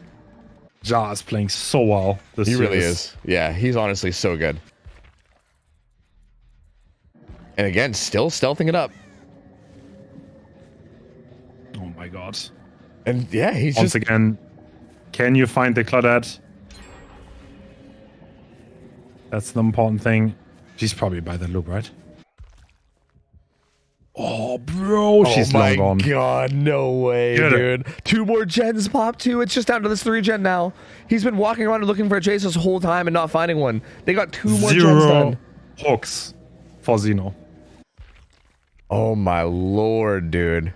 Ja is playing so well. He really is. Yeah, he's honestly so good. And again, still stealthing it up. Oh my god. And yeah, he's once again. Can you find the Claudette? That's the important thing. She's probably by the loop, right? Oh, bro, she's long gone. Oh my god, no way, dude. 2 more gens pop too. It's just down to this 3 gen now. He's been walking around and looking for a chase this whole time and not finding one. They got 2 more gens done. Hooks for Xeno. Oh my lord, dude.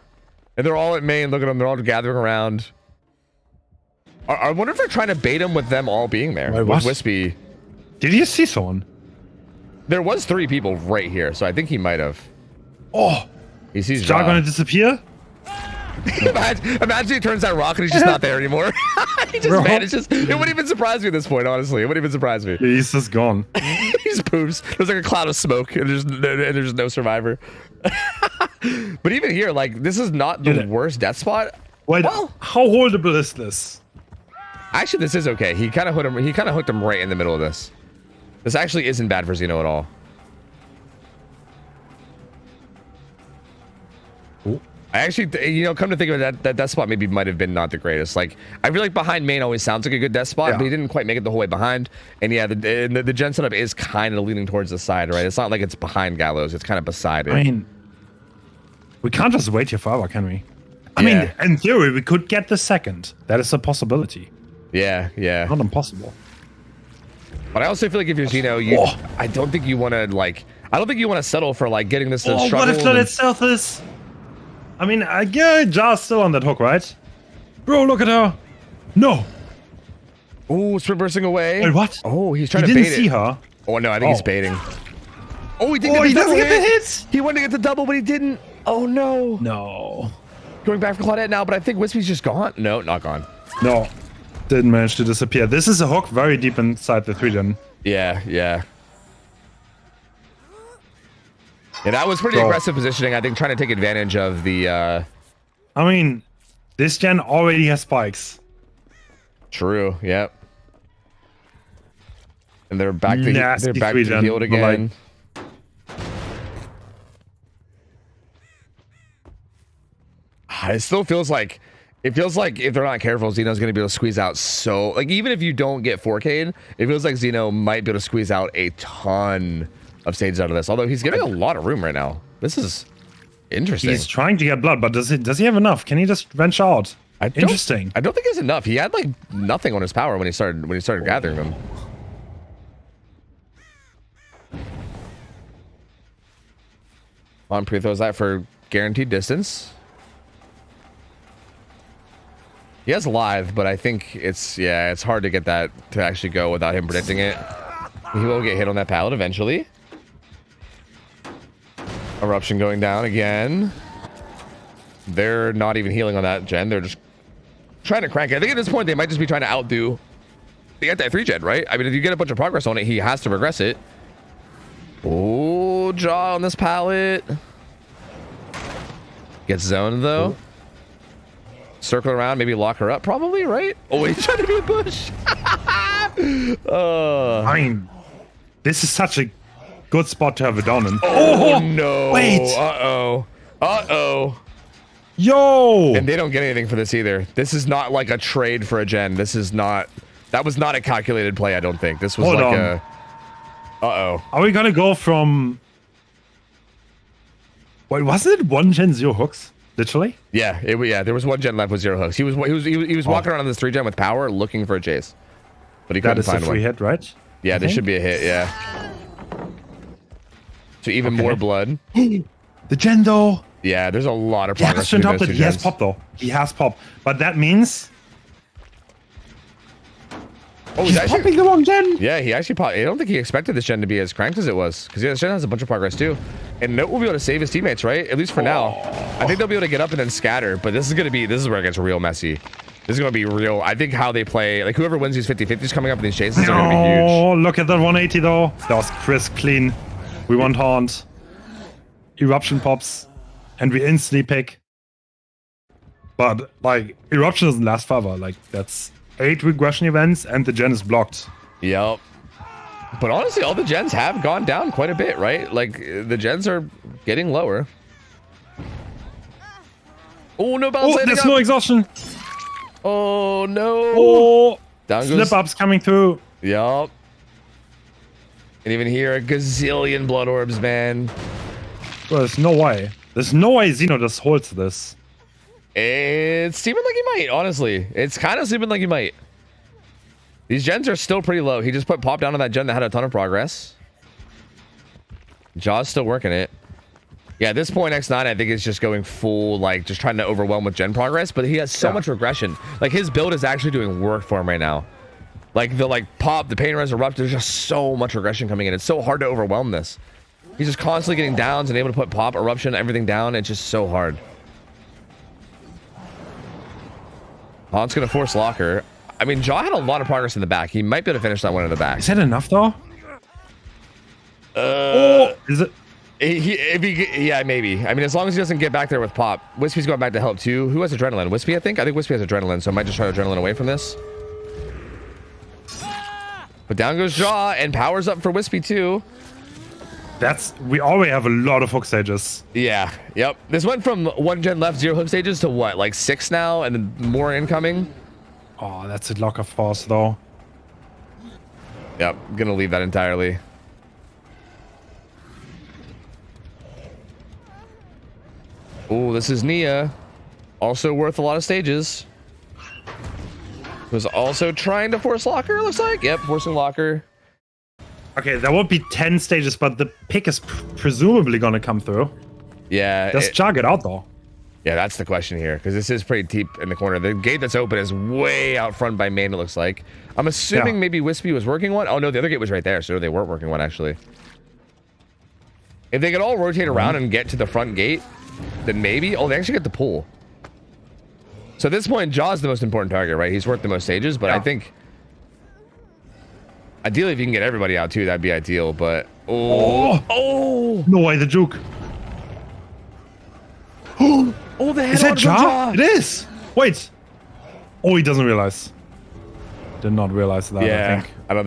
And they're all at main. Look at them. They're all gathering around. I wonder if they're trying to bait him with them all being there. Wait, with Wispy. Did you see someone? There was 3 people right here, so I think he might have. Oh, he sees Ja gonna disappear? imagine he turns that rock and he's just not there anymore. He just vanishes. It wouldn't even surprise me at this point, honestly. It wouldn't even surprise me. He's just gone. He just poops. There's like a cloud of smoke and there's no survivor. But even here, like, this is not the worst death spot. Wait, well, how holdable is this? Actually, this is okay. He kind of hooked him right in the middle of this. This actually isn't bad for Xeno at all. Ooh. I actually, you know, come to think of it, that death spot maybe might have been not the greatest. Like, I feel like behind main always sounds like a good death spot, but he didn't quite make it the whole way behind. And yeah, the gen setup is kind of leaning towards the side, right? It's not like it's behind Gallows. It's kind of beside it. I mean, we can't just wait here forever, can we? I mean, in theory, we could get the second. That is a possibility. Yeah. Not impossible. But I also feel like if you're Xeno, I don't think you want to, like, I don't think you want to settle for, like, getting this to struggle. What if Claudette stealth is? I mean, I get Ja's still on that hook, right? Bro, look at her. No. Oh, sprint bursting away. Wait, what? Oh, he's trying to bait it. He didn't see her. Oh, no, I think he's baiting. Oh, he didn't he doesn't get the hits. He wanted to get the double, but he didn't. Oh, no. No. Going back for Claudette now, but I think Wispy's just gone. No, not gone. No. Didn't manage to disappear. This is a hook very deep inside the 3-gen. Yeah. Yeah, that was pretty aggressive positioning, I think, trying to take advantage of the... I mean, this gen already has spikes. True, yep. And they're back to the field again. It still feels like... It feels like if they're not careful, Xeno's going to be able to squeeze out so... Like, even if you don't get 4K'd, it feels like Xeno might be able to squeeze out a ton of stages out of this. Although he's getting a lot of room right now. This is interesting. He's trying to get blood, but does he have enough? Can he just wrench out? Interesting. I don't think he has enough. He had, like, nothing on his power when he started gathering them. On pre-throws that for guaranteed distance. He has live, but I think it's hard to get that to actually go without him predicting it. He will get hit on that pallet eventually. Eruption going down again. They're not even healing on that gen. They're just trying to crank it. I think at this point they might just be trying to outdo the anti-3 gen, right? I mean, if you get a bunch of progress on it, he has to progress it. Oh, jaw on this pallet. Gets zoned though. Circle around, maybe lock her up, probably, right? Oh, he's trying to be a bush. I mean, this is such a good spot to have a down in. Oh, no. Wait. Uh-oh. Uh-oh. Yo! And they don't get anything for this either. this is not like a trade for a gen. This is not... That was not a calculated play, I don't think. This was Hold like on. a... Uh-oh. Are we gonna go from... Wait, wasn't it 1 gen 0 hooks? Literally? Yeah, there was 1 gen left with 0 hooks. He was walking around on this 3 gen with power looking for a chase. But he couldn't That is a find free one. hit, right? Yeah, I there think? should be a hit, yeah. So even more blood. The gen though. Yeah, there's a lot of He progress. has between those two he has gens. pop though. He has pop. But that means Oh, he's actually, popping the wrong gen. yeah, he actually popped. I don't think he expected this gen to be as cranked as it was, because yeah, this gen has a bunch of progress too. And Note will be able to save his teammates, right? At least for now. I think they'll be able to get up and then scatter, but this is where it gets real messy. This is gonna be real. I think how they play, like whoever wins these 50-50s coming up in these chases are gonna be huge. Oh, look at that 180 though. That was crisp, clean. We want haunt. Eruption pops, and we instantly pick. But like, eruption doesn't last forever. Like that's 8 regression events, and the gen is blocked. Yep. But honestly, all the gens have gone down quite a bit, right? Like the gens are getting lower. Oh no, bounce landing there's up. no exhaustion. Oh no. Oh, Down goes. slip ups coming through. Yup. And even here, a gazillion blood orbs, man. Well, there's no way. There's no way Xeno just holds this. It's seeming like he might, honestly. It's kind of seeming like he might. These gens are still pretty low. He just put pop down on that gen that had a ton of progress. Jaw's still working it. Yeah, at this point, X9, I think, is just going full, like, just trying to overwhelm with gen progress, but he has so much regression. Like, his build is actually doing work for him right now. Like, the, pop, the pain res erupt, there's just so much regression coming in. It's so hard to overwhelm this. He's just constantly getting downs and able to put pop, eruption, everything down. It's just so hard. Haunt's gonna force locker. I mean, Jaw had a lot of progress in the back. He might be able to finish that one in the back. Is that enough though? Oh, is it? Yeah, maybe. I mean, as long as he doesn't get back there with pop. Wispy's going back to help too. Who has adrenaline? Wispy, I think. I think Wispy has adrenaline, so I might just try adrenaline away from this. But down goes Jaw, and power's up for Wispy too. We already have a lot of hook stages. Yeah, yep. This went from 1 gen left, 0 hook stages to what, like 6 now, and then more incoming? Oh, that's a lock of force though. Yep, gonna leave that entirely. Oh, this is Nia. Also worth a lot of stages. Was also trying to force locker, looks like. Yep, forcing locker. Okay, there won't be 10 stages, but the pick is presumably gonna come through. Yeah. Does Jar get out though? Yeah, that's the question here, because this is pretty deep in the corner. The gate that's open is way out front by main, it looks like. I'm assuming maybe Wispy was working one. Oh no, the other gate was right there, so they weren't working one actually. If they could all rotate around and get to the front gate, then maybe. Oh, they actually get the pull. So at this point, Jaw's the most important target, right? He's worth the most stages, but I think ideally if you can get everybody out too, that'd be ideal, but oh No way, the juke. Oh, the head Is that on Jar? It is. Wait. Oh, he doesn't realize. Did not realize that. Yeah, I think. I don't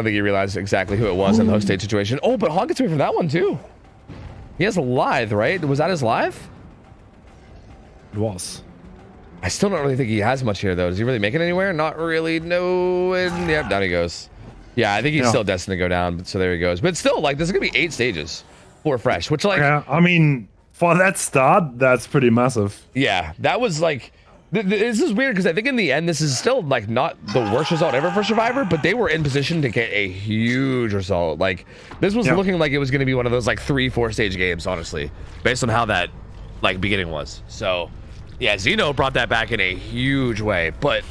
think he realized exactly who it was in the host stage situation. Oh, but Hog gets away from that one too. He has a lithe, right? Was that his lithe? It was. I still don't really think he has much here though. Does he really make it anywhere? Not really. No. And yep, down he goes. Yeah, I think he's still destined to go down. But so there he goes. But still, like, this is gonna be 8 stages for fresh, which like, Yeah, I mean, for that start, that's pretty massive. yeah, that was like. This is weird because I think in the end this is still like not the worst result ever for Survivor, but they were in position to get a huge result. Like this was looking like it was going to be one of those like 3-4 stage games, honestly, based on how that like beginning was. So yeah, Xeno brought that back in a huge way, but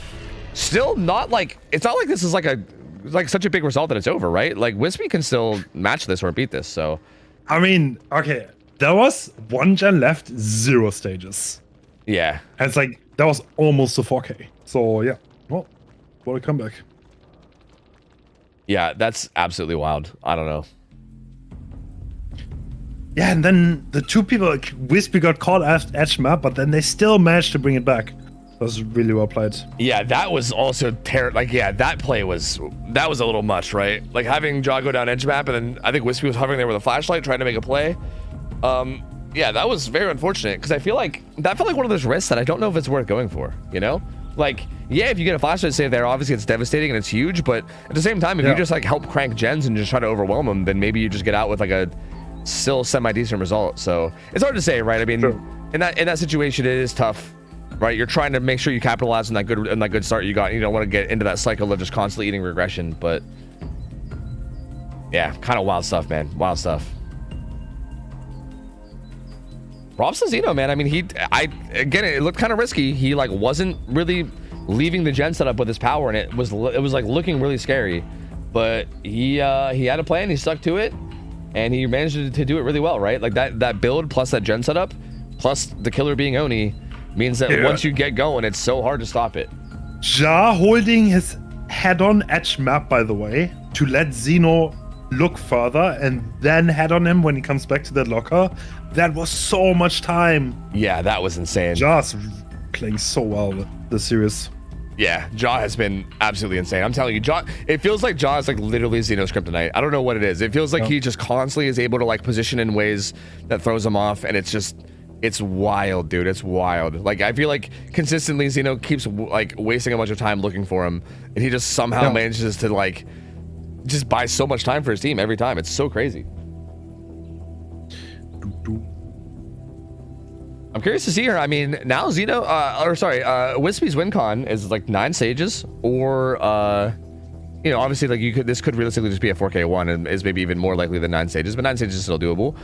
still not like, it's not like this is like such a big result that it's over, right? Like Wispy can still match this or beat this. So I mean, okay, there was 1 gen left, 0 stages. yeah, And it's like, that was almost a 4K. So yeah, well, what a comeback. yeah, that's absolutely wild. I don't know. Yeah, and then the 2 people, Wispy got caught at edge map, but then they still managed to bring it back. So was really well played. Yeah, that was also terrible. Like, yeah, that play was a little much, right? Like having Jaw go down edge map, and then I think Wispy was hovering there with a flashlight trying to make a play. Yeah, that was very unfortunate because I feel like that felt like one of those risks that I don't know if it's worth going for. You know, like yeah, if you get a flashlight save there, obviously it's devastating and it's huge. But at the same time, if you just like help crank gens and just try to overwhelm them, then maybe you just get out with like a still semi-decent result. So it's hard to say, right? I mean, in that situation, it is tough, right? You're trying to make sure you capitalize on that good start you got. You don't want to get into that cycle of just constantly eating regression. But yeah, kind of wild stuff, man. Wild stuff. Props to Zeno, man. I mean, again, it looked kind of risky. He like wasn't really leaving the gen setup with his power, and it was like looking really scary. But he had a plan. He stuck to it, and he managed to do it really well, right? Like that build plus that gen setup, plus the killer being Oni, means that once you get going, it's so hard to stop it. Ja holding his head-on edge map, by the way, to let Zeno look further and then head on him when he comes back to that locker. That was so much time. Yeah, that was insane. Ja's playing so well this series. Yeah, Jaw has been absolutely insane. I'm telling you, Jaw, it feels like Jaw is like literally Xeno's kryptonite. I don't know what it is. It feels like he just constantly is able to like position in ways that throws him off, and it's wild, dude. It's wild. Like I feel like consistently Xeno keeps like wasting a bunch of time looking for him, and he just somehow manages to like just buy so much time for his team every time. It's so crazy. I'm curious to see her. I mean, now Zeno, Wispy's win con is like 9 sages, or you know, obviously like this could realistically just be a 4K1 and is maybe even more likely than 9 sages, but 9 sages is still doable.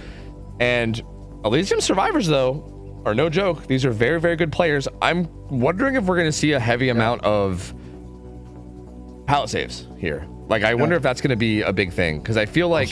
And Elysium survivors though are no joke. These are very, very good players. I'm wondering if we're going to see a heavy amount of pallet saves here. Like I wonder if that's going to be a big thing, because I feel like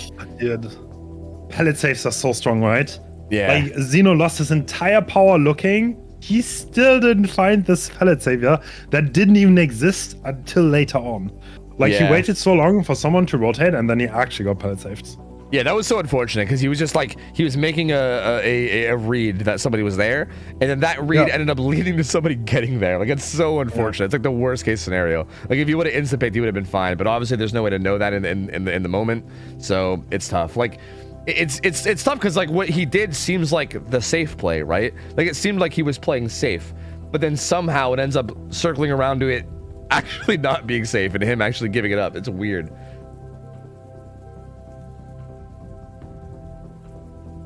pallet saves are so strong, right? Yeah. Like Zeno lost his entire power looking. He still didn't find this pallet savior that didn't even exist until later on. Like he waited so long for someone to rotate, and then he actually got pallet saved. Yeah, that was so unfortunate, because he was just like, he was making a read that somebody was there, and then that read ended up leading to somebody getting there. Like, it's so unfortunate. It's like the worst case scenario. Like, if you would have instant-picked, you would have been fine, but obviously there's no way to know that in the moment, so it's tough. Like, it's tough because like what he did seems like the safe play, right? Like it seemed like he was playing safe, but then somehow it ends up circling around to it actually not being safe and him actually giving it up. It's weird.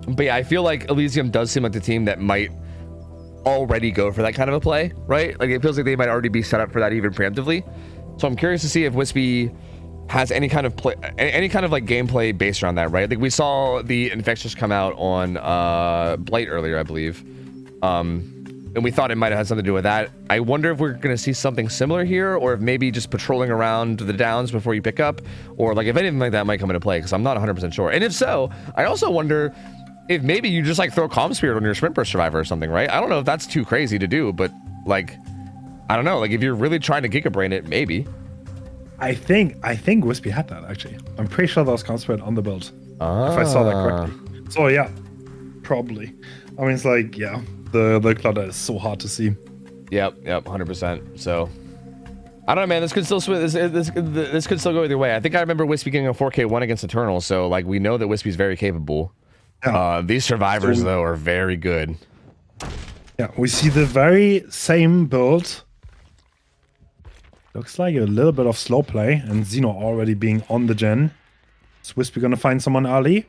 But yeah, I feel like Elysium does seem like the team that might already go for that kind of a play, right? Like it feels like they might already be set up for that even preemptively. So I'm curious to see if Wispy has any kind of play, any kind of like gameplay based around that, right? Like we saw the Infectious come out on Blight earlier, I believe, and we thought it might have had something to do with that. I wonder if we're gonna see something similar here, or if maybe just patrolling around the downs before you pick up, or like if anything like that might come into play, because I'm not 100% sure. And if so, I also wonder if maybe you just like throw Calm Spirit on your Sprint Burst Survivor or something, right? I don't know if that's too crazy to do, but like, I don't know, like if you're really trying to Giga Brain it, maybe. I think Wispy had that actually. I'm pretty sure that was Calm Spirit on the build. If I saw that correctly. So yeah, probably. I mean, it's like, yeah, the clutter is so hard to see. Yep, 100%. So I don't know, man. This could still this could still go either way. I think I remember Wispy getting a 4K1 against Eternal, so like we know that Wispy's very capable. Yeah. These survivors though are very good. Yeah, we see the very same build. Looks like a little bit of slow play, and Xeno already being on the gen. Is Wispy gonna find someone early?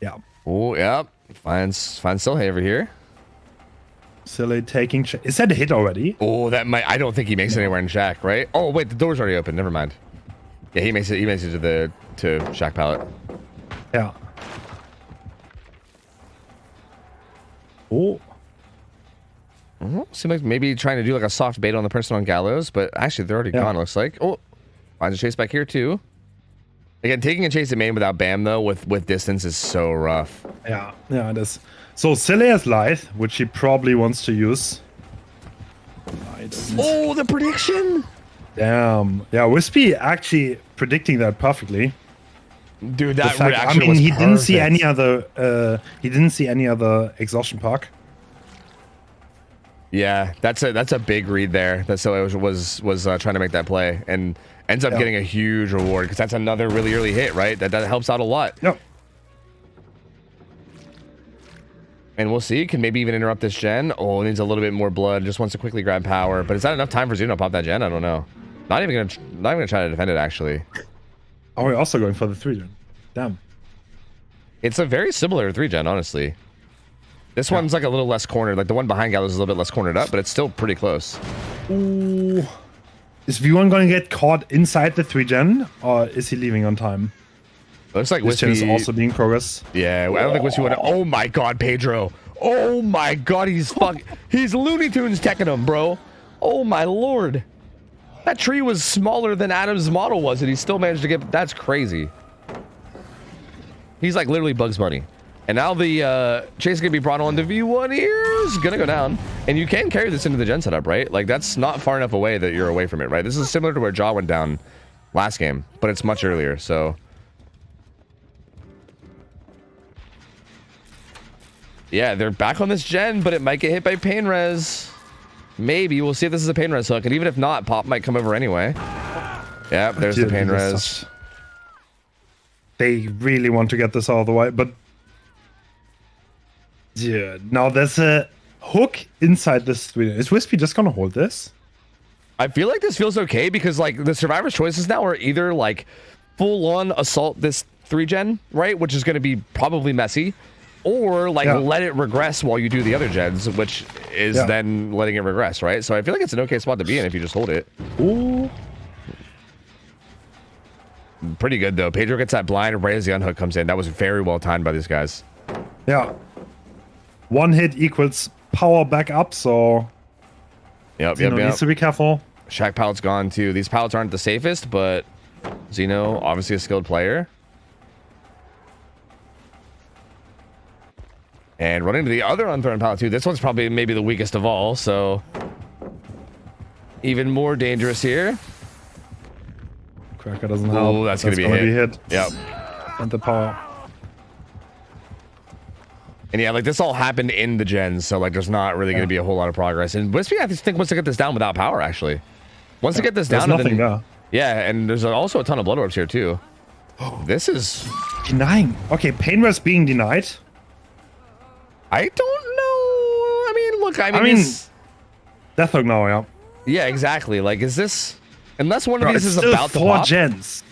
Yeah. Oh, yep. Finds Silhay over here. Silhay taking. Is that a hit already? Oh, that might. I don't think he makes it anywhere in Shack, right? Oh wait, the door's already open. Never mind. Yeah, he makes it. He makes it to Shack pallet. Yeah. Oh. Seems like maybe trying to do like a soft bait on the person on Gallows, but actually they're already gone, looks like. Oh, finds a chase back here too. Again, taking a chase at main without BAM though, with distance is so rough. Yeah, it is. So Silhay has Lithe, which he probably wants to use. Oh, the prediction! Damn. Yeah, Wispy actually predicting that perfectly. Dude, that reaction was he perfect. didn't see any other. He didn't see any other exhaustion park. Yeah, that's a big read there. That's so I was trying to make that play and ends up getting a huge reward because that's another really early hit, right? That helps out a lot. Yep. And we'll see. Can maybe even interrupt this gen. Oh, it needs a little bit more blood. Just wants to quickly grab power. But is that enough time for Xeno to pop that gen? I don't know. Not even gonna try to defend it actually. Are we also going for the 3 gen? Damn. It's a very similar 3 gen, honestly. This one's like a little less cornered. Like the one behind Gallows is a little bit less cornered up, but it's still pretty close. Ooh. Is V1 going to get caught inside the 3 gen, or is he leaving on time? Looks like This gen Wispy is also being progress. Yeah, I don't think Wispy would. Oh my God, Pedro! Oh my God, he's Looney Tunes teching him, bro. Oh my Lord, that tree was smaller than Adam's model was, and he still managed to get. That's crazy. He's like literally Bugs Bunny. And now the chase is gonna be brought on to V1 here. Is gonna go down, and you can carry this into the gen setup, right? Like that's not far enough away that you're away from it, right? This is similar to where Jaw went down last game, but it's much earlier. So yeah, they're back on this gen, but it might get hit by pain res. Maybe we'll see if this is a pain res hook, and even if not, Pop might come over anyway. Yeah, there's the pain res. They really want to get this out of the way, but yeah, now there's a hook inside this 3. Is Wispy just gonna hold this? I feel like this feels okay because like the survivor's choices now are either like full on assault this 3 gen, right? Which is going to be probably messy, or like let it regress while you do the other gens, which is then letting it regress, right? So I feel like it's an okay spot to be in if you just hold it. Ooh. Pretty good though. Pedro gets that blind right as the unhook comes in. That was very well timed by these guys. Yeah. 1 hit equals power back up, so yep. needs to be careful. Shack pallet's gone too. These pallets aren't the safest, but Xeno, obviously a skilled player. And running to the other unthrown pallet too. This one's probably maybe the weakest of all, so even more dangerous here. Cracker doesn't help. Oh, that's gonna be hit. Yep. And the power. And yeah, like this all happened in the gens, so like there's not really going to be a whole lot of progress. And Wispy, I think, wants to get this down without power, actually. Wants to get this down. There's nothing there. Yeah, and there's also a ton of blood orbs here, too. This is... Denying. Okay, pain res being denied. I don't know. I mean, look, I mean Death hook now, yeah. Yeah, exactly. Like, is this... Unless one of these is about to pop. 4 gens.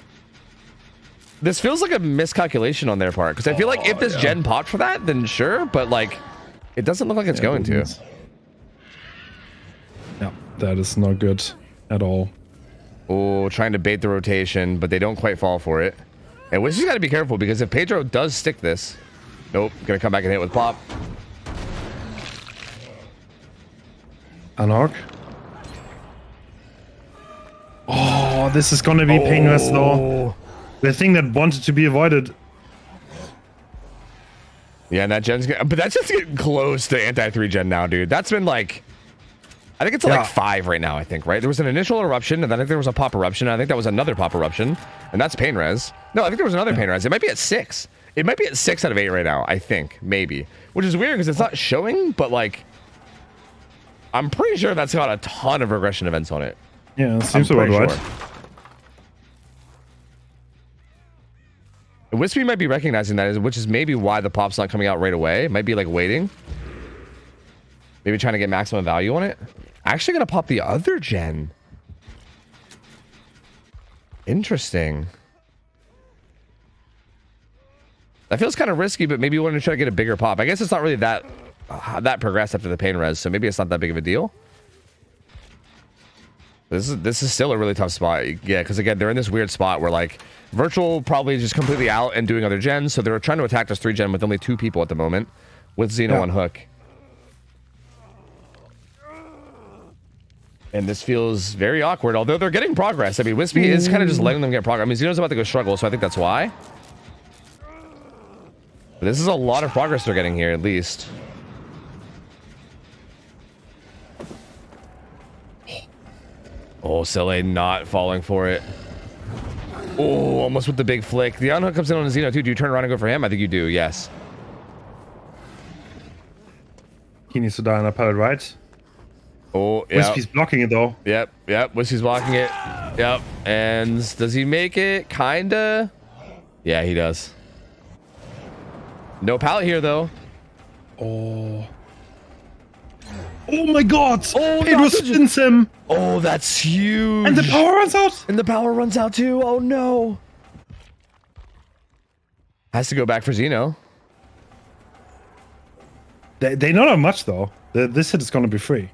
This feels like a miscalculation on their part, because I feel like if this gen popped for that, then sure, but like, it doesn't look like it's going to. Yeah, that is not good at all. Oh, trying to bait the rotation, but they don't quite fall for it. And we just got to be careful, because if Pedro does stick this... Nope, gonna come back and hit with Pop. Unhook. Oh, this is gonna be painless though. The thing that wanted to be avoided. Yeah, and that gen's but that's just getting close to anti-3 gen now, dude. That's been like, I think it's like 5 right now, I think, right? There was an initial eruption, and then I think there was a pop eruption, and I think that was another pop eruption, and that's pain res. No, I think there was another pain res. It might be at 6. It might be at 6 out of 8 right now, I think, maybe. Which is weird, because it's not showing, but like, I'm pretty sure that's got a ton of regression events on it. Yeah, it seems about right. Wispy might be recognizing that, which is maybe why the pop's not coming out right away. It might be like waiting. Maybe trying to get maximum value on it. Actually gonna pop the other gen. Interesting. That feels kind of risky, but maybe you want to try to get a bigger pop. I guess it's not really that progressed after the pain res, so maybe it's not that big of a deal. This is still a really tough spot. Yeah, because again, they're in this weird spot where like Virtual probably just completely out and doing other gens, so they're trying to attack this 3 gen with only 2 people at the moment, with Xeno on hook. And this feels very awkward, although they're getting progress. I mean, Wispy is kind of just letting them get progress. I mean, Xeno's about to go struggle, so I think that's why. But this is a lot of progress they're getting here, at least. Oh, Sele not falling for it. Oh, almost with the big flick. The unhook comes in on Xeno too. Do you turn around and go for him? I think you do, yes. He needs to die on a pallet, right? Oh, yeah. Wispy's blocking it though. Yep. Whiskey's blocking it. Yep. And does he make it? Kinda. Yeah, he does. No pallet here though. Oh. Oh my god! Oh, Pedro spins him! Oh, that's huge. And the power runs out! And the power runs out too. Oh no. Has to go back for Xeno. They not have much though. This hit is gonna be free.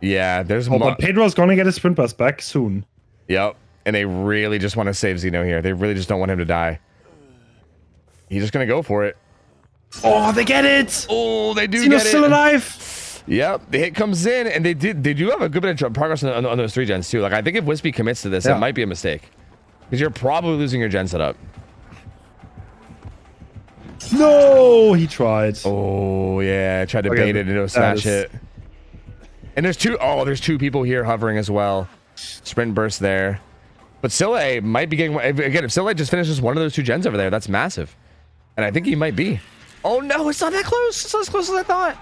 Yeah, there's more. But Pedro's gonna get his sprint burst back soon. Yep. And they really just want to save Xeno here. They really just don't want him to die. He's just gonna go for it. Oh, they get it! Oh, they do Xeno's get it. Still alive! Yep, the hit comes in, and they do have a good bit of progress on those 3 gens too. Like, I think if Wispy commits to this, it might be a mistake, because you're probably losing your gen setup. No, he tried. Oh yeah, tried to bait it into a smash hit. And there's two people here hovering as well. Sprint burst there, but Sile might be getting again. If Sile just finishes one of those 2 gens over there, that's massive, and I think he might be. Oh no, it's not that close. It's not as close as I thought.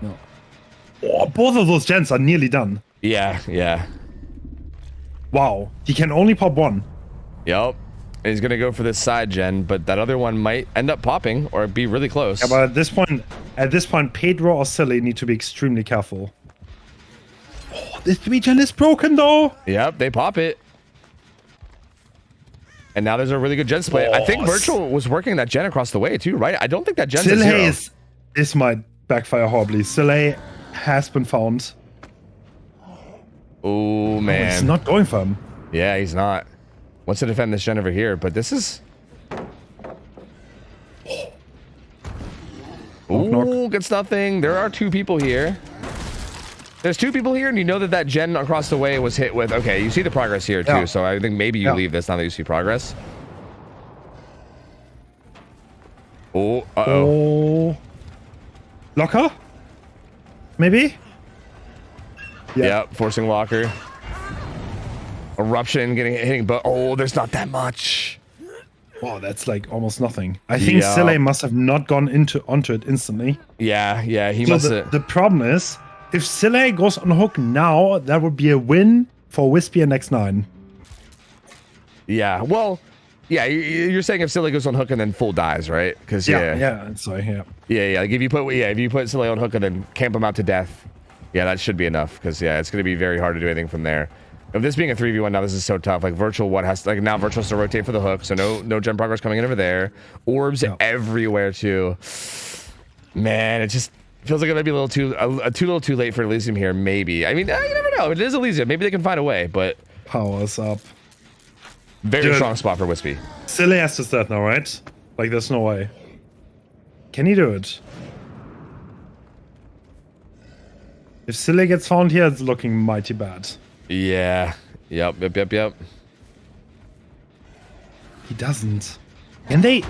No. Oh, both of those gens are nearly done. Yeah. Wow, he can only pop one. Yep. And he's gonna go for this side gen, but that other one might end up popping or be really close. Yeah, but at this point, Pedro or Silly need to be extremely careful. Oh, this 3 gen is broken though. Yep, they pop it. And now there's a really good gen split. I think Virtual was working that gen across the way too, right? I don't think that gen's a 0. This might backfire horribly. Silly has been found. Oh man, he's not going for him. Yeah, he's not. Wants to defend this gen over here, but this is. Ooh, gets nothing. There are 2 people here. There's 2 people here, and you know that gen across the way was hit with. Okay, you see the progress here too, so I think maybe you leave this now that you see progress. Oh, oh. Locker? Maybe? Yep, forcing locker. Eruption hitting, but oh, there's not that much. Oh, that's like almost nothing. I think Silly must have not gone onto it instantly. Yeah, he must have. The problem is, if Silly goes on hook now, that would be a win for Wispy and X9. Yeah, well, yeah, you're saying if Silly goes on hook and then full dies, right? Because yeah. Like if you put Silly on hook and then camp him out to death, yeah, that should be enough. Because it's gonna be very hard to do anything from there. If this being a 3v1 now, this is so tough. Like Virtual, now Virtual has to rotate for the hook, so no gen progress coming in over there. Orbs everywhere too. Man, it just feels like it might be a little too late for Elysium here. Maybe. I mean, you never know. It is Elysium. Maybe they can find a way, but powers up. Very strong spot for Wispy. Silly has to start now, right? Like, there's no way. Can he do it? If Silly gets found here, it's looking mighty bad. Yeah. Yep. He doesn't. Can they?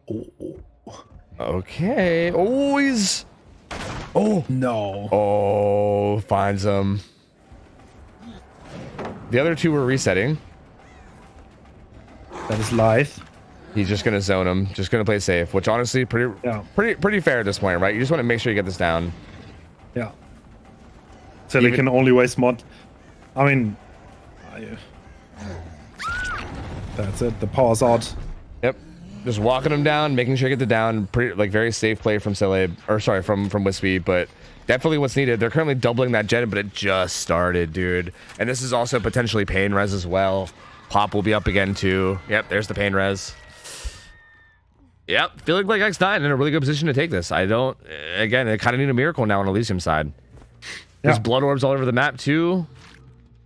Oh. Okay. Oh, he's. Oh no. Oh, finds him. The other 2 were resetting. That is live. He's just gonna zone him. Just gonna play safe, which honestly, pretty fair at this point, right? You just want to make sure you get this down. Yeah. So they can only waste mod. I mean, that's it. The power's out. Yep. Just walking him down, making sure you get the down. Very safe play from from Wispy, but definitely what's needed. They're currently doubling that gen, but it just started, dude. And this is also potentially pain res as well. Pop will be up again too. Yep, there's the pain res. Yep, feeling like X9 in a really good position to take this. Again, they kind of need a miracle now on Elysium side. There's blood orbs all over the map too.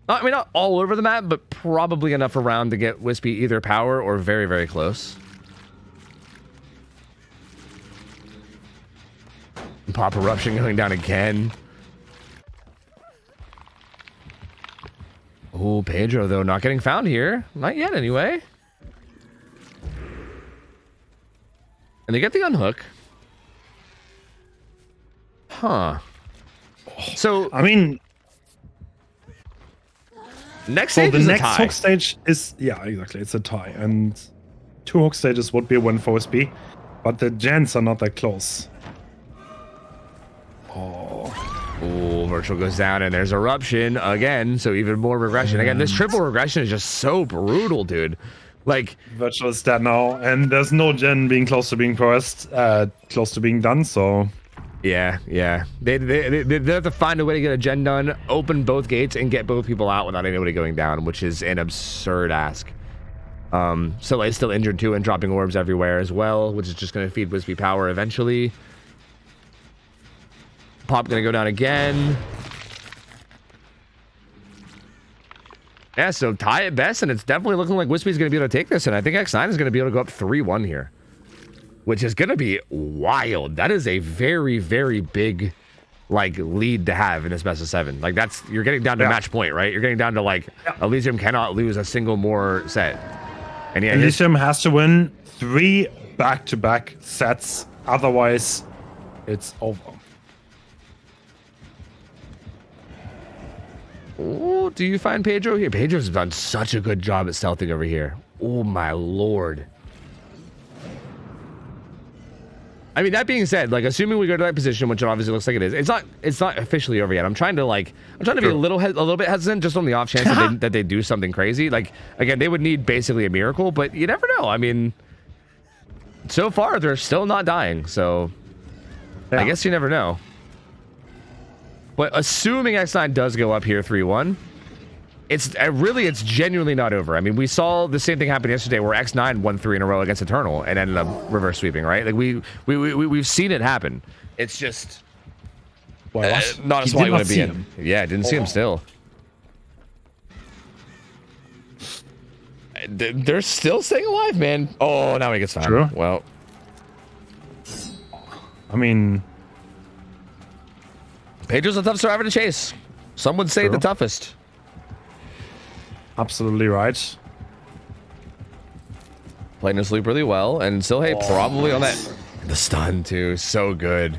I mean, not all over the map, but probably enough around to get Wispy either power or very, very close. Pop Eruption going down again. Oh, Pedro, though, not getting found here. Not yet, anyway. And they get the unhook. Huh. So, I mean, next stage the is next a tie. hook stage is exactly. It's a tie, and 2 hook stages would be a win for Wispy, but the gens are not that close. Ooh, virtual goes down, and there's eruption again, so even more regression. Again, this triple regression is just so brutal, dude. Like, virtual is dead now, and there's no gen being close to being pressed, close to being done, so... Yeah. They have to find a way to get a gen done, open both gates, and get both people out without anybody going down, which is an absurd ask. Soleil's still injured too and dropping orbs everywhere as well, which is just going to feed Wispy power eventually. Pop gonna go down again. Yeah, so tie at best, and it's definitely looking like Wispy's gonna be able to take this, and I think X9 is gonna be able to go up 3-1 here, which is gonna be wild. That is a very, very big, like, lead to have in this best of 7. Like, that's, you're getting down to match point, right? You're getting down to, like, Elysium cannot lose a single more set. And yeah, Elysium has to win 3 back-to-back sets, otherwise it's over. Oh, do you find Pedro here? Pedro's done such a good job at stealthing over here. Oh my lord. I mean, that being said, like, assuming we go to that position, which it obviously looks like it is, it's not officially over yet. I'm trying to be a little bit hesitant, just on the off chance that they do something crazy. Like, again, they would need basically a miracle, but you never know. I mean, so far they're still not dying, so I guess you never know. But assuming X9 does go up here 3-1, it's genuinely not over. I mean, we saw the same thing happen yesterday where X9 won 3 in a row against Eternal and ended up reverse sweeping, right? Like, we've seen it happen. It's just not a spot you want to be in. Yeah, I didn't see him still. They're still staying alive, man. Oh, now he gets found. True. Well, I mean, Pedro's a tough survivor to chase. Some would say the toughest. Absolutely right. Playing his sleep really well, and Silhey probably on that. The stun too, so good.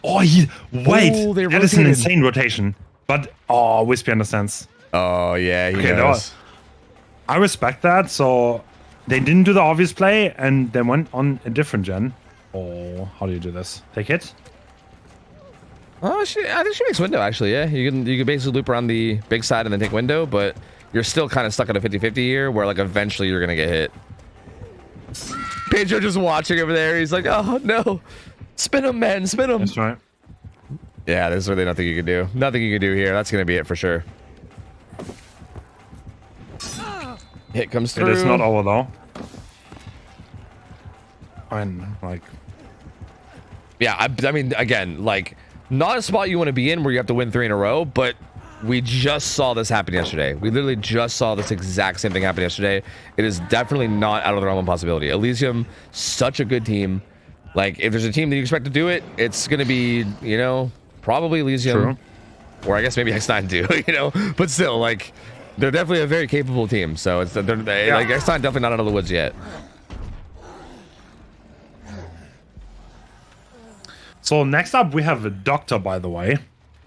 Oh, wait, that is an insane rotation. But Wispy understands. Oh yeah, he knows. No, I respect that. So they didn't do the obvious play, and they went on a different gen. Oh, how do you do this? Take it. Oh, I think she makes window, actually, yeah. You can basically loop around the big side and then take window, but you're still kind of stuck at a 50-50 here, where, like, eventually you're going to get hit. Pedro just watching over there. He's like, oh, no. Spin him, man. Spin him. That's right. Yeah, there's really nothing you can do. Nothing you can do here. That's going to be it for sure. Hit comes through. It is not over, though. And, like... Yeah, I mean, again, like... Not a spot you want to be in where you have to win 3 in a row, but we just saw this happen yesterday. We literally just saw this exact same thing happen yesterday. It is definitely not out of the realm of possibility. Elysium, such a good team. Like, if there's a team that you expect to do it, it's going to be, you know, probably Elysium. True. Or I guess maybe X9 too, you know? But still, like, they're definitely a very capable team. So, like, X9 definitely not out of the woods yet. So next up, we have a Doctor, by the way.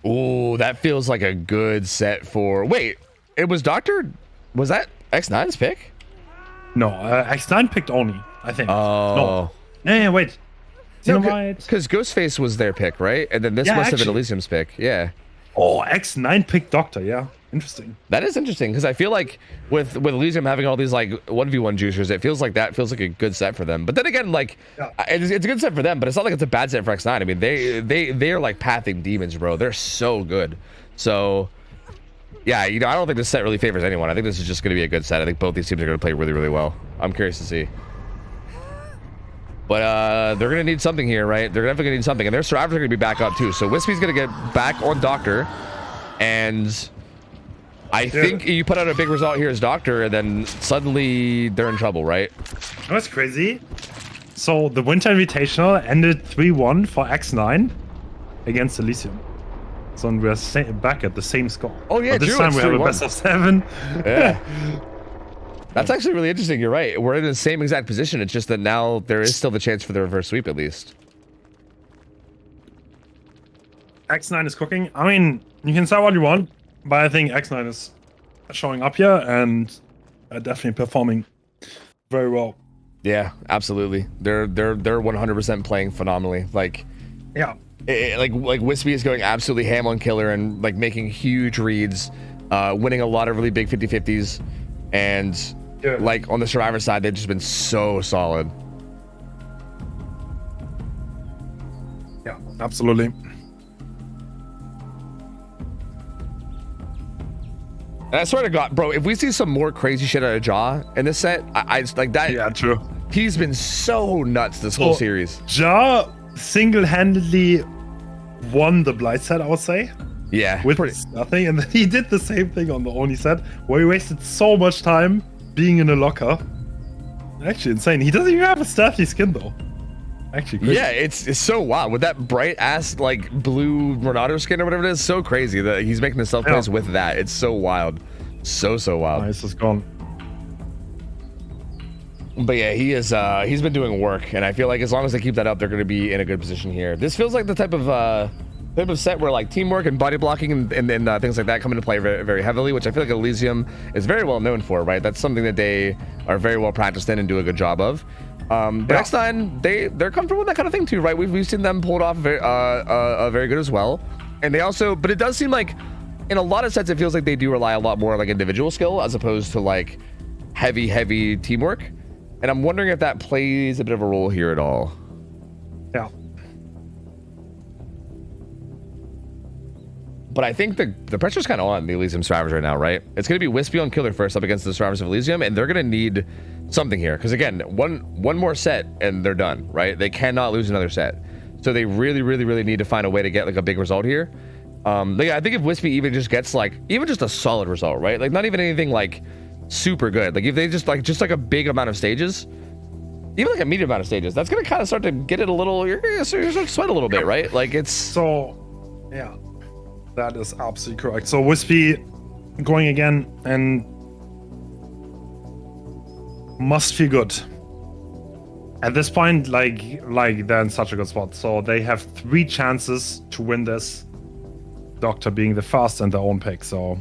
Ooh, that feels like a good set for... Wait, it was Doctor? Was that X9's pick? No, X9 picked Oni, I think. Oh. No. Hey, wait. No, because Ghostface was their pick, right? And then this must have been Elysium's pick. Yeah. Oh, X9 picked Doctor, yeah. Interesting. That is interesting, because I feel like with Elysium having all these, like, 1v1 juicers, it feels like that feels like a good set for them. But then again, like, it's a good set for them, but it's not like it's a bad set for X9. I mean, they are like pathing demons, bro. They're so good. So, yeah, you know, I don't think this set really favors anyone. I think this is just going to be a good set. I think both these teams are going to play really, really well. I'm curious to see. But they're going to need something here, right? They're definitely going to need something. And their survivors are going to be back up, too. So Wispy's going to get back on Doctor. And I think you put out a big result here as Doctor, and then suddenly they're in trouble, right? That's crazy. So the Winter Invitational ended 3-1 for X9 against Elysium. So we're back at the same score. Oh, yeah, but this time we have a best of 7. Yeah. That's actually really interesting. You're right. We're in the same exact position. It's just that now there is still the chance for the reverse sweep, at least. X9 is cooking. I mean, you can say what you want, but I think X9 is showing up here and definitely performing very well. Yeah, absolutely. They're 100% playing phenomenally. Like, Yeah. Like Wispy is going absolutely ham on killer and like making huge reads, winning a lot of really big 50-50s, and like on the survivor side, they've just been so solid. Yeah, absolutely. And I swear to God, bro, if we see some more crazy shit out of Jaw in this set, I just like that. Yeah, true. He's been so nuts this whole series. Ja single-handedly won the Blight set, I would say. Yeah. With nothing. And then he did the same thing on the Oni set, where he wasted so much time being in a locker. Actually insane. He doesn't even have a stealthy skin, though. Actually crazy. Yeah, it's so wild. With that bright-ass, like, blue Renato skin or whatever it is, so crazy that he's making the self-plays with that. It's so wild. So wild. Nice, it's gone. But yeah, he's been doing work, and I feel like as long as they keep that up, they're going to be in a good position here. This feels like the type of set where like teamwork and body blocking and things like that come into play very, very heavily, which I feel like Elysium is very well known for, right? That's something that they are very well practiced in and do a good job of. But X9, they're comfortable with that kind of thing too, right? We've seen them pull it off very good as well. And they also, but it does seem like in a lot of sets, it feels like they do rely a lot more on like individual skill as opposed to like heavy teamwork. And I'm wondering if that plays a bit of a role here at all. Yeah. But I think the pressure's kind of on the Elysium survivors right now, right? It's going to be Wispy on killer first up against the survivors of Elysium, and they're going to need something here. Because again, one more set and they're done, right? They cannot lose another set. So they really need to find a way to get like a big result here. I think if Wispy even just gets like, even just a solid result, right? Like not even anything like super good. Like if they just like a big amount of stages, even like a medium amount of stages, that's going to kind of start to get it a little, you're going to start to sweat a little bit, right? Like it's... So, yeah. That is absolutely correct. So Wispy going again and must feel good. At this point, like they're in such a good spot. So they have 3 chances to win this. Doctor being the first and their own pick. So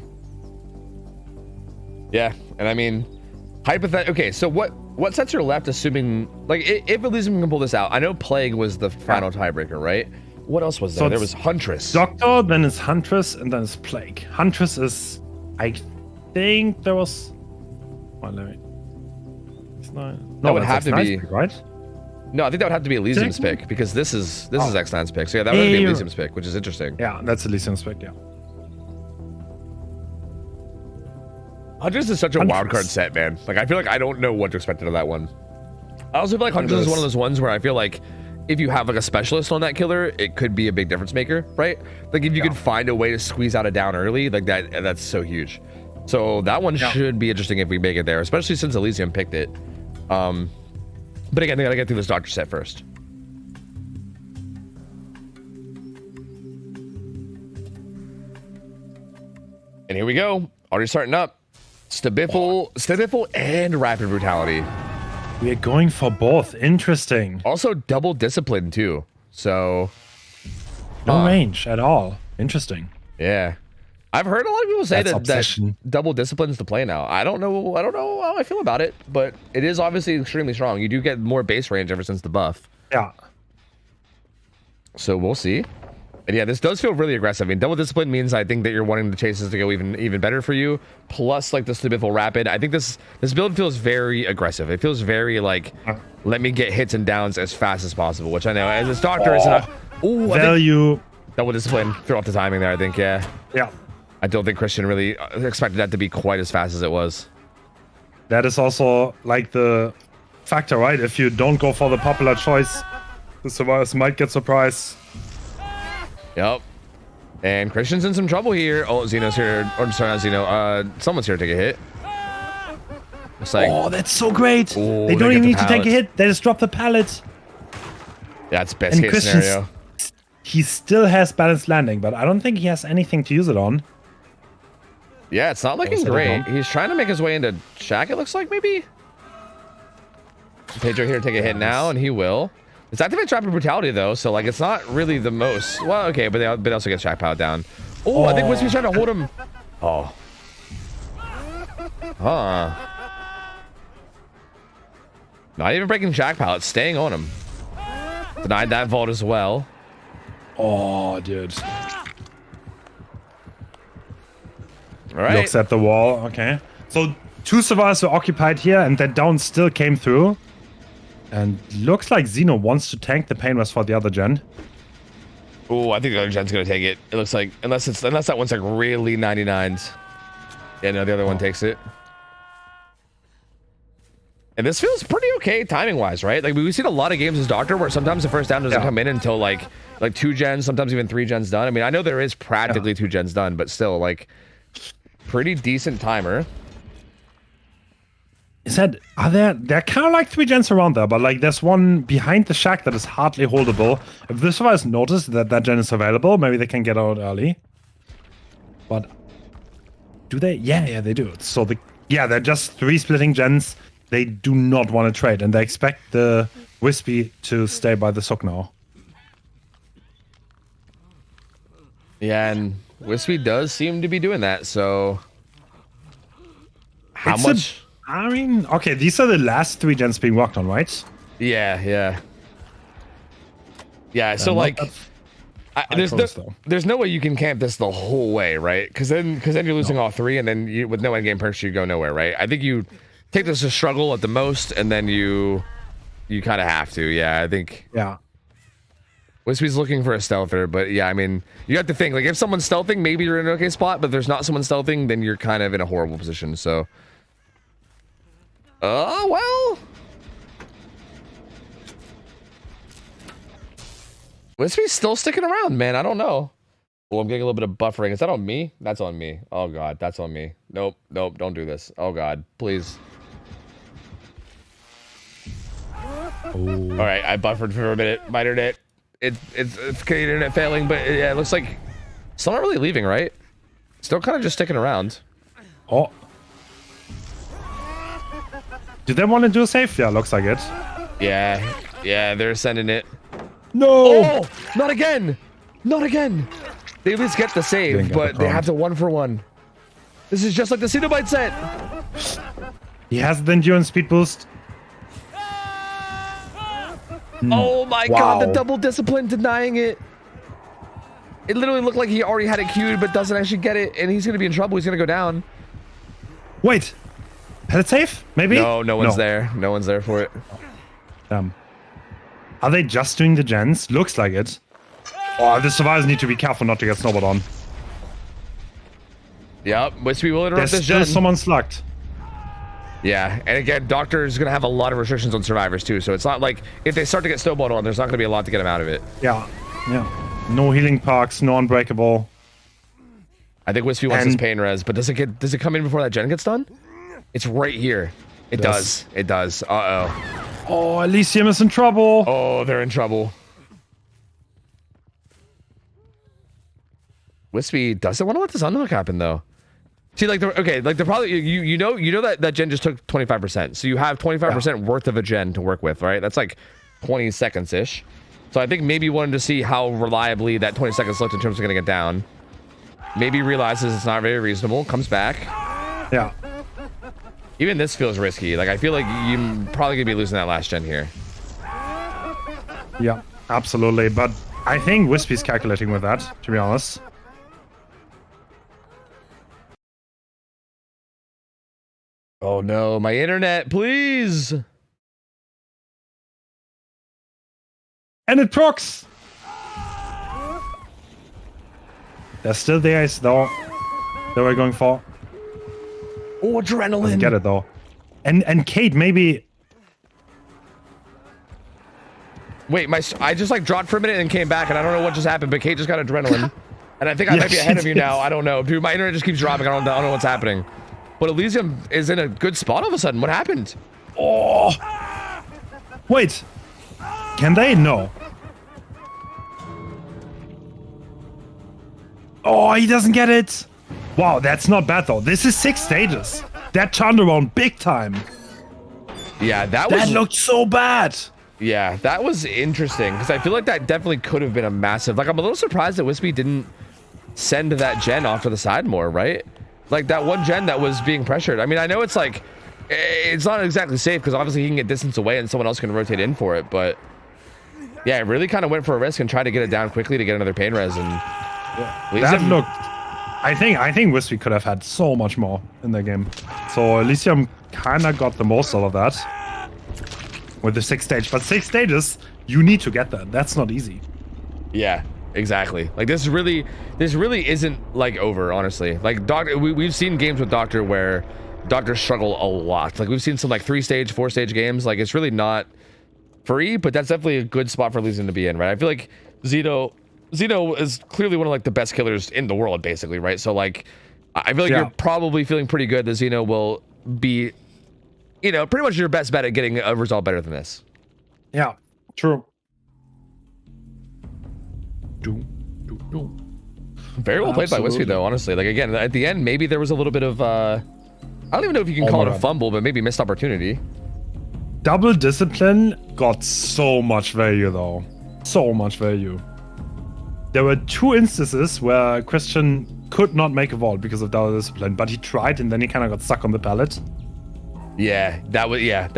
yeah, and I mean, okay. So what sets are left? Assuming like if Elysium can pull this out, I know Plague was the final tiebreaker, right? What else was there? So there was Huntress. Doctor, then it's Huntress, and then it's Plague. Huntress is, I think there was. Well, let me. It's not. No, that would have to be pick, right. No, I think that would have to be Elysium's pick because this is X9's pick. So yeah, that would be Elysium's pick, which is interesting. Yeah, that's Elysium's pick. Yeah. Huntress is such a wild card set, man. Like I feel like I don't know what to expect out of that one. I also feel like Huntress is one of those ones where I feel like if you have like a specialist on that killer, it could be a big difference maker, right? Like if you could find a way to squeeze out a down early, like that's so huge. So that one should be interesting if we make it there, especially since Elysium picked it. But again, they gotta get through this Doctor set first. And here we go. Already starting up. Stabiffle and Rapid Brutality. We are going for both. Interesting. Also double discipline too. So no range at all. Interesting. Yeah. I've heard a lot of people say that double discipline's the play now. I don't know how I feel about it, but it is obviously extremely strong. You do get more base range ever since the buff. Yeah. So we'll see. And yeah, this does feel really aggressive. I mean, double discipline means I think that you're wanting the chases to go even better for you. Plus, like the Stabiffle Rapid, I think this build feels very aggressive. It feels very like, let me get hits and downs as fast as possible, which I know as this Doctor is not. Ooh, value. Double discipline. Throw off the timing there. I think. Yeah. Yeah. I don't think Christian really expected that to be quite as fast as it was. That is also like the factor, right? If you don't go for the popular choice, the survivors might get surprised. Yep. And Christian's in some trouble here. Oh, Xeno's here. Or sorry, not Xeno. Someone's here to take a hit. It's like, oh, that's so great. They don't even need to take a hit. They just drop the pallet. That's best case scenario. He still has balanced landing, but I don't think he has anything to use it on. Yeah, it's not looking great. He's trying to make his way into Shack, it looks like, maybe? Pedro here to take a hit now, and he will. It's activated Rapid Brutality, though, so, like, it's not really the most... Well, okay, but they also get Shack Power down. Oh, I think Wispy's trying to hold him... Oh. Huh. Not even breaking Shack Power, it's staying on him. Denied that vault as well. Oh, dude. All right. Looks at the wall. Okay. So 2 survivors were occupied here, and that down still came through. And looks like Xeno wants to tank the pain rest for the other gen. Oh, I think the other gen's gonna take it. It looks like unless that one's like really 99s. Yeah, no, the other one takes it. And this feels pretty okay timing wise, right? Like we've seen a lot of games as Doctor where sometimes the first down doesn't come in until like 2 gens, sometimes even 3 gens done. I mean, I know there is practically 2 gens done, but still like pretty decent timer. Is that, they're kind of like 3 gens around there, but like there's one behind the shack that is hardly holdable. If this survivors notice that that gen is available, maybe they can get out early. But do they? Yeah, they do. So they're just 3 splitting gens. They do not want to trade, and they expect the Wispy to stay by the sock now. Yeah, and Wispy does seem to be doing that, so how much? I mean, okay, these are the last 3 gens being worked on, right? Yeah. So like, there's no way you can camp this the whole way, right? Because then you're losing all 3, and then with no end game perks, you go nowhere, right? I think you take this as a struggle at the most, and then you kind of have to. Yeah, I think. Yeah. Wispy's looking for a stealther, but yeah, I mean, you have to think like if someone's stealthing, maybe you're in an okay spot, but if there's not someone stealthing, then you're kind of in a horrible position. So. Oh, well. Wispy's still sticking around, man. I don't know. Well, I'm getting a little bit of buffering. Is that on me? That's on me. Oh, God. That's on me. Nope. Don't do this. Oh, God. Please. Ooh. All right. I buffered for a minute. My internet. It's internet failing, but yeah, it looks like still not really leaving, right? Still kind of just sticking around. Oh. Do they want to do a save? Yeah, looks like it. Yeah, they're sending it. No! Oh, not again! Not again! They at least get the save, but they have to 1-for-1. This is just like the Cenobite set! He has the endurance speed boost. Oh my god, the double discipline denying it. It literally looked like he already had it queued, but doesn't actually get it, and he's gonna be in trouble. He's gonna go down. Wait! Had it safe? Maybe? No one's there. No one's there for it. Are they just doing the gens? Looks like it. Oh, the survivors need to be careful not to get snowballed on. Yep, Wispy will interrupt There's this gen. still someone slugged. Yeah, and again, Doctor is going to have a lot of restrictions on survivors too, so it's not like if they start to get snowballed on, there's not going to be a lot to get them out of it. Yeah. No healing parks, no unbreakable. I think Wispy wants his pain res, but does it come in before that gen gets done? It's right here. It does. It does. Uh-oh. Oh, Elysium is in trouble. Oh, they're in trouble. Wispy doesn't want to let this unhook happen though. See, like they're probably you know that gen just took 25%. So you have 25% worth of a gen to work with, right? That's like 20 seconds ish. So I think maybe you wanted to see how reliably that 20 seconds looked in terms of getting it down. Maybe realizes it's not very reasonable, comes back. Yeah. Even this feels risky. Like I feel like you're probably gonna be losing that last gen here. Yeah, absolutely. But I think Wispy's calculating with that, to be honest. Oh no, my internet, please. And it procs. They're still there, though. They were going for. Oh, adrenaline. Doesn't get it though. And Kate maybe. Wait, I just like dropped for a minute and came back, and I don't know what just happened, but Kate just got adrenaline, and I think I might be ahead of you now. I don't know, dude. My internet just keeps dropping. I don't know what's happening. But Elysium is in a good spot all of a sudden. What happened? Oh. Wait. Can they? No. Oh, he doesn't get it. Wow, that's not bad though. This is 6 stages. That turned around big time. Yeah, that looked so bad. Yeah, that was interesting because I feel like that definitely could have been a massive. Like, I'm a little surprised that Wispy didn't send that gen off to the side more, right? Like that one gen that was being pressured. I mean, I know it's like it's not exactly safe because obviously he can get distance away and someone else can rotate in for it, but Yeah, it really kind of went for a risk and tried to get it down quickly to get another pain res. And that looked. I think Wispy could have had so much more in the game. So Elysium kind of got the most out of that with the 6 stage. But 6 stages, you need to get that. That's not easy. Yeah, exactly. Like this really isn't like over, honestly. Like Doctor, we've seen games with Doctor where Doctors struggle a lot. Like we've seen some like 3 stage, 4 stage games. Like it's really not free, but that's definitely a good spot for Elysium to be in, right? I feel like Zeno is clearly one of like the best killers in the world, basically, right? So like, I feel like you're probably feeling pretty good that Zeno will be, you know, pretty much your best bet at getting a result better than this. Yeah, true. Very well played by Wispy, though, honestly. Like again, at the end, maybe there was a little bit of I don't even know if you can call it a fumble, but maybe missed opportunity. Double discipline got so much value, though. So much value. There were 2 instances where Christian could not make a vault because of double discipline, but he tried and then he kind of got stuck on the pallet. Yeah, that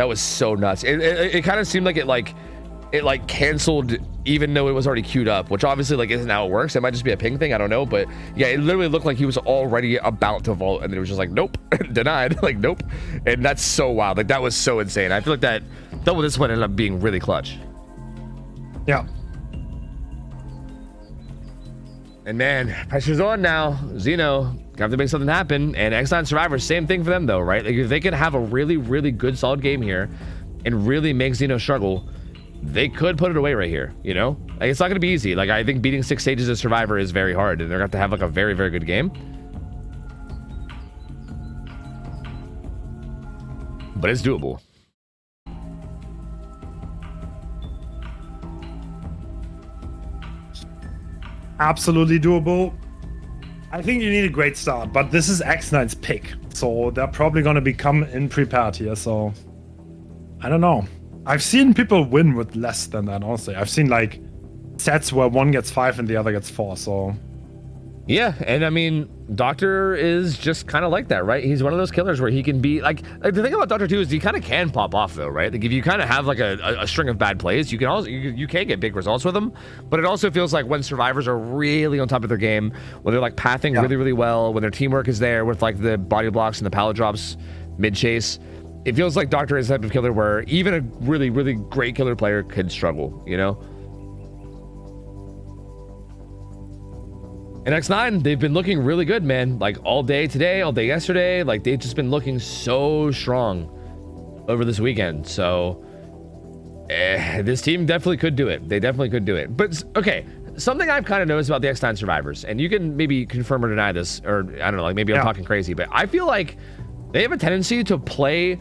was so nuts. It kind of seemed like it canceled even though it was already queued up, which obviously like isn't how it works. It might just be a ping thing, I don't know, but yeah, it literally looked like he was already about to vault and then it was just like nope, denied, like nope. And that's so wild. Like that was so insane. I feel like that double discipline ended up being really clutch. Yeah. And man, pressure's on now. Zeno have to make something happen. And X9 Survivors, same thing for them though, right? Like if they can have a really, really good solid game here and really make Zeno struggle, they could put it away right here, you know? Like it's not gonna be easy. Like I think beating 6 stages as Survivor is very hard and they're gonna have to have like a very, very good game. But it's doable. Absolutely doable. I think you need a great start, but this is X9's pick, so they're probably going to become in prepared here. So I don't know. I've seen people win with less than that, honestly. I've seen like sets where one gets 5 and the other gets 4. So yeah, and I mean, Doctor is just kind of like that, right? He's one of those killers where he can be like the thing about Doctor 2 is he kind of can pop off though, right? Like if you kind of have like a string of bad plays, you can also you can get big results with him. But it also feels like when Survivors are really on top of their game, when they're like pathing really, really well, when their teamwork is there with like the body blocks and the pallet drops mid chase, it feels like Doctor is the type of killer where even a really, really great killer player could struggle, you know? And X9, they've been looking really good, man. Like all day today, all day yesterday. Like they've just been looking so strong over this weekend. So this team definitely could do it. They definitely could do it. But okay, something I've kind of noticed about the X9 Survivors, and you can maybe confirm or deny this, or I don't know, like maybe I'm talking crazy, but I feel like they have a tendency to play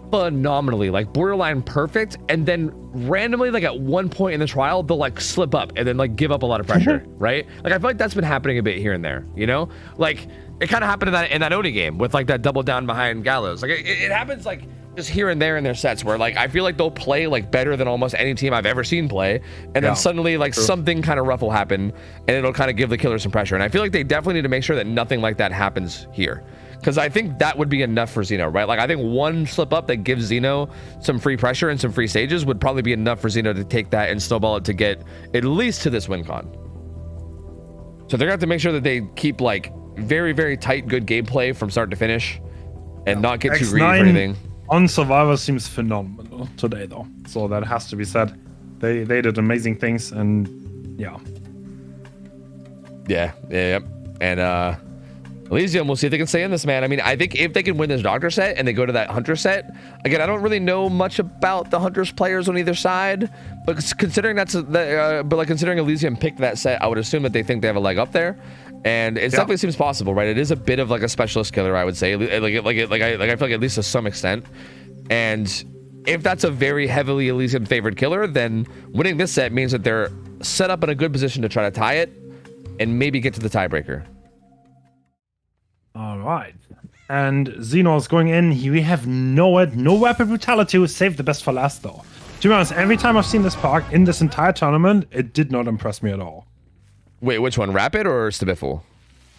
phenomenally, like borderline perfect, and then randomly like at one point in the trial they'll like slip up and then like give up a lot of pressure, right? Like I feel like that's been happening a bit here and there, you know? Like it kind of happened in that Oni game with like that double down behind Gallows. Like it happens like just here and there in their sets where like I feel like they'll play like better than almost any team I've ever seen play, and then suddenly like something kind of rough will happen and it'll kind of give the killer some pressure. And I feel like they definitely need to make sure that nothing like that happens here, because I think that would be enough for Zeno, right? Like I think one slip up that gives Zeno some free pressure and some free stages would probably be enough for Zeno to take that and snowball it to get at least to this win con. So they're gonna have to make sure that they keep like very, very tight, good gameplay from start to finish and not get too greedy for anything. On Survivor seems phenomenal today though, so that has to be said. They did amazing things, and yeah. And Elysium, we'll see if they can stay in this, man. I mean, I think if they can win this Doctor set and they go to that Hunter set, again, I don't really know much about the Hunter's players on either side, but considering considering Elysium picked that set, I would assume that they think they have a leg up there, and it definitely seems possible, right? It is a bit of like a specialist killer, I would say, I feel like at least to some extent, and if that's a very heavily Elysium favored killer, then winning this set means that they're set up in a good position to try to tie it and maybe get to the tiebreaker. All right, and Xenos going in. We have no weapon brutality. We saved the best for last, though. To be honest, every time I've seen this park in this entire tournament, it did not impress me at all. Wait, which one, Rapid or Stibiffle?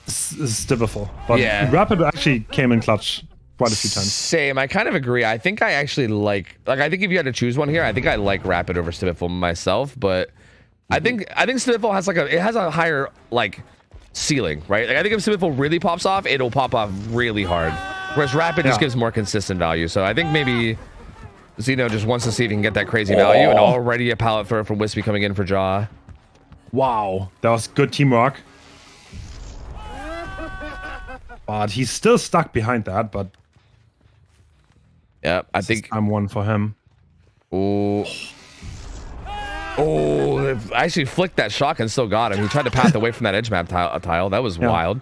Stibiffle, but Rapid actually came in clutch quite a few times. Same. I kind of agree. I think I actually like I think if you had to choose one here, I think I like Rapid over Stibiffle myself, but I think Stibiffle has it has a higher like ceiling, right? Like I think if Stibiffle really pops off, it'll pop off really hard. Whereas Rapid just gives more consistent value. So I think maybe Xeno just wants to see if he can get that crazy value, and already a pallet throw from Wispy coming in for Jaw. Wow, that was good teamwork. But he's still stuck behind that, but yeah, I think I'm one for him. Oh, I actually flicked that shock and still got him. He tried to path away from that edge map tile. That was wild.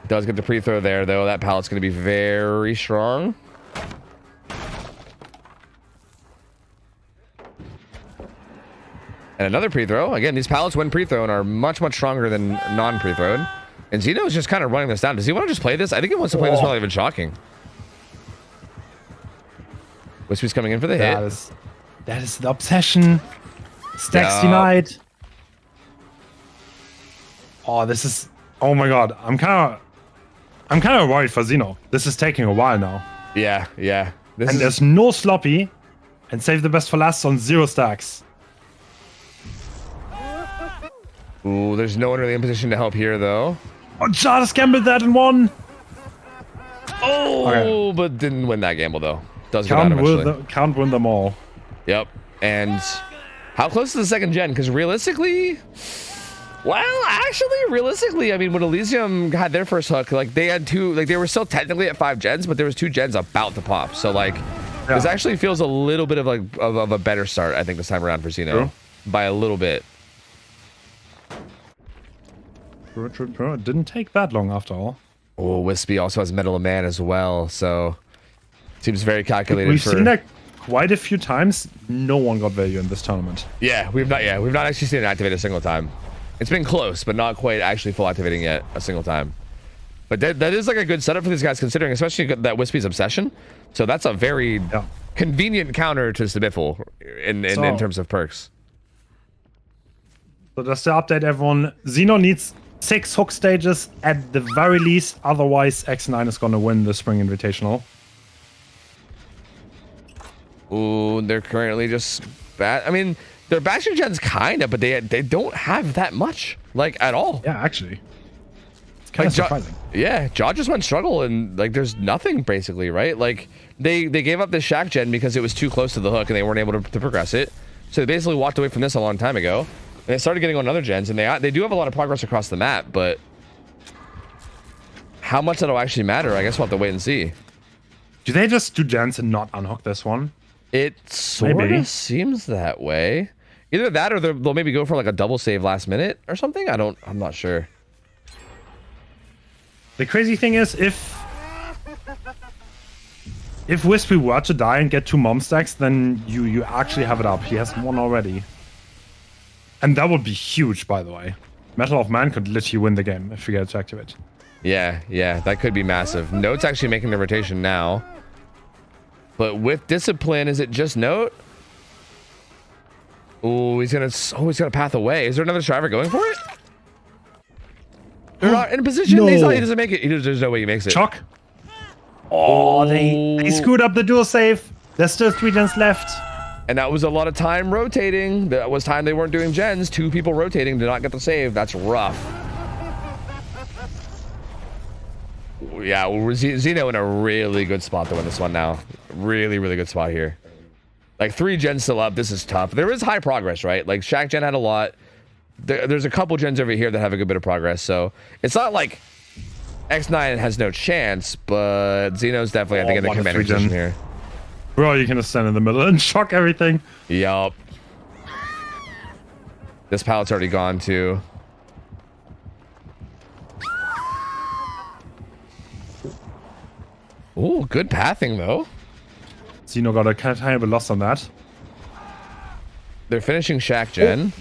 Does get the pre-throw there, though. That pallet's going to be very strong. And another pre-throw. Again, these pallets when pre-thrown are much, much stronger than non-pre-thrown. And Xeno is just kind of running this down. Does he want to just play this? I think he wants to play this without even shocking. Wispy's coming in for the hit. That is the obsession. Stacks denied. Oh, this is... Oh my god. I'm kind of worried for Xeno. This is taking a while now. Yeah. There's no sloppy. And save the best for last on 0 stacks. Ooh, there's no one really in position to help here, though. Oh, Jarvis gambled that in one. Oh, okay. But didn't win that gamble, though. Does go down eventually. Can't win them all. Yep. And how close is the second gen? Because realistically... Well, actually, realistically, I mean, when Elysium had their first hook, like, they had two... Like, they were still technically at 5 gens, but there was 2 gens about to pop. So, like, this actually feels a little bit of, like, of a better start, I think, this time around for Xeno. True. By a little bit. True. It didn't take that long after all. Oh, Wispy also has Metal of Man as well, so seems very calculated. We've seen that quite a few times. No one got value in this tournament. Yeah, we've not actually seen it activate a single time. It's been close, but not quite actually full activating yet a single time. But that is like a good setup for these guys, considering especially that Wispy's obsession. So that's a very convenient counter to Stibiffle in terms of perks. So just to update everyone, Xeno needs 6 hook stages at the very least, otherwise X9 is going to win the Spring Invitational. Ooh, they're currently just bad. I mean, they're bashing gens kind of, but they don't have that much, like, at all. Yeah, actually. It's kind of surprising. Yeah, Jaw just went struggle, and, like, there's nothing, basically, right? Like, they gave up this Shack gen because it was too close to the hook, and they weren't able to progress it. So they basically walked away from this a long time ago. And they started getting on other gens, and they do have a lot of progress across the map, but how much that'll actually matter, I guess we'll have to wait and see. Do they just do gens and not unhook this one? It sort of seems that way. Either that or they'll maybe go for like a double save last minute or something. I'm not sure. The crazy thing is, if Wispy were to die and get 2 mom stacks, then you actually have it up. He has 1 already. And that would be huge, by the way. Metal of Man could literally win the game if we get it to activate. Yeah, that could be massive. Note's actually making the rotation now. But with Discipline, is it just Note? Oh, he's gonna path away. Is there another driver going for it? They're not in position. No. He doesn't make it. There's no way he makes it. Chuck. Oh, they screwed up the dual save. There's still 3 gens left. And that was a lot of time rotating. That was time they weren't doing gens. 2 people rotating to not get the save. That's rough. Yeah, Xeno in a really good spot to win this one now. Really, really good spot here. Like 3 gens still up. This is tough. There is high progress, right? Like Shack gen had a lot. There's a couple gens over here that have a good bit of progress. So it's not like X9 has no chance, but Xeno's definitely, I think, in the commanding position here. Bro, you can just stand in the middle and shock everything. Yup. This pallet's already gone too. Ooh, good pathing though. Xeno got a tiny bit lost on that. They're finishing Shack gen.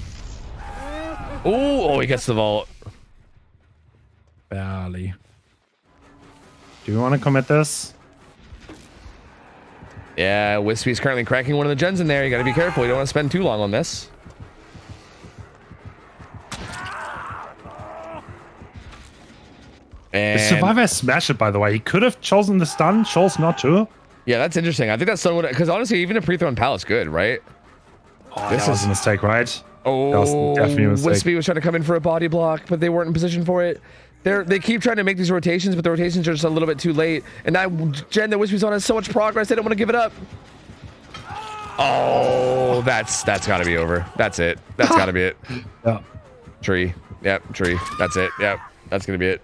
Ooh, he gets the vault. Barely. Do you want to commit this? Yeah, Wispy's currently cracking one of the gens in there. You gotta be careful. You don't want to spend too long on this. And the survivor smashed it, by the way. He could have chosen the stun, chose not to. yeah, that's interesting. I think that's someone, because honestly, even a pre-thrown palace good, right? Oh, this was a mistake, right? Oh, that was definitely a mistake. Wispy was trying to come in for a body block, but they weren't in position for it. They keep trying to make these rotations, but the rotations are just a little bit too late. And that gen that Wispy's on has so much progress, they don't want to give it up. Oh, that's got to be over. That's it. That's got to be it. Yeah. Tree. Yep, tree. That's it. Yep, that's gonna be it.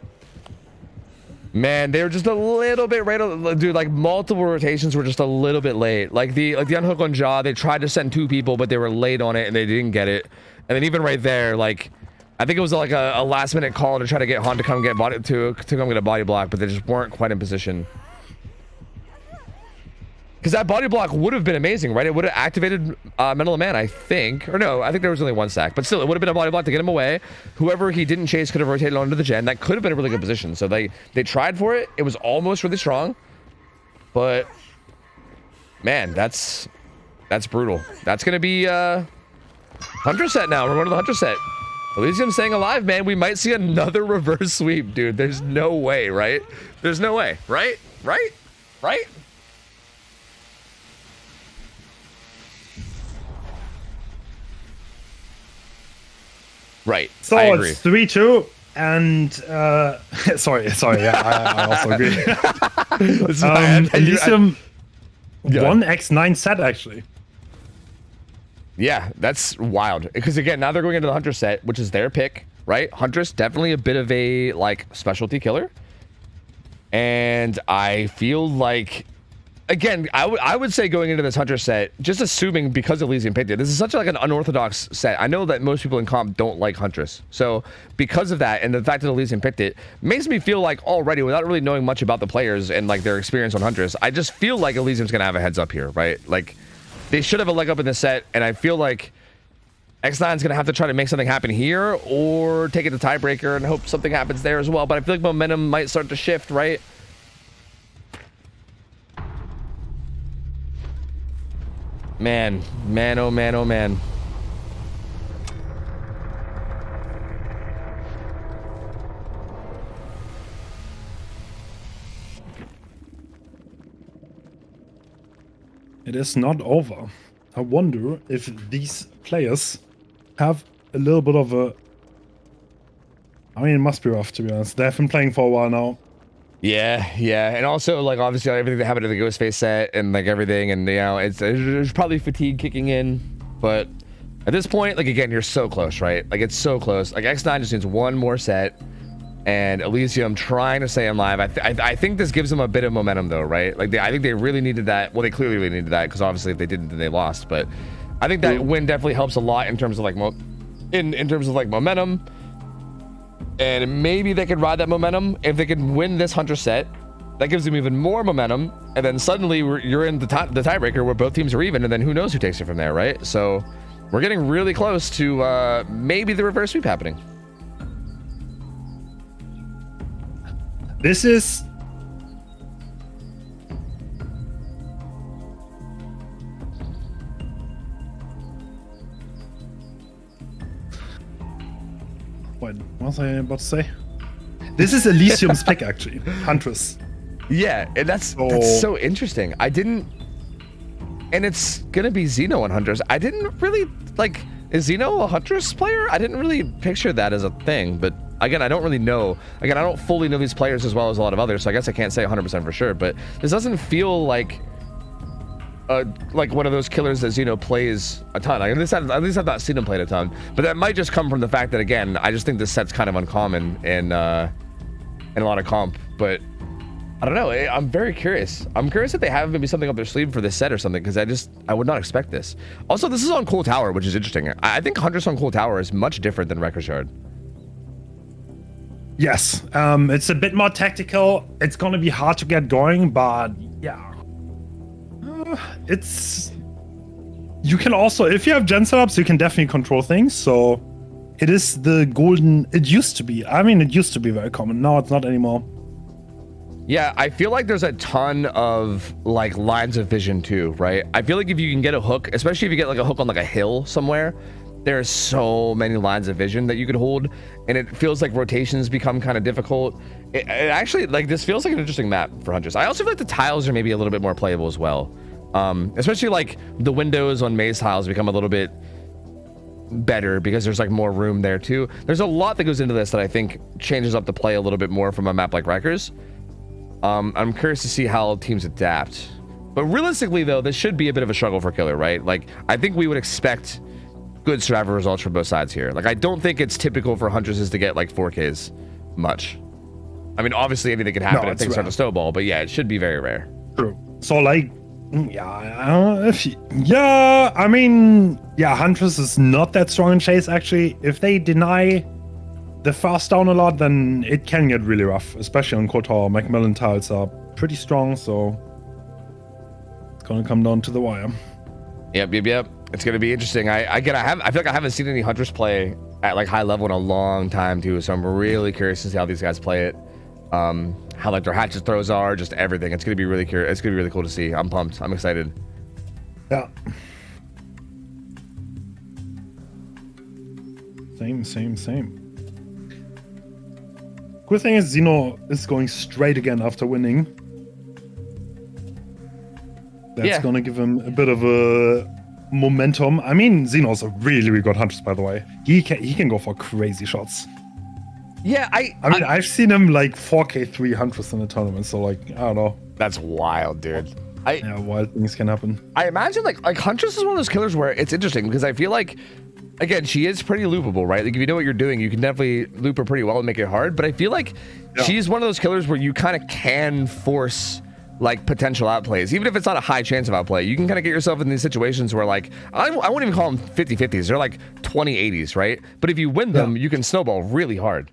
Man, they were just a little bit right, dude. Like multiple rotations were just a little bit late. Like the unhook on Jaw, they tried to send 2 people, but they were late on it and they didn't get it. And then even right there, like I think it was like a last minute call to try to get Han to come get body to come get a body block, but they just weren't quite in position. Because that body block would have been amazing, right? It would have activated Mental of Man, I think. Or no, I think there was only 1 stack. But still, it would have been a body block to get him away. Whoever he didn't chase could have rotated onto the gen. That could have been a really good position. So they tried for it. It was almost really strong. But, man, that's brutal. That's going to be Hunter set now. We're going to the Hunter set. Elysium staying alive, man. We might see another reverse sweep, dude. There's no way, right? There's no way, right? Right? Right? Right. So I agree. it's 3-2, and sorry, yeah, I also agree. Elysium 1x9 set actually. Yeah, that's wild. Because again, now they're going into the Hunter set, which is their pick, right? Huntress definitely a bit of a like specialty killer, and I feel like. Again, I would say going into this Hunter set, just assuming because Elysium picked it, this is such like an unorthodox set. I know that most people in comp don't like Huntress. So because of that and the fact that Elysium picked it, makes me feel like already, without really knowing much about the players and like their experience on Huntress, I just feel like Elysium's going to have a heads up here, right? Like they should have a leg up in this set, and I feel like X9's going to have to try to make something happen here or take it to tiebreaker and hope something happens there as well. But I feel like momentum might start to shift, right? Man, oh man, oh man. It is not over. I wonder if these players have a little bit of a... I mean, it must be rough, to be honest. They've been playing for a while now. Yeah, and also like obviously everything that happened to the Ghostface set and like everything, and you know there's probably fatigue kicking in, but at this point, like again, you're so close, right? Like it's so close. Like X9 just needs 1 more set, and Elysium trying to stay alive. I think this gives them a bit of momentum though, right? Like I think they really needed that. Well, they clearly really needed that because obviously if they didn't, then they lost. But I think that win definitely helps a lot in terms of like in terms of like momentum. And maybe they could ride that momentum. If they could win this Hunter set, that gives them even more momentum. And then suddenly you're in the tiebreaker where both teams are even. And then who knows who takes it from there, right? So we're getting really close to maybe the reverse sweep happening. This is... What was I about to say? This is Elysium's pick, actually. Huntress. Yeah, and that's so interesting. I didn't... And it's gonna be Xeno on Huntress. I didn't really, like... Is Xeno a Huntress player? I didn't really picture that as a thing, but... Again, I don't really know. Again, I don't fully know these players as well as a lot of others, so I guess I can't say 100% for sure, but this doesn't feel like one of those killers that Xeno plays a ton. At least I've not seen him play a ton, but that might just come from the fact that, again, I just think this set's kind of uncommon in a lot of comp, but I don't know. I'm very curious. I'm curious if they have maybe something up their sleeve for this set or something, because I would not expect this. Also, this is on Cool Tower, which is interesting. I think Huntress on Cool Tower is much different than Wrecker's Yard. Yes, it's a bit more tactical. It's gonna be hard to get going, but yeah, it's... You can also, if you have gen setups, you can definitely control things. So it is the golden... It used to be. I mean, it used to be very common. Now it's not anymore. Yeah, I feel like there's a ton of like lines of vision too, right? I feel like if you can get a hook, especially if you get like a hook on like a hill somewhere, there are so many lines of vision that you could hold, and it feels like rotations become kind of difficult. It actually, like, this feels like an interesting map for Huntress. I also feel like the tiles are maybe a little bit more playable as well. Especially like the windows on maze tiles become a little bit better because there's like more room there too. There's a lot that goes into this that I think changes up the play a little bit more from a map like Wreckers. I'm curious to see how teams adapt. But realistically though, this should be a bit of a struggle for Killer, right? Like, I think we would expect good survivor results from both sides here. Like, I don't think it's typical for Huntresses to get like 4Ks much. I mean, obviously anything can happen if things start to snowball, but yeah, it should be very rare. True. So like, yeah, I mean, yeah, Huntress is not that strong in chase actually. If they deny the fast down a lot, then it can get really rough, especially on Kotor. Macmillan tiles are pretty strong, so it's gonna come down to the wire. Yep. It's gonna be interesting. I feel like I haven't seen any Huntress play at like high level in a long time too, so I'm really curious to see how these guys play it. How like their hatchet throws are, just everything. It's gonna be really curious. It's gonna be really cool to see. I'm pumped. I'm excited. Yeah. Same. Good thing is Zeno is going straight again after winning. That's gonna give him a bit of a momentum. I mean, Zeno's a really good hunter, by the way. He can go for crazy shots. Yeah, I mean, I've seen him like 4K3 hunters in the tournament, so like, I don't know. That's wild, dude. Yeah, wild things can happen. I imagine like Huntress is one of those killers where it's interesting because I feel like, again, she is pretty loopable, right? Like if you know what you're doing, you can definitely loop her pretty well and make it hard. But I feel like she's one of those killers where you kind of can force like potential outplays, even if it's not a high chance of outplay. You can kind of get yourself in these situations where like I wouldn't even call them 50-50s. They're like 20-80s, right? But if you win them, you can snowball really hard.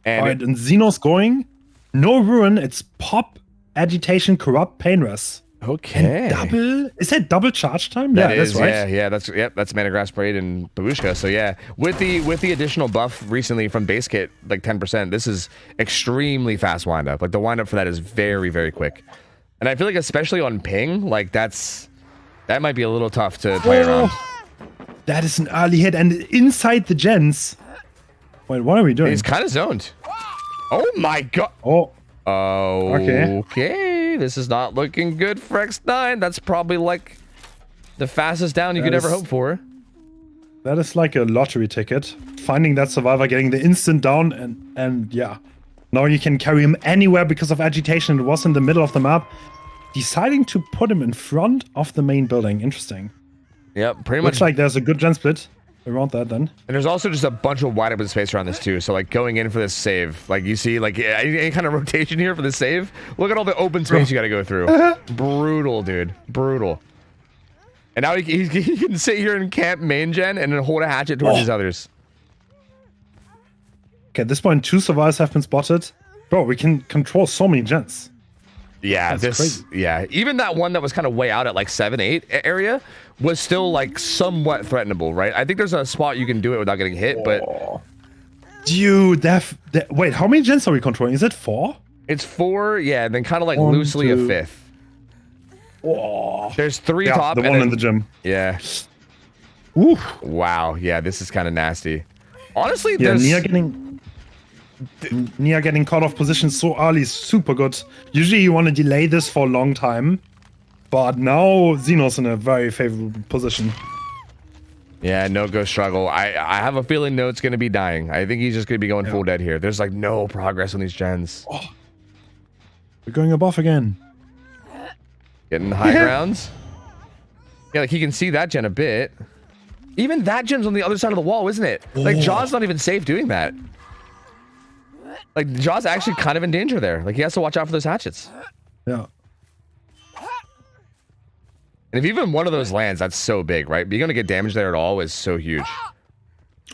And all right, and Xeno's going. No ruin. It's pop, agitation, corrupt, pain rest. Okay. And is that double charge time? That is, that's right. Yeah, That's Mana Grasp Parade and Babushka. So yeah, with the additional buff recently from base kit, like 10%, this is extremely fast windup. Like the windup for that is very, very quick. And I feel like especially on ping, like that might be a little tough to play around. That is an early hit and inside the gens. Wait, what are we doing? He's kind of zoned. Oh my god. Oh. Okay. This is not looking good for X9. That's probably like the fastest down you could ever hope for. That is like a lottery ticket. Finding that survivor, getting the instant down, and yeah. Now you can carry him anywhere because of agitation. It was in the middle of the map. Deciding to put him in front of the main building. Interesting. Yep, pretty much. Looks like there's a good gen split around that then. And there's also just a bunch of wide open space around this too. So like going in for this save, like you see like any kind of rotation here for the save. Look at all the open space you got to go through. Brutal, dude. Brutal. And now he can sit here and camp main gen and then hold a hatchet towards these others. Okay, at this point, 2 survivors have been spotted. Bro, we can control so many gens. Yeah, that's crazy. Yeah, even that one that was kind of way out at like 7-8 area was still like somewhat threatenable, right? I think there's a spot you can do it without getting hit, but dude, wait, how many gens are we controlling? Is it 4? It's 4, yeah, and then kind of like loosely a 5th. There's 3 top. The one in the gym. Yeah. Oof. Wow. Yeah, this is kind of nasty. Honestly, there's Nia getting caught off position so early is super good. Usually you want to delay this for a long time, but now Xeno's in a very favorable position. Yeah, no go struggle. I have a feeling Note's going to be dying. I think he's just going to be going full dead here. There's like no progress on these gens. Oh. We're going above again. Getting high grounds. Yeah, like he can see that gen a bit. Even that gen's on the other side of the wall, isn't it? Like Jaw's not even safe doing that. Like Jaw's actually kind of in danger there. Like he has to watch out for those hatchets. Yeah. And if even one of those lands, that's so big, right? Being able to get damage there at all is so huge.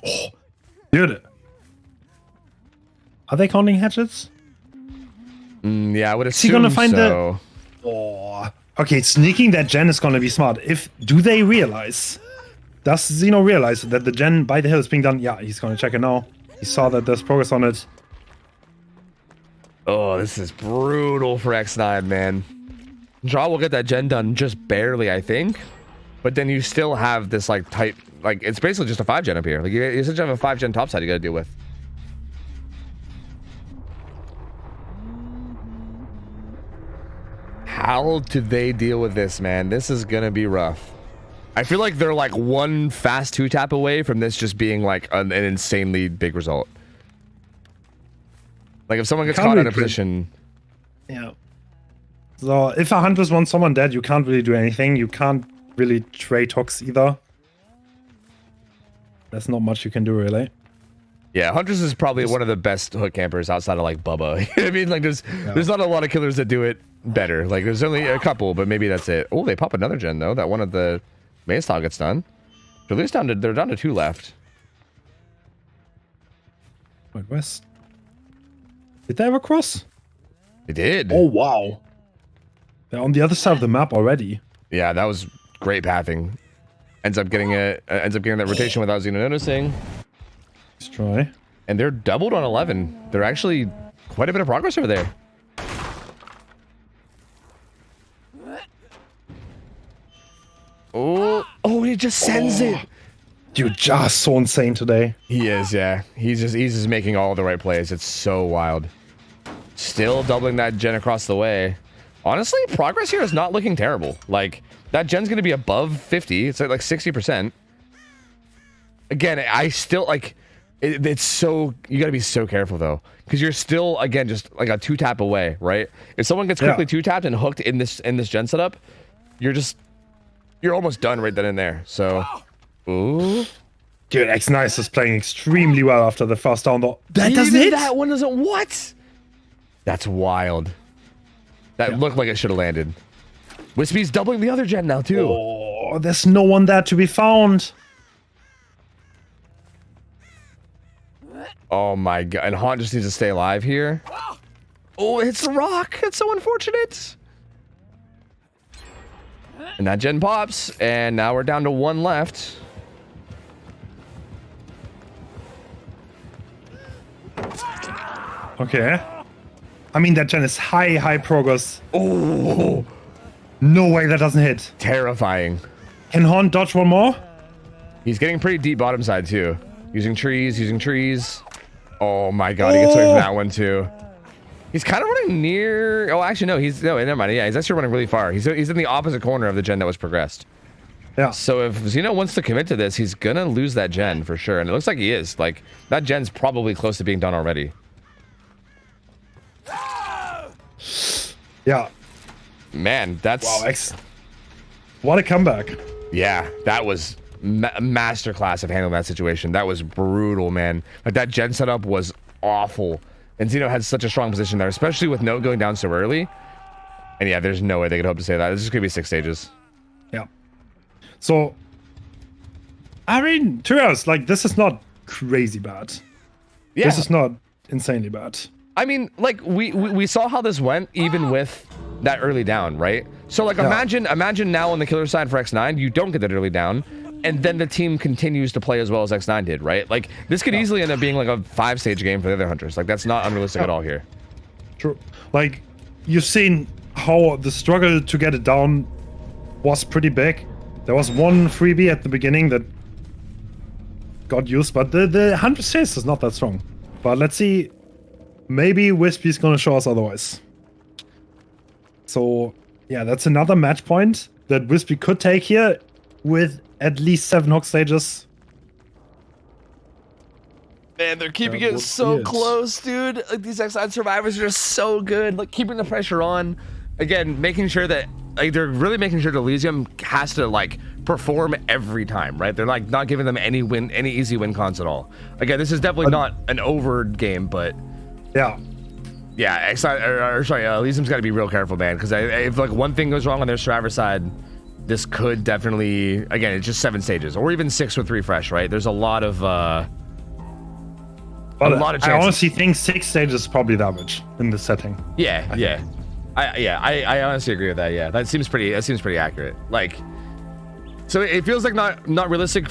Oh, dude. Are they counting hatchets? Yeah, I would assume Is he gonna find so. Oh. Okay, sneaking that gen is gonna be smart. Do they realize? Does Xeno realize that the gen by the hill is being done? Yeah, he's gonna check it now. He saw that there's progress on it. Oh, this is brutal for X9, man. Jaw will get that gen done just barely, I think. but then you still have this like tight, like it's basically just a 5-gen up here. Like you essentially have a 5-gen topside you got to deal with. How do they deal with this, man? This is gonna be rough. I feel like they're like one fast 2-tap away from this just being like an insanely big result. Like if someone gets caught out of position. Yeah. So if a Huntress wants someone dead, you can't really do anything. You can't really trade hooks either. There's not much you can do really. Yeah, Huntress is probably one of the best hook campers outside of like Bubba. I mean, like there's not a lot of killers that do it better. Like there's only a couple, but maybe that's it. Oh, they pop another gen though. That one of the main style gets done. So at least they're down to 2 left. Wait, west. Did they ever cross? They did. Oh wow. They're on the other side of the map already. Yeah, that was great pathing. Ends up getting that rotation without Xeno noticing. Let's try. And they're doubled on 11. They're actually quite a bit of progress over there. Oh, he just sends it. Dude, just so insane today. He is, yeah. He's just making all the right plays. It's so wild. Still doubling that gen across the way. Honestly, progress here is not looking terrible. Like, that gen's going to be above 50. It's at like 60%. Again, I still, like, it's so, you got to be so careful, though. Because you're still, again, just like a 2-tap away, right? If someone gets quickly 2-tapped and hooked in this gen setup, you're almost done right then and there. So, ooh. Dude, X-Nice is playing extremely well after the first down, though. That doesn't hit? That one doesn't, what? That's wild. That looked like it should have landed. Wispy's doubling the other gen now, too. Oh, there's no one there to be found. Oh my god. And Haunt just needs to stay alive here. Oh, it hits the rock. That's so unfortunate. And that gen pops. And now we're down to 1 left. Okay. I mean, that gen is high progress. Oh. No way that doesn't hit. Terrifying. Can Horn dodge one more? He's getting pretty deep bottom side, too. Using trees. Oh my god, he gets away from that one, too. He's kind of running near... Oh, actually, no. No, never mind. Yeah, he's actually running really far. He's in the opposite corner of the gen that was progressed. Yeah. So if Xeno wants to commit to this, he's going to lose that gen for sure. And it looks like he is. Like, that gen's probably close to being done already. Yeah. Man, that's... Wow, what a comeback. Yeah, that was masterclass of handling that situation. That was brutal, man. Like, that gen setup was awful. And Xeno had such a strong position there, especially with Note going down so early. And yeah, there's no way they could hope to say that. This is going to be 6 stages. Yeah. So, I mean, to us, like, this is not crazy bad. Yeah. This is not insanely bad. I mean, like, we saw how this went even with that early down, right? So, like, imagine now on the killer side for X9, you don't get that early down, and then the team continues to play as well as X9 did, right? Like, this could easily end up being like a 5-stage game for the other Hunters. Like, that's not unrealistic at all here. True. Like, you've seen how the struggle to get it down was pretty big. There was one freebie at the beginning that got used, but the 100 chase is not that strong. But let's see. Maybe Wispy's gonna show us otherwise. So, yeah, that's another match point that Wispy could take here with at least 7 hook stages. Man, they're keeping it so close, dude. Like, these X9 survivors are just so good. Like, keeping the pressure on. Again, making sure that, like, they're really making sure Elysium has to, like, perform every time, right? They're, like, not giving them any easy win cons at all. Again, this is definitely not an over game, but... Yeah. Yeah, Elysium's got to be real careful, man, because if, like, one thing goes wrong on their survivor side, this could definitely... Again, it's just 7 stages, or even 6 with refresh, right? There's a lot of... a lot of chances. I honestly think 6 stages is probably the average in this setting. Yeah. I honestly agree with that. Yeah, that seems pretty accurate. Like, so it feels like not realistic,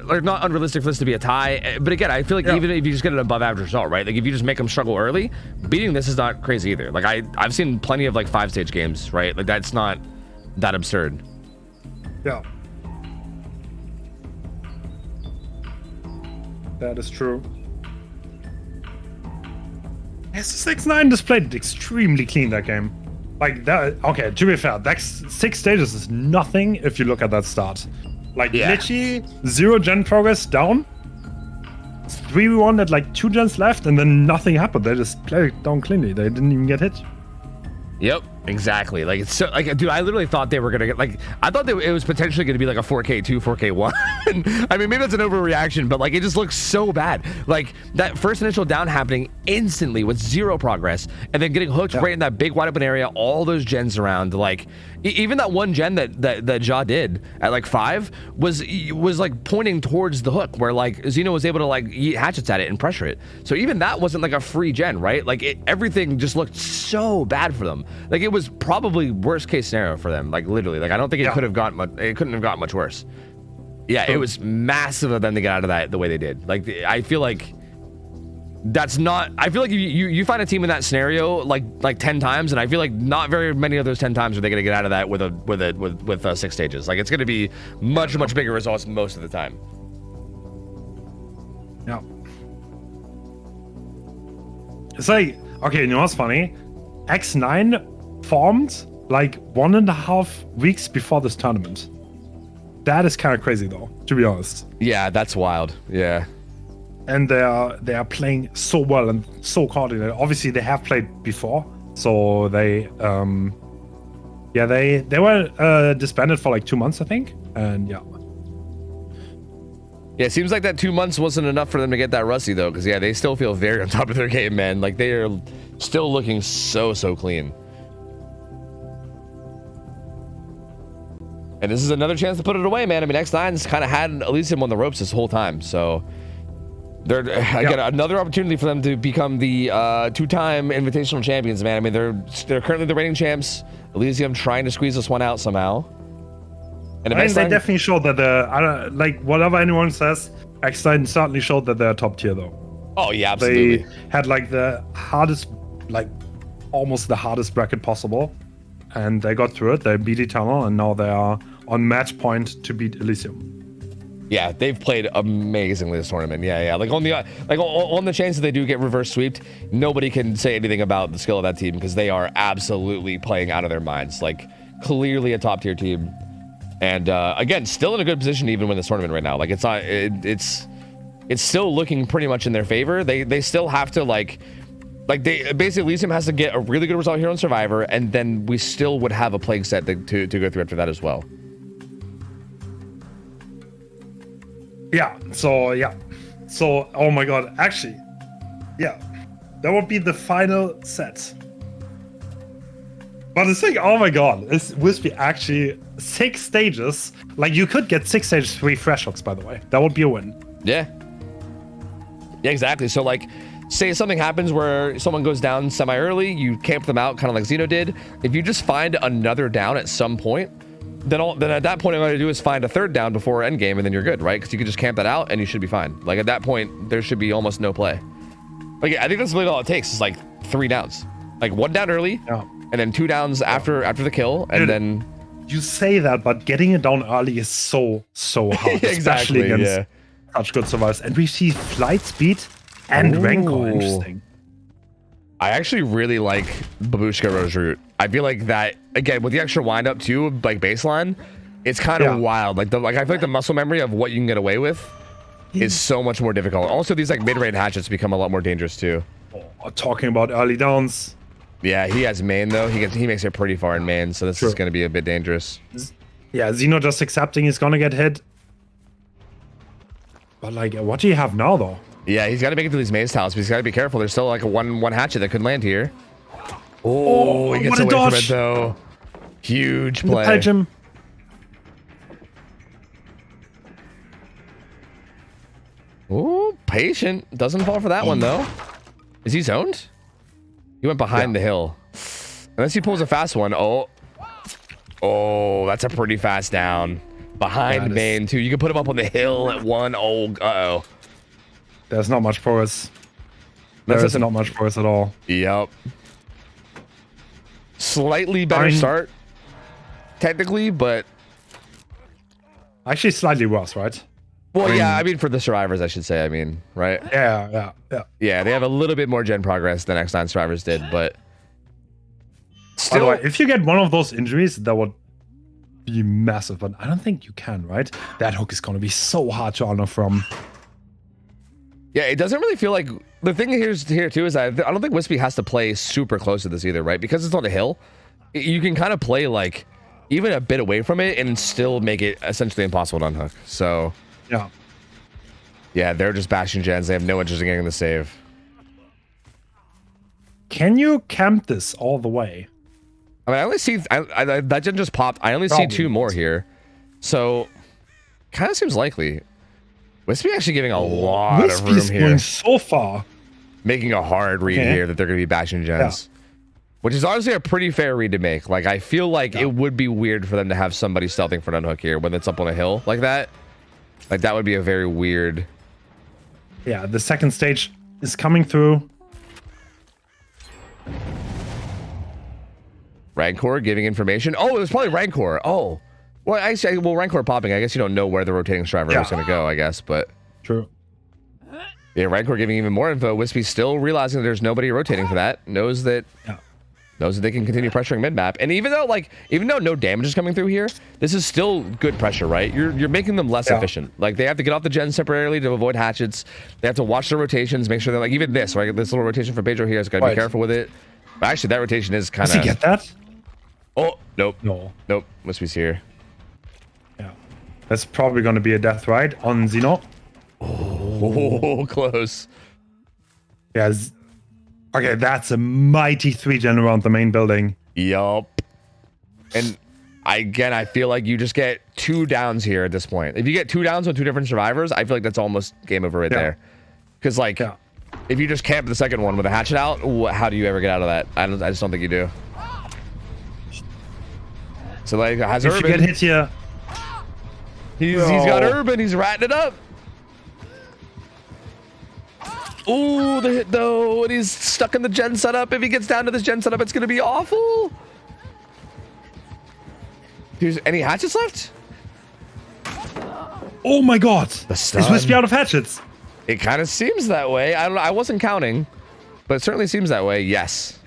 like not unrealistic for this to be a tie. But again, I feel like even if you just get an above average result, right? Like if you just make them struggle early, beating this is not crazy either. Like I've seen plenty of like 5-stage games, right? Like that's not that absurd. Yeah. That is true. S6-9 displayed extremely clean that game. Like that. Okay, to be fair, that's 6 stages is nothing if you look at that start. Like literally 0 gen progress down. 3v1 at like 2 gens left, and then nothing happened. They just played it down cleanly. They didn't even get hit. Yep, exactly. Like it's so like, dude, I literally thought they were gonna get like, I thought it was potentially gonna be like a 4K2, 4K1. I mean, maybe that's an overreaction, but like it just looks so bad. Like that first initial down happening instantly with 0 progress, and then getting hooked right in that big wide open area, all those gens around. Like even that one gen that Ja did at like 5 was like pointing towards the hook, where like Xeno was able to like eat hatchets at it and pressure it. So even that wasn't like a free gen, right? Like everything just looked so bad for them. Like it was probably worst case scenario for them. Like literally, like I don't think it could have gotten much. It couldn't have gotten much worse. Yeah, it was massive of them to get out of that the way they did. Like I feel like that's not. I feel like you find a team in that scenario like 10 times, and I feel like not very many of those 10 times are they gonna get out of that with 6 stages. Like it's gonna be much bigger results most of the time. Yeah. It's like, okay, you know what's funny? X9 formed like 1.5 weeks before this tournament. That is kind of crazy though, to be honest. Yeah, that's wild. Yeah. And they are playing so well and so coordinated. Obviously they have played before, so they they were disbanded for like 2 months, I think. And yeah, it seems like that 2 months wasn't enough for them to get that rusty though, because they still feel very on top of their game, man. Like they are still looking so clean. And this is another chance to put it away, man. I mean, X9's kind of had Elysium on the ropes this whole time, so they're again another opportunity for them to become the 2-time invitational champions, man. I mean, they're currently the reigning champs. Elysium trying to squeeze this one out somehow. And they definitely showed that like whatever anyone says, X9 certainly showed that they're top tier though. Oh yeah, absolutely. They had like the hardest, like almost the hardest bracket possible, and they got through it. They beat Eternal, and now they are on match point to beat Elysium. Yeah, they've played amazingly this tournament. Yeah. Like on the chance that they do get reverse sweeped, nobody can say anything about the skill of that team because they are absolutely playing out of their minds. Like clearly a top tier team, and again, still in a good position to even win this tournament right now. Like it's not, it's still looking pretty much in their favor. They still have to like they basically Elysium has to get a really good result here on Survivor, and then we still would have a plague set to go through after that as well. Yeah, so oh my god, actually, yeah, that would be the final set. But the thing, oh my god, it would be actually 6 stages. Like you could get 6 stages, 3 fresh hooks, by the way. That would be a win. Yeah, exactly. So like, say something happens where someone goes down semi-early, you camp them out, kind of like Xeno did. If you just find another down at some point, then at that point, all you gotta do is find a 3rd down before endgame, and then you're good, right? Because you can just camp that out, and you should be fine. Like at that point, there should be almost no play. Like I think that's really all it takes is like 3 downs, like 1 down early, and then 2 downs after the kill, and then. You say that, but getting it down early is so hard, especially against such good survivors. And we see flight speed and Rancor. Interesting. I actually really like Babushka Rose route. I feel like that again with the extra wind up too, like baseline, it's kind of wild. Like I feel like the muscle memory of what you can get away with is so much more difficult. Also, these like mid-range hatchets become a lot more dangerous too. Talking about early downs. Yeah, he has main though. He makes it pretty far in main, so this is going to be a bit dangerous. Yeah, Xeno just accepting he's gonna get hit. But like, what do you have now though? Yeah, he's got to make it to these maze towers, but he's got to be careful. There's still like a one hatchet that could land here. Oh, he gets away from it though. Huge play. Oh, patient. Doesn't fall for that one though. Is he zoned? He went behind the hill. Unless he pulls a fast one. Oh, that's a pretty fast down. Behind main too. You can put him up on the hill at 1. Oh, uh-oh. There's not much progress. There's not much progress at all. Yep. Slightly better start, technically, but actually slightly worse, right? Well, yeah, I mean for the survivors, I should say. I mean, right? Yeah. Yeah, they have a little bit more gen progress than X9 survivors did, but By the still. way, if you get one of those injuries, that would be massive. But I don't think you can, right? That hook is going to be so hard to honor from. Yeah, it doesn't really feel like the thing here too is that I don't think Wispy has to play super close to this either, right? Because it's on a hill, you can kind of play like even a bit away from it and still make it essentially impossible to unhook. So yeah, they're just bashing gens. They have no interest in getting the save. Can you camp this all the way? I mean, I only see that gen just popped. I only see 2 more here, so kind of seems likely. Wispy actually giving a lot of room here. Going so far. Making a hard read here that they're going to be bashing gens. Which is honestly a pretty fair read to make. Like, I feel like it would be weird for them to have somebody stealthing for an unhook here when it's up on a hill like that. Like, that would be a very weird... Yeah, the second stage is coming through. Rancor giving information. Oh, it was probably Rancor. Oh. Well, actually, well, Rancor popping. I guess you don't know where the rotating striver is going to go, I guess, but... True. Yeah, Rancor giving even more info. Wispy still realizing that there's nobody rotating for that. Knows that they can continue pressuring mid-map. And even though no damage is coming through here, this is still good pressure, right? You're making them less efficient. Like, they have to get off the gens temporarily to avoid hatchets. They have to watch their rotations, make sure that, like, even this, right? This little rotation for Pedro here has got to be careful with it. But actually, that rotation is kind of... Does he get that? Oh, nope. No. Nope. Wispy's here. Yeah. That's probably going to be a death ride on Xeno. Oh, close. Yeah. Okay, that's a mighty 3-gen around the main building. Yup. And I feel like you just get 2 downs here at this point. If you get 2 downs on 2 different survivors, I feel like that's almost game over right there. Because, like, if you just camp the second one with a hatchet out, how do you ever get out of that? I just don't think you do. So, like, has if Urban. You get hit here. He's got Urban. He's ratting it up. Ooh, the hit though, and he's stuck in the gen setup. If he gets down to this gen setup, it's gonna be awful. There's any hatchets left? Oh my god! The stun. Is Wispy out of hatchets? It kind of seems that way. I don't know. I wasn't counting, but it certainly seems that way. Yes.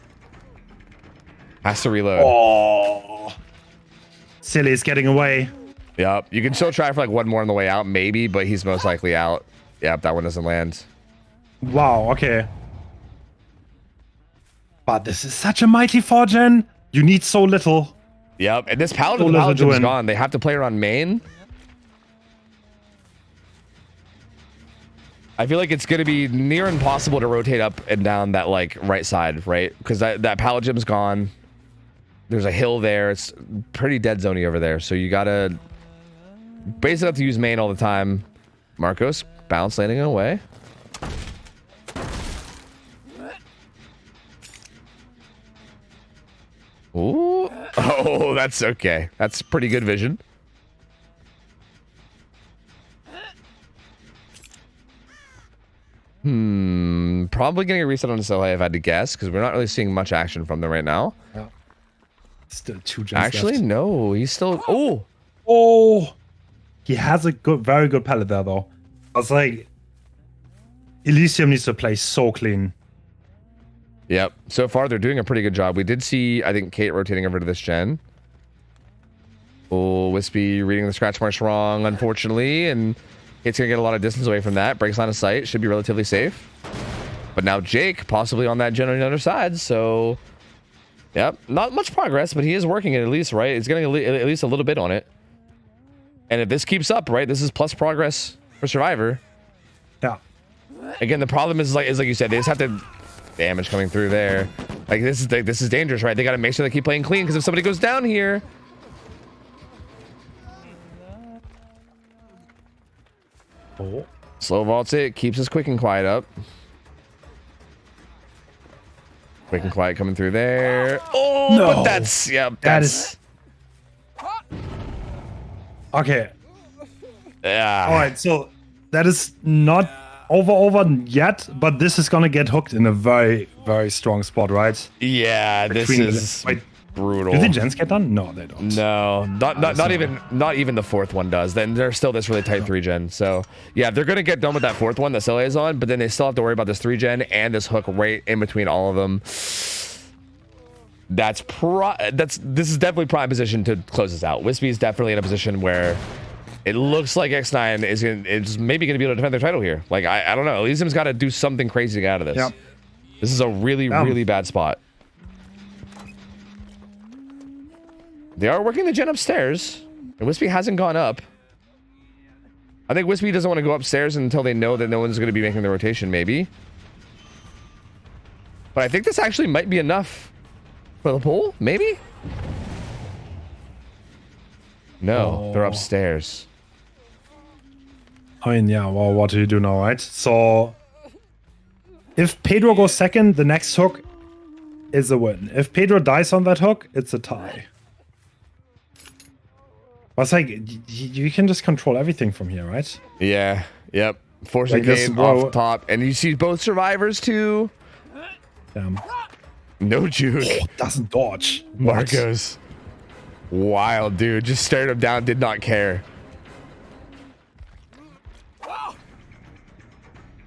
Has to reload. Oh. Silly is getting away. Yep. You can still try for like 1 more on the way out, maybe, but he's most likely out. Yep, that one doesn't land. Wow, okay. But this is such a mighty 4-gen. You need so little. Yep, and this Paladin's gone. They have to play around main. I feel like it's going to be near impossible to rotate up and down that, like, right side, right? Because that Paladin's gone. There's a hill there. It's pretty dead zoney over there. So you got to basically have to use main all the time. Marcos, bounce landing away. Ooh. Oh, that's okay. That's pretty good vision. Probably getting a reset on Sohei if I had to guess, because we're not really seeing much action from them right now. Yeah. Still 2 gens Actually, left. no. He's still... Oh! Oh! He has a very good pallet there, though. I was like... Elysium needs to play so clean. Yep. So far, they're doing a pretty good job. We did see, I think, Kate rotating over to this gen. Oh, Wispy reading the scratch marks wrong, unfortunately, and Kate's going to get a lot of distance away from that. Breaks line of sight. Should be relatively safe. But now Jake, possibly on that gen on the other side, so... Yep. Not much progress, but he is working it at least, right? He's getting at least a little bit on it. And if this keeps up, right, this is plus progress for Survivor. Yeah. Again, the problem is like you said, they just have to... Damage coming through there. Like, this is dangerous, right? They got to make sure they keep playing clean, because if somebody goes down here... Oh. Slow vaults it, keeps us quick and quiet up. Quick and quiet coming through there. Oh, no. But that's... Yep, that's... Okay. Yeah. Alright, so that is not over yet, but this is gonna get hooked in a very, very strong spot, right? Yeah, this is... Wait, Brutal. Do the gens get done? No, they don't. No, not even the fourth one does. Then there's still this really tight 3-gen. So yeah, they're gonna get done with that fourth one that Soleil is on, but then they still have to worry about this 3-gen and this hook right in between all of them. This is definitely prime position to close this out. Wispy is definitely in a position where it looks like X9 is maybe gonna be able to defend their title here. Like I don't know. Elysium's got to do something crazy to get out of this. Yep. This is a really bad spot. They are working the gen upstairs, and Wispy hasn't gone up. I think Wispy doesn't want to go upstairs until they know that no one's going to be making the rotation, maybe. But I think this actually might be enough for the pull, maybe? No, they're upstairs. I mean, yeah, well, what do you do now, right? So, if Pedro goes second, the next hook is a win. If Pedro dies on that hook, it's a tie. But it's like, you can just control everything from here, right? Yeah, yep. Forcing game off top. And you see both survivors, too. Damn. No juke. Oh, doesn't dodge. Marcos. Wild, dude. Just stared him down, did not care.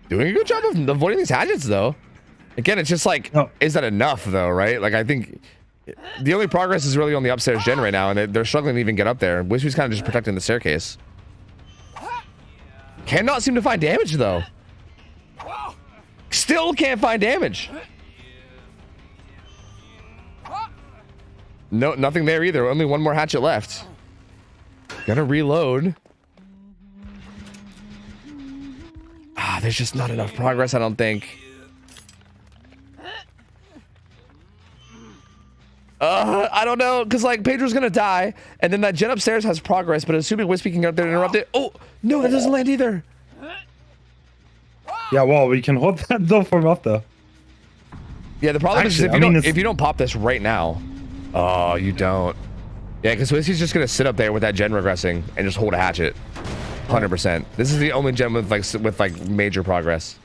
Doing a good job of avoiding these hatchets, though. Again, it's just like, is that enough, though, right? Like, I think the only progress is really on the upstairs gen right now, and they're struggling to even get up there. Wispy's kind of just protecting the staircase. Cannot seem to find damage, though. Still can't find damage. No, nothing there either. Only one more hatchet left. Gonna reload. There's just not enough progress, I don't think. I don't know, because like Pedro's gonna die, and then that gen upstairs has progress, but assuming Wispy can get up there and interrupt it. Oh no, that doesn't land either. Yeah, well, we can hold that though from up there. Yeah, the problem is if you don't pop this right now. Oh, you don't. Yeah, because Wispy's just gonna sit up there with that gen regressing and just hold a hatchet. 100%. This is the only gen with like major progress.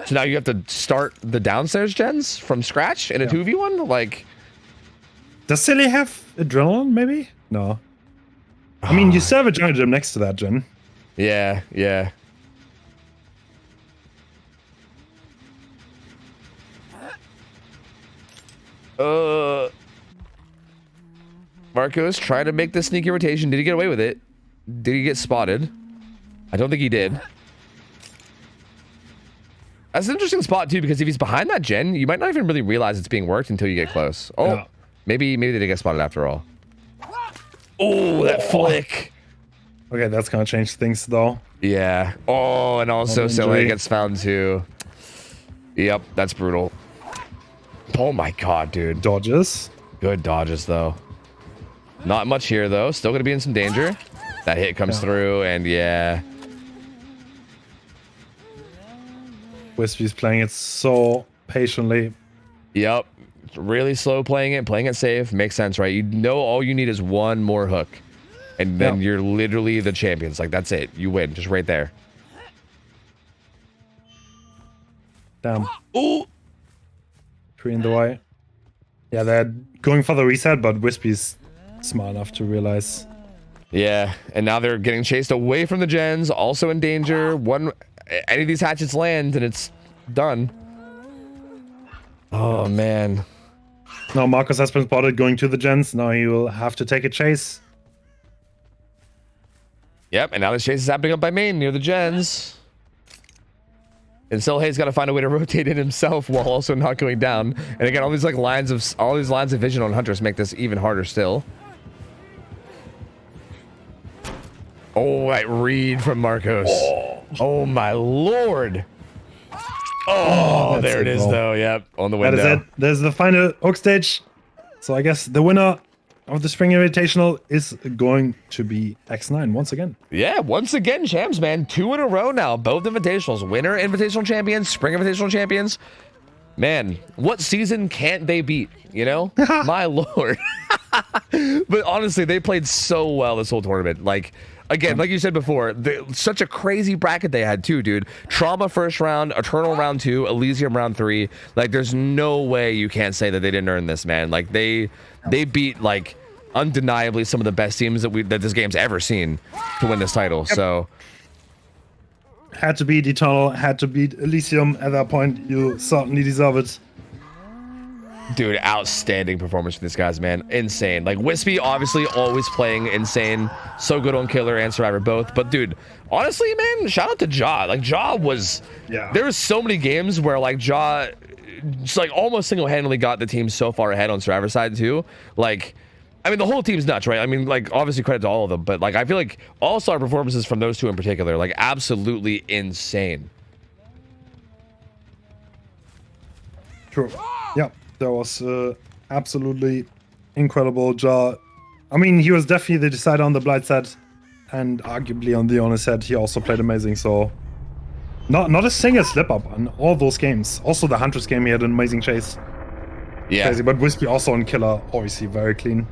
So now you have to start the downstairs gens from scratch in a 2v1? Like, does Silly have adrenaline, maybe? No. I mean, you still have a giant gem next to that gen. Yeah, yeah. Marcos tried to make the sneaky rotation. Did he get away with it? Did he get spotted? I don't think he did. That's an interesting spot too, because if he's behind that gen, you might not even really realize it's being worked until you get close. Oh, yeah. maybe they did get spotted after all. Oh, that flick. Okay, that's gonna change things though. Yeah. Oh, and also Soleil gets found too. Yep, that's brutal. Oh my god, dude. Dodges. Good dodges though. Not much here though. Still gonna be in some danger. That hit comes through, and yeah. Wispy's playing it so patiently. Yep. Really slow playing it safe. Makes sense, right? You know all you need is one more hook. And then you're literally the champions. Like, that's it. You win. Just right there. Damn. Ooh. Tree in the way. Yeah, they're going for the reset, but Wispy's smart enough to realize. Yeah, and now they're getting chased away from the gens, also in danger. Any of these hatchets land, and it's done. Oh, man. Now Marcos has been spotted going to the gens. Now he will have to take a chase. Yep, and now this chase is happening up by main near the gens. And Soleil's got to find a way to rotate it himself while also not going down. And again, all these lines of vision on Huntress make this even harder still. Oh, that read from Marcos. Oh my lord. Oh, there it is though. Yep, on the window. That is it. There's the final hook stage. So I guess the winner of the Spring Invitational is going to be X9 once again. Yeah, once again, champs, man. 2 in a row now. Both Invitationals. Winner Invitational champions, Spring Invitational champions. Man, what season can't they beat? You know? My lord. But honestly, they played so well this whole tournament. Like, again, like you said before, such a crazy bracket they had too, dude. Trauma first round, Eternal round 2, Elysium round 3. Like, there's no way you can't say that they didn't earn this, man. Like, they beat, like, undeniably some of the best teams that this game's ever seen to win this title. So had to beat Eternal, had to beat Elysium at that point. You certainly deserve it. Dude, outstanding performance for these guys, man. Insane. Like, Wispy obviously always playing insane. So good on Killer and Survivor both. But dude, honestly, man, shout out to Ja. Like, Ja was, there was so many games where like Ja just like almost single-handedly got the team so far ahead on Survivor side too. Like, I mean, the whole team's nuts, right? I mean, like, obviously credit to all of them, but like, I feel like all-star performances from those two in particular, like, absolutely insane. True. Yeah. That was absolutely incredible. Ja, I mean, he was definitely the decider on the blind set, and arguably on the honest set, he also played amazing. So, not a single slip up on all those games. Also, the Huntress game, he had an amazing chase. Yeah. Crazy. But Wispy also on Killer, obviously very clean.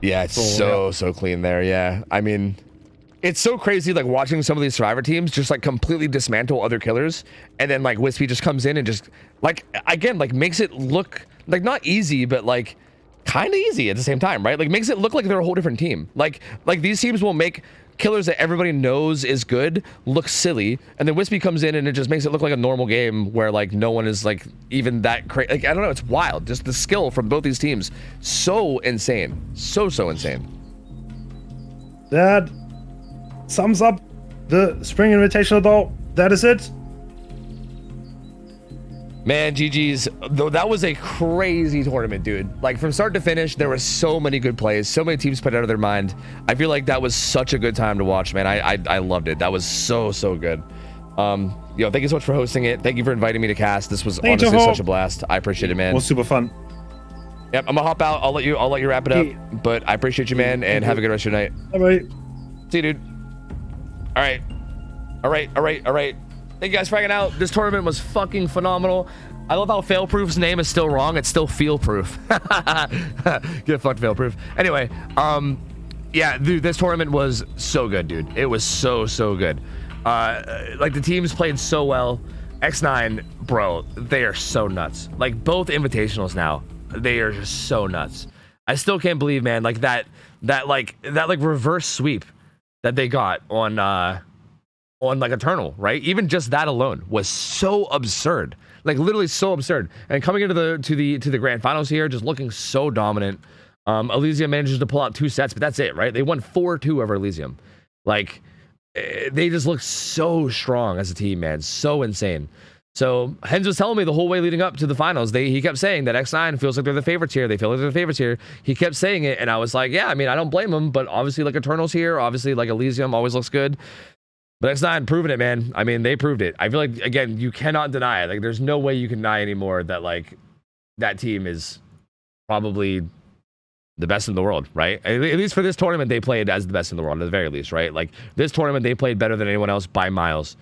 Yeah, it's so clean there. Yeah, I mean, it's so crazy, like, watching some of these Survivor teams just like completely dismantle other killers, and then like Wispy just comes in and just like, again, like, makes it look like not easy, but like kind of easy at the same time, right? Like, makes it look like they're a whole different team. Like these teams will make killers that everybody knows is good look silly, and then Wispy comes in and it just makes it look like a normal game where like no one is like even that crazy. Like, I don't know, it's wild. Just the skill from both these teams, so insane, so insane. That sums up the Spring Invitational, though. That is it. Man, GG's. Though that was a crazy tournament, dude. Like, from start to finish, there were so many good plays. So many teams put out of their mind. I feel like that was such a good time to watch, man. I loved it. That was so good. Yo, thank you so much for hosting it. Thank you for inviting me to cast. This was honestly such a blast. I appreciate it, man. It was super fun. Yep, I'm gonna hop out. I'll let you wrap it up. But I appreciate you, man, and have a good rest of your night. All right. See you, dude. All right. Thank you guys for hanging out. This tournament was fucking phenomenal. I love how Failproof's name is still wrong. It's still Feel-Proof. Get fucked, Failproof. Anyway, yeah, dude, this tournament was so good, dude. It was so good. Like, the teams played so well. X9, bro, they are so nuts. Like, both invitationals now, they are just so nuts. I still can't believe, man, like that reverse sweep that they got on like Eternal, right? Even just that alone was so absurd, like literally so absurd. And coming into the grand finals here, just looking so dominant. Elysium manages to pull out 2 sets, but that's it, right? They won 4-2 over Elysium. Like, they just look so strong as a team, man. So insane. So Hens was telling me the whole way leading up to the finals, he kept saying that X9 feels like they're the favorites here. They feel like they're the favorites here. He kept saying it, and I was like, yeah, I mean, I don't blame him, but obviously, like, Eternal's here. Obviously, like, Elysium always looks good. But X9 proving it, man. I mean, they proved it. I feel like, again, you cannot deny it. Like, there's no way you can deny anymore that, like, that team is probably the best in the world, right? At least for this tournament, they played as the best in the world, at the very least, right? Like, this tournament, they played better than anyone else by miles.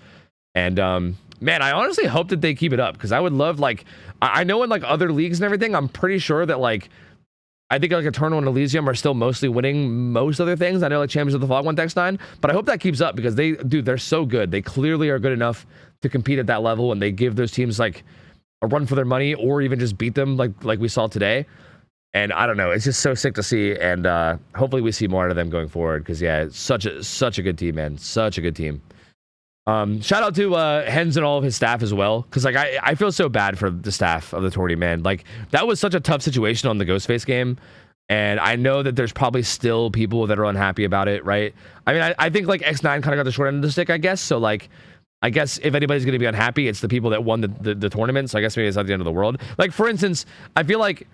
And, man, I honestly hope that they keep it up, because I would love, like, I know in, like, other leagues and everything, I'm pretty sure that, like, I think like Eternal and Elysium are still mostly winning most other things. I know like Champions of the Fog won X9, but I hope that keeps up, because they're so good. They clearly are good enough to compete at that level, and they give those teams like a run for their money, or even just beat them like we saw today. And I don't know, it's just so sick to see, and hopefully we see more out of them going forward, because yeah, it's such a good team, man. Such a good team. Shout out to Hens and all of his staff as well, because like I feel so bad for the staff of the tourney, man. Like, that was such a tough situation on the Ghostface game, and I know that there's probably still people that are unhappy about it, right? I mean, I think like X9 kind of got the short end of the stick, I guess. So like, I guess if anybody's going to be unhappy, it's the people that won the tournament. So I guess maybe it's not the end of the world. Like, for instance, I feel like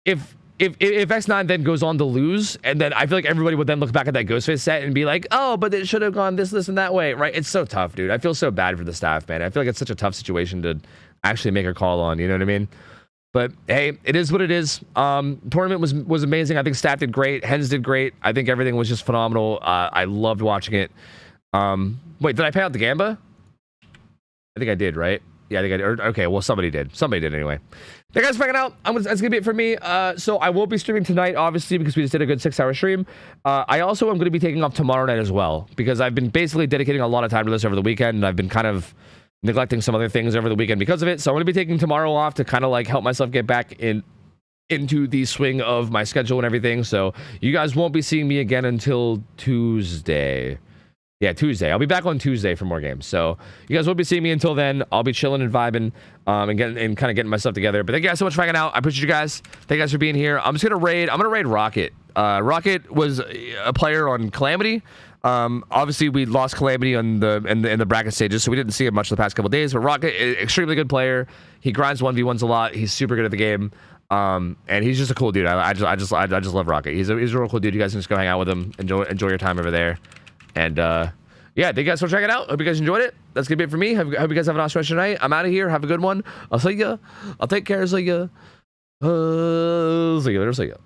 if X9 then goes on to lose, and then I feel like everybody would then look back at that Ghostface set and be like, oh, but it should have gone this, and that way, right? It's so tough, dude. I feel so bad for the staff, man. I feel like it's such a tough situation to actually make a call on, you know what I mean? But hey, it is what it is. Tournament was amazing. I think staff did great. Hens did great. I think everything was just phenomenal. I loved watching it. Wait, did I pay out the Gamba? I think I did, right? Yeah, I think I did. Okay, well, somebody did. Somebody did anyway. Thank you guys for hanging out. That's gonna be it for me. So I will be streaming tonight, obviously, because we just did a good 6-hour stream. I also am gonna be taking off tomorrow night as well, because I've been basically dedicating a lot of time to this over the weekend, and I've been kind of neglecting some other things over the weekend because of it. So I'm gonna be taking tomorrow off to kind of like help myself get back into the swing of my schedule and everything. So you guys won't be seeing me again until Tuesday. Yeah, Tuesday. I'll be back on Tuesday for more games. So you guys won't be seeing me until then. I'll be chilling and vibing and kind of getting myself together. But thank you guys so much for hanging out. I appreciate you guys. Thank you guys for being here. I'm gonna raid Rocket. Rocket was a player on Calamity. Obviously we lost Calamity on in the bracket stages, so we didn't see him much the past couple days. But Rocket, extremely good player. He grinds 1v1s a lot. He's super good at the game. And he's just a cool dude. I just love Rocket. He's a real cool dude. You guys can just go hang out with him. Enjoy your time over there. And yeah, thank you guys for checking it out. Hope you guys enjoyed it. That's gonna be it for me. Hope you guys have an awesome rest of your night. I'm out of here. Have a good one. I'll see ya. I'll take care. See ya. See ya later. See ya.